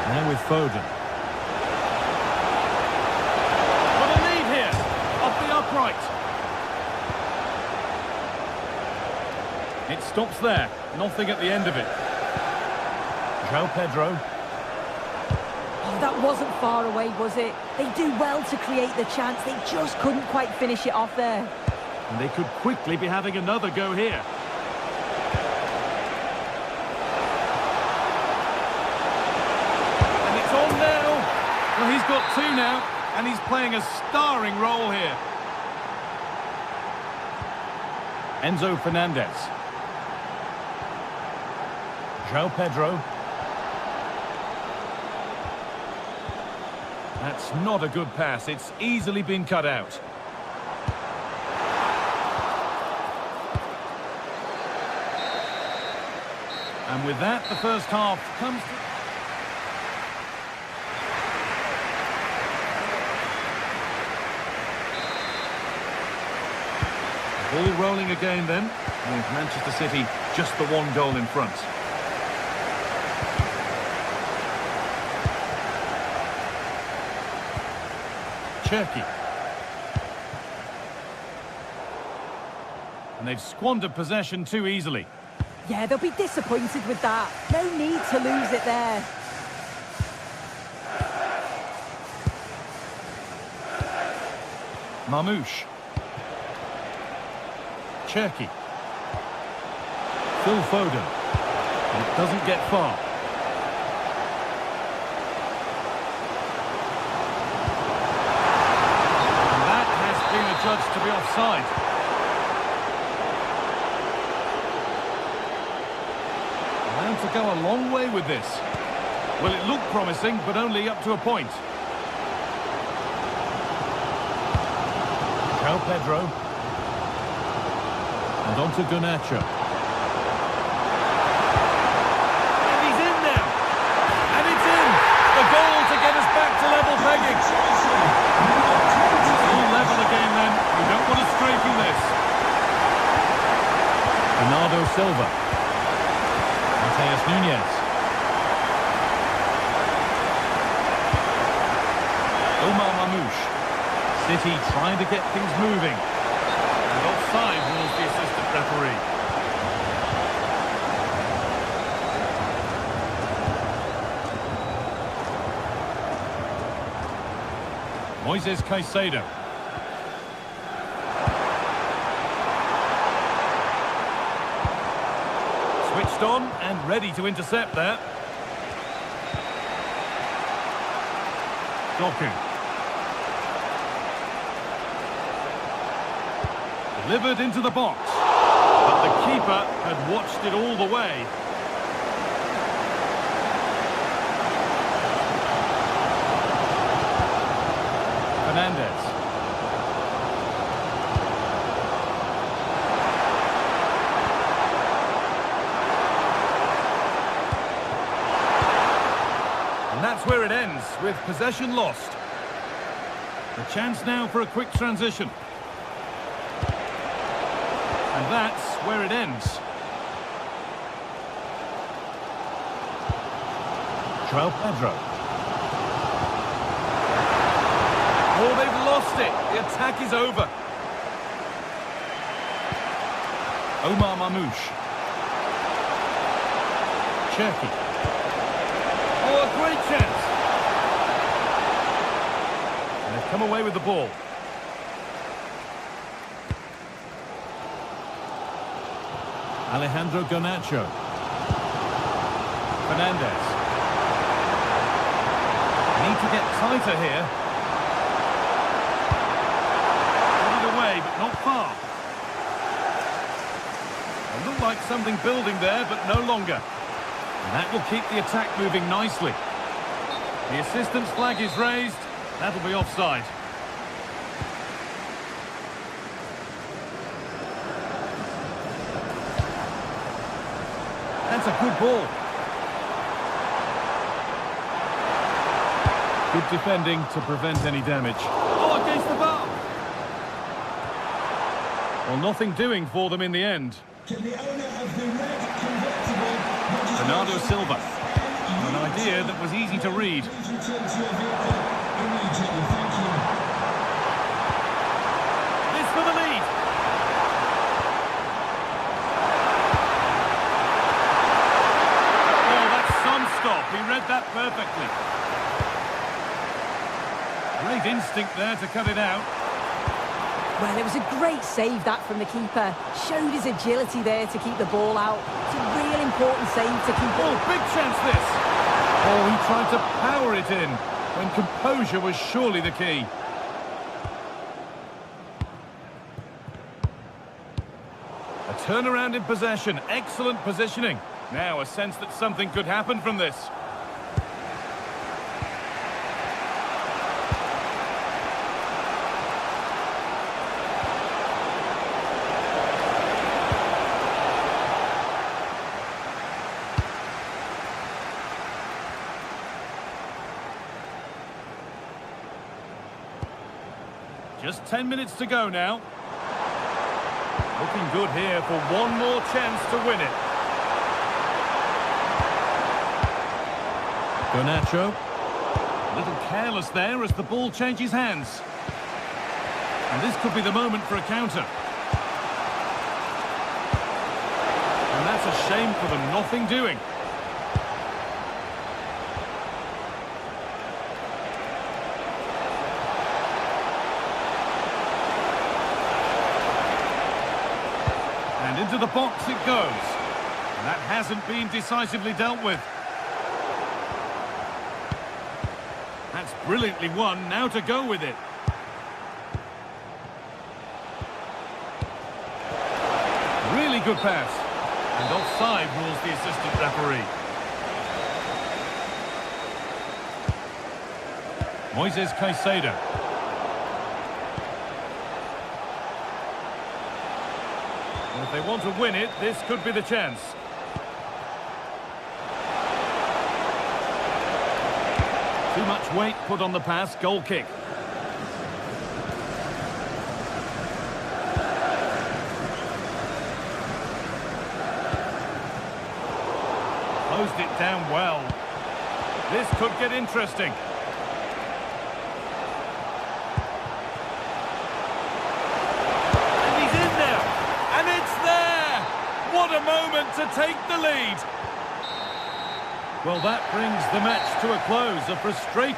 Now with Foden. Got a lead here. Off the upright. It stops there. Nothing at the end of it. João Pedro. Oh, that wasn't far away, was it? They do well to create the chance. They just couldn't quite finish it off there. And they could quickly be having another go here. And it's on now. Well, he's got two now, and he's playing a starring role here. Enzo Fernandez. João Pedro. That's not a good pass. It's easily been cut out. And with that, the first half comes to... Ball rolling again then, with Manchester City just the one goal in front. Cherki. And they've squandered possession too easily. Yeah, they'll be disappointed with that. No need to lose it there. Marmoush. Cherki. Phil Foden. And it doesn't get far. And that has been adjudged to be offside. And to go a long way with this. Well, it looked promising, but only up to a point. João Pedro. And on to Garnacho. And he's in now. And it's in. The goal to get us back to level pegging. It's all level again then. We don't want to stray from this. Bernardo Silva. Mateus Nunes. Omar Marmoush. City trying to get things moving. And offside rules the assistant referee. Moises Caicedo. Switched on and ready to intercept there. Doku. Delivered into the box. But the keeper had watched it all the way. Fernandez. And that's where it ends, with possession lost. The chance now for a quick transition. And that's where it ends. João Pedro. Oh, they've lost it. The attack is over. Omar Mamouche. Cherki. Oh, a great chance. And they've come away with the ball. Alejandro Garnacho. Fernandez. Need to get tighter here. Put it away, but not far. It looked like something building there, but no longer. And that will keep the attack moving nicely. The assistant's flag is raised. That'll be offside. That's a good ball. Good defending to prevent any damage. Oh, against the bar! Well, nothing doing for them in the end. Can the owner of the red convertible Bernardo Silva. An idea that was easy to read. please return to your vehicle immediately? Thank you. This for the lead. Oh, that's some stop. He read that perfectly. Great instinct there to cut it out. Well, it was a great save, that, from the keeper. Showed his agility there to keep the ball out. It's a real important save to keep Oh, it. big chance this. Oh, he tried to power it in when composure was surely the key. A turnaround in possession. Excellent positioning. Now a sense that something could happen from this. Just 10 minutes to go now. Looking good here for one more chance to win it. Garnacho. A little careless there as the ball changes hands. And this could be the moment for a counter. And that's a shame for them, nothing doing. And into the box it goes. And that hasn't been decisively dealt with. That's brilliantly won. Now to go with it. Really good pass. And offside rules the assistant referee. Moises Caicedo. And if they want to win it, this could be the chance. Too much weight put on the pass, goal kick. Closed it down well. This could get interesting. And he's in there! And it's there! What a moment to take the lead! Well, that brings the match to a close. A frustrating...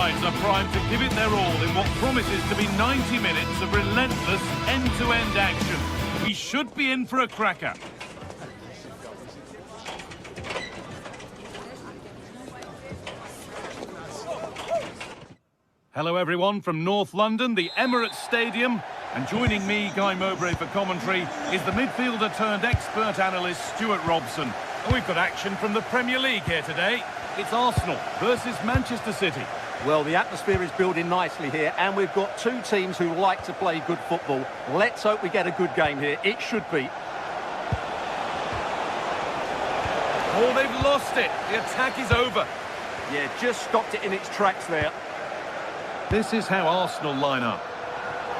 sides are primed to give it their all in what promises to be 90 minutes of relentless end-to-end action. We should be in for a cracker. Hello everyone from North London, the Emirates Stadium. And joining me, Guy Mowbray, for commentary is the midfielder turned expert analyst Stuart Robson. And we've got action from the Premier League here today. It's Arsenal versus Manchester City. Well, the atmosphere is building nicely here, and we've got two teams who like to play good football. Let's hope we get a good game here. It should be. Oh, they've lost it. The attack is over. Yeah, just stopped it in its tracks there. This is how Arsenal line up.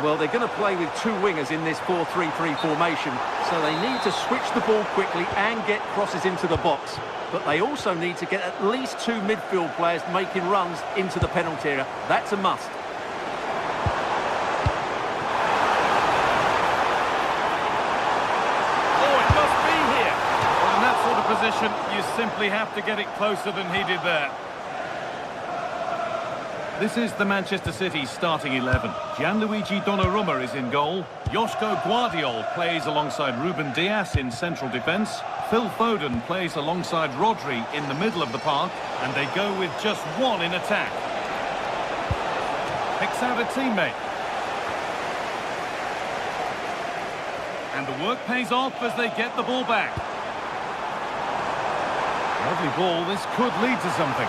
Well, they're going to play with two wingers in this 4-3-3 formation, so they need to switch the ball quickly and get crosses into the box. But they also need to get at least two midfield players making runs into the penalty area. That's a must. Oh, it must be here. Well, in that sort of position, you simply have to get it closer than he did there. This is the Manchester City starting 11. Gianluigi Donnarumma is in goal. Joško Guardiol plays alongside Ruben Dias in central defence. Phil Foden plays alongside Rodri in the middle of the park. And they go with just one in attack. Picks out a teammate. And the work pays off as they get the ball back. Lovely ball. This could lead to something.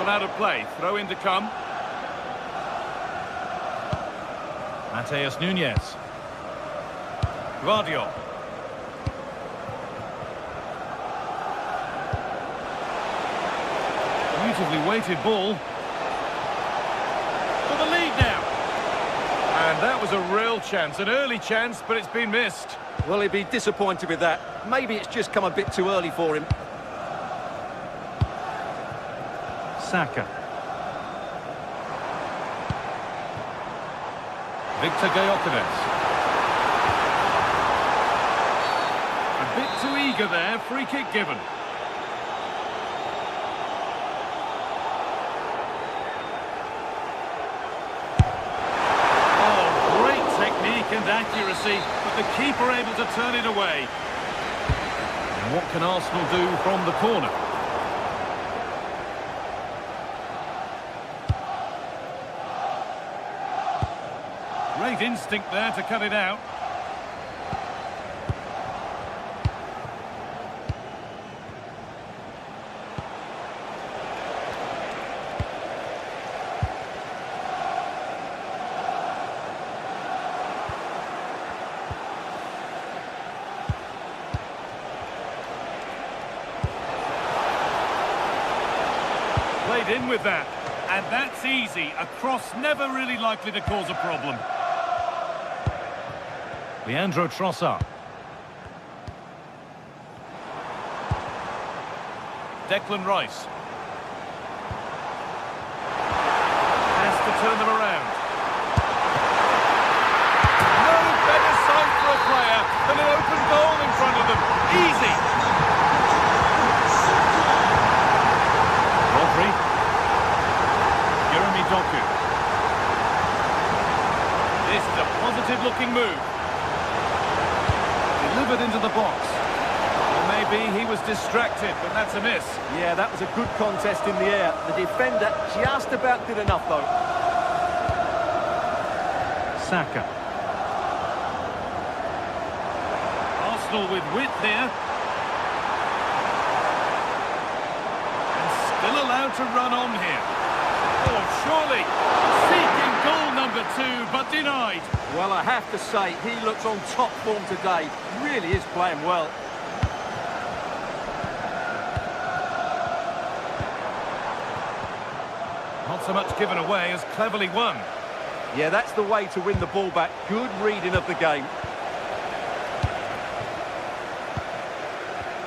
Out of play, throw in to come. Mateus Nunes. Guardiola. Beautifully weighted ball. For the lead now. And that was a real chance, an early chance, but it's been missed. Well, he'd be disappointed with that. Maybe it's just come a bit too early for him. Saka. Victor Gyökeres. A bit too eager there, free kick given. Oh, great technique and accuracy, but the keeper able to turn it away. And what can Arsenal do from the corner? Great instinct there to cut it out. Played in with that. And that's easy. A cross never really likely to cause a problem. Leandro Trossard. Declan Rice. Has to turn them around. No better sight for a player than an open goal in front of them. Easy. Rodri. Jeremy Doku. This is a positive-looking move. Delivered into the box. Well, maybe he was distracted, but that's a miss. Yeah, that was a good contest in the air. The defender just about did enough, though. Saka. Arsenal with width here. And still allowed to run on here. Oh, surely. Seeking goal number 2, but denied. Well, I have to say, he looks on top form today. Really is playing well. Not so much given away as cleverly won. Yeah, that's the way to win the ball back. Good reading of the game.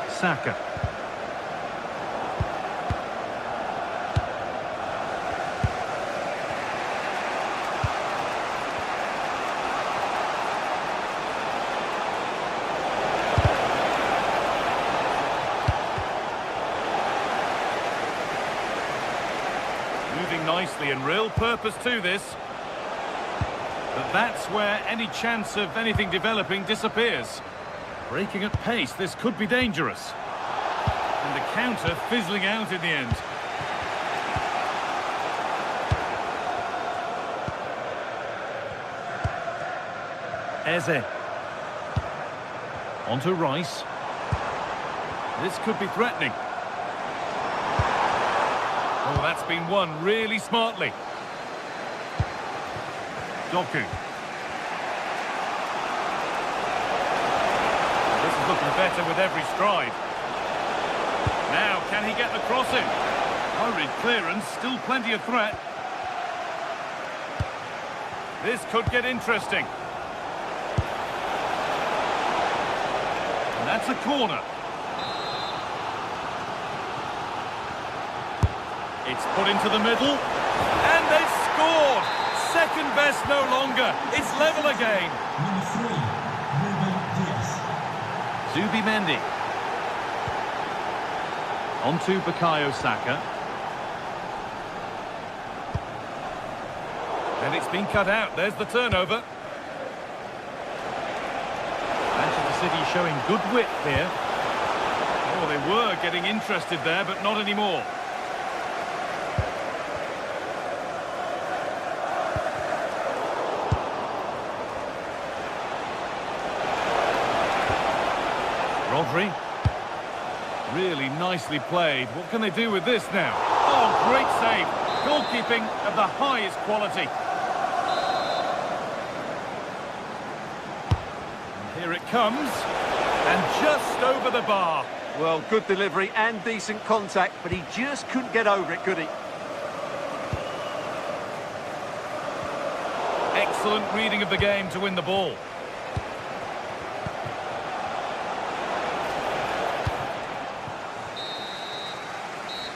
Saka. nicely, and real purpose to this. But that's where any chance of anything developing disappears. Breaking at pace, this could be dangerous. And the counter fizzling out in the end. Eze. On to Rice. This could be threatening. Oh, that's been won really smartly. Doku. This is looking better with every stride. Now, can he get the cross in? Hurried clearance, still plenty of threat. This could get interesting. And that's a corner. It's put into the middle. And they've scored! Second best no longer. It's level again. Number 3, Zubimendi. On to Bukayo Saka. And it's been cut out. There's the turnover. Manchester City showing good width here. Oh, they were getting interested there, but not anymore. Rodri. Really nicely played. What can they do with this now? Oh, great save. Goalkeeping of the highest quality. And here it comes. And just over the bar. Well, good delivery and decent contact, but he just couldn't get over it, could he? Excellent reading of the game to win the ball.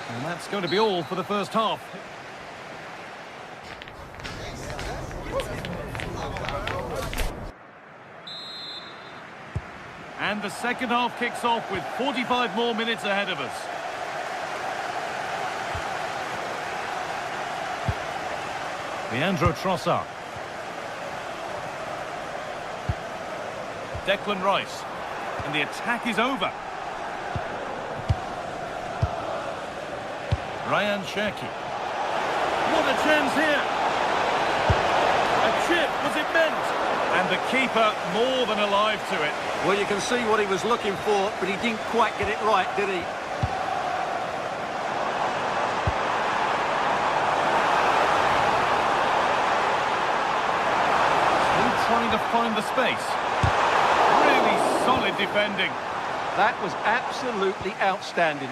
And that's going to be all for the first half. And the second half kicks off with 45 more minutes ahead of us. Leandro Trossard. Declan Rice. And the attack is over. Ryan Cherki. What a chance here. A chip, was it meant? And the keeper more than alive to it. Well, you can see what he was looking for, but he didn't quite get it right, did he? Still trying to find the space. Really solid defending. That was absolutely outstanding.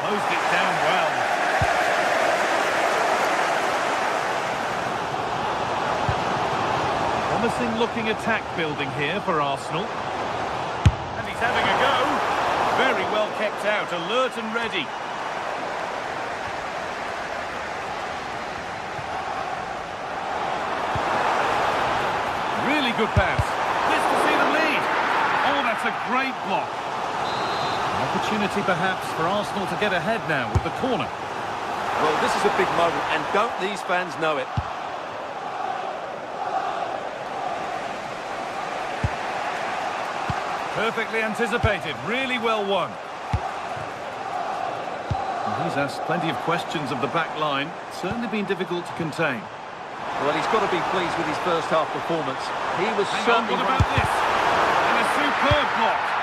Closed it down well. Promising looking attack building here for Arsenal. And he's having a go. Very well kept out, alert and ready. Really good pass. This to see them lead. Oh, that's a great block. Opportunity perhaps for Arsenal to get ahead now with the corner. Well, this is a big moment, and don't these fans know it? Perfectly anticipated, really well won. And he's asked plenty of questions of the back line. Certainly been difficult to contain. Well, he's got to be pleased with his first half performance. He was Hang on, certainly... what about this? And a superb block.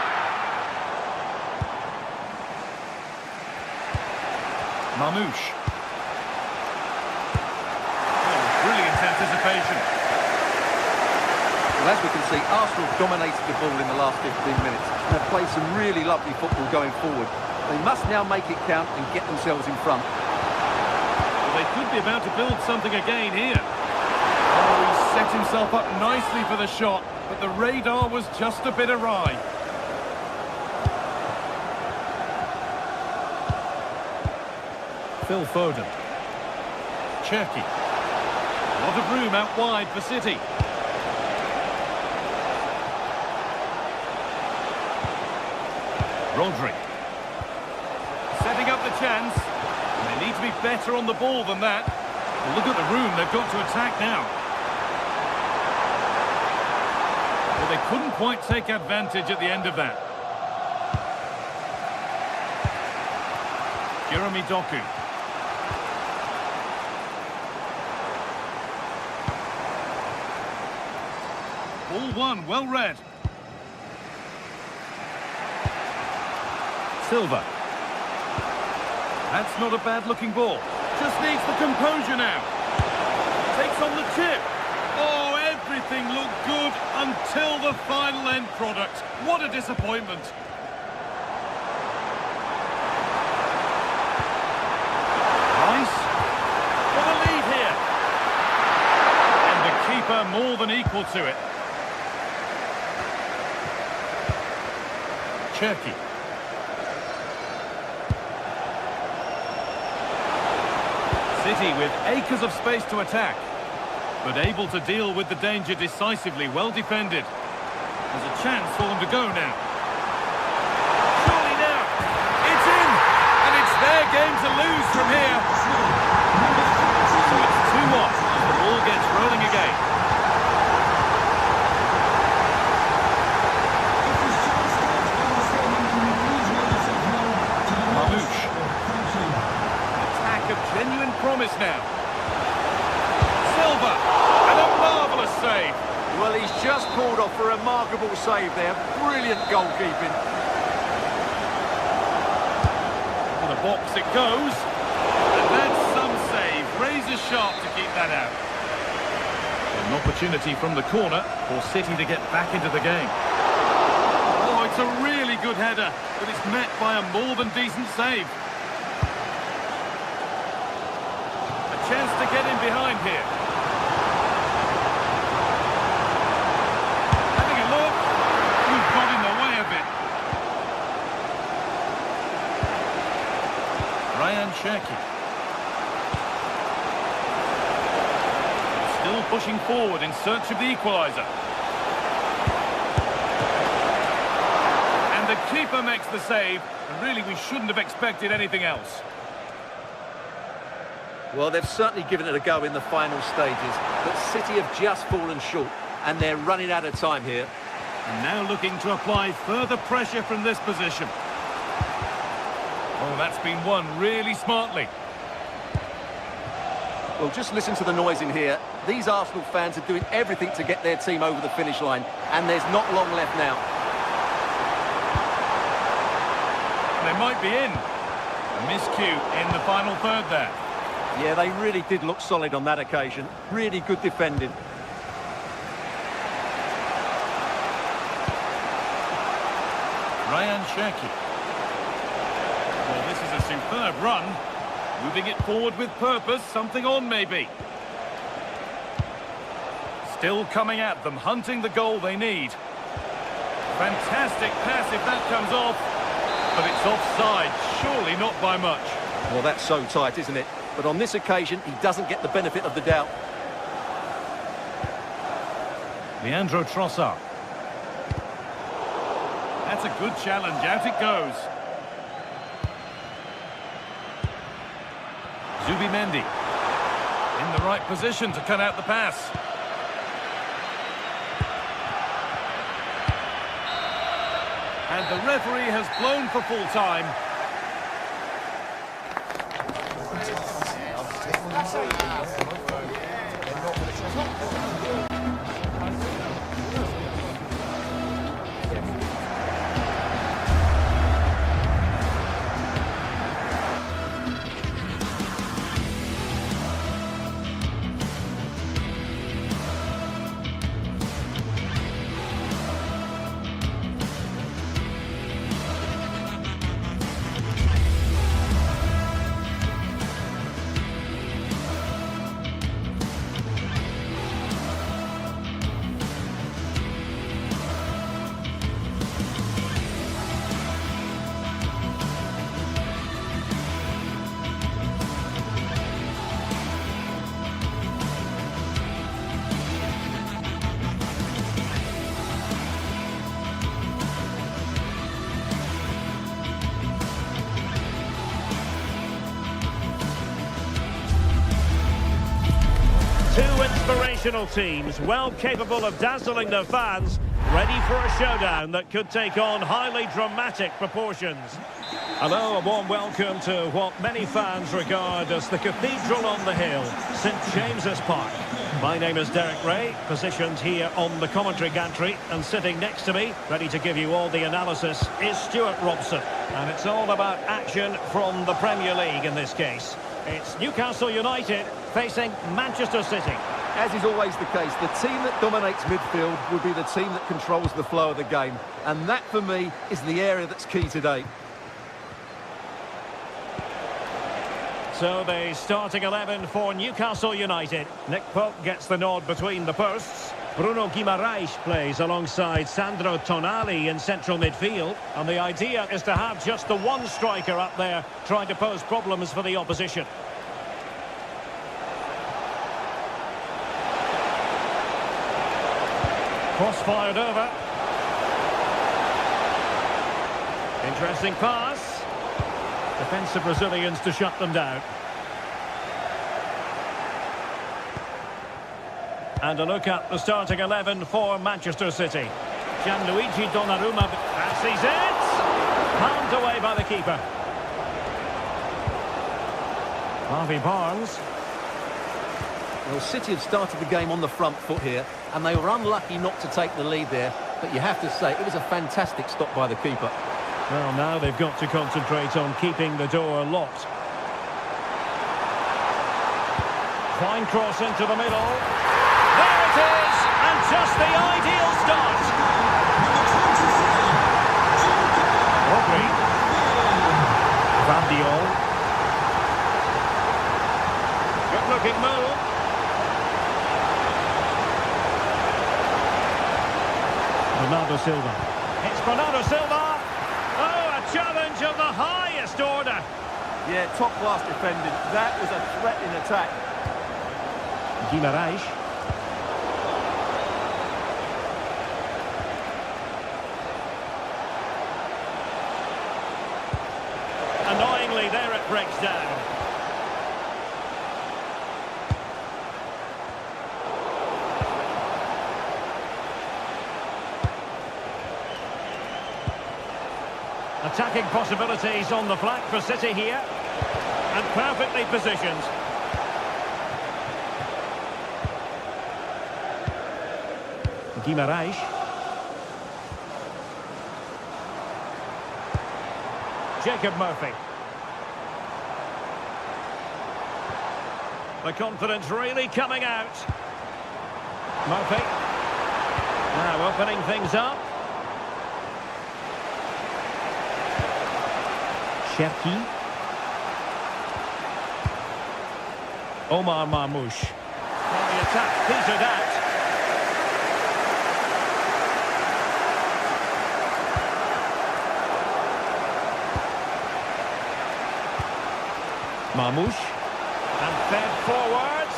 Mamouche. Oh, brilliant anticipation. Well, as we can see, Arsenal dominated the ball in the last 15 minutes and have played some really lovely football going forward. They must now make it count and get themselves in front. Well, they could be about to build something again here. Oh, he set himself up nicely for the shot, but the radar was just a bit awry. Phil Foden. Cherki. A lot of room out wide for City. Rodri. chance. And they need to be better on the ball than that. Well, look at the room they've got to attack now. Well, they couldn't quite take advantage at the end of that. Jeremy Doku. Ball one, well read. Silva. That's not a bad-looking ball. Just needs the composure now. Takes on the chip. Oh, everything looked good until the final end product. What a disappointment. Nice. For the lead here. And the keeper more than equal to it. Cherky. City with acres of space to attack, but able to deal with the danger decisively, well defended. There's a chance for them to go now. Surely now, it's in, and it's their game to lose from here. So it's 2-1 as the ball gets rolling again. Genuine promise now. Silva, and a marvellous save. Well, he's just pulled off a remarkable save there. Brilliant goalkeeping. To the box it goes. And that's some save. Razor sharp to keep that out. An opportunity from the corner for City to get back into the game. Oh, it's a really good header, but it's met by a more than decent save. Chance to get in behind here. Having a look. We've got in the way of it. Ryan Cherky. Still pushing forward in search of the equaliser. And the keeper makes the save. And really, we shouldn't have expected anything else. Well, they've certainly given it a go in the final stages, but City have just fallen short, and they're running out of time here. And now looking to apply further pressure from this position. Oh, that's been won really smartly. Well, just listen to the noise in here. These Arsenal fans are doing everything to get their team over the finish line, and there's not long left now. They might be in. A miscue in the final third there. Yeah, they really did look solid on that occasion. Really good defending. Ryan Cherky. Well, this is a superb run. Moving it forward with purpose, something on maybe. Still coming at them, hunting the goal they need. Fantastic pass if that comes off. But it's offside, surely not by much. Well, that's so tight, isn't it? But on this occasion, he doesn't get the benefit of the doubt. Leandro Trossard. That's a good challenge. Out it goes. Zubimendi. In the right position to cut out the pass. And the referee has blown for full time. Inspirational teams, well capable of dazzling their fans, ready for a showdown that could take on highly dramatic proportions. Hello, a warm welcome to what many fans regard as the cathedral on the hill, St James's Park. My name is Derek Ray, positioned here on the commentary gantry, and sitting next to me, ready to give you all the analysis, is Stuart Robson. And it's all about action from the Premier League in this case. It's Newcastle United facing Manchester City. As is always the case, the team that dominates midfield will be the team that controls the flow of the game. And that, for me, is the area that's key today. So the starting 11 for Newcastle United. Nick Pope gets the nod between the posts. Bruno Guimaraes plays alongside Sandro Tonali in central midfield. And the idea is to have just the one striker up there trying to pose problems for the opposition. Cross fired over. Interesting pass. Defensive Brazilians to shut them down. And a look at the starting 11 for Manchester City. Gianluigi Donnarumma passes it. Palmed away by the keeper. Harvey Barnes. Well, City have started the game on the front foot here, and they were unlucky not to take the lead there. But you have to say, it was a fantastic stop by the keeper. Well, now they've got to concentrate on keeping the door locked. Fine cross into the middle. There it is! And just the ideal start. Rodri. Van Diol. Good-looking move. Bernardo Silva. It's Bernardo Silva. Challenge of the highest order. Yeah, top-class defending. That was a threat in attack. Guimaraes. Annoyingly, there it breaks down. Attacking possibilities on the flank for City here. And perfectly positioned. Guimaraes. Jacob Murphy. The confidence really coming out. Murphy. Now opening things up. Cherki. Omar Marmoush. Well, the attack petered out. Marmoush. And fed forwards.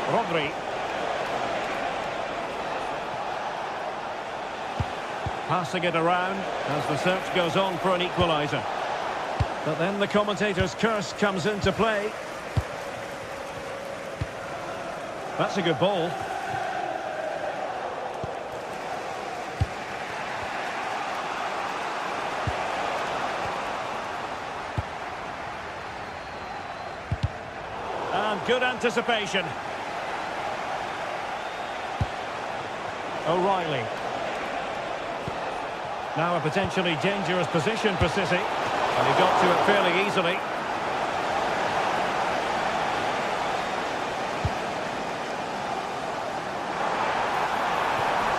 Rodri. Passing it around as the search goes on for an equaliser. But then the commentator's curse comes into play. That's a good ball. And good anticipation. O'Reilly. Now a potentially dangerous position for City. And he got to it fairly easily.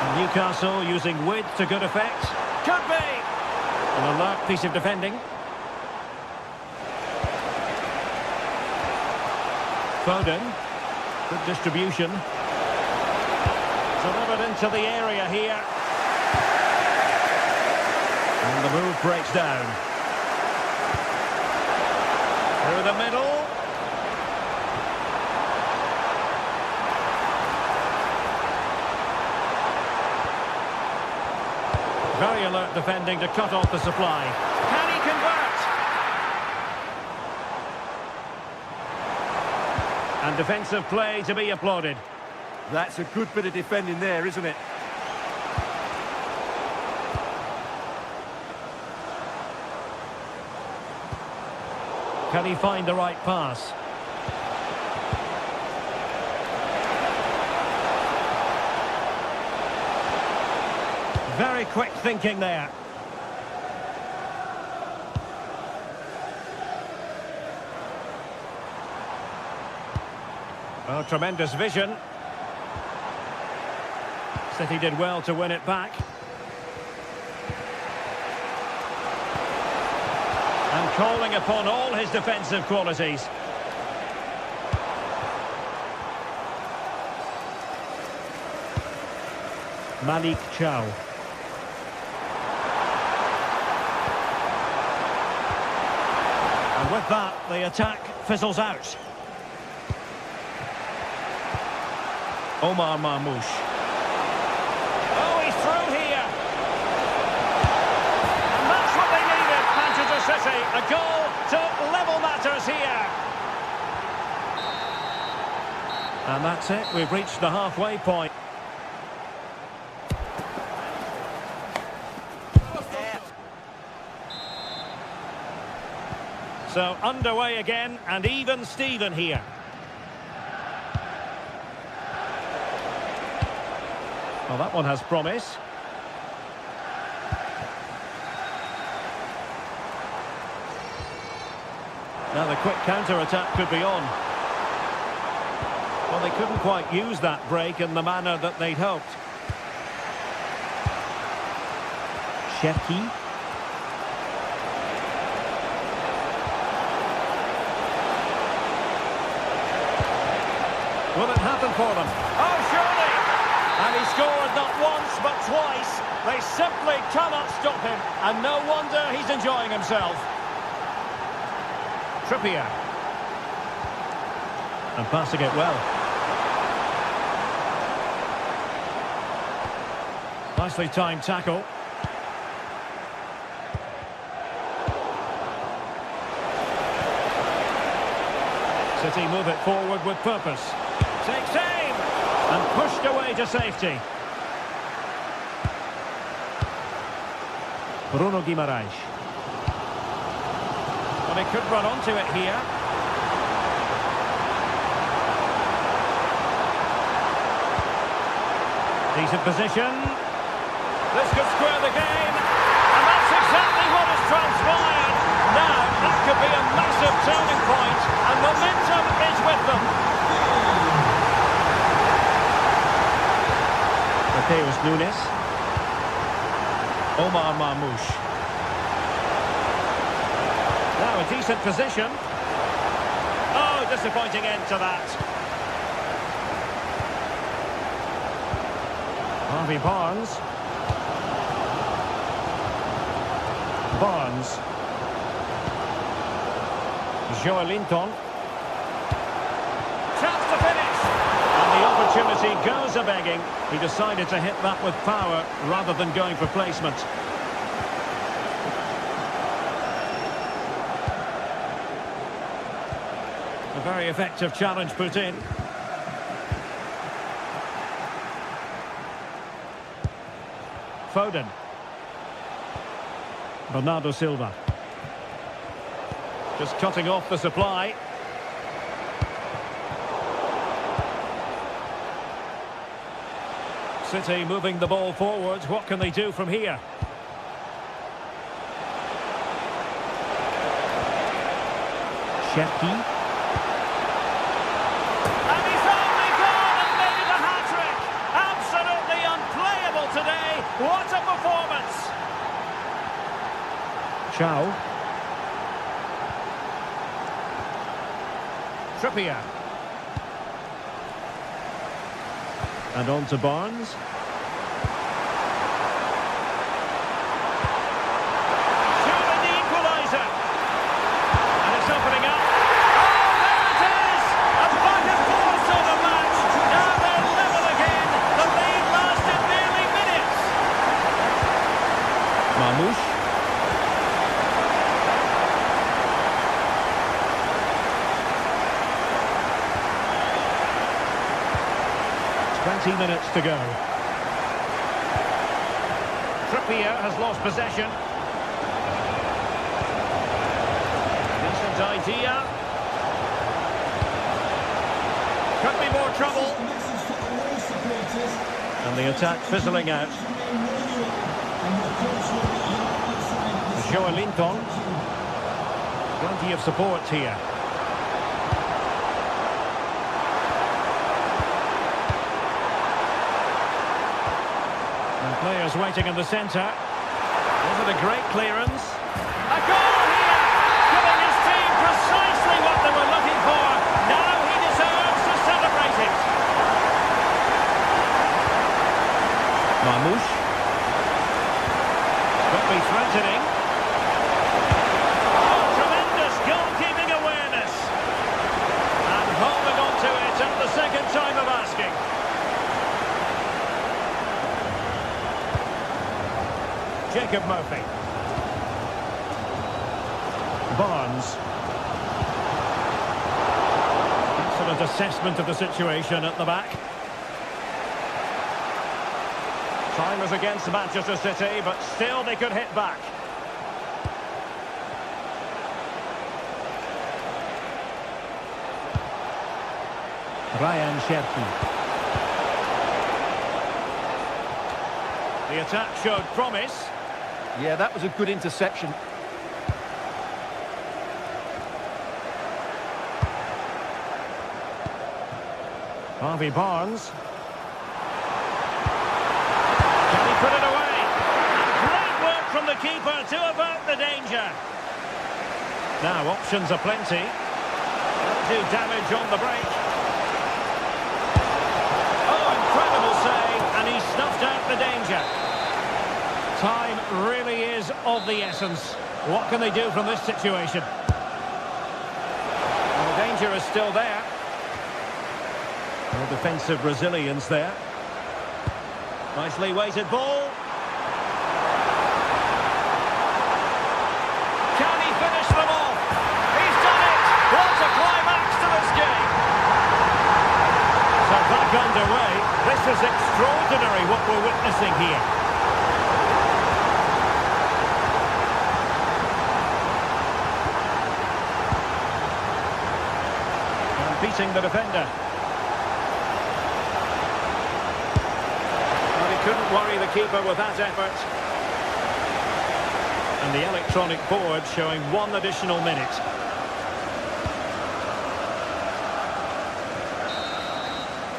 And Newcastle using width to good effect. Could be! An alert piece of defending. Foden. Good distribution. Delivered into the area here. And the move breaks down. Through the middle. Very alert defending to cut off the supply. Can he convert? And defensive play to be applauded. That's a good bit of defending there, isn't it? Can he find the right pass? Very quick thinking there. Oh, tremendous vision. City did well to win it back. And calling upon all his defensive qualities. Malik Chow. And with that, the attack fizzles out. Omar Marmoush. Oh, he's through here. And that's what they needed, Manchester City. A goal to level matters here. And that's it. We've reached the halfway point. So underway again, and even Steven here. Well, that one has promise. Now the quick counter-attack could be on. Well, they couldn't quite use that break in the manner that they'd hoped. Cherki. Will it happen for them? Oh, surely! And he scored not once, but twice. They simply cannot stop him. And no wonder he's enjoying himself. Trippier. And passing it well. Nicely timed tackle. City move it forward with purpose. Takes aim! And pushed away to safety. Bruno Guimaraes. Well, he could run onto it here. Decent position. This could square the game. And that's exactly what has transpired. Now, that could be a massive turning point. And momentum is with them. Mateus Nunes. Omar Marmoush. Now a decent position. Oh, disappointing end to that. Harvey Barnes. Barnes. Joelinton. Chance to finish. And the opportunity goes a-begging. He decided to hit that with power rather than going for placement. A very effective challenge put in. Foden. Bernardo Silva. Just cutting off the supply. City moving the ball forwards. What can they do from here? Cherki. And he's only gone and made it a hat-trick. Absolutely unplayable today. What a performance. Chow. Trippier. And on to Barnes. Surely the equaliser. And it's opening up. Oh, there it is! A back and forth sort of match. Now they're level again. The lead lasted nearly minutes. Marmoush. 20 minutes to go. Trippier has lost possession. Decent idea. Could be more trouble. And the attack fizzling out. Joelinton. Plenty of support here. And players waiting in the centre. Was it a great clearance? A goal here! Giving his team precisely what they were looking for. Now he deserves to celebrate it. Mamouche. Could be threatening. Oh, tremendous goalkeeping awareness. And holding on to it at the second time of asking. Jacob Murphy. Barnes. Excellent assessment of the situation at the back. Time is against Manchester City, but still they could hit back. Ryan Cherki. The attack showed promise. Yeah, that was a good interception. Harvey Barnes. Can he put it away? And great work from the keeper to avert the danger. Now options are plenty. Don't do damage on the break. Oh, incredible save, and he snuffed out the danger. Time really is of the essence. What can they do from this situation? Well, the danger is still there. No defensive resilience there. Nicely weighted ball. Can he finish them off? He's done it! What a climax to this game! So back underway. This is extraordinary what we're witnessing here. And beating the defender. Couldn't worry the keeper with that effort. And the electronic board showing 1 additional minute.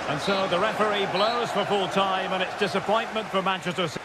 And so the referee blows for full time, and it's disappointment for Manchester City.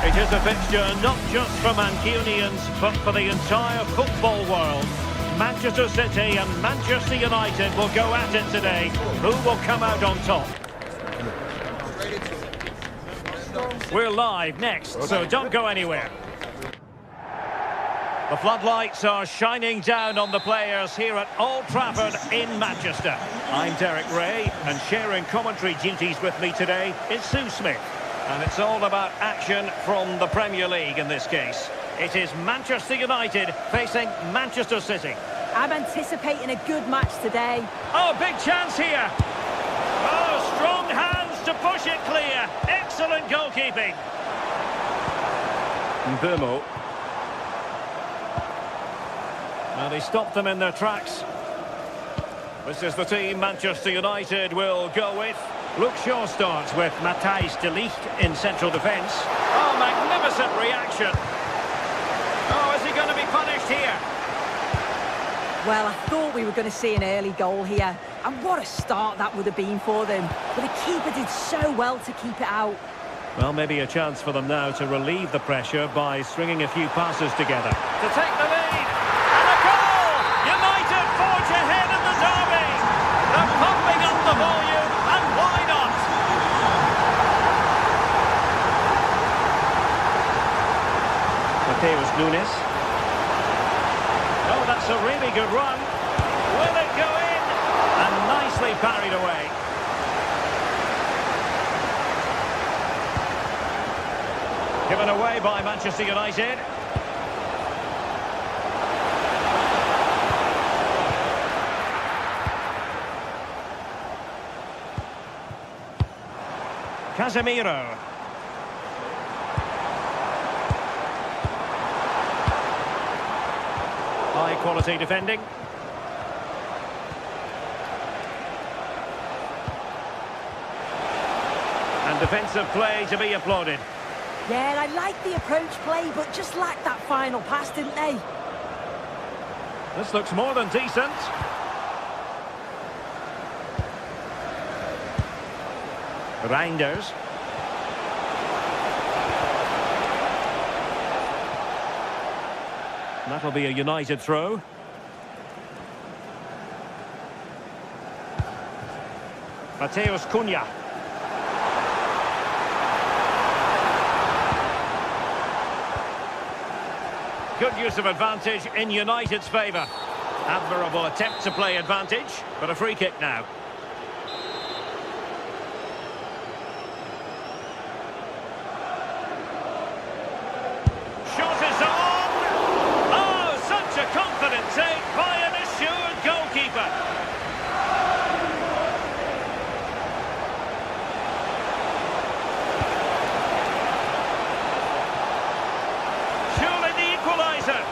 It is a fixture not just for Mancunians, but for the entire football world. Manchester City and Manchester United will go at it today. Who will come out on top? We're live next, so don't go anywhere. The floodlights are shining down on the players here at Old Trafford in Manchester. I'm Derek Ray, and sharing commentary duties with me today is Sue Smith. And it's all about action from the Premier League in this case. It is Manchester United facing Manchester City. I'm anticipating a good match today. Oh, big chance here. Oh, strong hands to push it clear. Excellent goalkeeping. Burmo. Well, he stopped them in their tracks. This is the team Manchester United will go with. Luke Shaw starts with Matthijs de Ligt in central defence. Oh, magnificent reaction. Oh, is he going to be punished here? Well, I thought we were going to see an early goal here. And what a start that would have been for them. But the keeper did so well to keep it out. Well, maybe a chance for them now to relieve the pressure by stringing a few passes together. To take the lead. And a goal! United forge ahead in the derby. They're pumping up the volume, and why not? Mateus Nunes. Oh, that's a really good run. Will it go in? And nicely parried away. Given away by Manchester United. Casemiro. High quality defending. And defensive play to be applauded. Yeah, I like the approach play, but just lacked that final pass, didn't they? This looks more than decent. Reinders. That'll be a United throw. Mateus Cunha. Good use of advantage in United's favour. Admirable attempt to play advantage, but a free kick now. Shot is on! Oh, such a confident take by an assured goalkeeper. Surely the equaliser.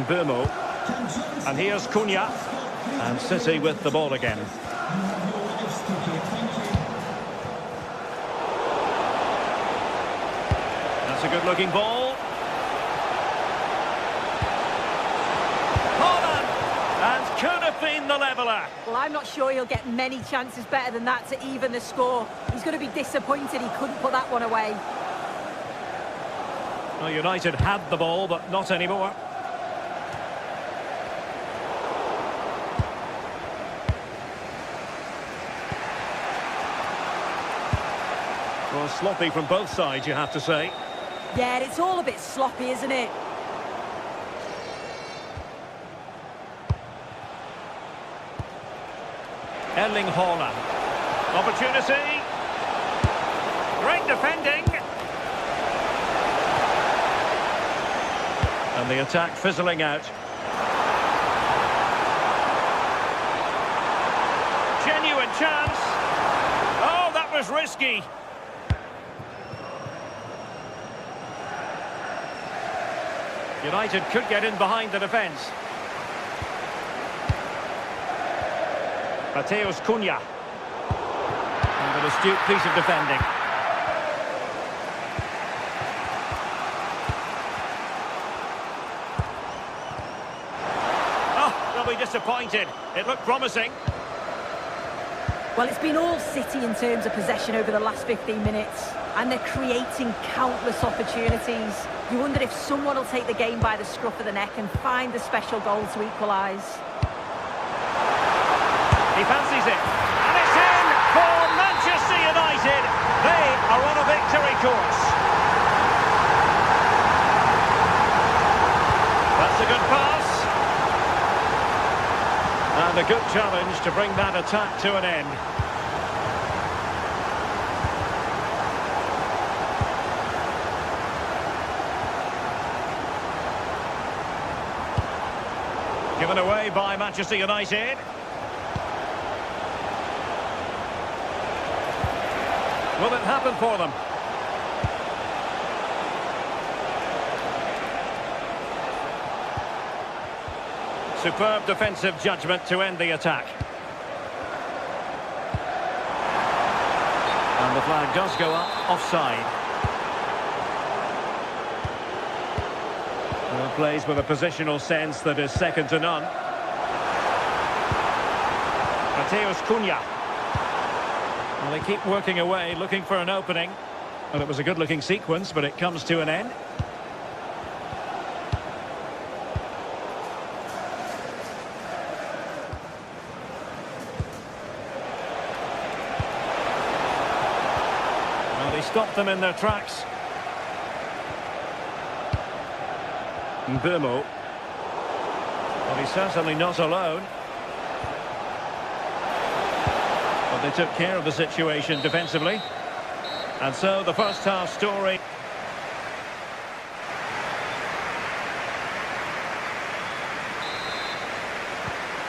Burmo. And here's Cunha. And City with the ball again. That's a good-looking ball. Holland! And could have been the leveller. Well, I'm not sure he'll get many chances better than that to even the score. He's going to be disappointed he couldn't put that one away. Well, United had the ball, but not anymore. Well, sloppy from both sides, you have to say. Yeah, it's all a bit sloppy, isn't it? Erling Haaland. Opportunity. Great defending. And the attack fizzling out. Genuine chance. Oh, that was risky. United could get in behind the defence. Mateus Cunha. And an astute piece of defending. Oh, they'll be disappointed. It looked promising. Well, it's been all City in terms of possession over the last 15 minutes. And they're creating countless opportunities. You wonder if someone will take the game by the scruff of the neck and find the special goal to equalise. He fancies it. And it's in for Manchester United. They are on a big course. That's a good pass. And a good challenge to bring that attack to an end. Given away by Manchester United. Will it happen for them? Superb defensive judgment to end the attack. And the flag does go up, offside. Well, plays with a positional sense that is second to none. Mateus Cunha. Well, they keep working away, looking for an opening. Well, it was a good-looking sequence, but it comes to an end. Well, they stopped them in their tracks. Mbumo. Well, he's certainly not alone. But they took care of the situation defensively. And so the first half story.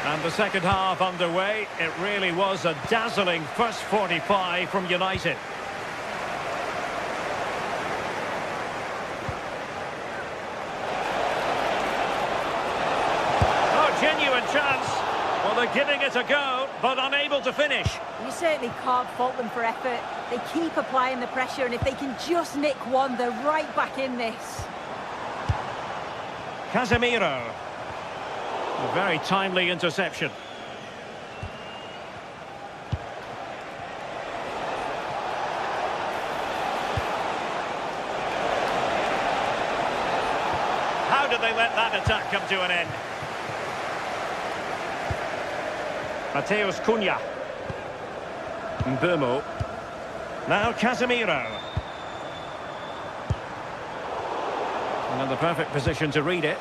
And the second half underway. It really was a dazzling first 45 from United. Genuine chance. Well, they're giving it a go, but unable to finish. You certainly can't fault them for effort. They keep applying the pressure, and if they can just nick one, they're right back in this. Casemiro. A very timely interception. How did they let that attack come to an end? Mateus Cunha. Mbumo. Now Casemiro. And in the perfect position to read it.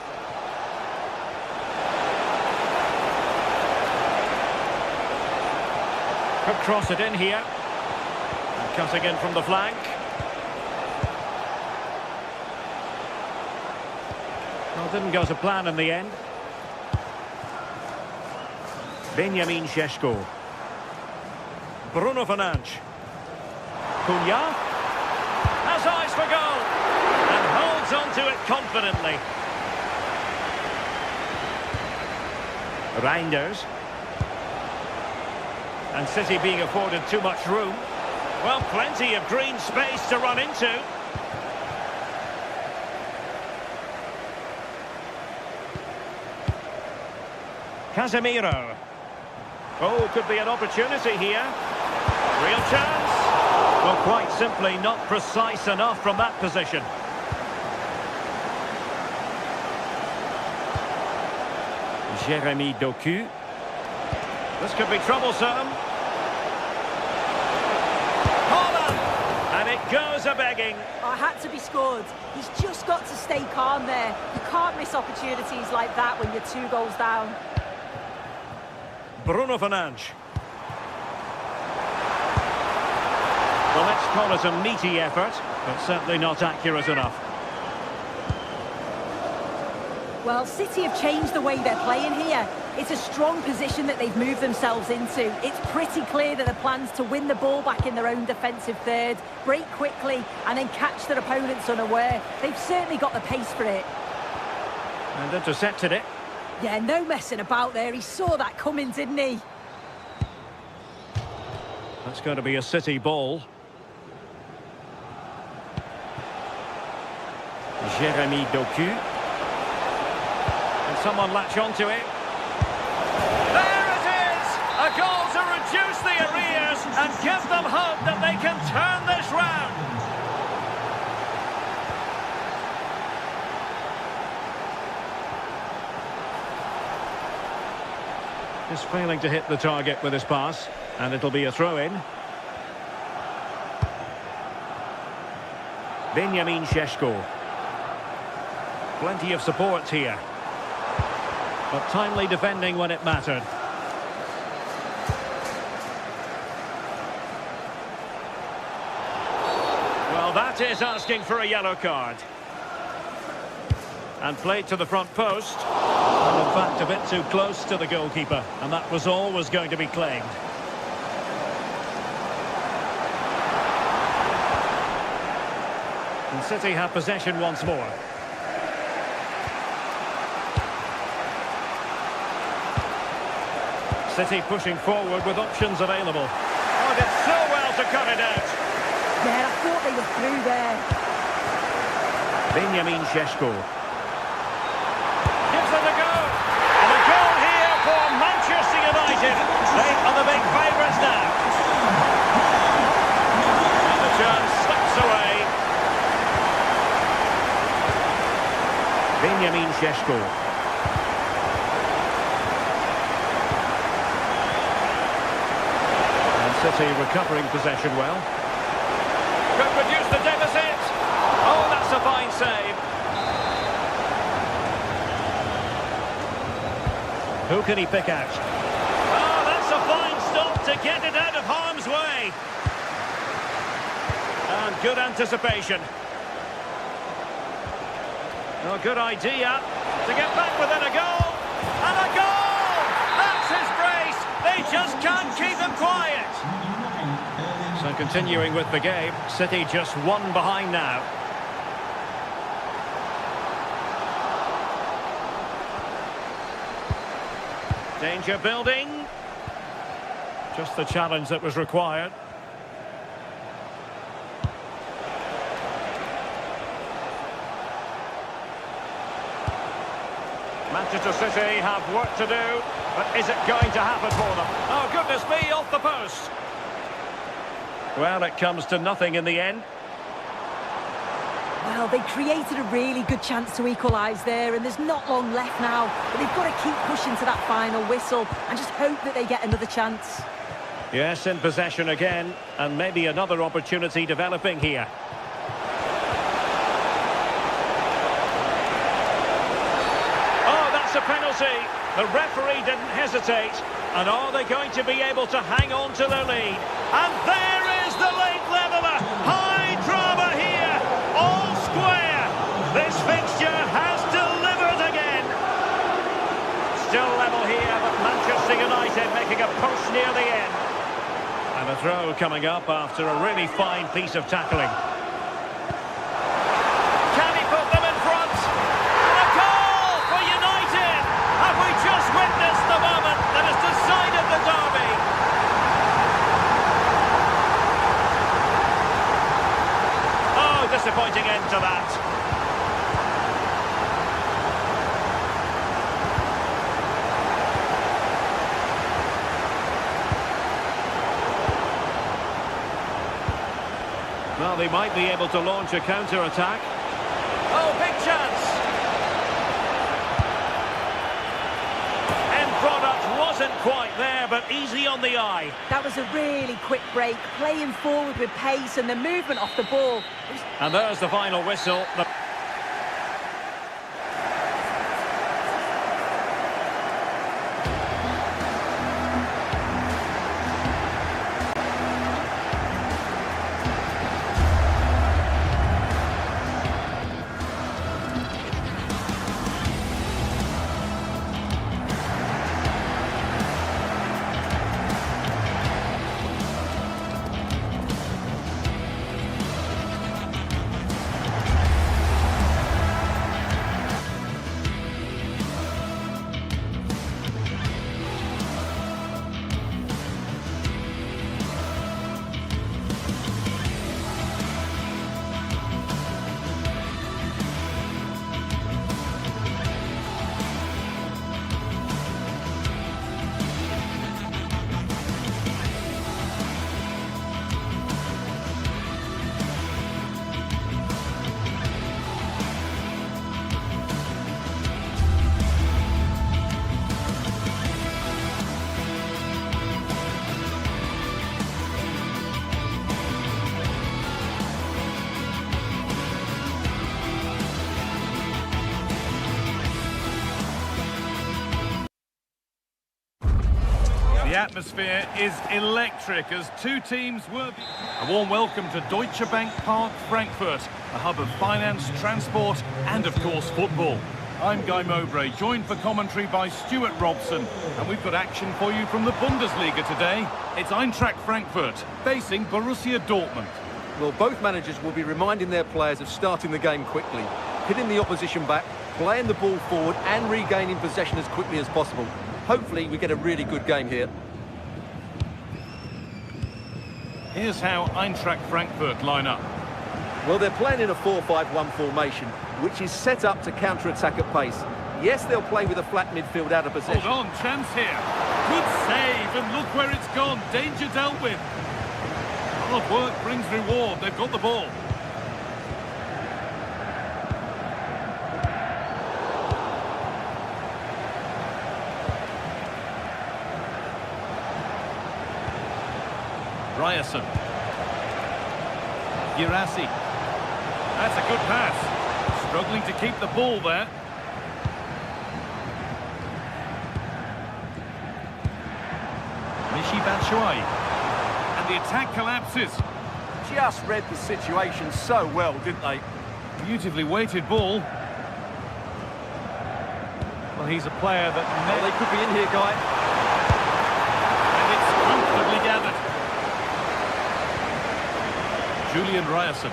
Could cross it in here. And cutting in from the flank. Well, didn't go to plan in the end. Benjamin Šeško. Bruno Fernandes. Cunha has eyes for goal and holds on to it confidently. Reinders. And City being afforded too much room. Well, plenty of green space to run into. Casemiro. Oh, could be an opportunity here. Real chance. Well, quite simply not precise enough from that position. Jeremy Doku. This could be troublesome. Holland! And it goes a-begging. Oh, it had to be scored. He's just got to stay calm there. You can't miss opportunities like that when you're 2 goals down. Bruno Fernandes. Well, let's call it a meaty effort, but certainly not accurate enough. Well, City have changed the way they're playing here. It's a strong position that they've moved themselves into. It's pretty clear that the plan's to win the ball back in their own defensive third, break quickly, and then catch their opponents unaware. They've certainly got the pace for it. And intercepted it. Yeah, no messing about there. He saw that coming, didn't he? That's going to be a City ball. Jeremy Doku. And someone latch onto it. There it is! A goal to reduce the arrears and give them hope that they can turn this round. Is failing to hit the target with his pass, and it'll be a throw-in. Benjamin Šeško. Plenty of support here. But timely defending when it mattered. Well, that is asking for a yellow card. And played to the front post. And in fact, a bit too close to the goalkeeper. And that was always going to be claimed. And City have possession once more. City pushing forward with options available. Oh, did so well to cut it out. Yeah, I thought they were through there. Benjamin Šeško. Gives it a go. And a goal here for Manchester United. They are the big favourites now. And the chance slips away. Benjamin Šeško. And City recovering possession well. Could reduce the deficit. Oh, that's a fine save. Who can he pick out? Oh, that's a fine stop to get it out of harm's way. And good anticipation. Oh, good idea to get back within a goal. And a goal! That's his brace. They just can't keep him quiet. So continuing with the game, City just one behind now. Danger building. Just the challenge that was required. Manchester City have work to do, but is it going to happen for them? Oh, goodness me, off the post. Well, it comes to nothing in the end. Well, they created a really good chance to equalise there, and there's not long left now. But they've got to keep pushing to that final whistle and just hope that they get another chance. Yes, in possession again, and maybe another opportunity developing here. Oh, that's a penalty. The referee didn't hesitate. And are they going to be able to hang on to their lead? And there is the late leveller. High drama here. All square. This fixture has delivered again. Still level here, but Manchester United making a push near the end. And a throw coming up after a really fine piece of tackling. Can he put them in front? And a goal for United. Have we just witnessed the moment that has decided the derby? Oh, disappointing end to that. Well, they might be able to launch a counter-attack. Oh, big chance! End product wasn't quite there, but easy on the eye. That was a really quick break, playing forward with pace and the movement off the ball. And there's the final whistle. The atmosphere is electric as two teams were... A warm welcome to Deutsche Bank Park, Frankfurt, a hub of finance, transport and, of course, football. I'm Guy Mowbray, joined for commentary by Stuart Robson, and we've got action for you from the Bundesliga today. It's Eintracht Frankfurt facing Borussia Dortmund. Well, both managers will be reminding their players of starting the game quickly, hitting the opposition back, playing the ball forward and regaining possession as quickly as possible. Hopefully we get a really good game here. Here's how Eintracht Frankfurt line up. Well, they're playing in a 4-5-1 formation, which is set up to counter-attack at pace. Yes, they'll play with a flat midfield out of possession. Hold on, chance here. Good save, and look where it's gone. Danger dealt with. Hard work brings reward. They've got the ball. Ryerson. Girassi. That's a good pass. Struggling to keep the ball there. Michy Batshuayi. And the attack collapses. Just read the situation so well, didn't they? Beautifully weighted ball. Well, he's a player that... Well, they could be in here, Guy. And it's comfortably gathered. Julian Ryerson.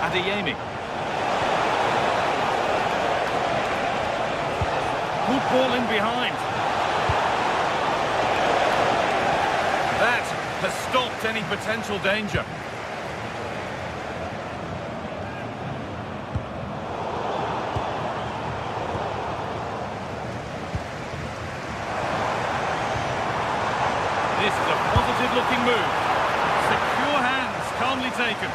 Adeyemi. Good ball in behind. That has stopped any potential danger. This is a positive-looking move. Secure hands, calmly taken.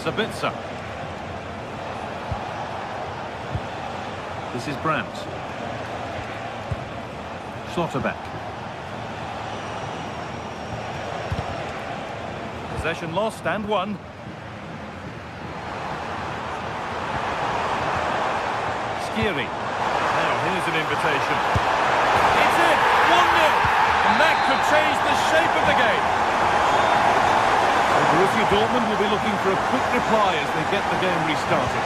Sabitzer. This is Brandt. Schlotterbeck. Possession lost and won. Skiri. Now here's an invitation. It's in! 1-0! And that could change the shape of the game. Borussia Dortmund will be looking for a quick reply as they get the game restarted.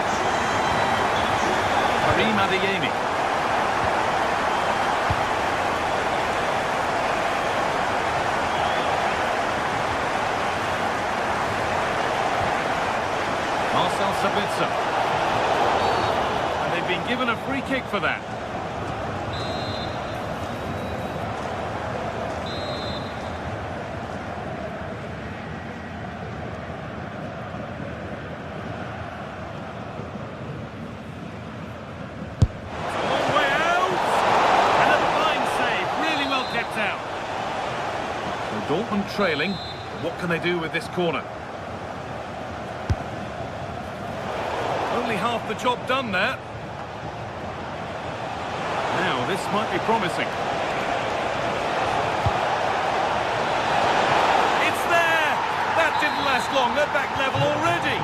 Karim Adeyemi. Marcel Sabitzer. And they've been given a free kick for that. Dortmund trailing. What can they do with this corner? Only half the job done there. Now, this might be promising. It's there! That didn't last long. They're back level already.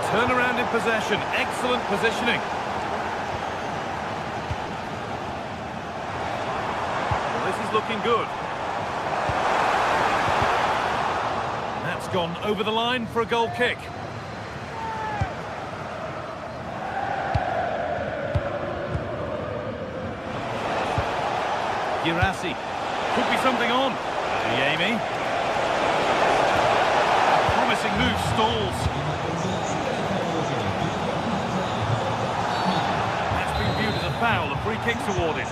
Turnaround in possession. Excellent positioning. Looking good. That's gone over the line for a goal kick. Girassi. Could be something on. Adeyemi. Promising move stalls. That's been viewed as a foul. A free kick's awarded.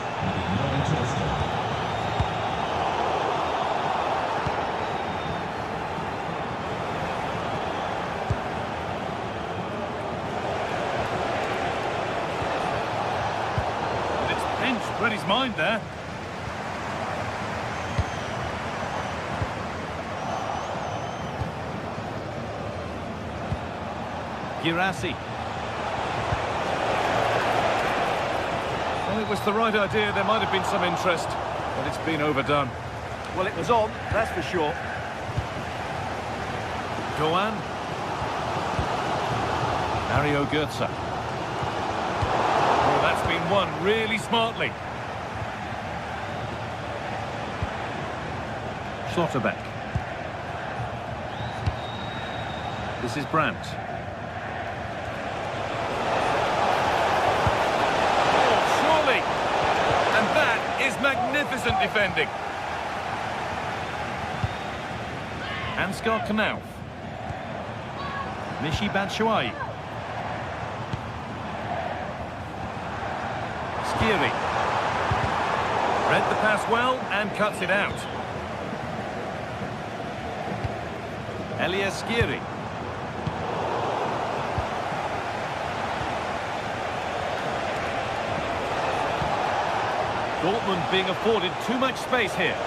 Read his mind there. Girassi. Well, it was the right idea. There might have been some interest, but it's been overdone. Well, it was on, that's for sure. Doan. Mario Götze. Oh, that's been won really smartly. Schlotterbeck. This is Brandt. Oh, surely! And that is magnificent defending. Ansgar Knauf. Michy Batshuayi. Skiri. Read the pass well and cuts it out. Elias Skiri. Dortmund being afforded too much space here.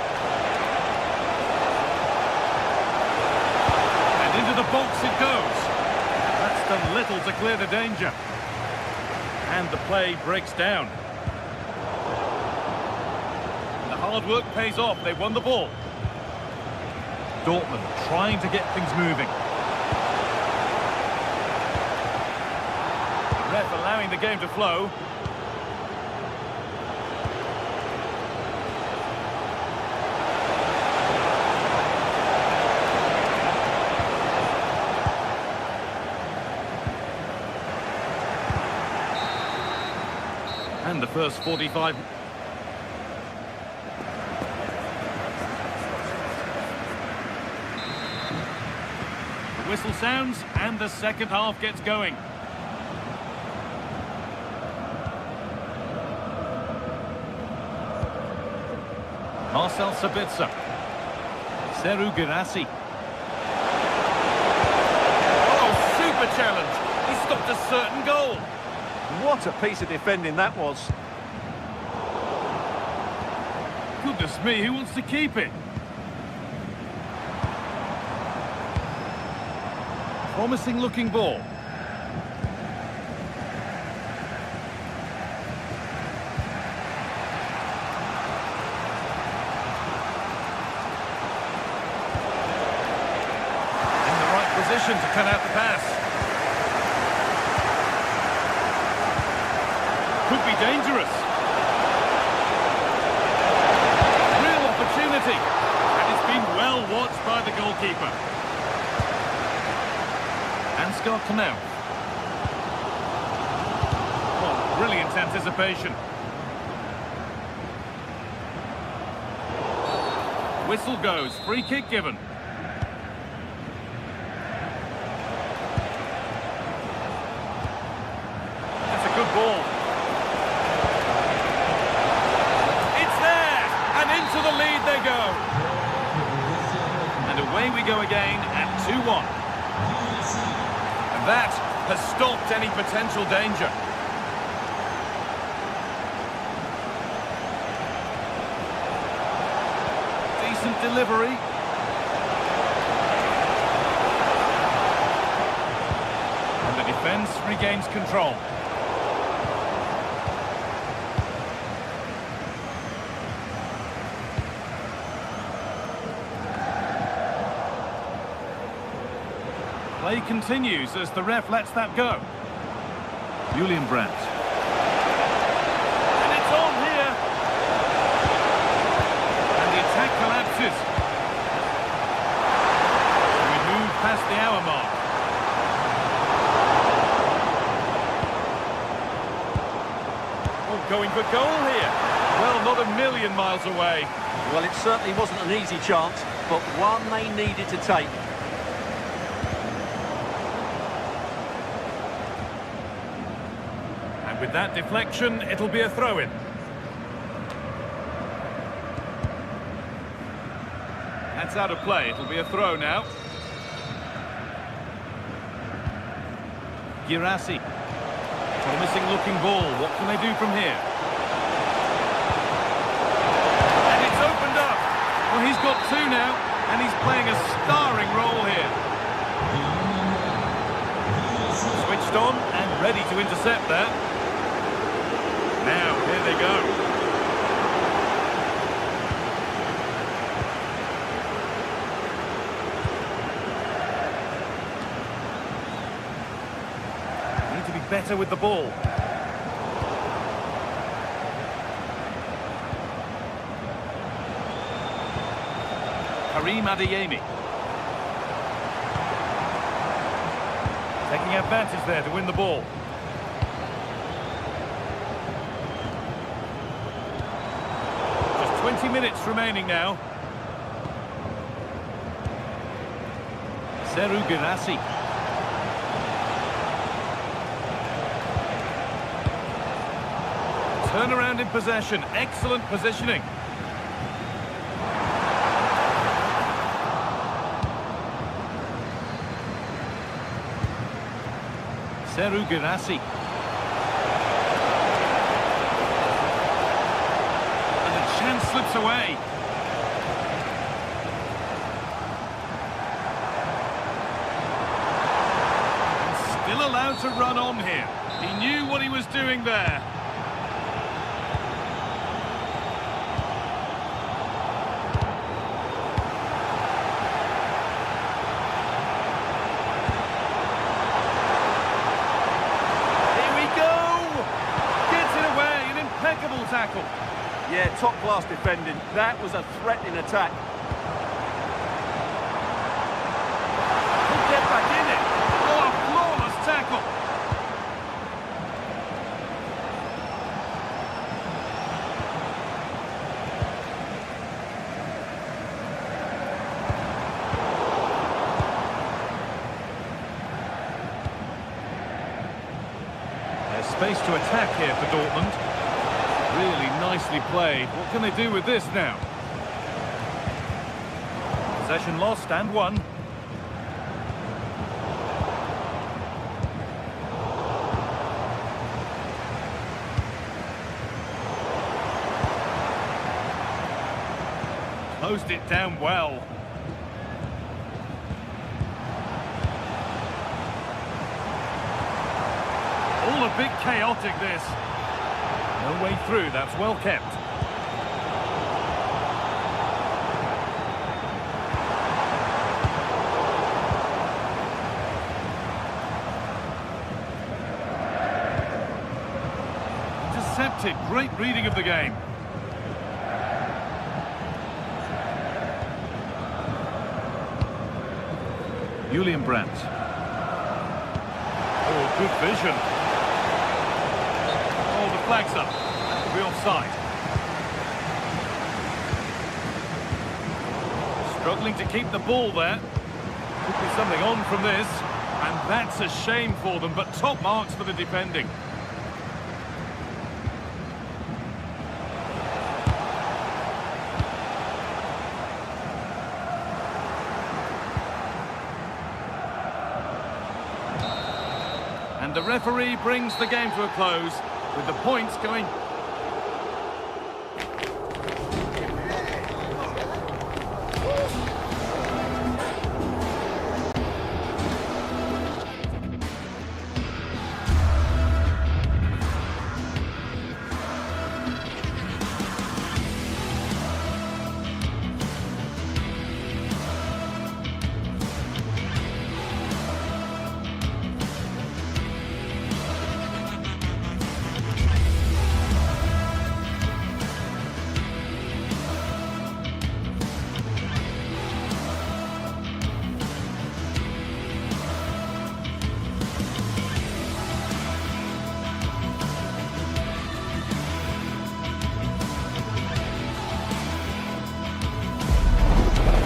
And into the box it goes. That's done little to clear the danger. And the play breaks down. The hard work pays off. They won the ball. Dortmund trying to get things moving. The ref allowing the game to flow. And the first 45. The whistle sounds and the second half gets going. Marcel Sabitzer. Seru Girassi. Oh, super challenge. He stopped a certain goal. What a piece of defending that was. Goodness me, who wants to keep it? Promising looking ball. In the right position to cut out the pass. Could be dangerous. Real opportunity. And it's been well watched by the goalkeeper. Ansgar Knauf. Oh, brilliant anticipation. Whistle goes. Free kick given. That's a good ball. To the lead they go. And away we go again at 2-1. And that has stopped any potential danger. Decent delivery. And the defence regains control. Play continues as the ref lets that go. Julian Brandt. And it's on here. And the attack collapses. We move past the hour mark. Oh, going for goal here. Well, not a million miles away. Well, it certainly wasn't an easy chance, but one they needed to take. With that deflection, it'll be a throw-in. That's out of play. It'll be a throw now. Girassi. Promising looking ball. What can they do from here? And it's opened up. Well, he's got two now, and he's playing a starring role here. Switched on and ready to intercept that. Now, here they go. better with the ball. Karim Adeyemi. Taking advantage there to win the ball. Just 20 minutes remaining now. Seru Girassi. Turnaround in possession. Excellent positioning. Seru Girassi. And the chance slips away. And still allowed to run on here. He knew what he was doing there. Tackle. Yeah, top-class defending. That was a threatening attack. He'll get back in it. Oh, a flawless tackle. There's space to attack here for Dortmund. Really nicely played. What can they do with this now? Possession lost and won. Closed it down well. All a bit chaotic, this. No way through, that's well kept. Intercepted, great reading of the game. Julian Brandt. Oh, good vision. Flags up. That could be offside. Struggling to keep the ball there. Could be something on from this. And that's a shame for them, but top marks for the defending. And the referee brings the game to a close, with the points going.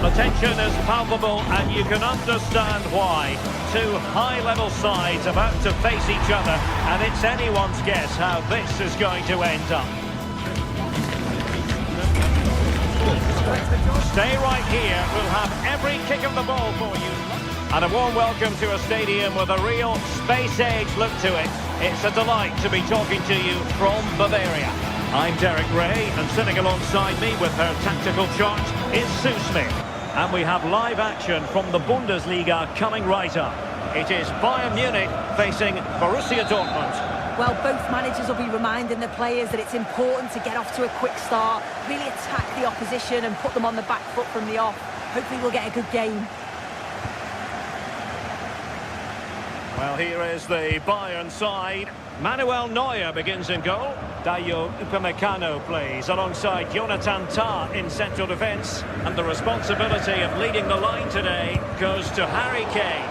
The tension is palpable, and you can understand why. Two high-level sides about to face each other, and it's anyone's guess how this is going to end up. Stay right here. We'll have every kick of the ball for you. And a warm welcome to a stadium with a real space-age look to it. It's a delight to be talking to you from Bavaria. I'm Derek Ray, and sitting alongside me with her tactical chart is Sue Smith. And we have live action from the Bundesliga coming right up. It is Bayern Munich facing Borussia Dortmund. Well, both managers will be reminding the players that it's important to get off to a quick start, really attack the opposition and put them on the back foot from the off. Hopefully we'll get a good game. Well, here is the Bayern side. Manuel Neuer begins in goal. Dayo Upamecano plays alongside Jonathan Tah in central defence. And the responsibility of leading the line today goes to Harry Kane.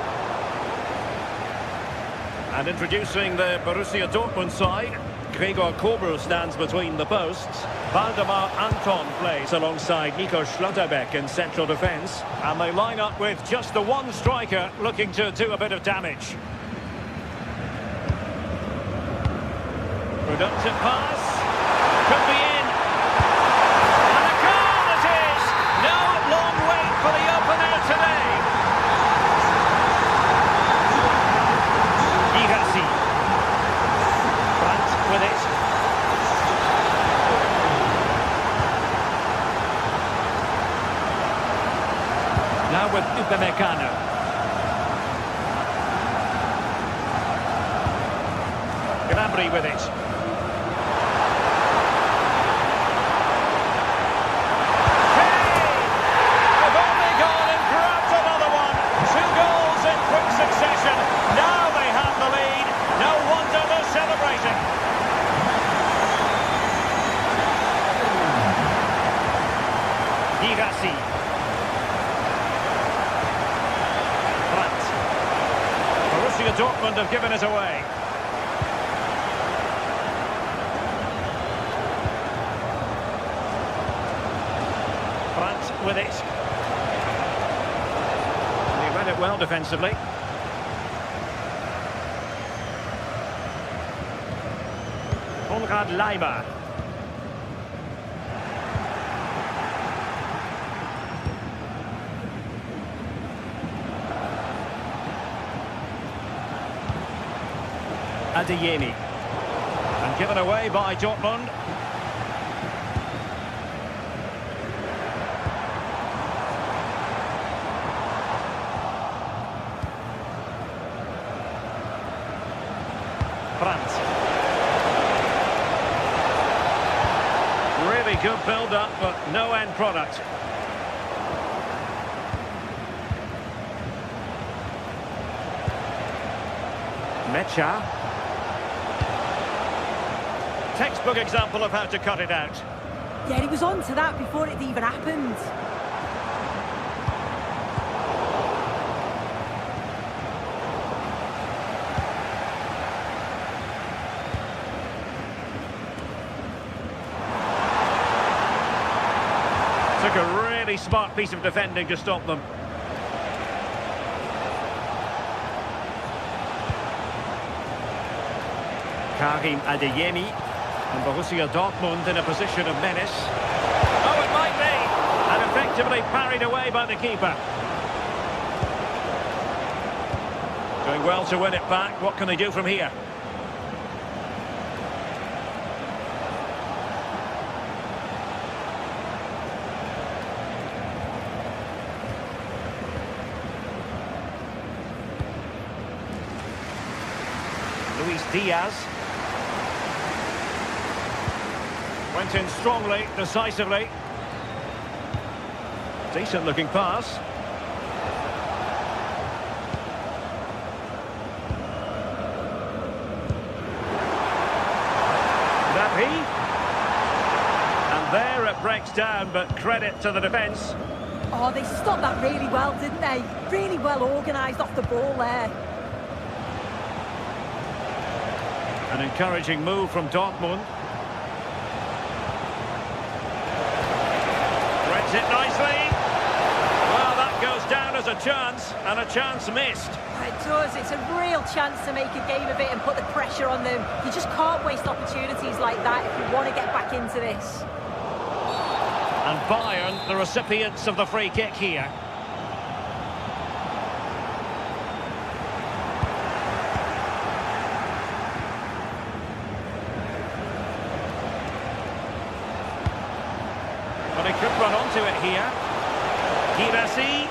And introducing the Borussia Dortmund side, Gregor Kobel stands between the posts. Valdemar Anton plays alongside Nico Schlotterbeck in central defence. And they line up with just the one striker looking to do a bit of damage. Productive pass. Could be in. And a goal it is! No long wait for the opener today. Girassi. Brandt with it. Now with Upamecano. Gnabry with it. Succession. Now they have the lead. No wonder they're celebrating. Girassi. Brandt. Borussia Dortmund have given it away. Brandt with it. He read it well defensively. Leimer. Adeyemi. And given away by Dortmund. Brandt. Really good build-up, but no end product. Mecha. Textbook example of how to cut it out. Yeah, he was on to that before it even happened. Took a really smart piece of defending to stop them. Karim Adeyemi and Borussia Dortmund in a position of menace. Oh, it might be! And effectively parried away by the keeper. Doing well to win it back. What can they do from here? Luis Diaz. Went in strongly, decisively. Decent looking pass. That he? And there it breaks down, but credit to the defence. Oh, they stopped that really well, didn't they? Really well organised off the ball there. An encouraging move from Dortmund. Threads it nicely. Well, that goes down as a chance, and a chance missed. It does. It's a real chance to make a game of it and put the pressure on them. You just can't waste opportunities like that if you want to get back into this. And Bayern, the recipients of the free kick here. But he could run onto it here. Girassi.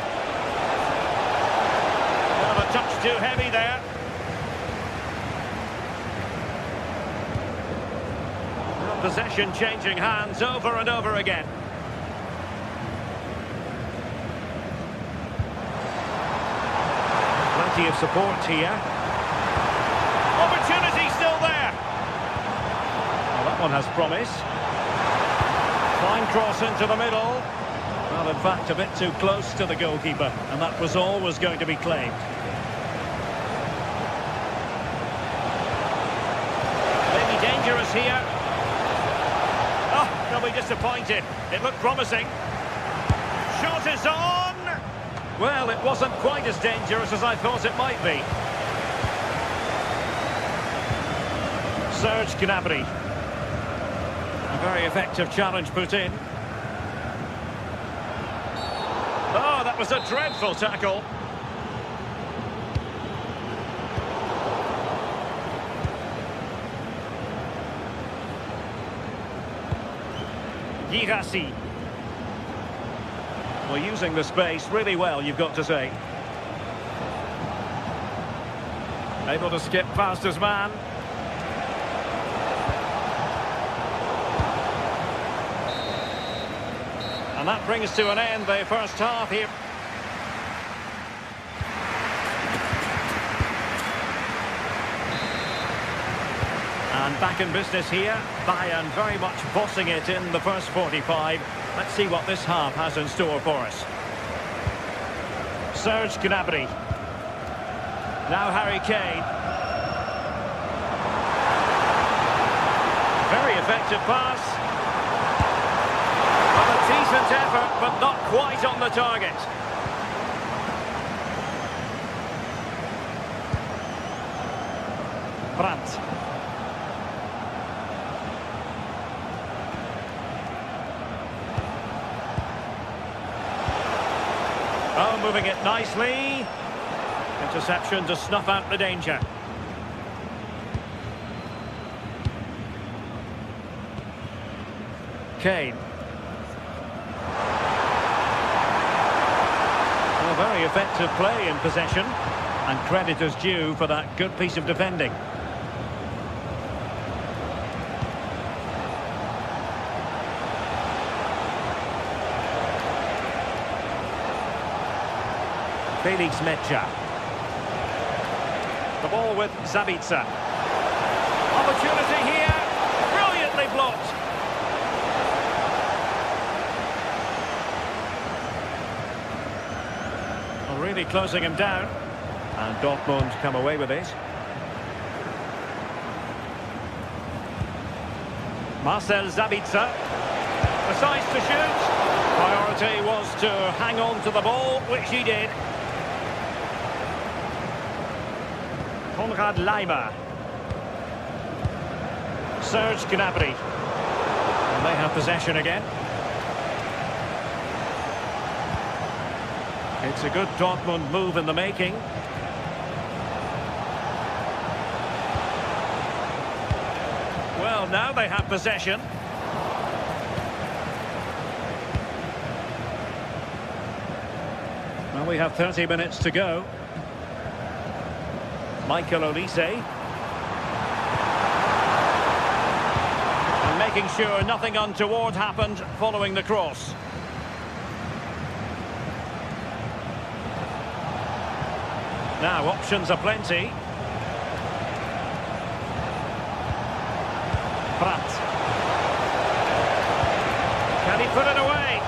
Well, a touch too heavy there. Possession changing hands over and over again. Plenty of support here. one has promise. Fine cross into the middle. Well, in fact, a bit too close to the goalkeeper, and that was always going to be claimed. Maybe dangerous here. Oh, they'll be disappointed. It looked promising. Shot is on! Well, it wasn't quite as dangerous as I thought it might be. Serge Gnabry. A very effective challenge put in. Oh, that was a dreadful tackle. Girassi. Well, using the space really well, you've got to say. Able to skip past his man. And that brings to an end the first half here. And back in business here. Bayern very much bossing it in the first 45. Let's see what this half has in store for us. Serge Gnabry. Now Harry Kane. Very effective pass. Well, a decent effort, but not quite on the target. Brandt. Oh, moving it nicely. Interception to snuff out the danger. Kane. Well, very effective play in possession. And credit is due for that good piece of defending. Felix Mecha. The ball with Zabitzer. Opportunity here. Brilliantly blocked. Well, really closing him down. And Dortmund come away with it. Marcel Zabitzer. Decides to shoot. Priority was to hang on to the ball, which he did. Konrad Laimer. Serge Gnabry. And they have possession again. It's a good Dortmund move in the making. Well, now they have possession. Well, we have 30 minutes to go. Michael Olise. And making sure nothing untoward happened following the cross. Now, options are plenty. Brandt. Can he put it away?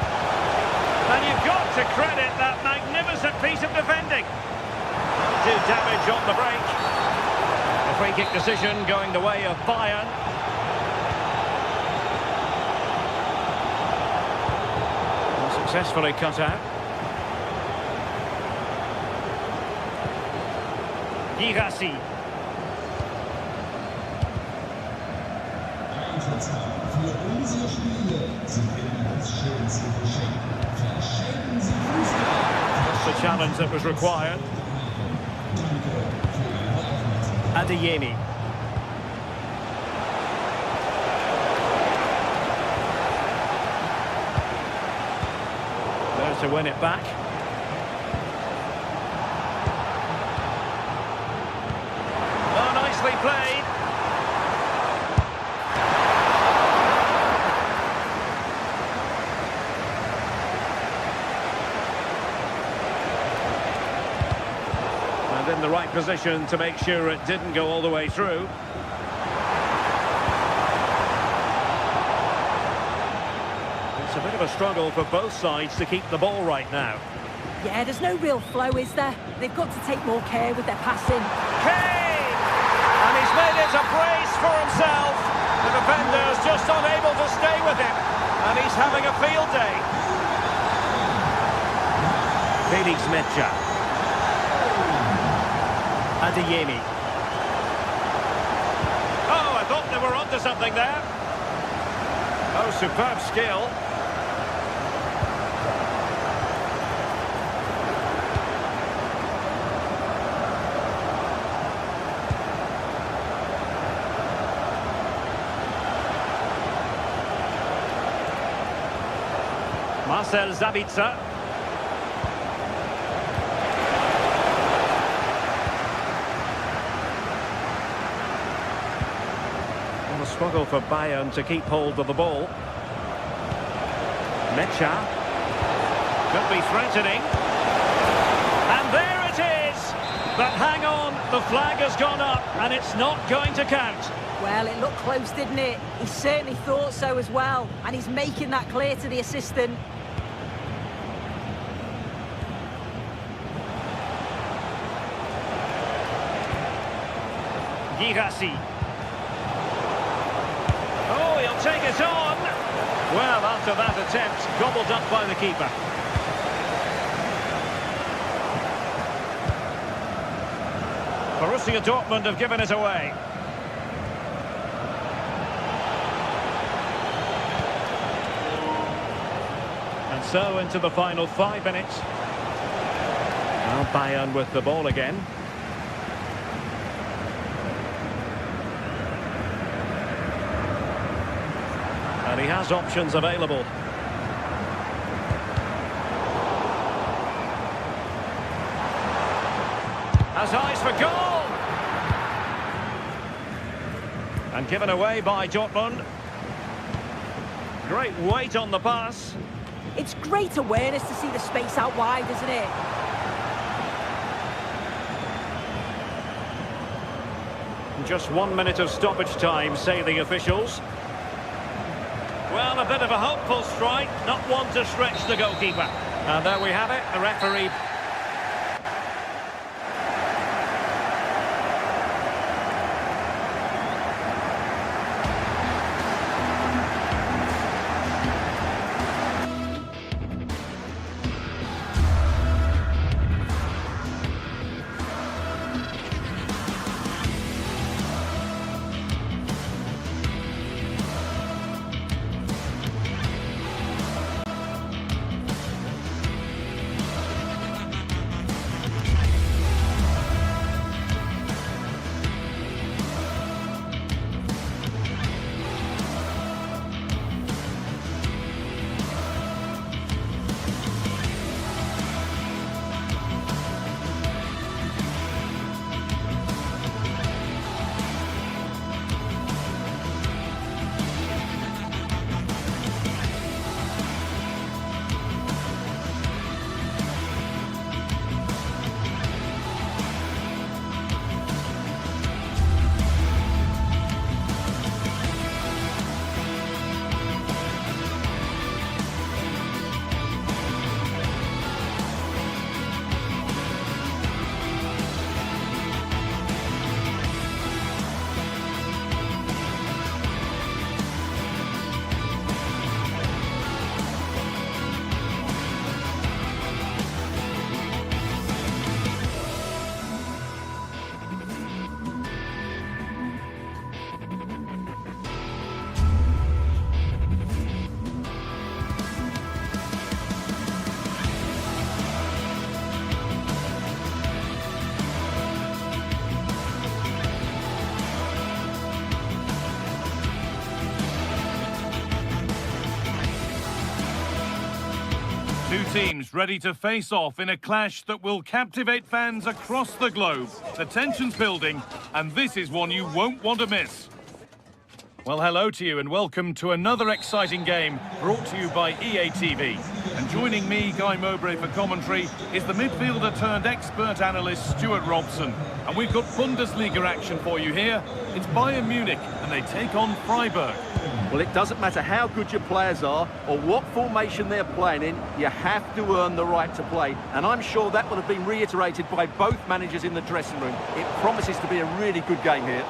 And you've got to credit that magnificent piece of defending. Do damage on the break. A free kick decision going the way of Bayern. And successfully cut out. Girassi. Eintrittskarten für unsere Spiele sind immer das schönste Geschenk. Verschenken Sie Fußball. That's the challenge that was required. Adeyemi. There to win it back. Oh, nicely played. And in the right position to make sure it didn't go all the way through. It's a bit of a struggle for both sides to keep the ball right now. Yeah, there's no real flow, is there? They've got to take more care with their passing. Kane! And he's made it a brace for himself. The defender's just unable to stay with him. And he's having a field day. Felix Mecha. Adeyemi. Oh, I thought they were onto something there. Oh, superb skill. Marcel Sabitzer. And a struggle for Bayern to keep hold of the ball. Mecha. Could be threatening. And there it is! But hang on, the flag has gone up and it's not going to count. Well, it looked close, didn't it? He certainly thought so as well. And he's making that clear to the assistant. Girassi. Oh, he'll take it on. Well, after that attempt, gobbled up by the keeper. Borussia Dortmund have given it away. And so into the final 5 minutes. Now Bayern with the ball again. And he has options available. Has eyes for goal! And given away by Dortmund. Great weight on the pass. It's great awareness to see the space out wide, isn't it? Just 1 minute of stoppage time, say the officials. Well, a bit of a hopeful strike, not one to stretch the goalkeeper. And there we have it, the referee. Two teams ready to face off in a clash that will captivate fans across the globe. The tension's building, and this is one you won't want to miss. Well, hello to you and welcome to another exciting game brought to you by EA TV. And joining me, Guy Mowbray, for commentary is the midfielder turned expert analyst Stuart Robson. And we've got Bundesliga action for you here. It's Bayern Munich and they take on Freiburg. Well, it doesn't matter how good your players are or what formation they're playing in, you have to earn the right to play. And I'm sure that would have been reiterated by both managers in the dressing room. It promises to be a really good game here.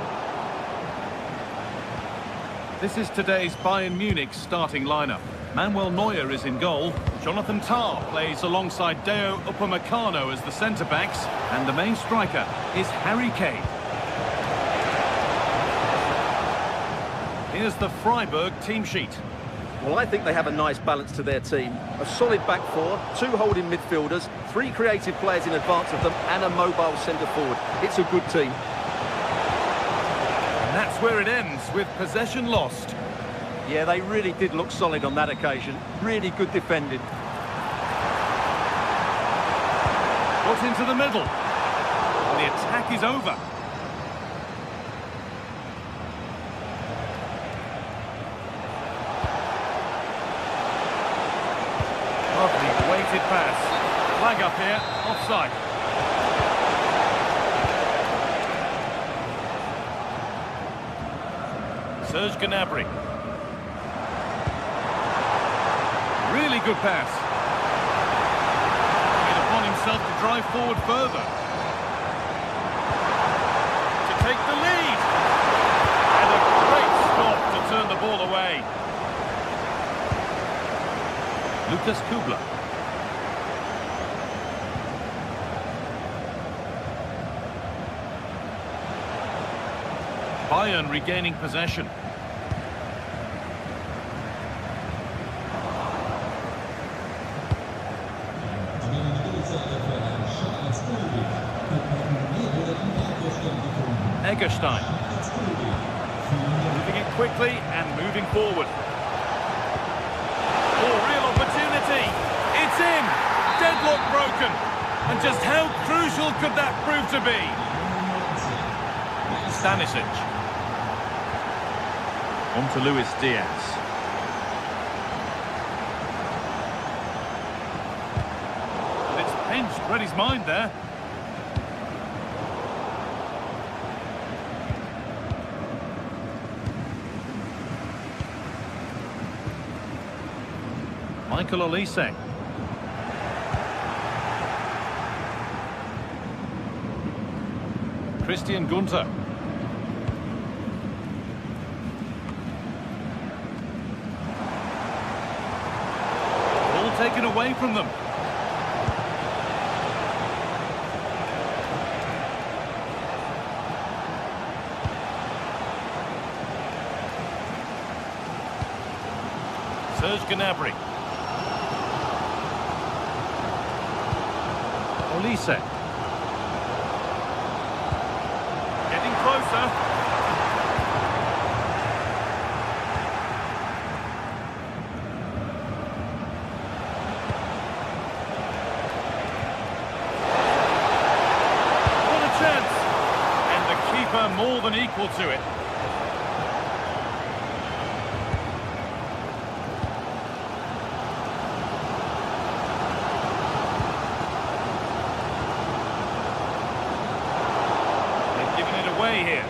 This is today's Bayern Munich starting lineup. Manuel Neuer is in goal. Jonathan Tah plays alongside Deo Upamecano as the centre-backs. And the main striker is Harry Kane. Here's the Freiburg team sheet. Well, I think they have a nice balance to their team. A solid back four, 2 holding midfielders, 3 creative players in advance of them, and a mobile centre-forward. It's a good team. And that's where it ends, with possession lost. Yeah, they really did look solid on that occasion. Really good defending. Got into the middle. And the attack is over. Lovely weighted pass. Flag up here, offside. Serge Gnabry. Really good pass. Made upon himself to drive forward further. To take the lead. And a great stop to turn the ball away. Lucas Kubler. Bayern regaining possession. Eggestein. Moving it quickly and moving forward. Oh, real opportunity. It's in. Deadlock broken. And just how crucial could that prove to be? Stanisic. On to Luis Diaz. And it's pinched, read his mind there. Michael Olise. Christian Gunter. Ball taken away from them. Serge Gnabry. Olise. Getting closer. What a chance. And the keeper more than equal to it. Here.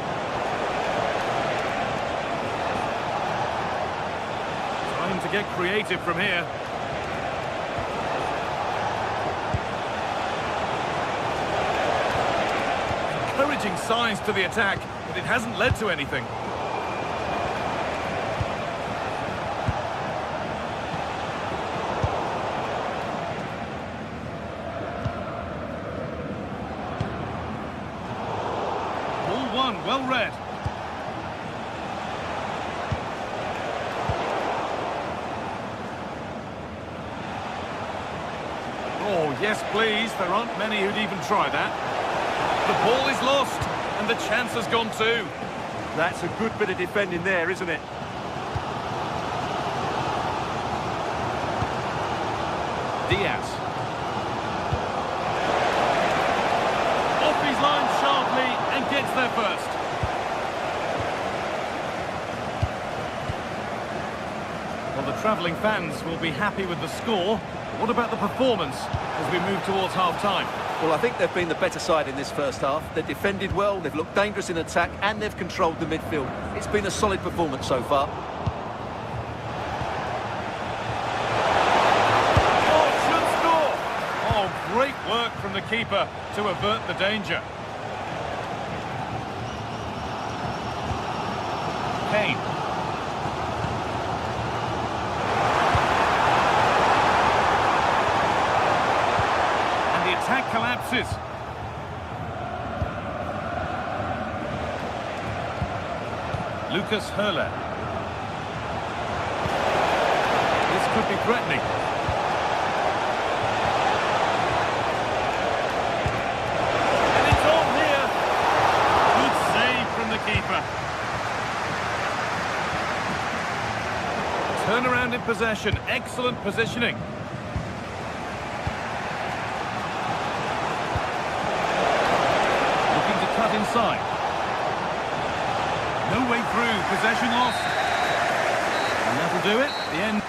Trying to get creative from here. Encouraging signs to the attack, but it hasn't led to anything. Well read. Oh, yes, please. There aren't many who'd even try that. The ball is lost, and the chance has gone too. That's a good bit of defending there, isn't it? Diaz. Off his line sharply and gets there first. Well, the travelling fans will be happy with the score. What about the performance as we move towards half-time? Well, I think they've been the better side in this first half. They've defended well, they've looked dangerous in attack, and they've controlled the midfield. It's been a solid performance so far. the keeper to avert the danger. Kane. And the attack collapses. Lucas Höhler. This could be threatening. And it's on here. Good save from the keeper. Turnaround in possession. Excellent positioning. Looking to cut inside. No way through, possession lost. And that'll do it, the end.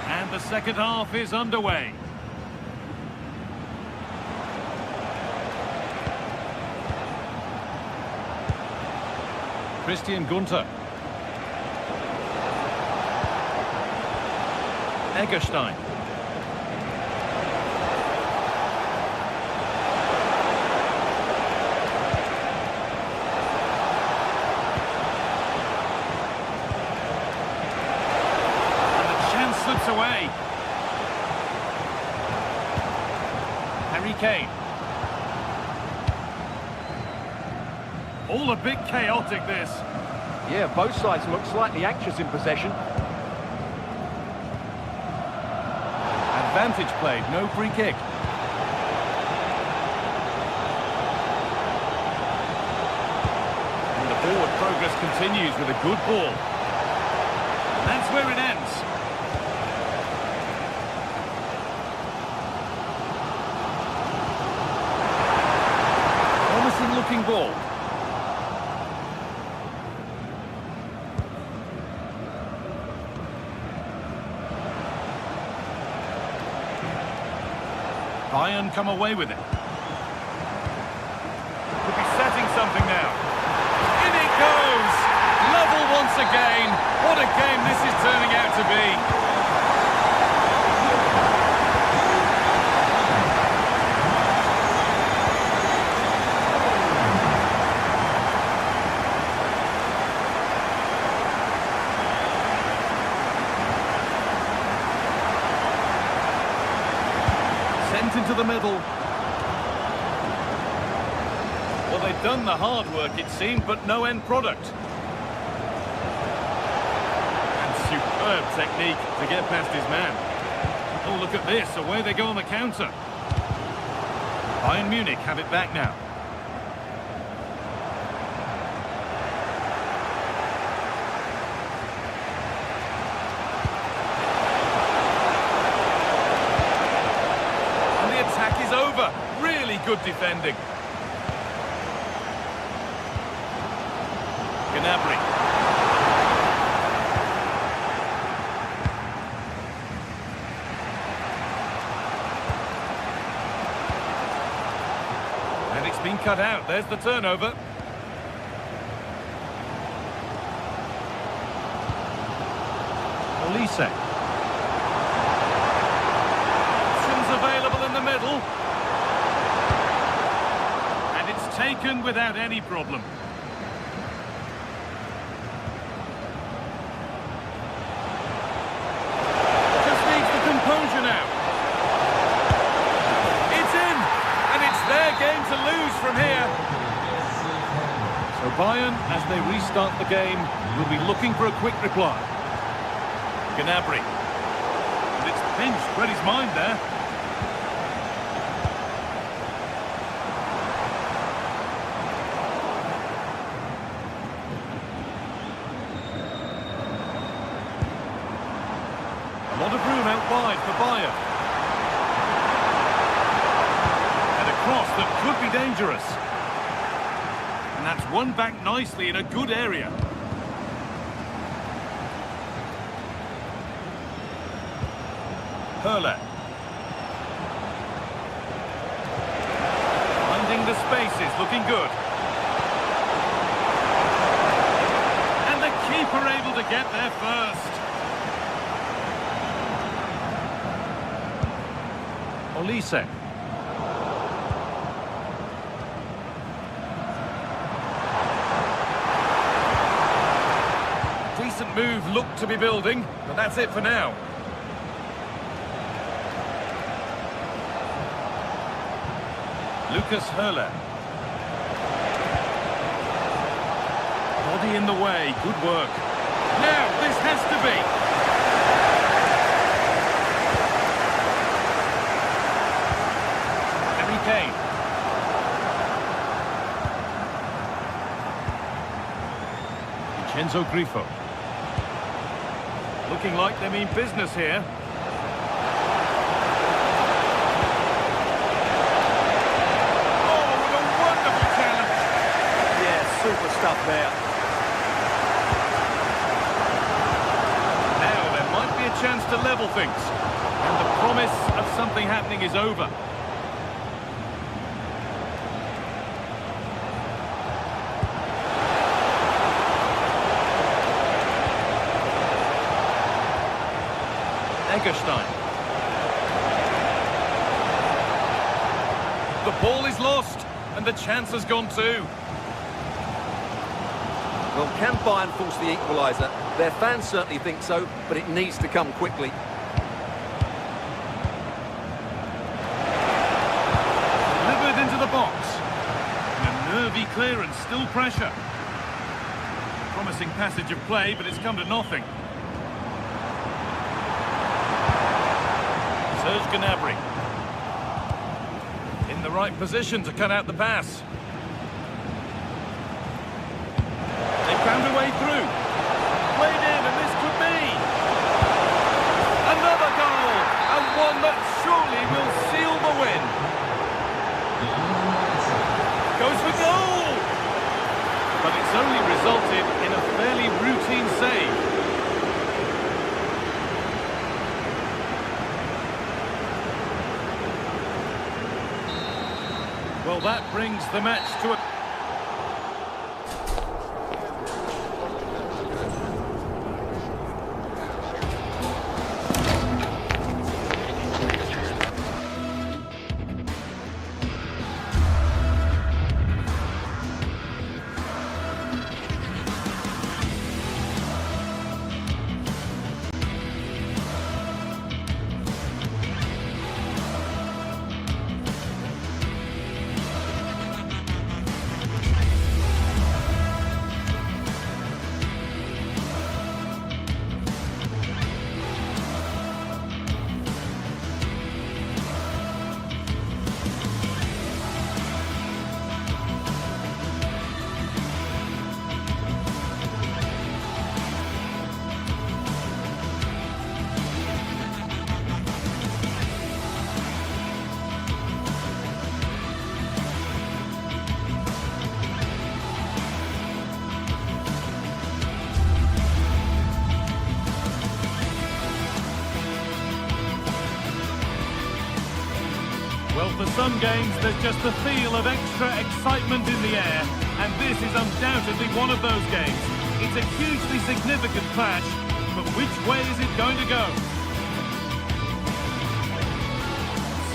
And the second half is underway. Christian Gunther. Egerstein. Slips away. Harry Kane. All a bit chaotic, this. Yeah, both sides look slightly anxious in possession. Advantage played, no free kick. And the forward progress continues with a good ball. And that's where it ends. Looking ball. Bayern come away with it. Could be setting something now. In it goes! Level once again. What a game this is turning out to be. Into the middle. Well, they've done the hard work, it seemed, but no end product. And superb technique to get past his man. Oh, look at this, away they go on the counter. Bayern Munich have it back now. Over. Really good defending. Gnabry. And it's been cut out. There's the turnover. Olise. Options available in the middle. Taken without any problem. Just needs the composure now. It's in, and it's their game to lose from here. So Bayern, as they restart the game, will be looking for a quick reply. Gnabry. And it's pinched, read his mind there. A lot of room out wide for Bayern. And a cross that could be dangerous. And that's won back nicely in a good area. Höhler. Finding the spaces, looking good. And the keeper able to to get there first. Olise. Decent move looked to be building, but that's it for now. Lucas Höhler. Body in the way, good work. Now, this has to be. Harry Kane. Vincenzo Grifo. Looking like they mean business here. Oh, what a wonderful challenge. Yeah, super stuff there. Now there might be a chance to level things. And the promise of something happening is over. Egerstein. The ball is lost, and the chance has gone too. Well, can Bayern force the equaliser? Their fans certainly think so, but it needs to come quickly. Delivered into the box. And a nervy clearance, still pressure. Promising passage of play, but it's come to nothing. Serge Gnabry. In the right position to cut out the pass. They found a way through. Played in, and this could be. Another goal, and one that surely will seal the win. Goes for goal! But it's only resulted in a fairly routine save. Well, that brings the match to a... Well, for some games, there's just a feel of extra excitement in the air, and this is undoubtedly one of those games. It's a hugely significant clash, but which way is it going to go?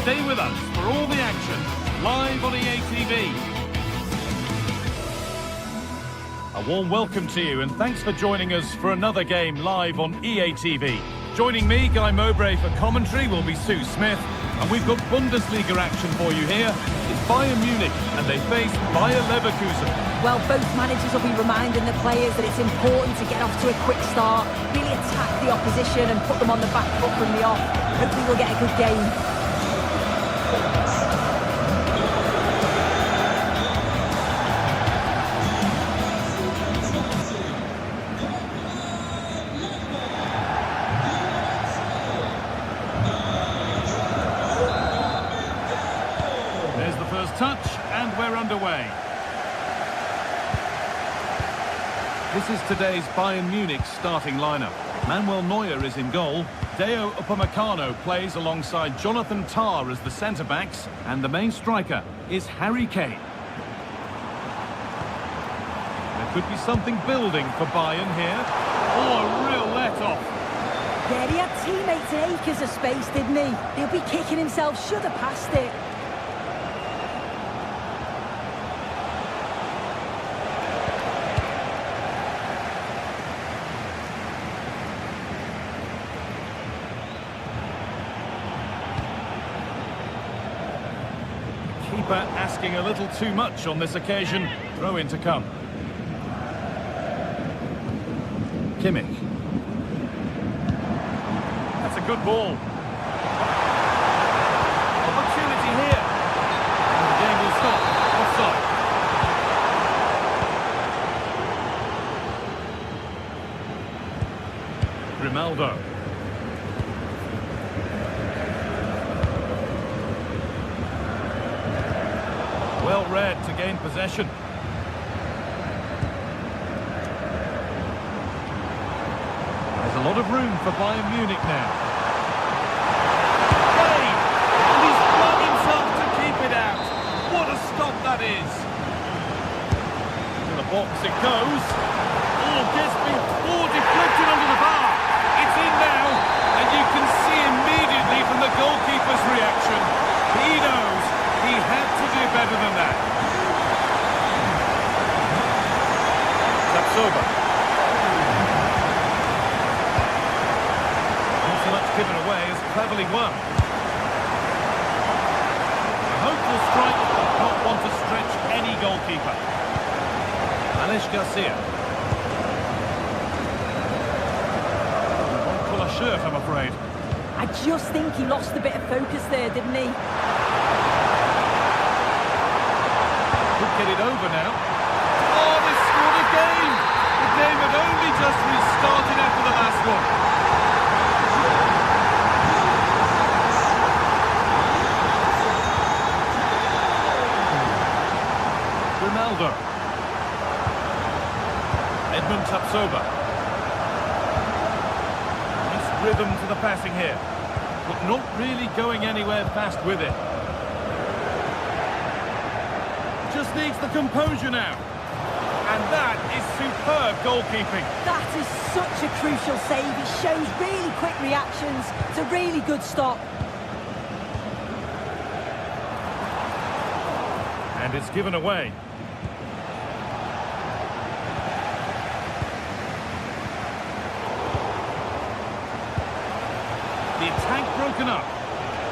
Stay with us for all the action, live on EA TV. A warm welcome to you, and thanks for joining us for another game live on EA TV. Joining me, Guy Mowbray, for commentary will be Sue Smith. And we've got Bundesliga action for you here. It's Bayern Munich, and they face Bayer Leverkusen. Well, both managers will be reminding the players that it's important to get off to a quick start, really attack the opposition and put them on the back foot from the off. Hopefully we'll get a good game. Touch, and we're underway. This is today's Bayern Munich starting lineup. Manuel Neuer is in goal. Deo Upamecano plays alongside Jonathan Tah as the centre-backs, and the main striker is Harry Kane. There could be something building for Bayern here. Oh, a real let-off. Yeah, he had teammates in acres of space, didn't he? He'll be kicking himself, should have passed it. Keeper asking a little too much on this occasion. Throw in to come. Kimmich. That's a good ball. Opportunity here. And the game will stop. Offside. Grimaldo. Well read to gain possession. There's a lot of room for Bayern Munich now. Hey! And he's flung himself to keep it out. What a stop that is. To the box it goes. Oh, deflected under the bar. It's in now, and you can see immediately from the goalkeeper's reaction. He knows he had to do better than that. Tapsoba. Not so much given away as cleverly won. A hopeful strike, not one to stretch any goalkeeper. Alex Garcia. Won't pull a shirt, I'm afraid. I just think he lost a bit of focus there, didn't he? Could get it over now. Oh, they scored again! The game had only just restarted after the last one. Ronaldo. Edmund Tapsoba. Nice rhythm to the passing here, but not really going anywhere fast with it. Just needs the composure now. And that is superb goalkeeping. That is such a crucial save. It shows really quick reactions. It's a really good stop. And it's given away. The attack broken up.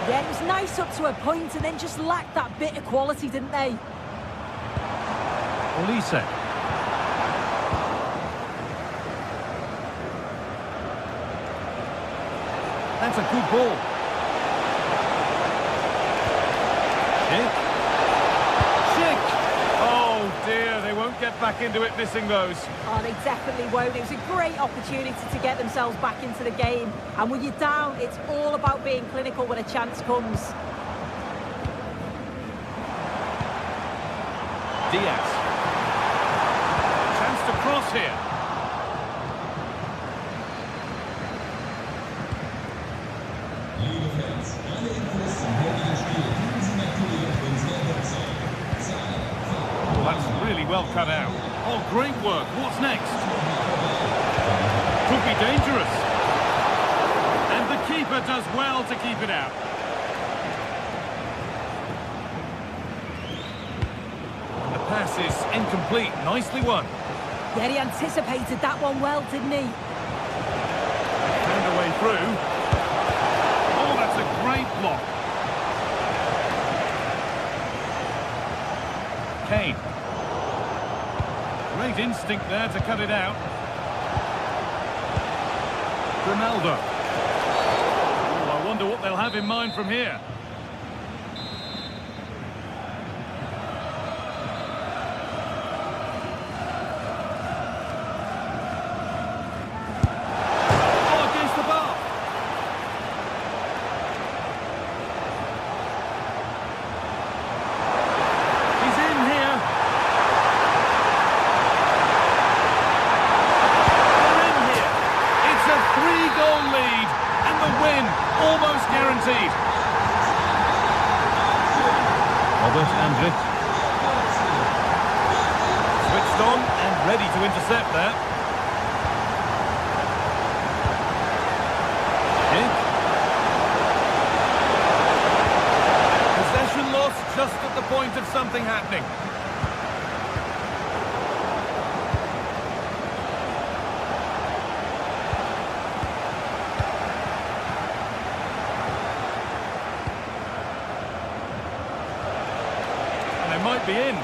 Yeah, it was nice up to a point and then just lacked that bit of quality, didn't they? Olise. That's a good ball. Schick. Oh dear, they won't get back into it missing those. Oh, they definitely won't. It was a great opportunity to get themselves back into the game. And when you're down, it's all about being clinical when a chance comes. Diaz. Chance to cross here. Liebe Fans, alle Infos zum heutigen Spiel finden Sie natürlich auf unserer Website. Zahlen, Well, that's really well cut out. Oh, great work. What's next? Could be dangerous. And the keeper does well to keep it out. And the pass is incomplete. Nicely won. Yeah, he anticipated that one well, didn't he? Found a way through. Oh, that's a great block. Kane. Great instinct there to cut it out. Ronaldo. Oh, I wonder what they'll have in mind from here. Oh, against the bar. He's in here. They're in here. It's a 3-goal lead, and the win almost guaranteed. Robert Andrich. Switched on and ready to intercept there. might be in.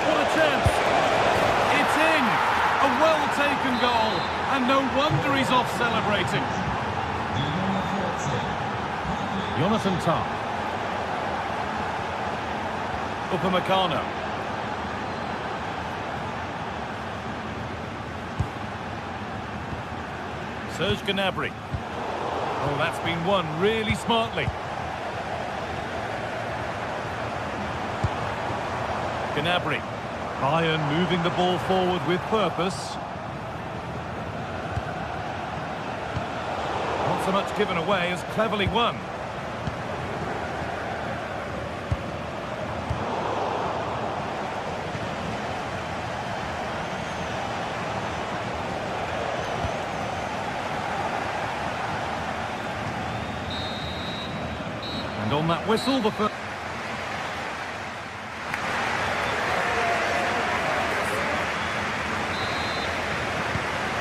What a chance! It's in! A well-taken goal, and no wonder he's off celebrating. Jonathan Tah. Upamecano. Serge Gnabry. Oh, that's been won really smartly. Gnabry. Bayern moving the ball forward with purpose. Not so much given away as cleverly won. And on that whistle, the first...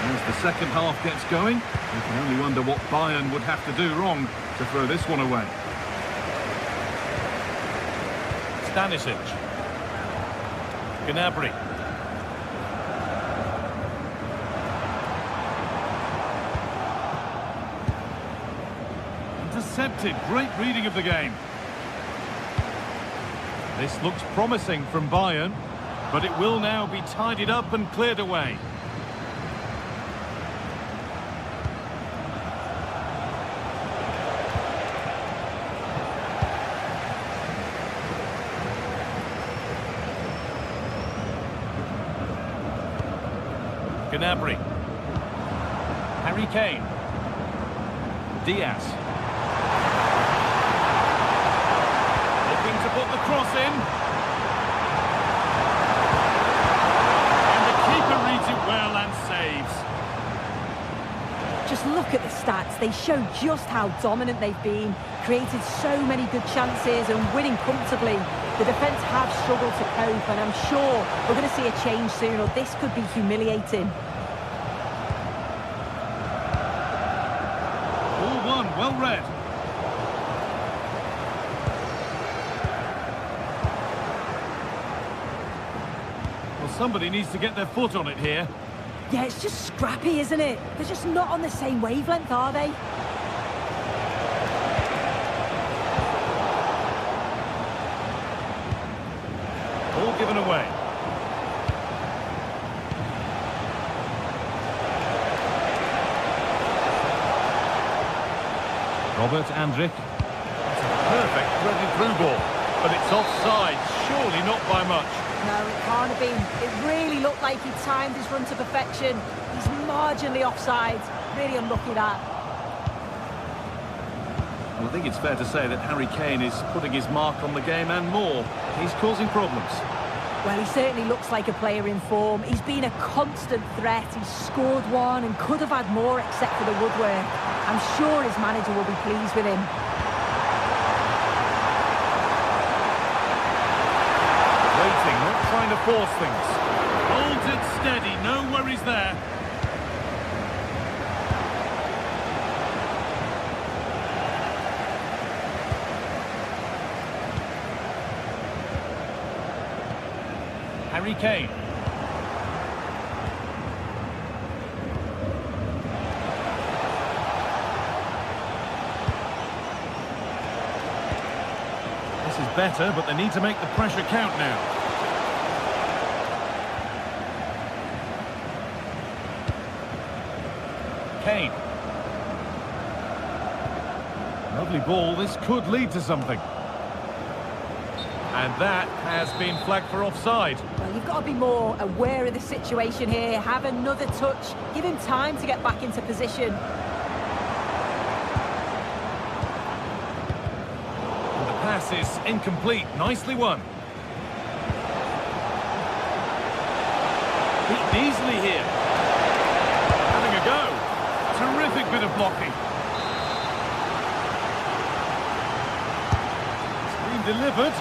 As the second half gets going, you can only wonder what Bayern would have to do wrong to throw this one away. Stanisic. Gnabry. Intercepted. Great reading of the game. This looks promising from Bayern, but it will now be tidied up and cleared away. Gnabry. Harry Kane. Diaz. Looking to put the cross in. And the keeper reads it well and saves. Just look at the stats. They show just how dominant they've been. Created so many good chances and winning comfortably. The defence have struggled to cope, and I'm sure we're going to see a change soon, or this could be humiliating. All one, well read. Well, somebody needs to get their foot on it here. Yeah, it's just scrappy, isn't it? They're just not on the same wavelength, are they? All given away. Robert Andrich. That's a perfect threaded through ball, but it's offside, surely not by much. No, it can't have been. It really looked like he timed his run to perfection. He's marginally offside. Really unlucky that. Well, I think it's fair to say that Harry Kane is putting his mark on the game and more. He's causing problems. Well, he certainly looks like a player in form. He's been a constant threat. He's scored one and could have had more except for the woodwork. I'm sure his manager will be pleased with him. Waiting, not trying to force things. Holds it steady, no worries there. Harry Kane. This is better, but they need to make the pressure count now. Kane. Lovely ball, this could lead to something. And that has been flagged for offside. Well, you've got to be more aware of the situation here. Have another touch. Give him time to get back into position. And the pass is incomplete. Nicely won. Beaten easily here. Having a go. Terrific bit of blocking. It's been delivered.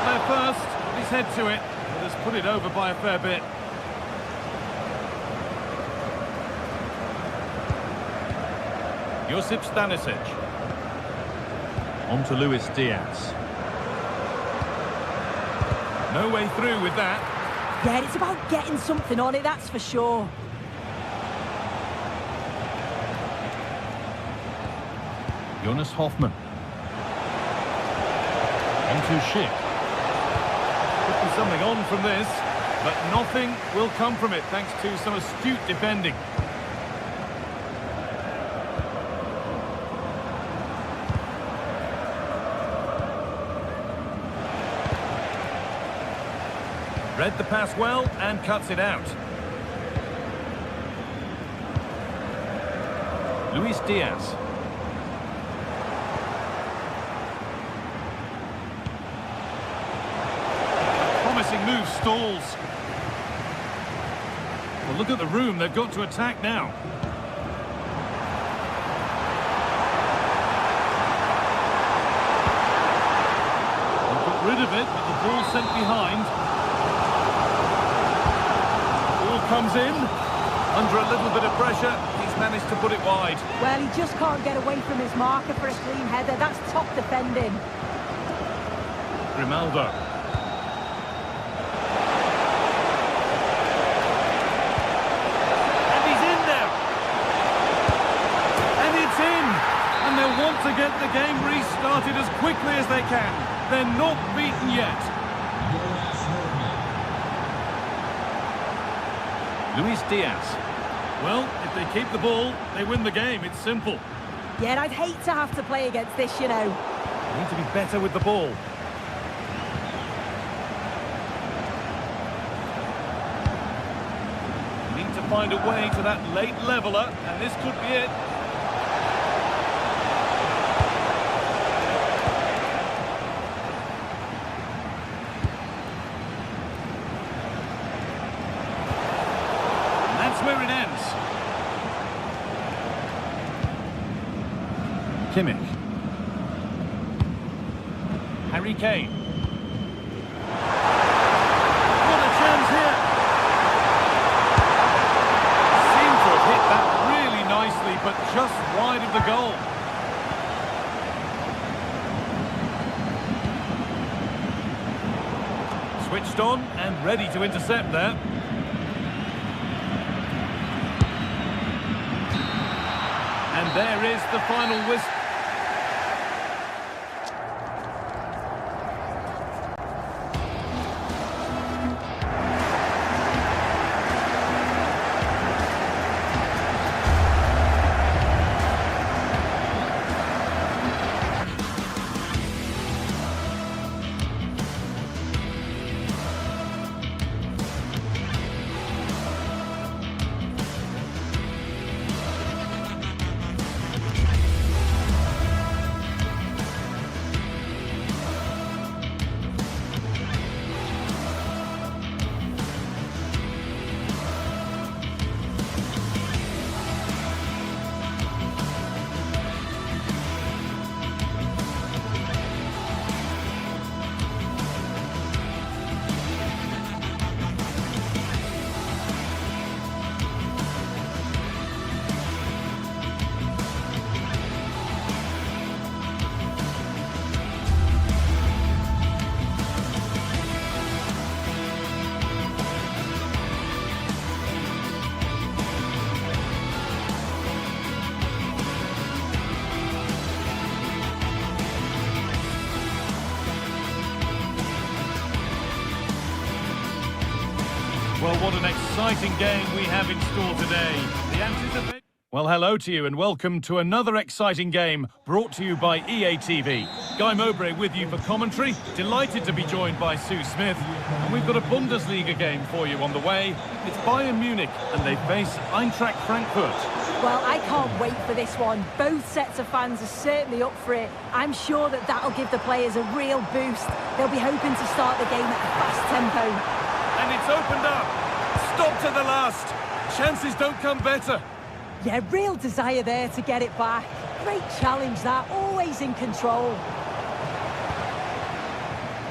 There first, he's head to it, but has put it over by a fair bit. Josip Stanisic. On to Luis Diaz. No way through with that. Yeah, it's about getting something on it, that's for sure. Jonas Hoffmann. On to Schick. Could be something on from this, but nothing will come from it thanks to some astute defending. Read the pass well and cuts it out. Luis Diaz. Promising move stalls. Well, look at the room. They've got to attack now. They've got rid of it, but the ball's sent behind. Comes in under a little bit of pressure. He's managed to put it wide. Well, he just can't get away from his marker for a clean header. That's top defending. Grimaldo. And he's in now. And it's in. And they'll want to get the game restarted as quickly as they can. They're not beaten yet. Luis Diaz. Well, if they keep the ball, they win the game. It's simple. Yeah, I'd hate to have to play against this, you know. They need to be better with the ball. Need to find a way to that late leveller, and this could be it. Where it ends. Kimmich. Harry Kane. What a chance here. Seemed to have hit that really nicely, but just wide of the goal. Switched on and ready to intercept there. And there is the final whistle. Well, what an exciting game we have in store today. The anticipation... Well, hello to you and welcome to another exciting game brought to you by EA TV. Guy Mowbray with you for commentary. Delighted to be joined by Sue Smith. And we've got a Bundesliga game for you on the way. It's Bayern Munich and they face Eintracht Frankfurt. Well, I can't wait for this one. Both sets of fans are certainly up for it. I'm sure that that'll give the players a real boost. They'll be hoping to start the game at a fast tempo. And it's opened up. Stop to the last. Chances don't come better. Yeah, real desire there to get it back. Great challenge that, always in control.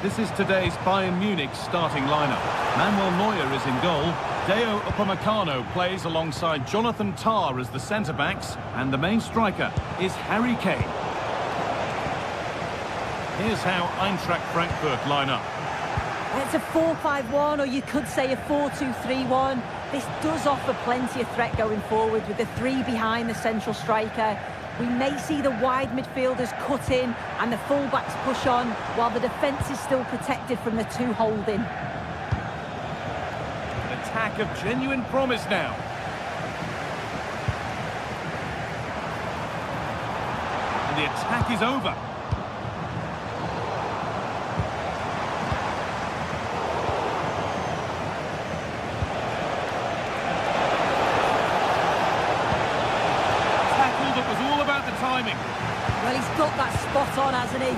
This is today's Bayern Munich starting lineup. Manuel Neuer is in goal. Deo Upamecano plays alongside Jonathan Tah as the centre-backs. And the main striker is Harry Kane. Here's how Eintracht Frankfurt line up. It's a 4-5-1, or you could say a 4-2-3-1. This does offer plenty of threat going forward with the three behind the central striker. We may see the wide midfielders cut in and the fullbacks push on, while the defence is still protected from the two holding. An attack of genuine promise now. And the attack is over. Timing. Well, he's got that spot on, hasn't he?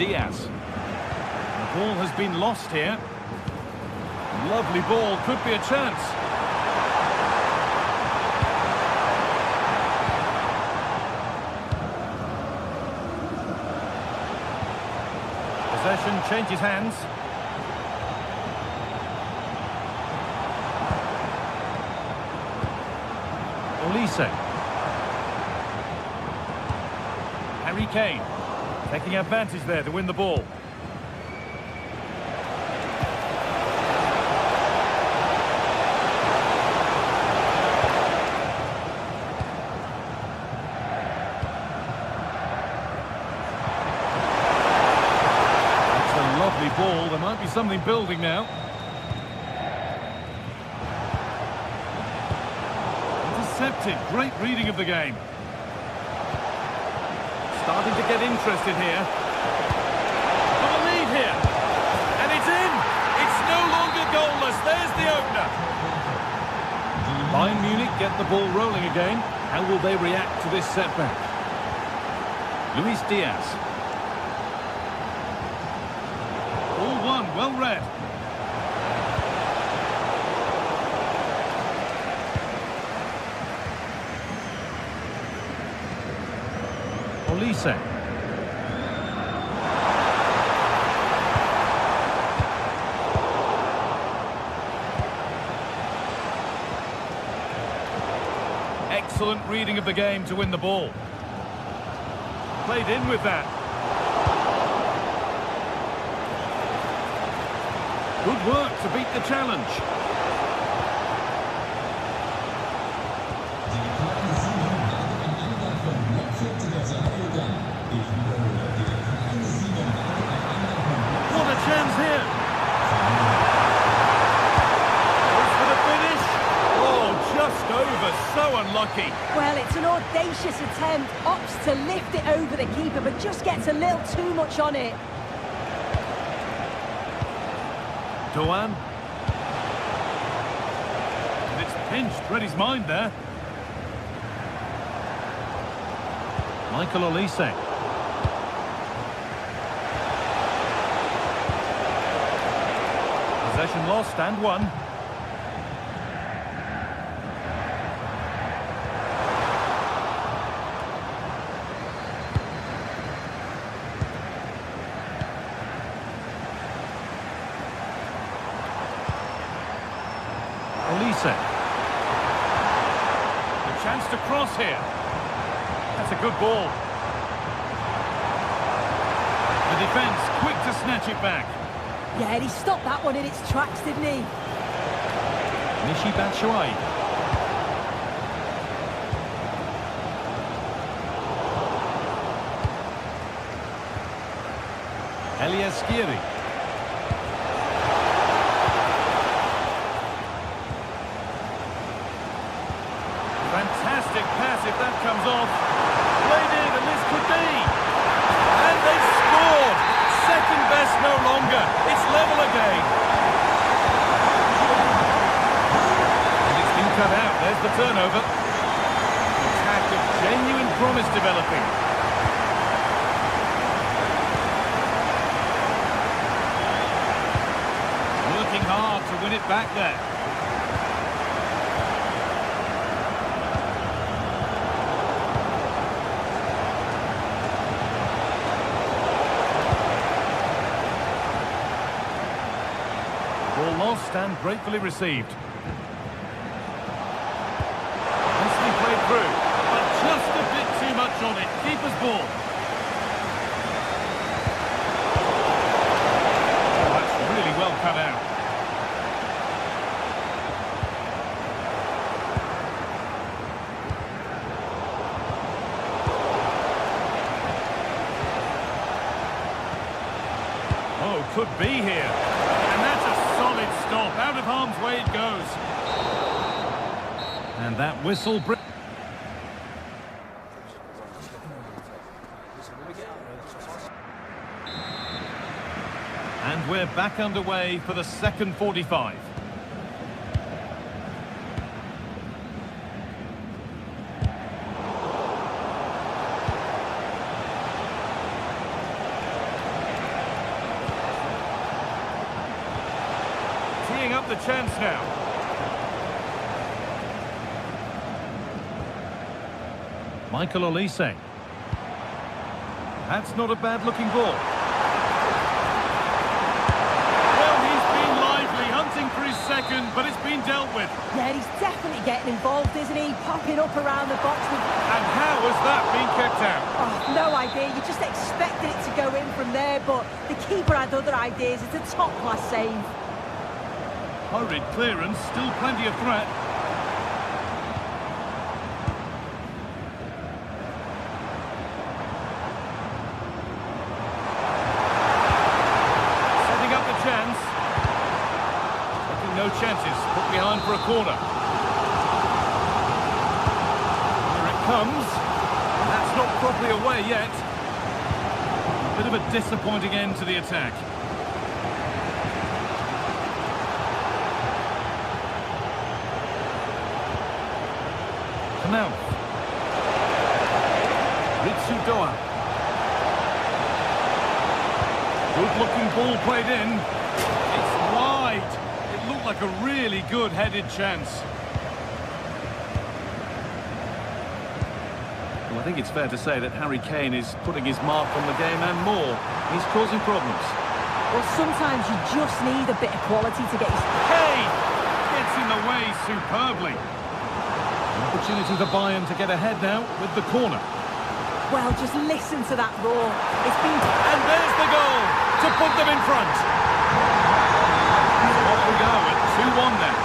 Diaz. The ball has been lost here. Lovely ball, could be a chance. Possession changes hands. Olise. Harry Kane taking advantage there to win the ball. It's a lovely ball. There might be something building now. Intercepted. Great reading of the game. Starting to get interested here. For the lead here. And it's in. It's no longer goalless. There's the opener. Bayern Munich get the ball rolling again. How will they react to this setback? Luis Diaz. All one. Well read. Olise. Excellent reading of the game to win the ball. Played in with that. Good work to beat the challenge. What a chance here! Goes for the finish. Oh, just over. So unlucky. Well, it's an audacious attempt. Opts to lift it over the keeper, but just gets a little too much on it. Doan. And it's pinched. Read his mind there. Michael Olise. Possession lost and won. Olise. A chance to cross here. That's a good ball. The defence quick to snatch it back. Yeah, and he stopped that one in its tracks, didn't he? Michy Batshuayi. Elias Skiri. Fantastic pass if that comes off. Played in, and this could be. And they've scored. Second best no longer. It's level again. And it's been cut out. There's the turnover. Attack of genuine promise developing. Working hard to win it back there. Ball lost and gratefully received. through, but just a bit too much on it. Keeper's ball. Oh, that's really well cut out. Oh, could be here. And that's a solid stop. Out of harm's way it goes. And that whistle... And we're back underway for the second 45. Teeing up the chance now. Michael Olise. That's not a bad-looking ball. Well, he's been lively, hunting for his second, but it's been dealt with. Yeah, he's definitely getting involved, isn't he? Popping up around the box with... And how has that been kept out? Oh, no idea. You just expected it to go in from there, but the keeper had other ideas. It's a top-class save. Hurried clearance, still plenty of threat. Setting up the chance. Taking no chances, put behind for a corner. Here it comes. That's not properly away yet. A bit of a disappointing end to the attack. Now, Ritsudoa. Good-looking ball played in. It's wide. It looked like a really good headed chance. Well, I think it's fair to say that Harry Kane is putting his mark on the game and more. He's causing problems. Well, sometimes you just need a bit of quality to get his... Kane gets in the way superbly. An opportunity for Bayern to get ahead now with the corner. Well, just listen to that roar. It's been... And there's the goal to put them in front. Off we go at 2-1 now.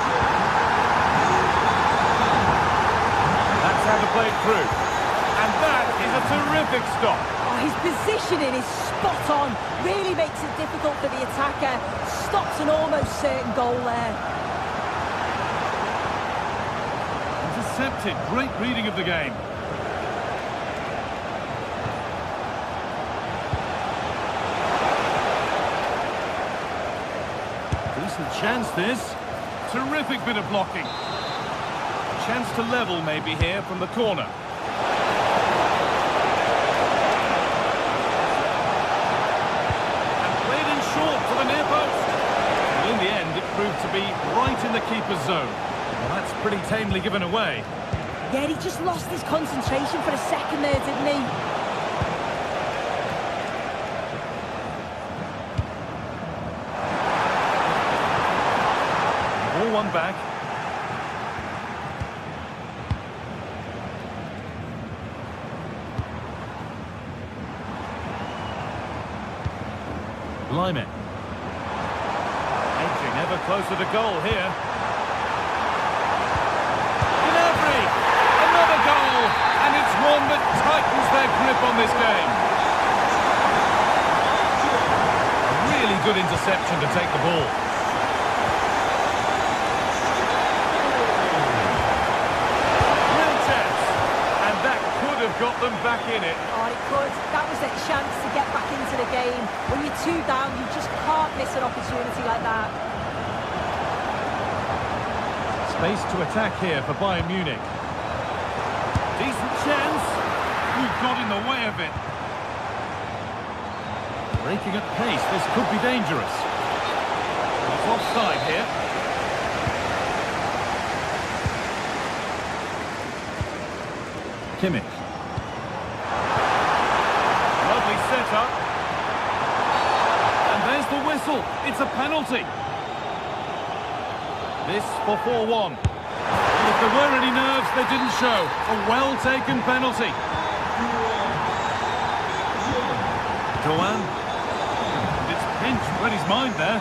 That's how to play it through. And that is a terrific stop. Oh, his positioning is spot on. Really makes it difficult for the attacker. Stops an almost certain goal there. Intercepted. Great reading of the game. Decent chance this. Terrific bit of blocking. Chance to level maybe here from the corner. And played in short for the near post. Well, in the end, it proved to be right in the keeper's zone. Well, that's pretty tamely given away. Yeah, he just lost his concentration for a second there, didn't he? Ball one back. Lyman. Edging ever closer to goal here. Another goal, and it's one that tightens their grip on this game. A really good interception to take the ball. Real chance, and that could have got them back in it. Oh, it could. That was a chance to get back into the game. When you're 2 down, you just can't miss an opportunity like that. Space to attack here for Bayern Munich. Decent chance. We've got in the way of it. Breaking at pace, this could be dangerous. It's offside here. Kimmich. Lovely setup. And there's the whistle. It's a penalty. This for 4-1. If there were any nerves, they didn't show. A well-taken penalty. Doan. It's pinched, read his mind there.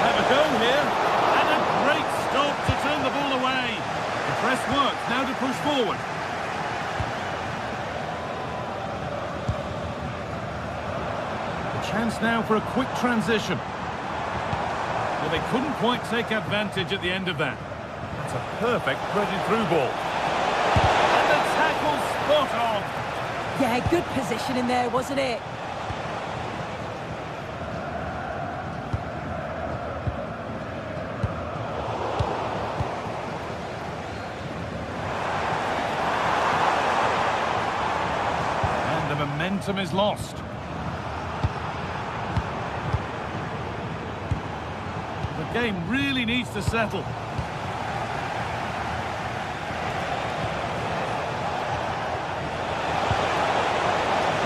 Have a go here. And a great stop to turn the ball away. The press works, now to push forward. Chance now for a quick transition. Well, they couldn't quite take advantage at the end of that. That's a perfect threaded through ball. And the tackle spot on. Yeah, good positioning there, wasn't it? And the momentum is lost. The game really needs to settle.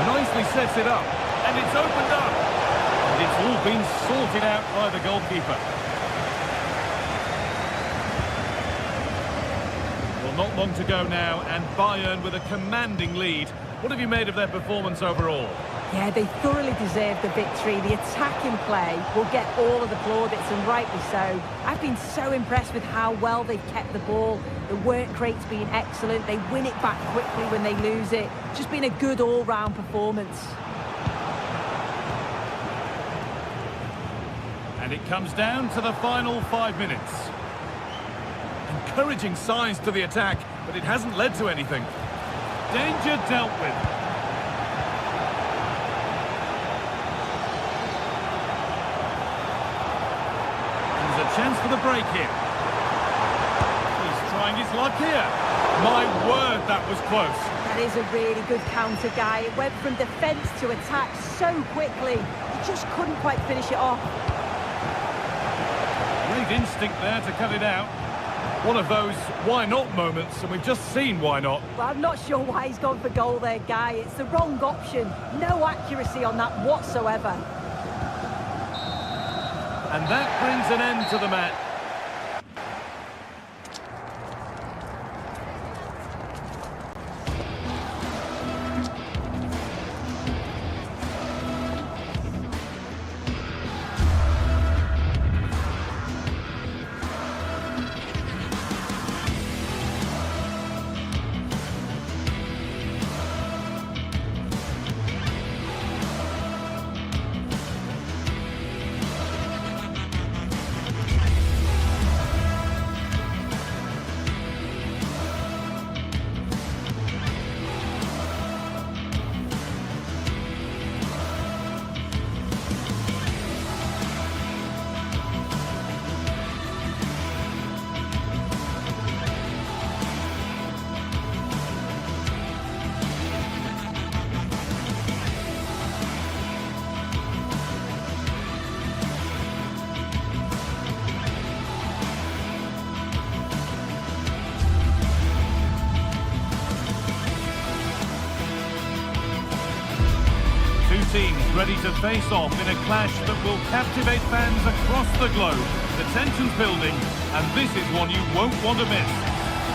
Nicely sets it up, and it's opened up. And it's all been sorted out by the goalkeeper. Well, not long to go now, and Bayern with a commanding lead. What have you made of their performance overall? Yeah, they thoroughly deserve the victory. The attacking play will get all of the plaudits, and rightly so. I've been so impressed with how well they've kept the ball. The work rate's been excellent. They win it back quickly when they lose it. Just been a good all-round performance. And it comes down to the final 5 minutes. Encouraging signs to the attack, but it hasn't led to anything. Danger dealt with. Chance for the break here. He's trying his luck here. My word, that was close. That is a really good counter, guy. It went from defence to attack so quickly. He just couldn't quite finish it off. Great instinct there to cut it out. One of those why not moments, and we've just seen why not. Well, I'm not sure why he's gone for goal there, Guy. It's the wrong option. No accuracy on that whatsoever. And that brings an end to the match. Teams ready to face off in a clash that will captivate fans across the globe. The tension's building, and this is one you won't want to miss.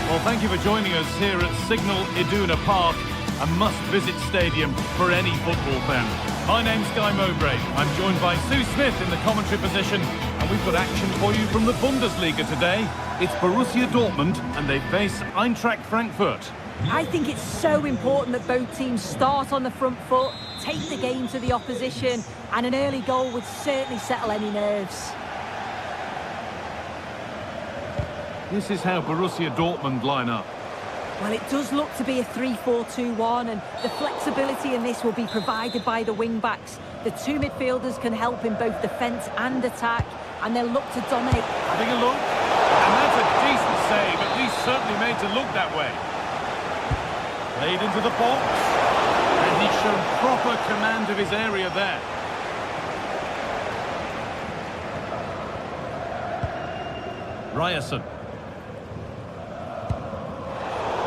Well, thank you for joining us here at Signal Iduna Park, a must-visit stadium for any football fan. My name's Guy Mowbray. I'm joined by Sue Smith in the commentary position, and we've got action for you from the Bundesliga today. It's Borussia Dortmund, and they face Eintracht Frankfurt. I think it's so important that both teams start on the front foot, take the game to the opposition, and an early goal would certainly settle any nerves. This is how Borussia Dortmund line up. Well, it does look to be a 3-4-2-1, and the flexibility in this will be provided by the wing-backs. The two midfielders can help in both defence and attack, and they'll look to dominate. Having a look, and that's a decent save, at least certainly made to look that way. Played into the box, and he's shown proper command of his area there. Ryerson.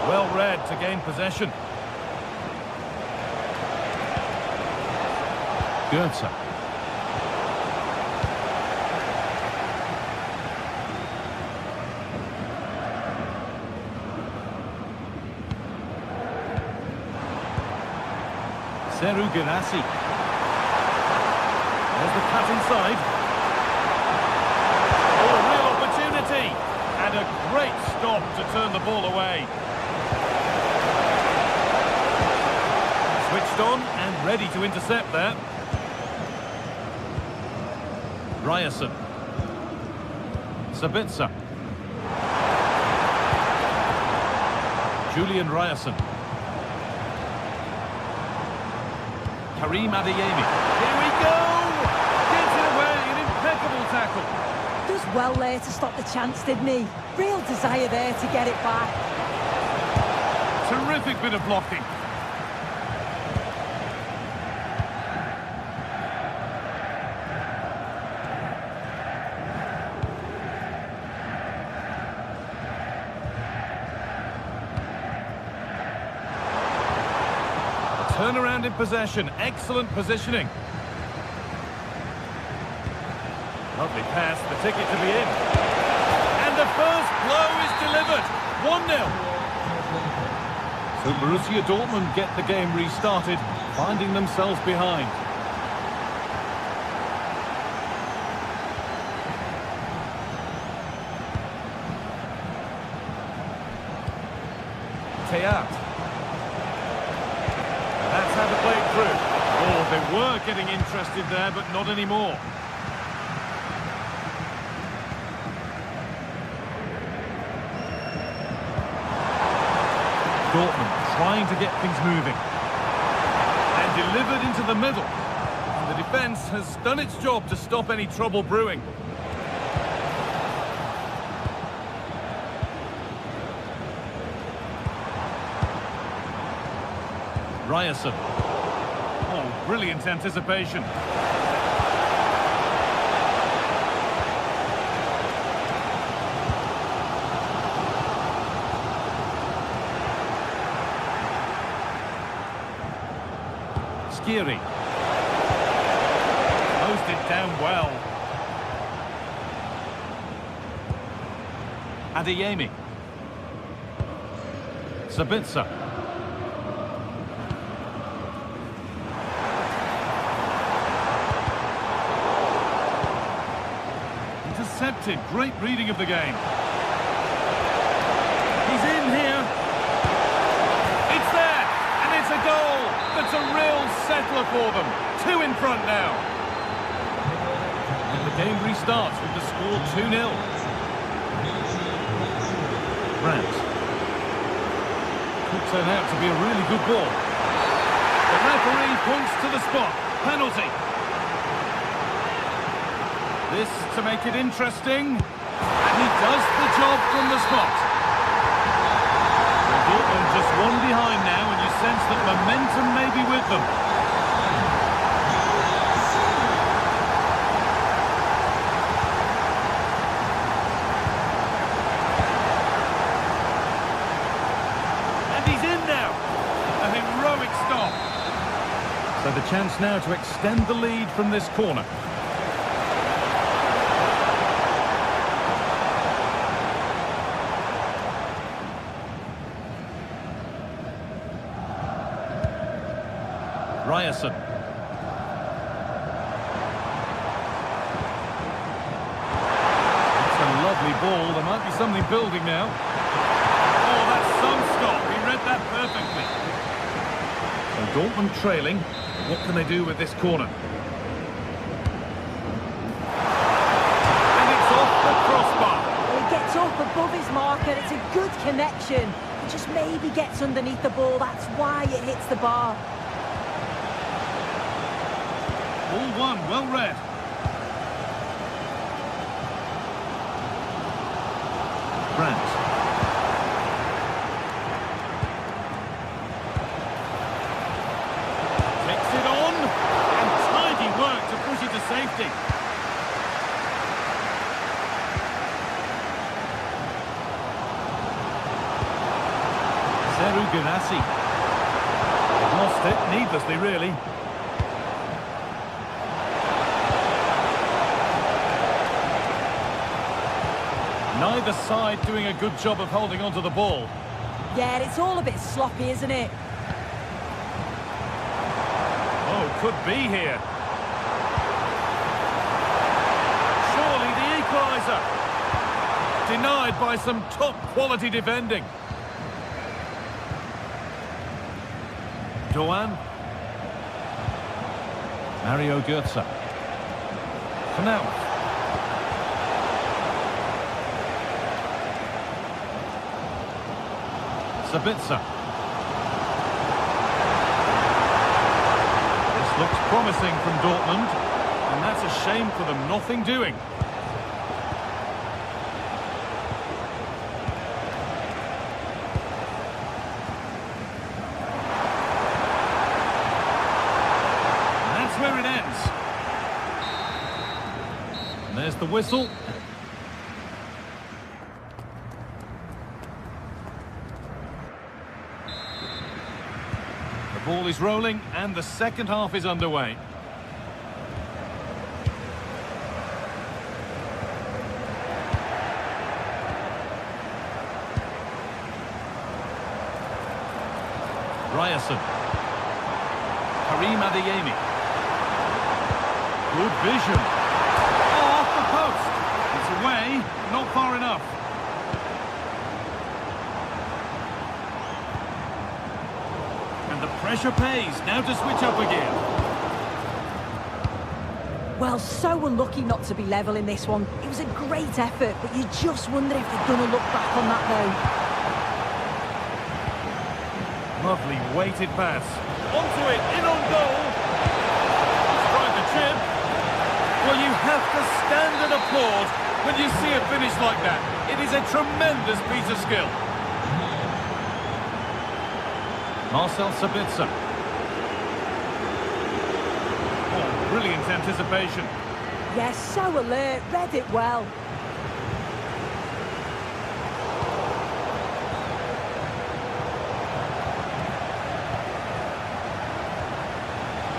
Well read to gain possession. Goethe. Seru Girassi. There's the cut inside. Oh, a real opportunity. And a great stop to turn the ball away. Switched on and ready to intercept there. Ryerson. Sabitzer. Julian Ryerson. Karim Adeyemi. Here we go! Gets it away, an impeccable tackle. Does well there to stop the chance, didn't he? Real desire there to get it back. Terrific bit of blocking. Turnaround in possession, excellent positioning. Lovely pass, the ticket to be in. And the first blow is delivered. 1-0. So Borussia Dortmund get the game restarted, finding themselves behind. Teat. That's how to play it through. Oh, they were getting interested there, but not anymore. Dortmund trying to get things moving. And delivered into the middle. And the defence has done its job to stop any trouble brewing. Ryerson. Oh, brilliant anticipation. Skiri. Closed it down well. Adeyemi. Sabitzer. Intercepted. Great reading of the game. He's in here. It's there. And it's a goal. That's a real settler for them. 2 in front now. And the game restarts with the score 2-0. Brandt. Could turn out to be a really good ball. The referee points to the spot. Penalty. This to make it interesting. And he does the job from the spot. Well, Dortmund just one behind now, and you sense that momentum may be with them. And he's in now. A heroic stop. So the chance now to extend the lead from this corner. Ryerson. It's a lovely ball. There might be something building now. Oh, that's some stop. He read that perfectly. So Dortmund trailing. What can they do with this corner? And it's off the crossbar. He gets up above his marker. It's a good connection. He just maybe gets underneath the ball. That's why it hits the bar. All one, well read. Brandt. Takes it on, and tidy work to push it to safety. Seru Girassi. They've lost it, needlessly really. Neither side doing a good job of holding onto the ball. Yeah, it's all a bit sloppy, isn't it? Oh, could be here. Surely the equaliser. Denied by some top-quality defending. Doan. Mario Götze. Knauf. Sabitzer. This looks promising from Dortmund, and that's a shame for them. Nothing doing. And that's where it ends. And there's the whistle. The ball is rolling and the second half is underway. Ryerson. Karim Adeyemi. Good vision. Oh, off the post. It's away, not far enough. The pressure pays. Now to switch up again. Well, so unlucky not to be level in this one. It was a great effort, but you just wonder if they're going to look back on that, though. Lovely weighted pass. Onto it, in on goal. Tried the chip. Well, you have to stand and applaud when you see a finish like that. It is a tremendous piece of skill. Marcel Sabitzer. Oh, brilliant anticipation. Yes, so alert, read it well.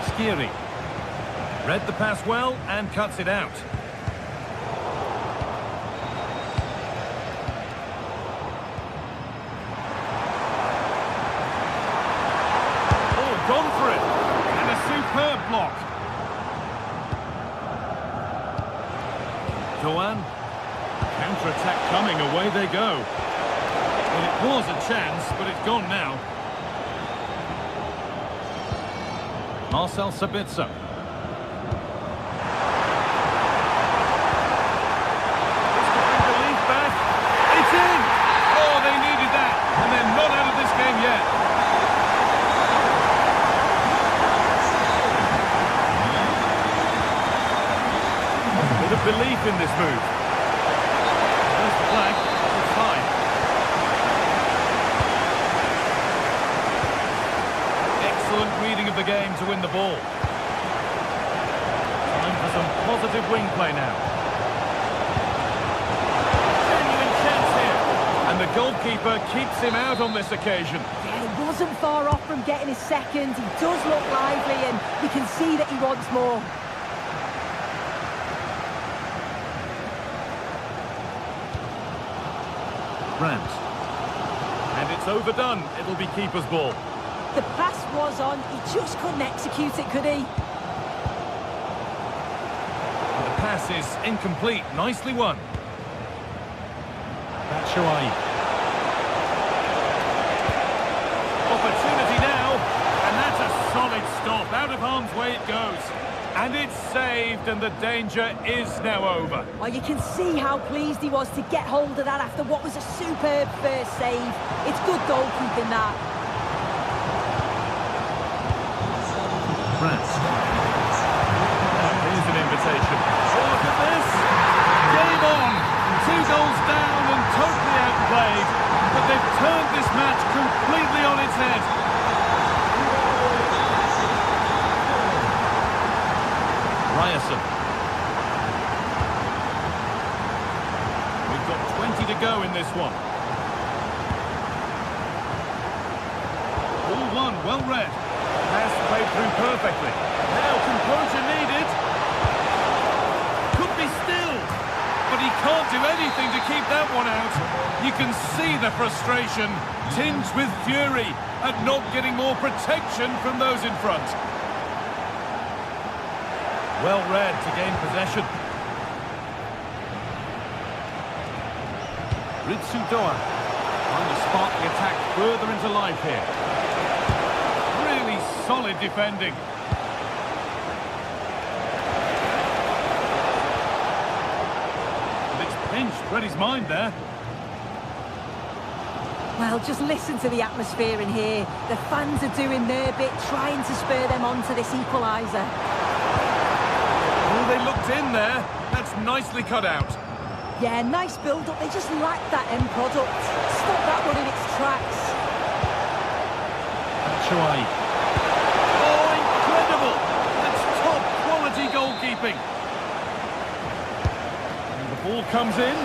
Skiri. Read the pass well and cuts it out. Gone for it, and a superb block. Doan, counter-attack coming, away they go. Well, it was a chance, but it's gone now. Marcel Sabitzer. This could bring relief back. It's in! Oh, they needed that, and they're not out of this game yet. Bit of belief in this move. There's the flag. It's fine. Excellent reading of the game to win the ball. Time for some positive wing play now. Genuine chance here. And the goalkeeper keeps him out on this occasion. Yeah, he wasn't far off from getting his second. He does look lively and you can see that he wants more. And it's overdone. It'll be keeper's ball. The pass was on. He just couldn't execute it, could he? And the pass is incomplete. Nicely won. Batshuayi. Opportunity now. And that's a solid stop. Out of harm's way it goes. And it's saved, and the danger is now over. Well, you can see how pleased he was to get hold of that after what was a superb first save. It's good goalkeeping, that. France. Here's an invitation. Oh, look at this. Game on. 2 goals down and totally outplayed. But they've turned this match completely on its head. Ryerson. We've got 20 to go in this one. All one, well read. Pass played through perfectly. Now composure needed. Could be still, but he can't do anything to keep that one out. You can see the frustration, tinged with fury at not getting more protection from those in front. Well read to gain possession. Ritsudoa trying to spark the attack further into life here. Really solid defending. And it's pinched, read his mind there. Well, just listen to the atmosphere in here. The fans are doing their bit, trying to spur them on to this equaliser. Oh, they looked in there. That's nicely cut out. Yeah, nice build-up. They just lack that end product. Stop that one in its tracks. Chouai. Oh, incredible! That's top-quality goalkeeping. And the ball comes in.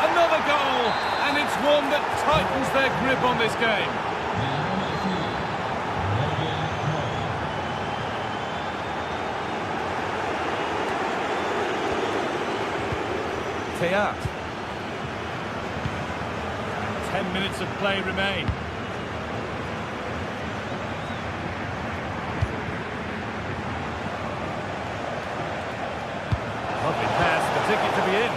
Another goal! And it's one that tightens their grip on this game. Teat. 10 minutes of play remain. Lovely pass, the ticket to be in.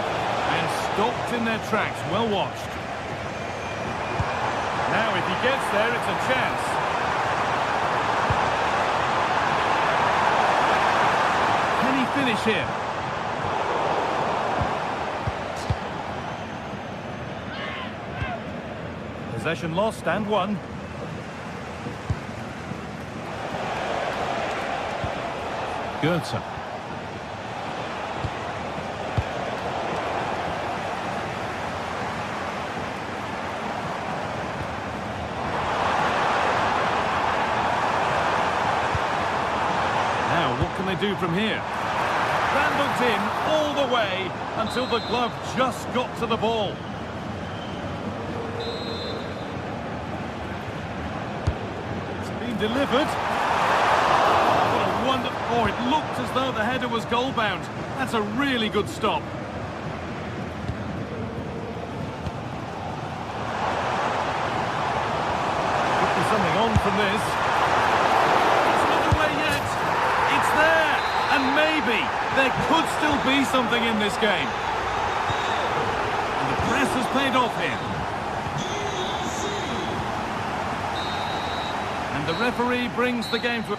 And stopped in their tracks, well watched. Now if he gets there, it's a chance. Can he finish here? Possession lost and won. Goetze. Now, what can they do from here? Rambled in all the way until the glove just got to the ball. Delivered. What a wonder! Oh, it looked as though the header was goal-bound. That's a really good stop. Could be something on from this. It's not away yet. It's there, and maybe there could still be something in this game. And the press has paid off here. And the referee brings the game to...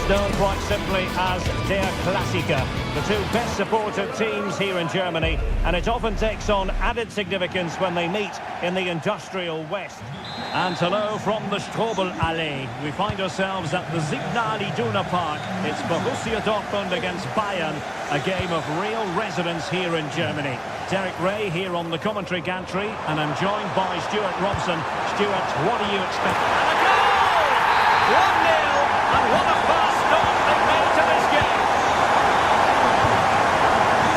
Known quite simply as Der Klassiker, the two best supported teams here in Germany, and it often takes on added significance when they meet in the industrial West. And hello from the Strobel-Allee. We find ourselves at the Signal Iduna Park. It's Borussia Dortmund against Bayern, a game of real resonance here in Germany. Derek Ray here on the commentary gantry, and I'm joined by Stuart Robson. Stuart, what do you expect? And a goal! 1-0, and what a fast start they made to this game.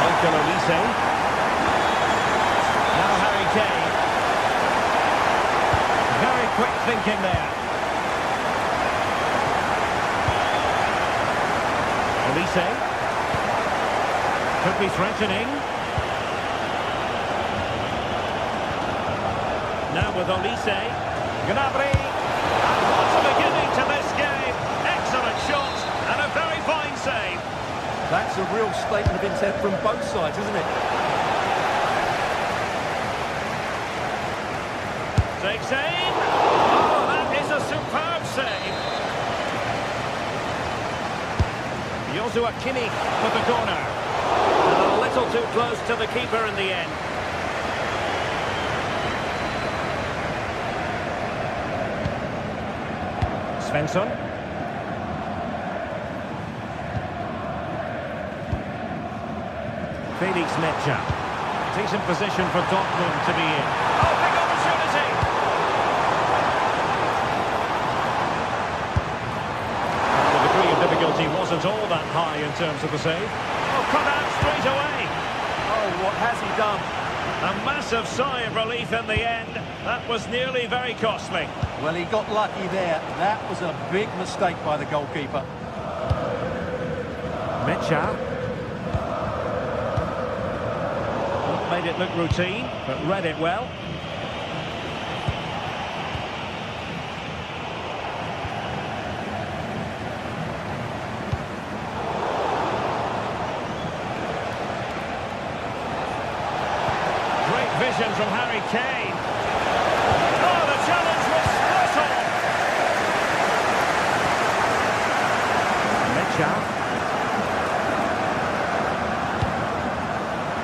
Michael Olise. Now Harry Kane. Very quick thinking there. Olise. Could be threatening. Now with Olise. Gnabry. And what a That's a real statement of intent from both sides, isn't it? Takes aim. Oh, that is a superb save. Joshua Kimmich for the corner. And a little too close to the keeper in the end. Svensson. Felix Metscher. Decent position for Dortmund to be in. Oh, big opportunity! The degree of difficulty wasn't all that high in terms of the save. Oh, cut out straight away! Oh, what has he done? A massive sigh of relief in the end. That was nearly very costly. Well, he got lucky there. That was a big mistake by the goalkeeper. Metscher. Made it look routine, but read it well. Great vision from Harry Kane. Oh, the challenge was spot on. Metscher.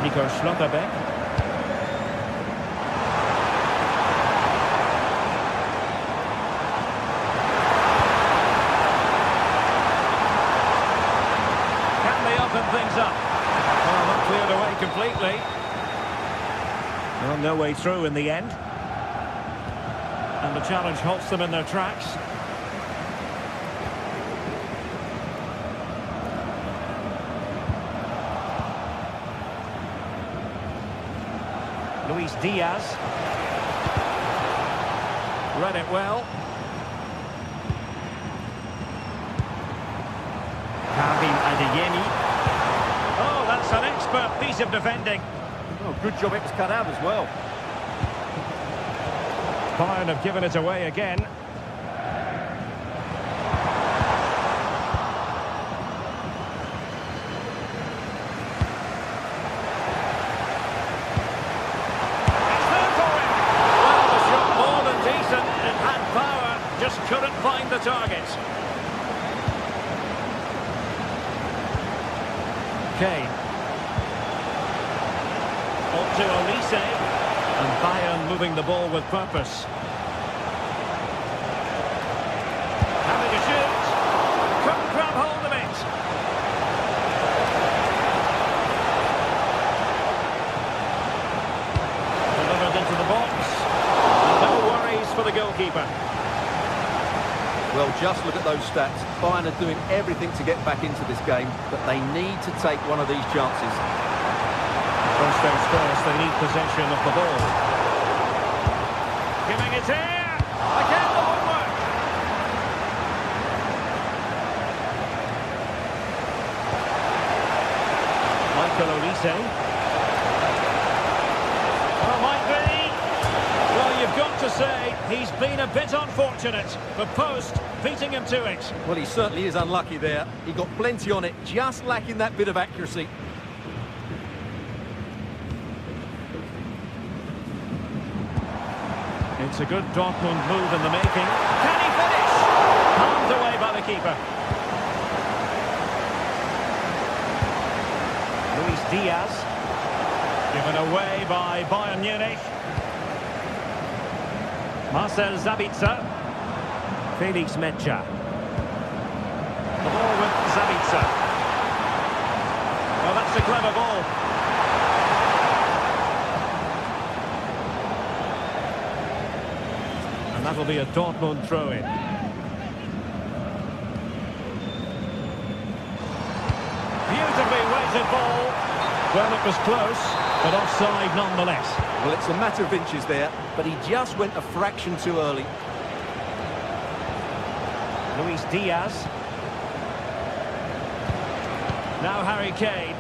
Nico Schlotterbeck. Things up. Well, not cleared away completely. Well, no way through in the end. And the challenge halts them in their tracks. Luis Diaz. Read it well. Karim Adeyemi. Oh, that's an expert piece of defending. Oh, good job it was cut out as well. Bayern have given it away again. It's there for him. Well, the shot more than decent. It had power, just couldn't find the target. Kane. On to Olise. And Bayern moving the ball with purpose. Having a shoot. Couldn't grab hold of it. Delivered into the box. And no worries for the goalkeeper. Well, just look at those stats. Bayern are doing everything to get back into this game, but they need to take one of these chances. First things first, they need possession of the ball. Giving it here! Again, the homework! Michael Olise. Oh, might be. Well, you've got to say, he's been a bit unfortunate. The post beating him to it. Well, he certainly is unlucky there. He got plenty on it, just lacking that bit of accuracy. It's a good Dortmund move in the making. Can he finish? Palmed away by the keeper. Luis Diaz. Given away by Bayern Munich. Marcel Sabitzer. Felix Metscher. The ball with Sabitzer. Well, that's a clever ball. And that'll be a Dortmund throw-in. Beautifully weighted ball. Well, it was close, but offside nonetheless. Well, it's a matter of inches there, but he just went a fraction too early. Luis Diaz. Now Harry Kane.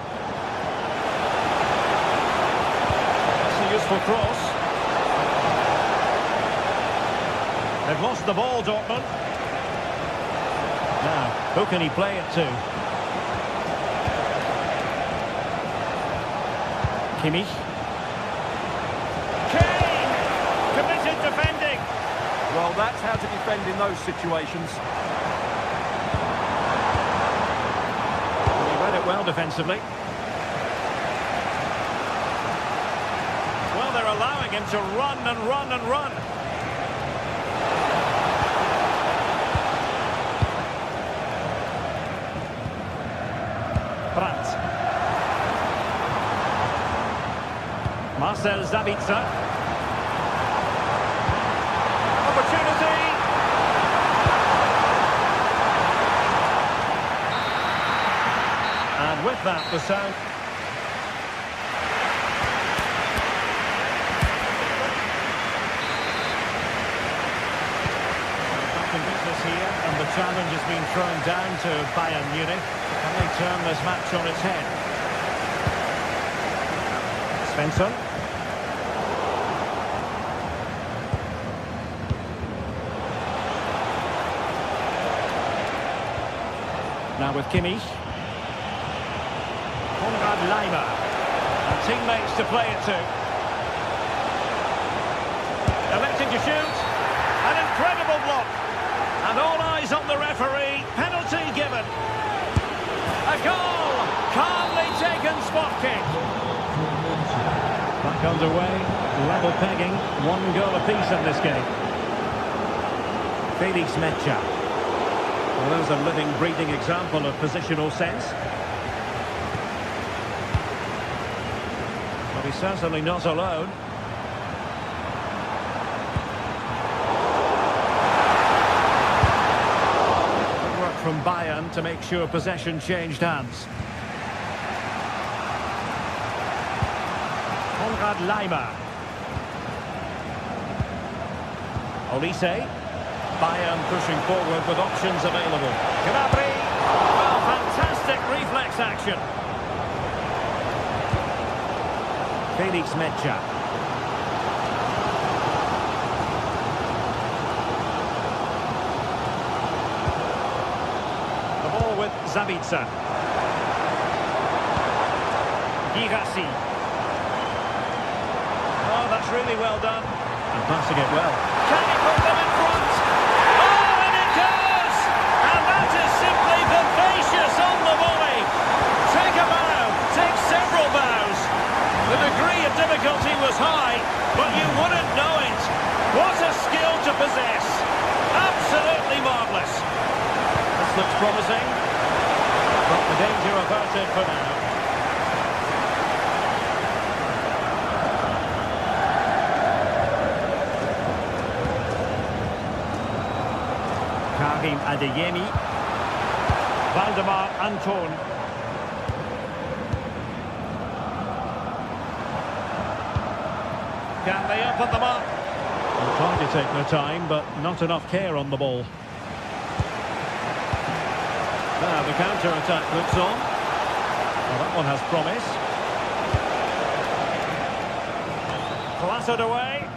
That's a useful cross. They've lost the ball, Dortmund. Now, who can he play it to? Kimmich. Kane! Committed defending. Well, that's how to defend in those situations. He read it well defensively. Well, they're allowing him to run and run and run. Brandt. Marcel Sabitzer. Opportunity. And with that, the sound. Back in business here, and the challenge has been thrown down to Bayern Munich. Can they turn this match on its head? Svensson. Now with Kimmich. Konrad Laimer. And teammates to play it to. Electing to shoot. An incredible block. And all eyes on the referee. Penalty given. A goal! Calmly taken spot kick. Back underway. Level pegging. 1 goal apiece in this game. Felix Metscher. Well, there's a living, breathing example of positional sense. But he's certainly not alone. Good work from Bayern to make sure possession changed hands. Konrad Laimer. Olise. Bayern pushing forward with options available. Gnabry. Well, fantastic reflex action. Felix Metscher. The ball with Sabitzer. Girassi. Oh, that's really well done. And passing it well. Can he put them in front? Vivacious on the volley. Take a bow, take several bows. The degree of difficulty was high, but you wouldn't know it. What a skill to possess. Absolutely marvellous. This looks promising, but the danger averted for now. Karim Adeyemi. Valdemar Anton. Can they open them up? They're trying to take their time, but not enough care on the ball. Now the counter-attack looks on. Well, that one has promise. Clattered away.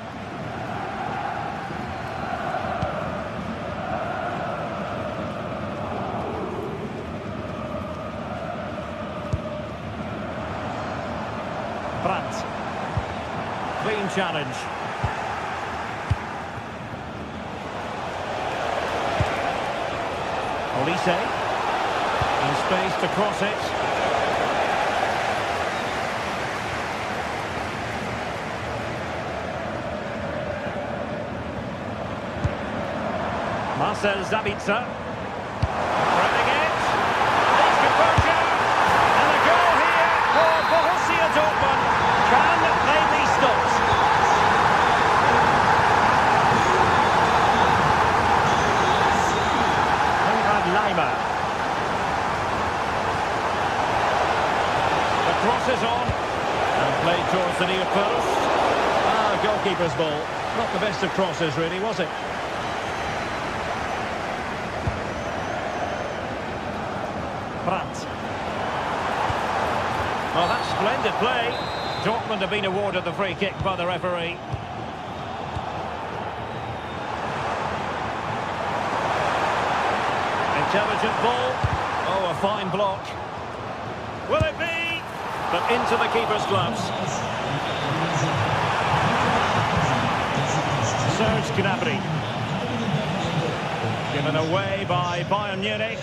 Brandt. Clean challenge. Olise. And space to cross it. Marcel Sabitzer. Running it. Needs composure. And a goal here for Borussia Dortmund. Can they be stopped? Konrad Laimer. The cross is on. And played towards the near post. Goalkeeper's ball. Not the best of crosses, really, was it? Brandt. Well, that's splendid play. Dortmund have been awarded the free kick by the referee. Intelligent ball. Oh, a fine block. Will it be? But into the keeper's gloves. Serge Gnabry. Given away by Bayern Munich.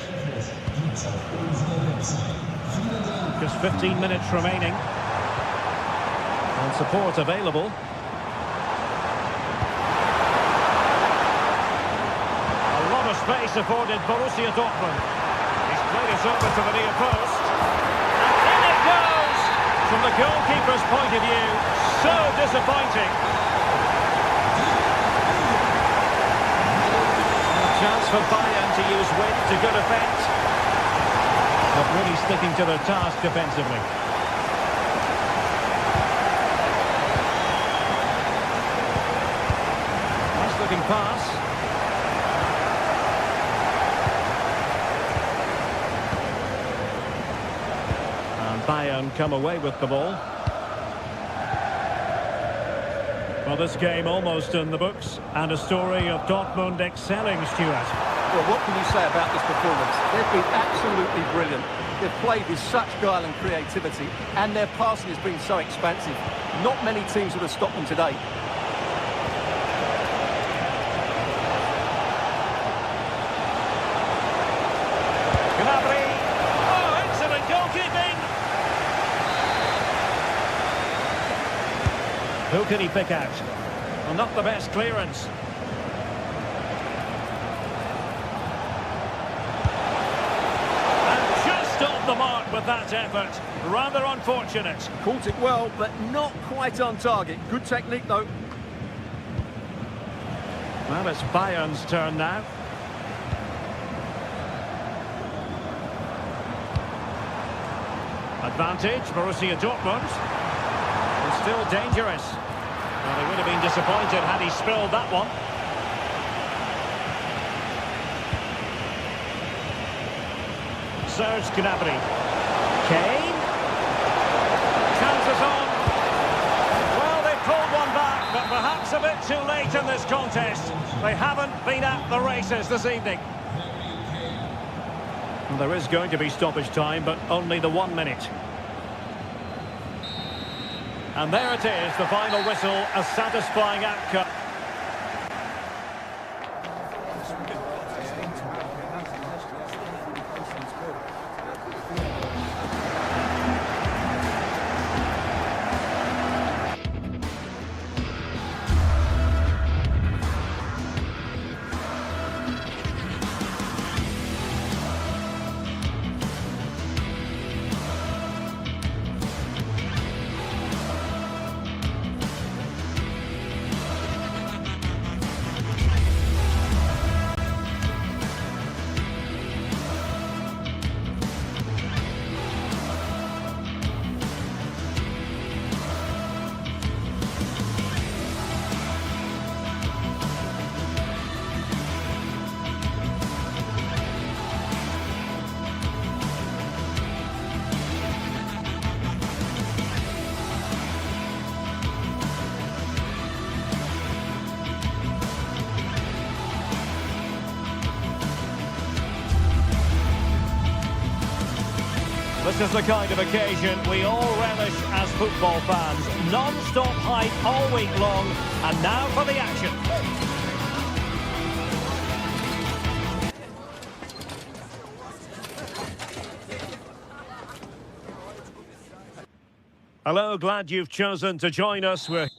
Just 15 minutes remaining. And support available. A lot of space afforded Borussia Dortmund. He's played it over to the near post. And in it goes! From the goalkeeper's point of view, so disappointing. Chance for Bayern to use width to good effect. Not really sticking to their task defensively. Nice looking pass. And Bayern come away with the ball. Well, this game almost in the books, and a story of Dortmund excelling, Stuart. Well, what can you say about this performance? They've been absolutely brilliant. They've played with such guile and creativity, and their passing has been so expansive. Not many teams would have stopped them today. Gnabry. Oh, excellent goalkeeping. Who can he pick out? Well, not the best clearance. And just off the mark with that effort. Rather unfortunate. Caught it well, but not quite on target. Good technique, though. Well, it's Bayern's turn now. Advantage, Borussia Dortmund. And still dangerous. Well, they would have been disappointed had he spilled that one. Serge Gnabry. Kane. Chances on. Well, they pulled one back, but perhaps a bit too late in this contest. They haven't been at the races this evening. Well, there is going to be stoppage time, but only the 1 minute. And there it is, the final whistle, a satisfying outcome. This is the kind of occasion we all relish as football fans. Non-stop hype all week long, and now for the action. Hello, glad you've chosen to join us. We're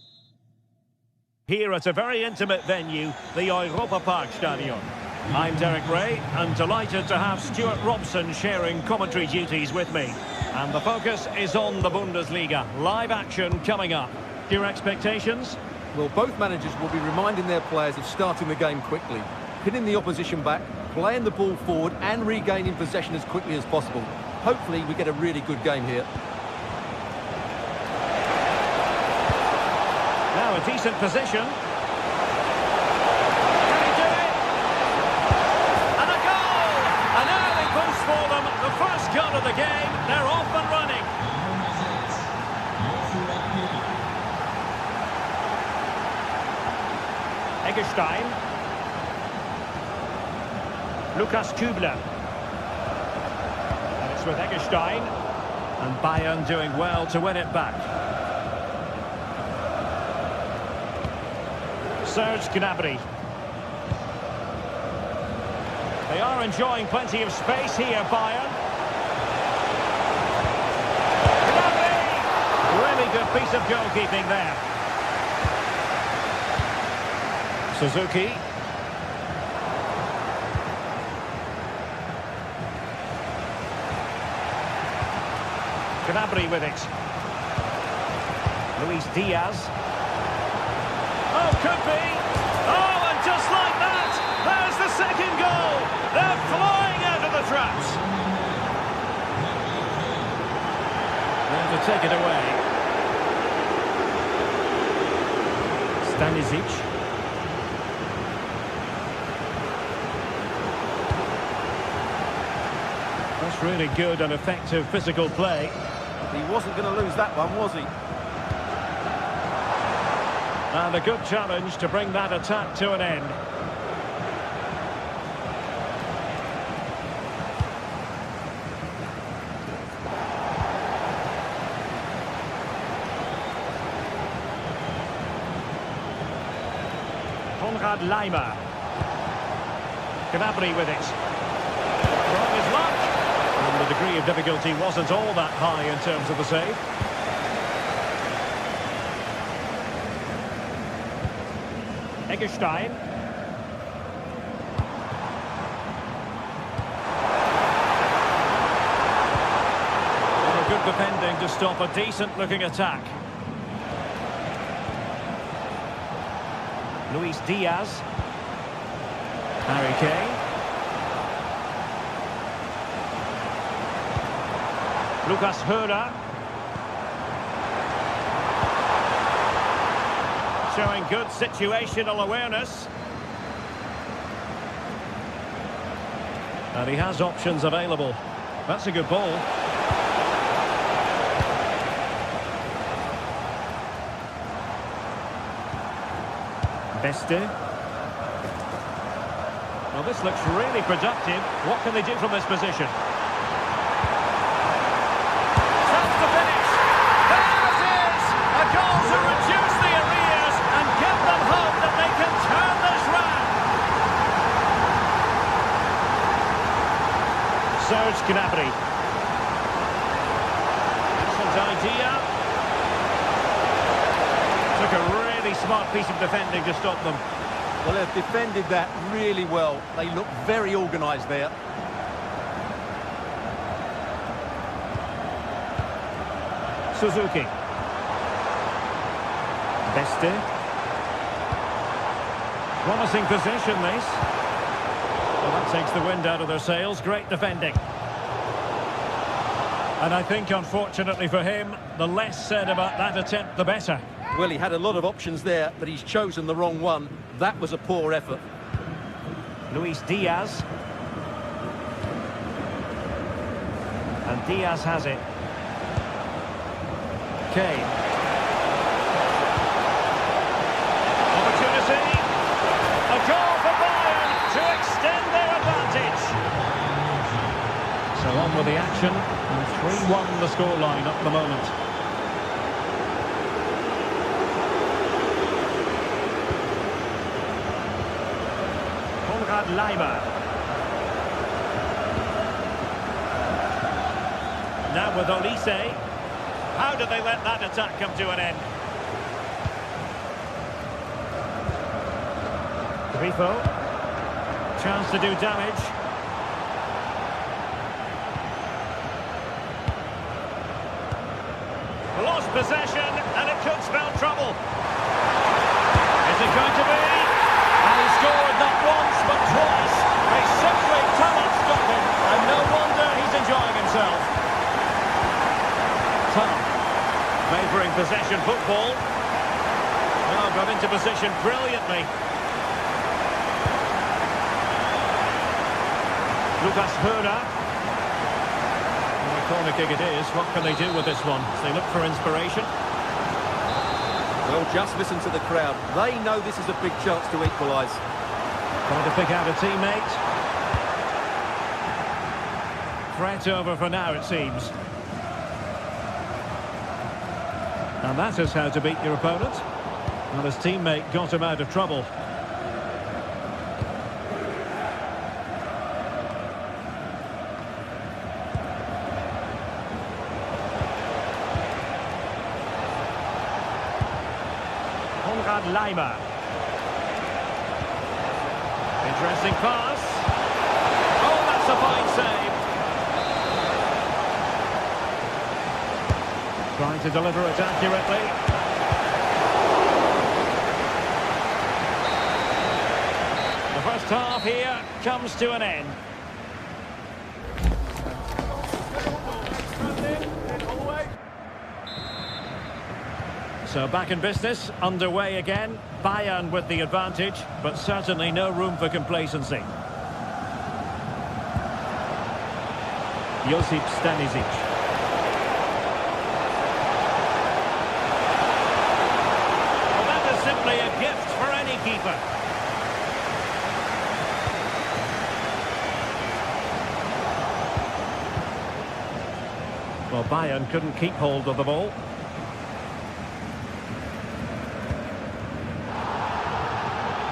here at a very intimate venue, the Europa Park Stadion. I'm Derek Ray, and delighted to have Stuart Robson sharing commentary duties with me. And the focus is on the Bundesliga. Live action coming up. Your expectations? Well, both managers will be reminding their players of starting the game quickly, pinning the opposition back, playing the ball forward and regaining possession as quickly as possible. Hopefully we get a really good game here. Now a decent position. For them, the first goal of the game, they're off and running. Eggestein. Lukas Kübler. And it's with Eggestein. And Bayern doing well to win it back. Serge Gnabry. They are enjoying plenty of space here, Bayern. Gnabry! Really good piece of goalkeeping there. Suzuki. Gnabry with it. Luis Diaz. Oh, could be. Oh, and just like that, there's the second goal. They're flying out of the traps. There to take it away. Stanisic. That's really good and effective physical play. He wasn't going to lose that one, was he? And a good challenge to bring that attack to an end. Konrad Laimer. Gnabry with it. Wrong his luck. And the degree of difficulty wasn't all that high in terms of the save. Eggestein. Oh, good defending to stop a decent-looking attack. Luis Diaz. Harry Kane. Lucas Hörer. Showing good situational awareness. And he has options available. That's a good ball. Beste. Well, this looks really productive. What can they do from this position? Chance to finish. There it is! A goal to reduce the arrears and give them hope that they can turn this round. Serge Gnabry. Excellent idea. Took a really smart piece of defending to stop them. Well, they've defended that really well. They look very organised there. Suzuki. Beste. Promising position, this. Well, that takes the wind out of their sails. Great defending. And I think, unfortunately for him, the less said about that attempt, the better. Well, he had a lot of options there, but he's chosen the wrong one. That was a poor effort. Luis Diaz. And Diaz has it. Kane. Opportunity. A goal for Bayern to extend their advantage. So on with the action. And 3-1 the scoreline at the moment. Konrad Laimer. Now with Olise. How did they let that attack come to an end? Grifo. Chance to do damage. Lost possession, and it could spell trouble. Is it going to be? And he scored not once, but twice. They simply cannot stop him, and no wonder he's enjoying himself. Tom, favouring possession football. Oh, got into position brilliantly. Lucas Hörer. Corner kick it is. What can they do with this one? They look for inspiration. Well, just listen to the crowd. They know this is a big chance to equalise. Trying to pick out a teammate. Threat over for now, it seems. And that is how to beat your opponent. And his teammate got him out of trouble. Leimer. Interesting pass. Oh, that's a fine save. Trying to deliver it accurately. The first half here comes to an end. So back in business, underway again. Bayern with the advantage, but certainly no room for complacency. Josip Stanisic. Well, that is simply a gift for any keeper. Well, Bayern couldn't keep hold of the ball.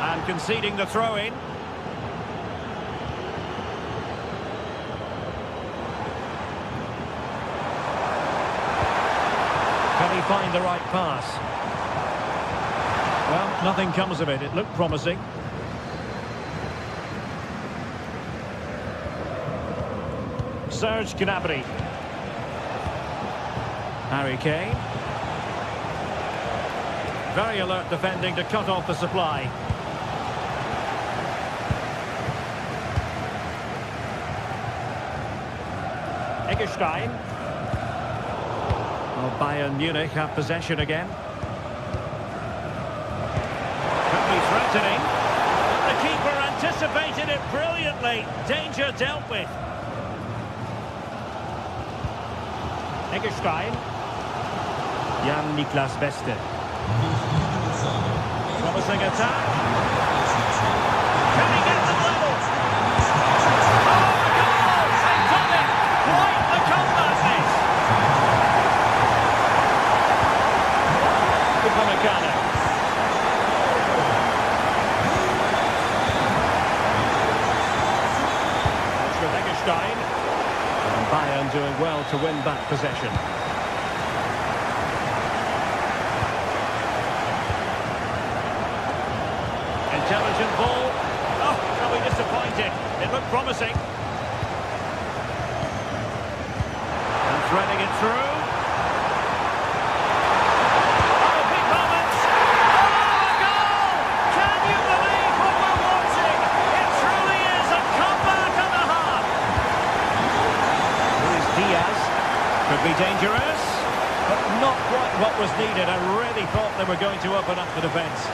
And conceding the throw-in. Can he find the right pass? Well, nothing comes of it. It looked promising. Serge Gnabry. Harry Kane. Very alert defending to cut off the supply. Eggestein. Well, Bayern Munich have possession again. Could be threatening. The keeper anticipated it brilliantly. Danger dealt with. Eggestein. Jan-Niklas Beste. Promising attack. Can he get the level? And Bayern doing well to win back possession. Intelligent ball. Oh, shall we disappointed? It looked promising. And threading it through. Oh, big moment. Oh, a goal! Can you believe what we're watching? It truly is a comeback and a half. Luis Diaz could be dangerous, but not quite what was needed. I really thought they were going to open up the defence.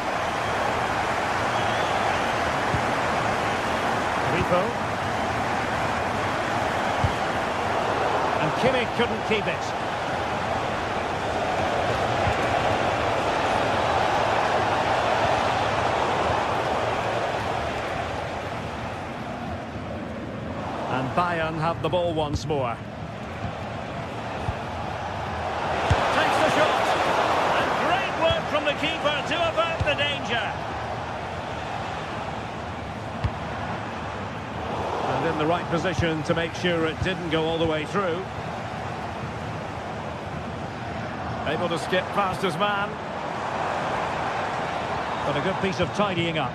And Kimmich couldn't keep it. And Bayern have the ball once more. Takes the shot. And great work from the keeper to avert the danger. In the right position to make sure it didn't go all the way through. Able to skip past his man. But a good piece of tidying up.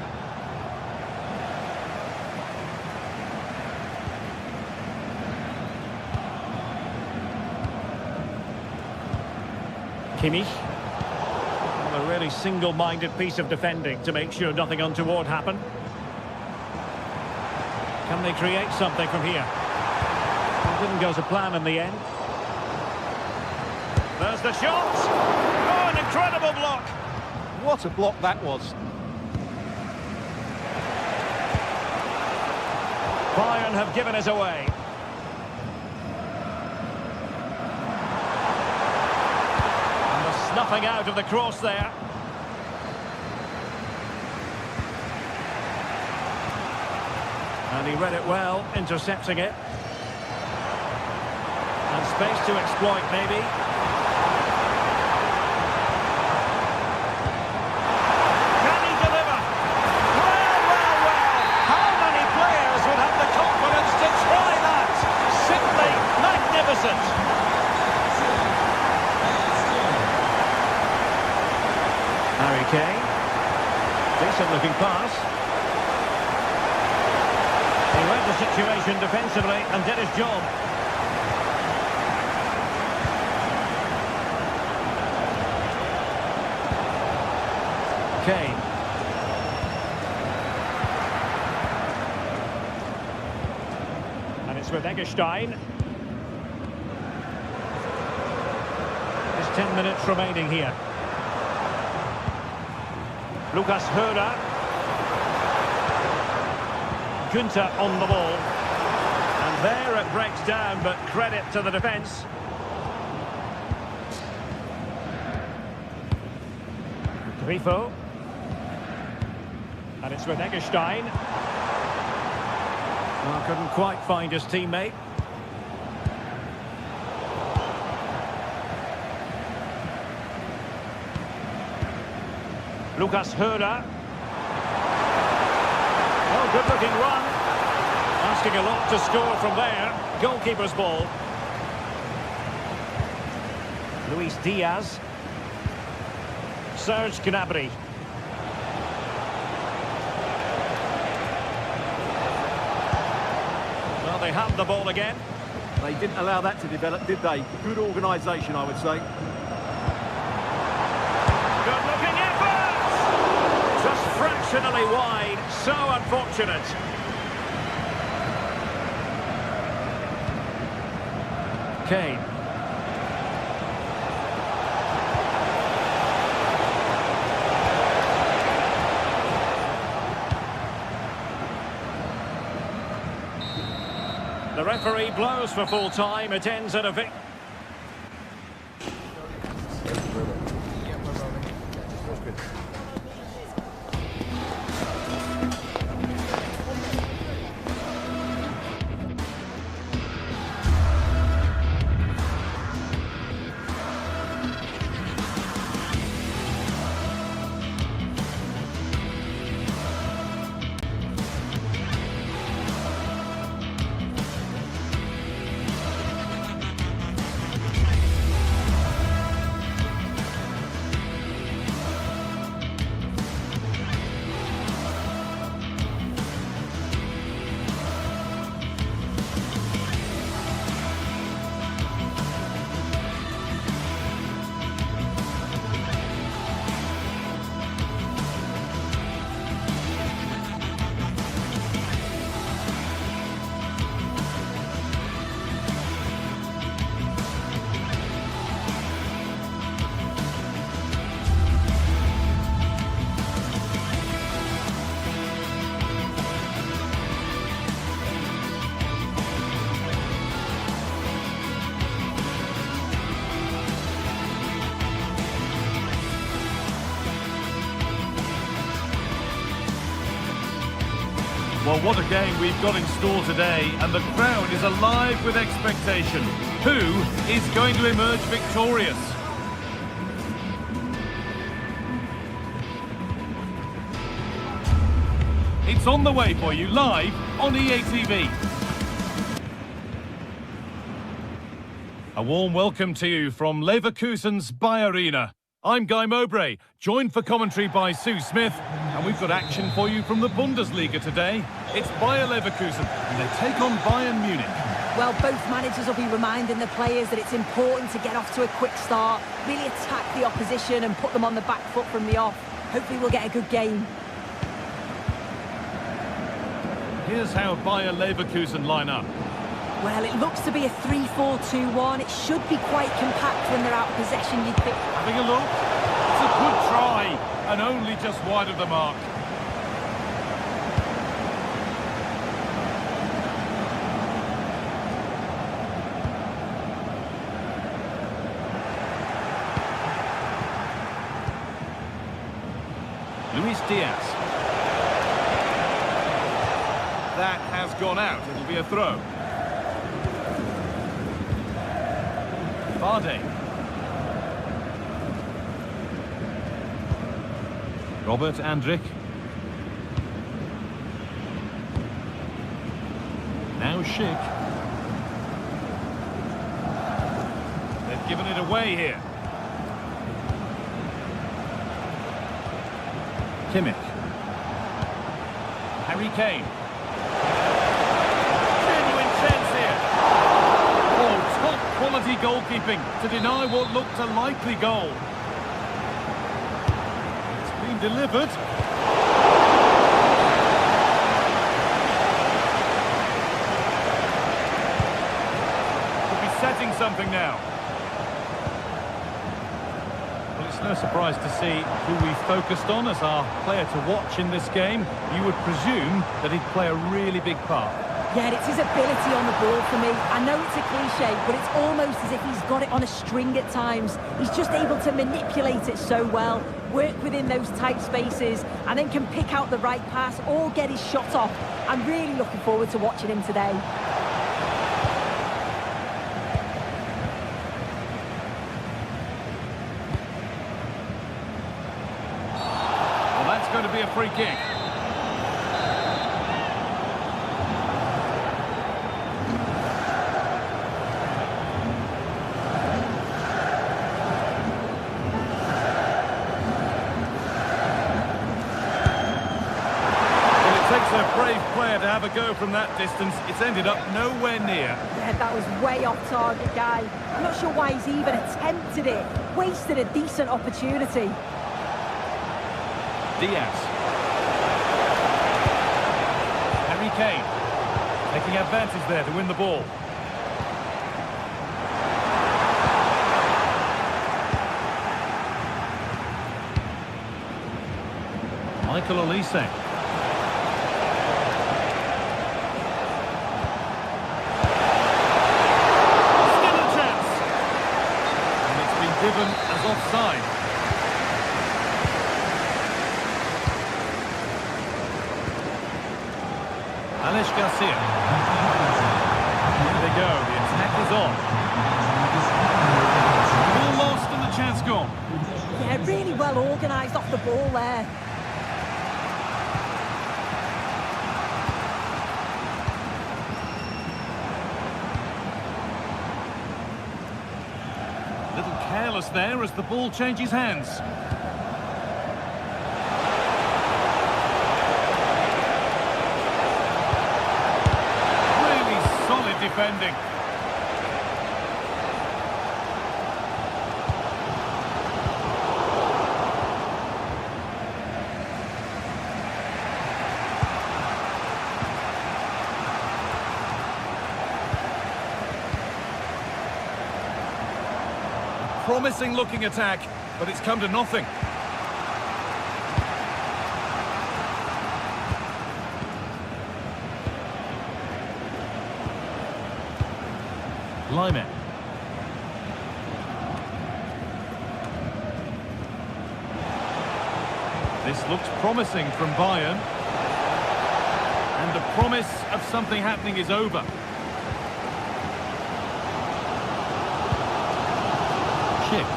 Kimmich. Well, a really single-minded piece of defending to make sure nothing untoward happened. Can they create something from here? It didn't go to plan in the end. There's the shot! Oh, an incredible block! What a block that was. Bayern have given us away. And the snuffing out of the cross there. And he read it well, intercepting it. And space to exploit, maybe. Harry Kane. Decent looking pass. He read the situation defensively and did his job. Kane. And it's with Eggestein. There's 10 minutes remaining here. Lucas Hörer. Günther on the ball. And there it breaks down, but credit to the defence. Grifo. And it's with Eggestein. Well, couldn't quite find his teammate. Lucas Hörer. Oh, good-looking run. Asking a lot to score from there. Goalkeeper's ball. Luis Diaz. Serge Gnabry. Well, they have the ball again. They didn't allow that to develop, did they? Good organisation, I would say. Good-looking effort! Just fractionally wide. So unfortunate. Kane. The referee blows for full time. It ends at a victory. Well, what a game we've got in store today, and the crowd is alive with expectation. Who is going to emerge victorious? It's on the way for you live on EA TV. A warm welcome to you from Leverkusen's Bayern. I'm Guy Mowbray, joined for commentary by Sue Smith, and we've got action for you from the Bundesliga today. It's Bayer Leverkusen, and they take on Bayern Munich. Well, both managers will be reminding the players that it's important to get off to a quick start, really attack the opposition and put them on the back foot from the off. Hopefully we'll get a good game. Here's how Bayer Leverkusen line up. Well, it looks to be a 3-4-2-1. It should be quite compact when they're out of possession, you'd think. Having a look. It's a good try, and only just wide of the mark. Luis Diaz. That has gone out. It'll be a throw. Vardy. Robert Andrich. Now Schick. They've given it away here. Kimmich. Harry Kane. Genuine chance here. Oh, top quality goalkeeping to deny what looked a likely goal. It's been delivered. Could be setting something now. No surprise to see who we focused on as our player to watch in this game. You would presume that he'd play a really big part. Yeah, it's his ability on the ball for me. I know it's a cliche, but it's almost as if he's got it on a string at times. He's just able to manipulate it so well, work within those tight spaces, and then can pick out the right pass or get his shot off. I'm really looking forward to watching him today. Going to be a free kick. Well, it takes a brave player to have a go from that distance. It's ended up nowhere near. Yeah, that was way off target, guy. I'm not sure why he's even attempted it. Wasted a decent opportunity. Diaz. Harry Kane. Taking advantage there to win the ball. Michael Olise. Still a chance. And it's been given as offside. Alex Garcia. Here they go, the attack is on. Ball lost and the chance gone. Yeah, really well organised off the ball there. A little careless there as the ball changes hands. Defending. A promising looking attack, but it's come to nothing. Lyman. This looks promising from Bayern. And the promise of something happening is over. Chip.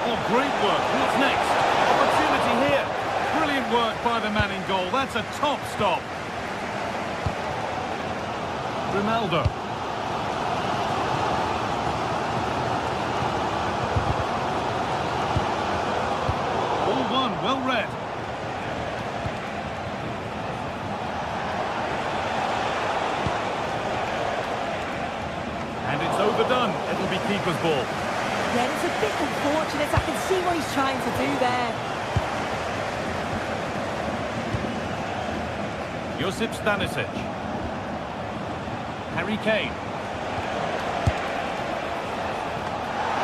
Oh, great work. What's next? Opportunity here. Brilliant work by the man in goal. That's a top stop. Ronaldo. Ball won, well read. And it's overdone. It'll be keeper's ball. Yeah, it's a bit unfortunate. I can see what he's trying to do there. Josip Stanisic. Harry Kane.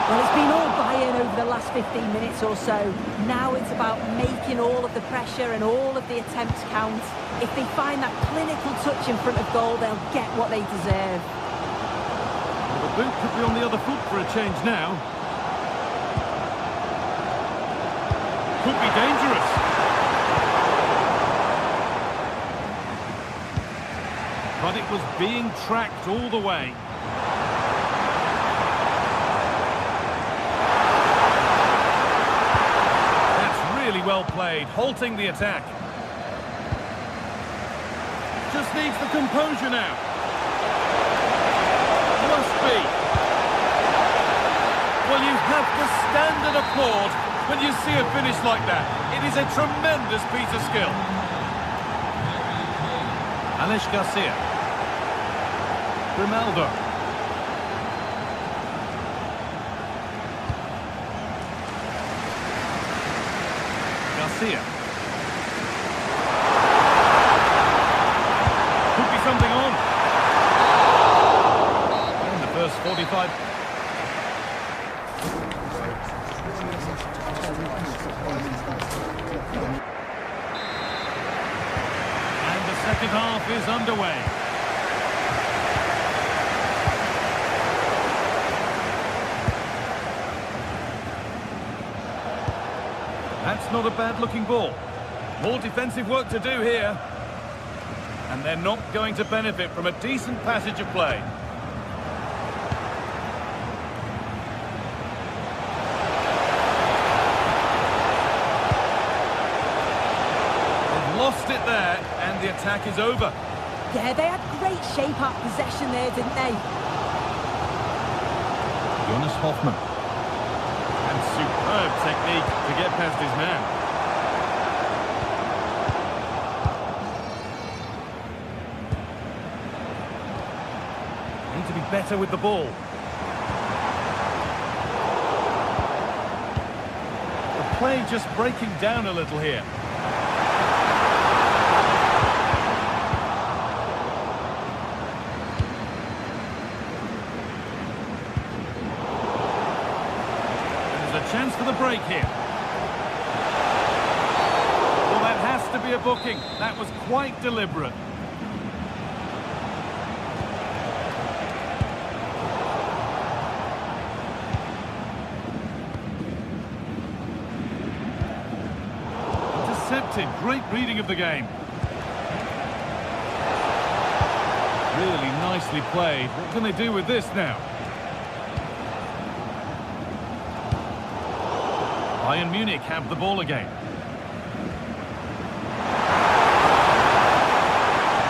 Well, it's been all Bayern over the last 15 minutes or so. Now it's about making all of the pressure and all of the attempts count. If they find that clinical touch in front of goal, they'll get what they deserve. Well, the boot could be on the other foot for a change now. Could be dangerous. But it was being tracked all the way. That's really well played, halting the attack. Just needs the composure now. Must be. Well, you have to stand and applaud when you see a finish like that. It is a tremendous piece of skill. Alex Garcia. Grimaldo. Garcia. Could be something on. In the first 45. And the second half is underway. That's not a bad-looking ball. More defensive work to do here. And they're not going to benefit from a decent passage of play. They've lost it there, and the attack is over. Yeah, they had great shape-up possession there, didn't they? Jonas Hoffmann. And superb technique to get past his man. Need to be better with the ball. The play just breaking down a little here. Chance for the break here. Well, that has to be a booking. That was quite deliberate. Intercepted. Great reading of the game. Really nicely played. What can they do with this now? Bayern Munich have the ball again.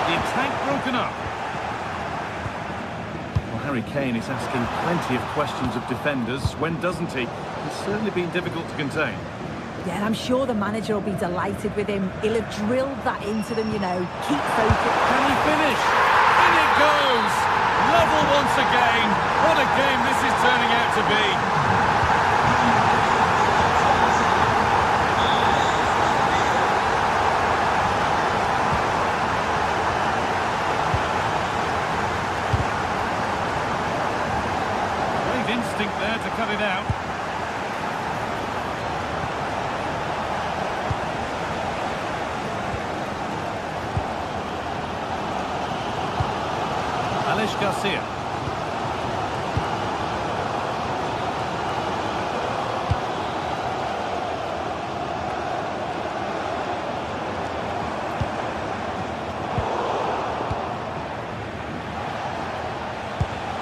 The attack broken up. Well, Harry Kane is asking plenty of questions of defenders. When doesn't he? It's certainly been difficult to contain. Yeah, I'm sure the manager will be delighted with him. He'll have drilled that into them, you know. Keep focused. Can he finish? In it goes! Level once again. What a game this is turning out to be. Instinct there to cut it out. Alex Garcia.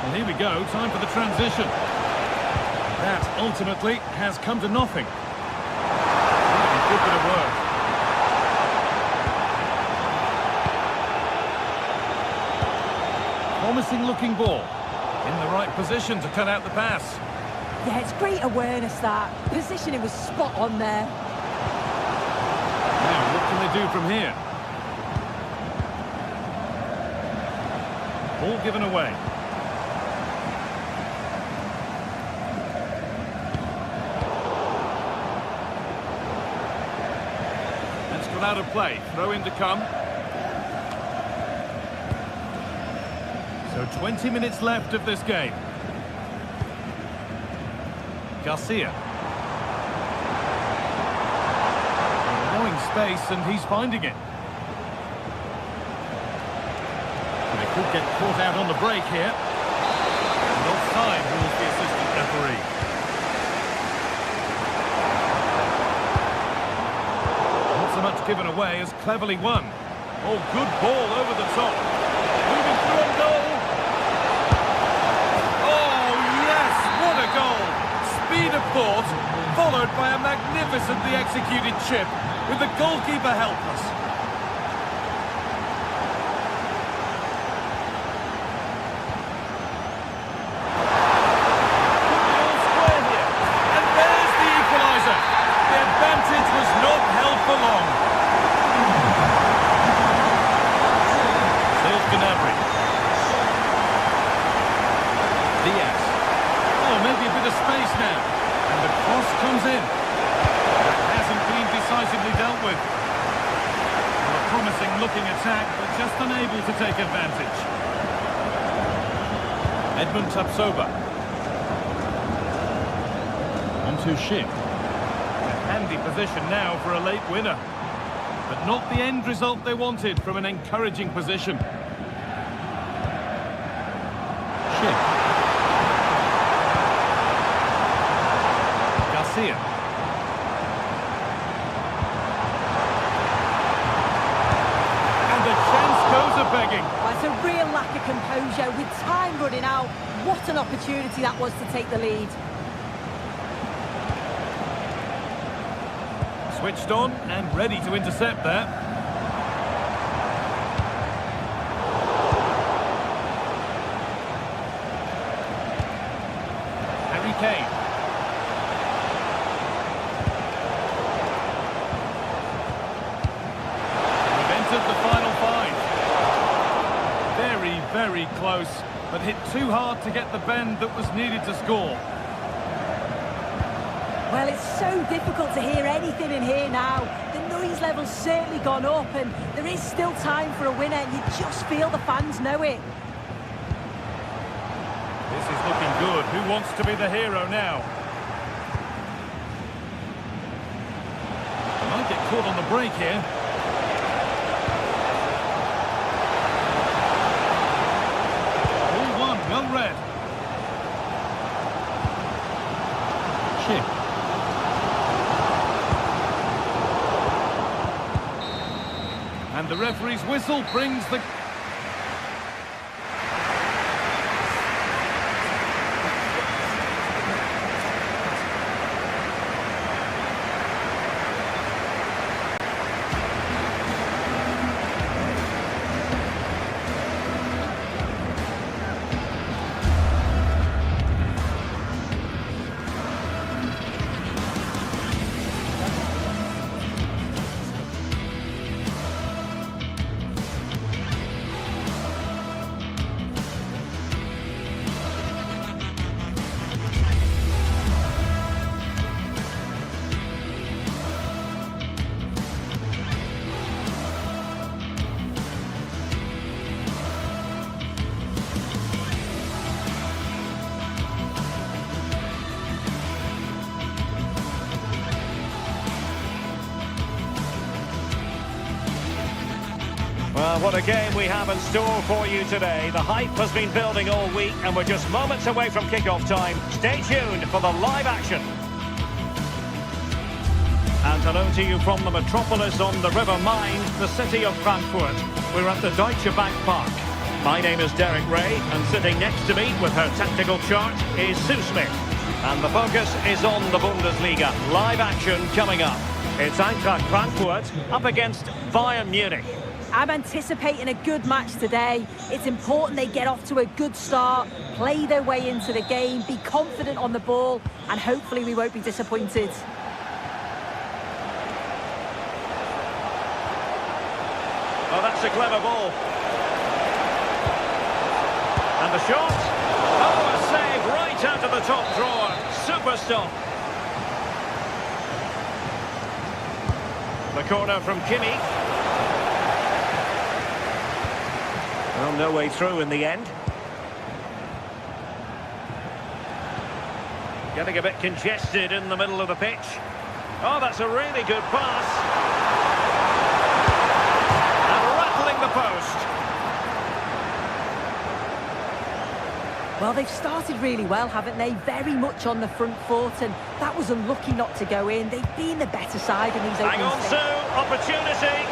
Well, here we go, time for the transition. That ultimately has come to nothing. Good bit of work. Promising looking ball. In the right position to cut out the pass. Yeah, it's great awareness, that. Positioning was spot on there. Now, what can they do from here? Ball given away. Out of play, throw in to come. So 20 minutes left of this game. Garcia. Allowing space and he's finding it. They could get caught out on the break here. And offside rules the assistant referee. Much given away as cleverly won. Oh, good ball over the top. Moving through on goal. Oh, yes, what a goal. Speed of thought, followed by a magnificently executed chip, with the goalkeeper helpless. attack, but just unable to take advantage. Edmund Tapsoba. On to Schick. A handy position now for a late winner. But not the end result they wanted from an encouraging position. Schick. Garcia. And the chance goes a-begging. Well, it's a real lack of composure. With time running out, what an opportunity that was to take the lead. Switched on and ready to intercept there. Harry Kane. We've entered the final five. Very, very close, but hit too hard to get the bend that was needed to score. Well, it's so difficult to hear anything in here now. The noise level's certainly gone up, and there is still time for a winner. You just feel the fans know it. This is looking good. Who wants to be the hero now? Might get caught on the break here. All one, well read. Schick. And the referee's whistle brings the... Well, what a game we have in store for you today. The hype has been building all week, and we're just moments away from kick-off time. Stay tuned for the live action. And hello to you from the metropolis on the River Main, the city of Frankfurt. We're at the Deutsche Bank Park. My name is Derek Ray, and sitting next to me with her tactical chart is Sue Smith. And the focus is on the Bundesliga. Live action coming up. It's Eintracht Frankfurt up against Bayern Munich. I'm anticipating a good match today. It's important they get off to a good start, play their way into the game, be confident on the ball, and hopefully we won't be disappointed. Oh, that's a clever ball. And the shot. Oh, a save right out of the top drawer. Super stop. The corner from Kimi. Well, no way through in the end. Getting a bit congested in the middle of the pitch. Oh, that's a really good pass. And rattling the post. Well, they've started really well, haven't they? Very much on the front foot, and that was unlucky not to go in. They've been the better side in these opening Hang on, Sue. Opportunity.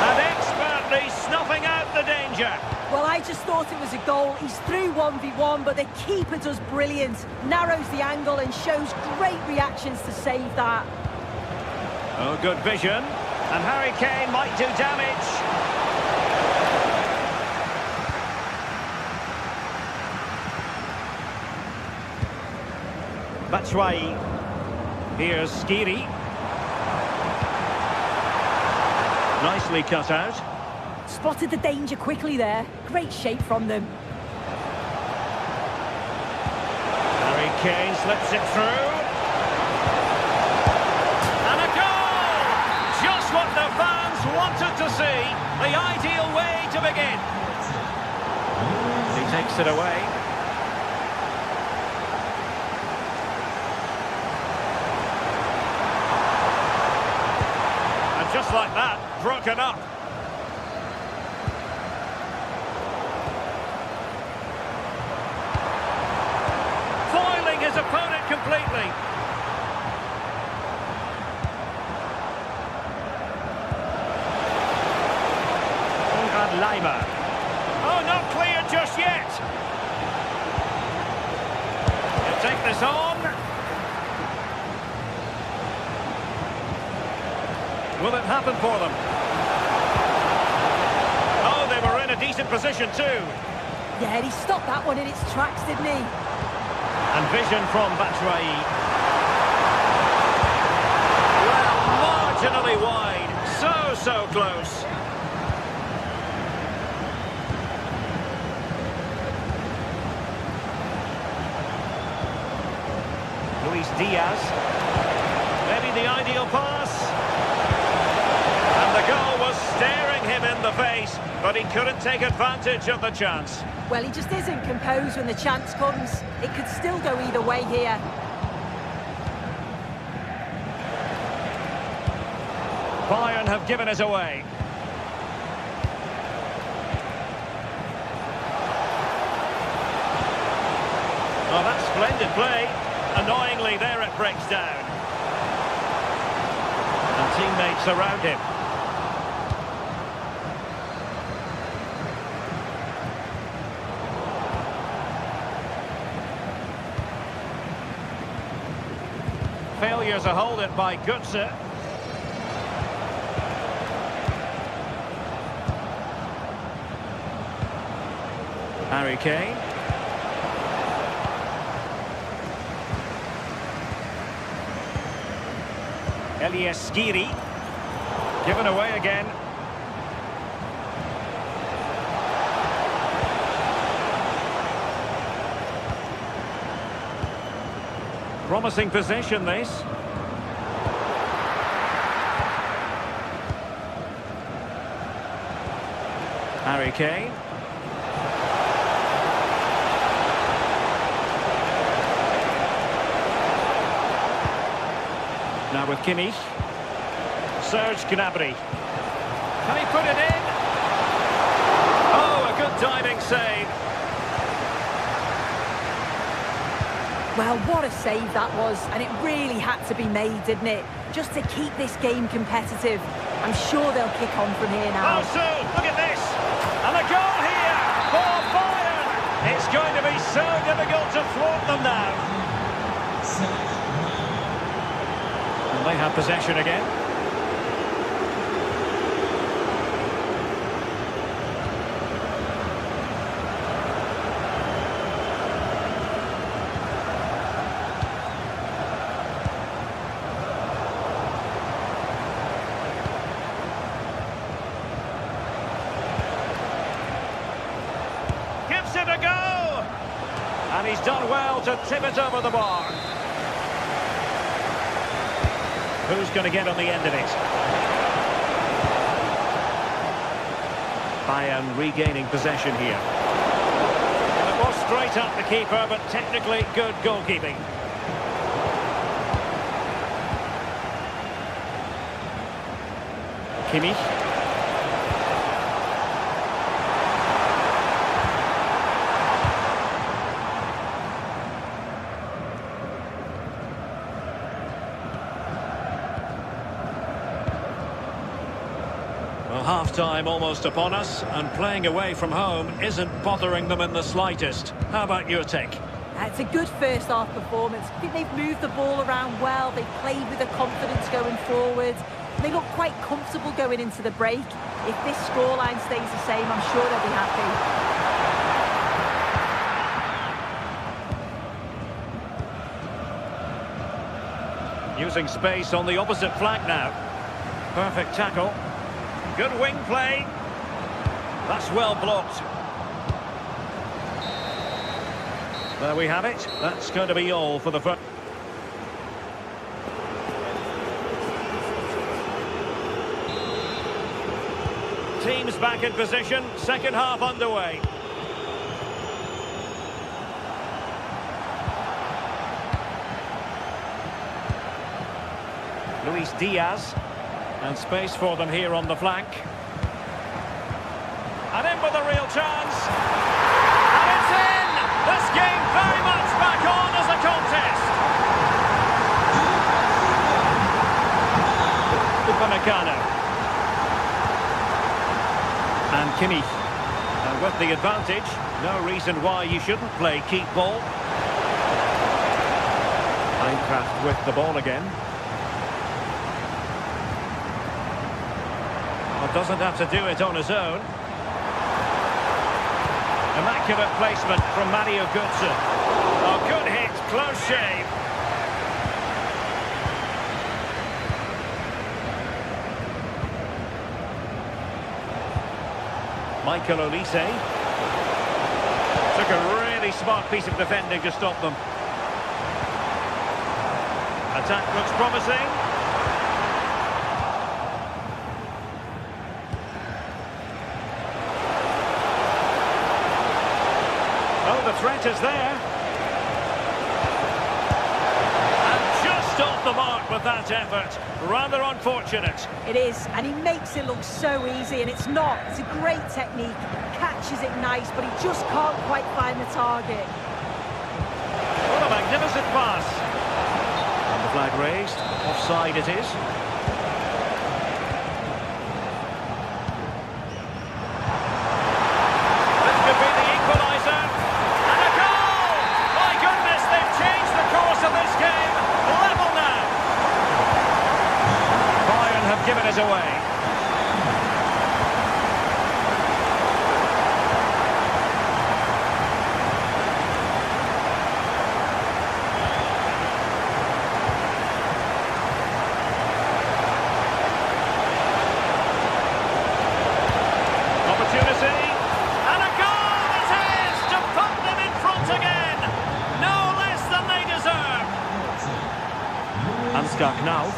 And expertly snuffing out the danger. Well, I just thought it was a goal. He's through 1v1, but the keeper does brilliant. Narrows the angle and shows great reactions to save that. Oh, good vision. And Harry Kane might do damage. Batshuayi. Here's Skiri. Nicely cut out. Spotted the danger quickly there. Great shape from them. Harry Kane slips it through. And a goal! Just what the fans want. wanted to see the ideal way to begin. He takes it away. And just like that, broken up. Foiling his opponent completely. Lima. Oh, not clear just yet. He'll take this on. Will it happen for them? Oh, they were in a decent position too. Yeah, he stopped that one in its tracks, didn't he? And vision from Batshuayi. Well, marginally wide. So close. Diaz, maybe the ideal pass, and the goal was staring him in the face, but he couldn't take advantage of the chance. Well, he just isn't composed when the chance comes. It could still go either way here. Bayern have given it away. Oh, that's splendid play. Annoyingly, there it breaks down. And teammates around him. Failure to hold it by Götze. Harry Kane. Elias Skiri, given away again. Promising possession, this. Harry Kane. Now with Kimmich. Serge Gnabry. Can he put it in? Oh, a good diving save. Well, what a save that was, and it really had to be made, didn't it? Just to keep this game competitive. I'm sure they'll kick on from here now. Oh, so, look at this. And a goal here for Bayern. It's going to be so difficult to thwart them now. And they have possession again. Gives it a go! And he's done well to tip it over the bar. Who's going to get on the end of it? Bayern regaining possession here. And it was straight at the keeper, but technically good goalkeeping. Kimmich. Well, half-time almost upon us, and playing away from home isn't bothering them in the slightest. How about your take? It's a good first-half performance. I think they've moved the ball around well. They've played with the confidence going forward. They look quite comfortable going into the break. If this scoreline stays the same, I'm sure they'll be happy. Using space on the opposite flank now. Perfect tackle. Good wing play. That's well blocked. There we have it. That's going to be all for the first. teams back in position. Second half underway. Luis Diaz. And space for them here on the flank. And in with a real chance. And it's in! This game very much back on as a contest. Upamecano. And Kimmich. And with the advantage, no reason why you shouldn't play keep ball. Eintracht with the ball again. Doesn't have to do it on his own. Immaculate placement from Mario Götze. Oh, good hit, close shave. Michael Olise. Took a really smart piece of defending to stop them. Attack looks promising. The threat is there. And just off the mark with that effort. Rather unfortunate. It is, and he makes it look so easy, and it's not. It's a great technique. Catches it nice, but he just can't quite find the target. What a magnificent pass. And the flag raised. Offside it is. Given it away. Opportunity. And a goal it is to put them in front again. No less than they deserve. Ansgar Knauf.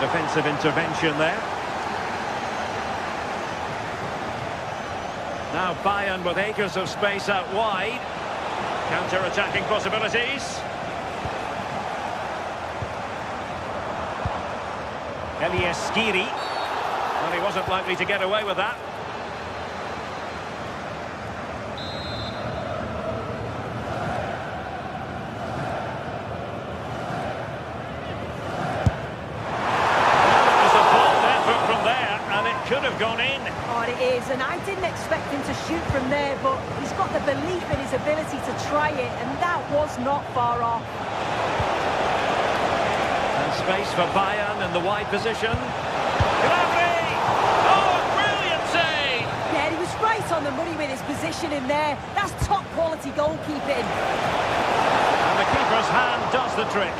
Defensive intervention there. Now Bayern with acres of space out wide. Counter-attacking possibilities. Elias Skiri. Well, he wasn't likely to get away with that. Could have gone in. Oh, it is, and I didn't expect him to shoot from there, but he's got the belief in his ability to try it, and that was not far off. And space for Bayern in the wide position. Rivalry! Oh, brilliant save! Yeah, he was right on the money with his position in there. That's top quality goalkeeping. And the keeper's hand does the trick.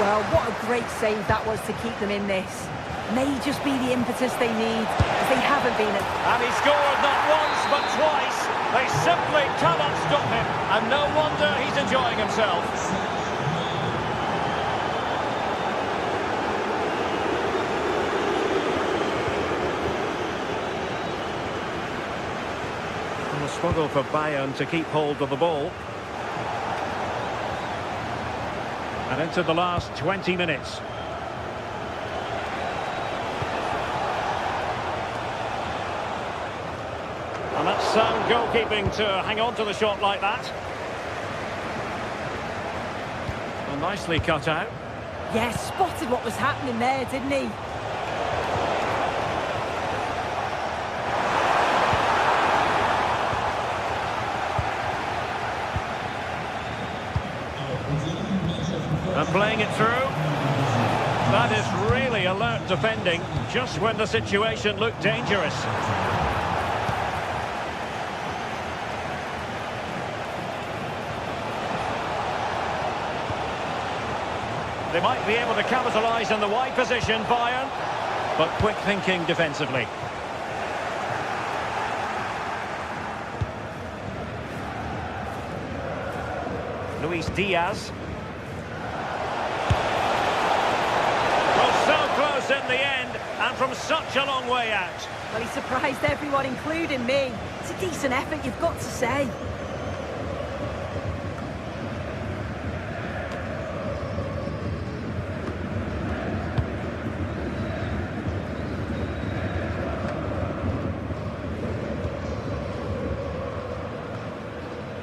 Well, what a great save that was to keep them in this. May just be the impetus they need, as they haven't been. And he scored not once, but twice. They simply cannot stop him. And no wonder he's enjoying himself. And a struggle for Bayern to keep hold of the ball. And into the last 20 minutes. And that's sound goalkeeping to hang on to the shot like that. And nicely cut out. Yeah, spotted what was happening there, didn't he? And playing it through. That is really alert defending, just when the situation looked dangerous. They might be able to capitalise in the wide position, Bayern, but quick thinking defensively. Luis Diaz. Well, so close goals in the end, and from such a long way out. Well, he surprised everyone, including me. It's a decent effort, you've got to say.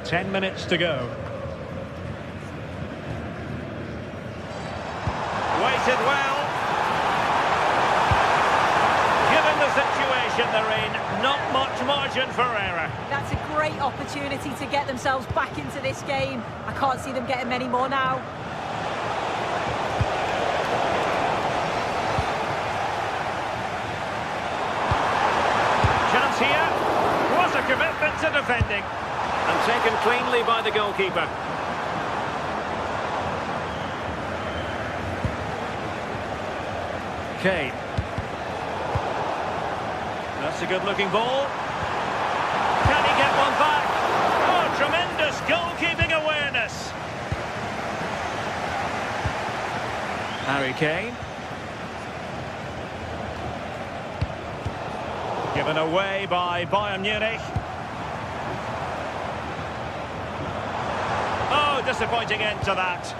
Ten minutes to go. Waited well. Given the situation they're in, not much margin for error. That's a great opportunity to get themselves back into this game. I can't see them getting many more now. Chance here. What a commitment to defending. And taken cleanly by the goalkeeper. Kane. That's a good-looking ball. Can he get one back? Oh, tremendous goalkeeping awareness. Harry Kane. Given away by Bayern Munich. Oh, disappointing end to that.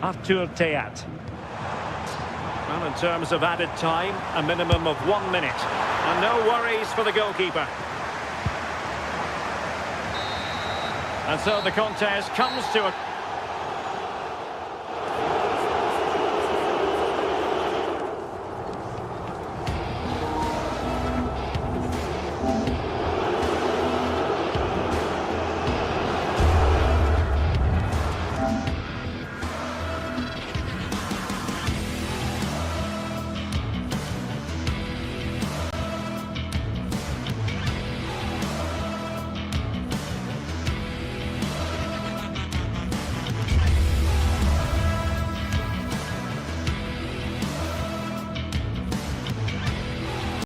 Artur Teat. Well, in terms of added time, a minimum of 1 minute. And no worries for the goalkeeper. And so the contest comes to a...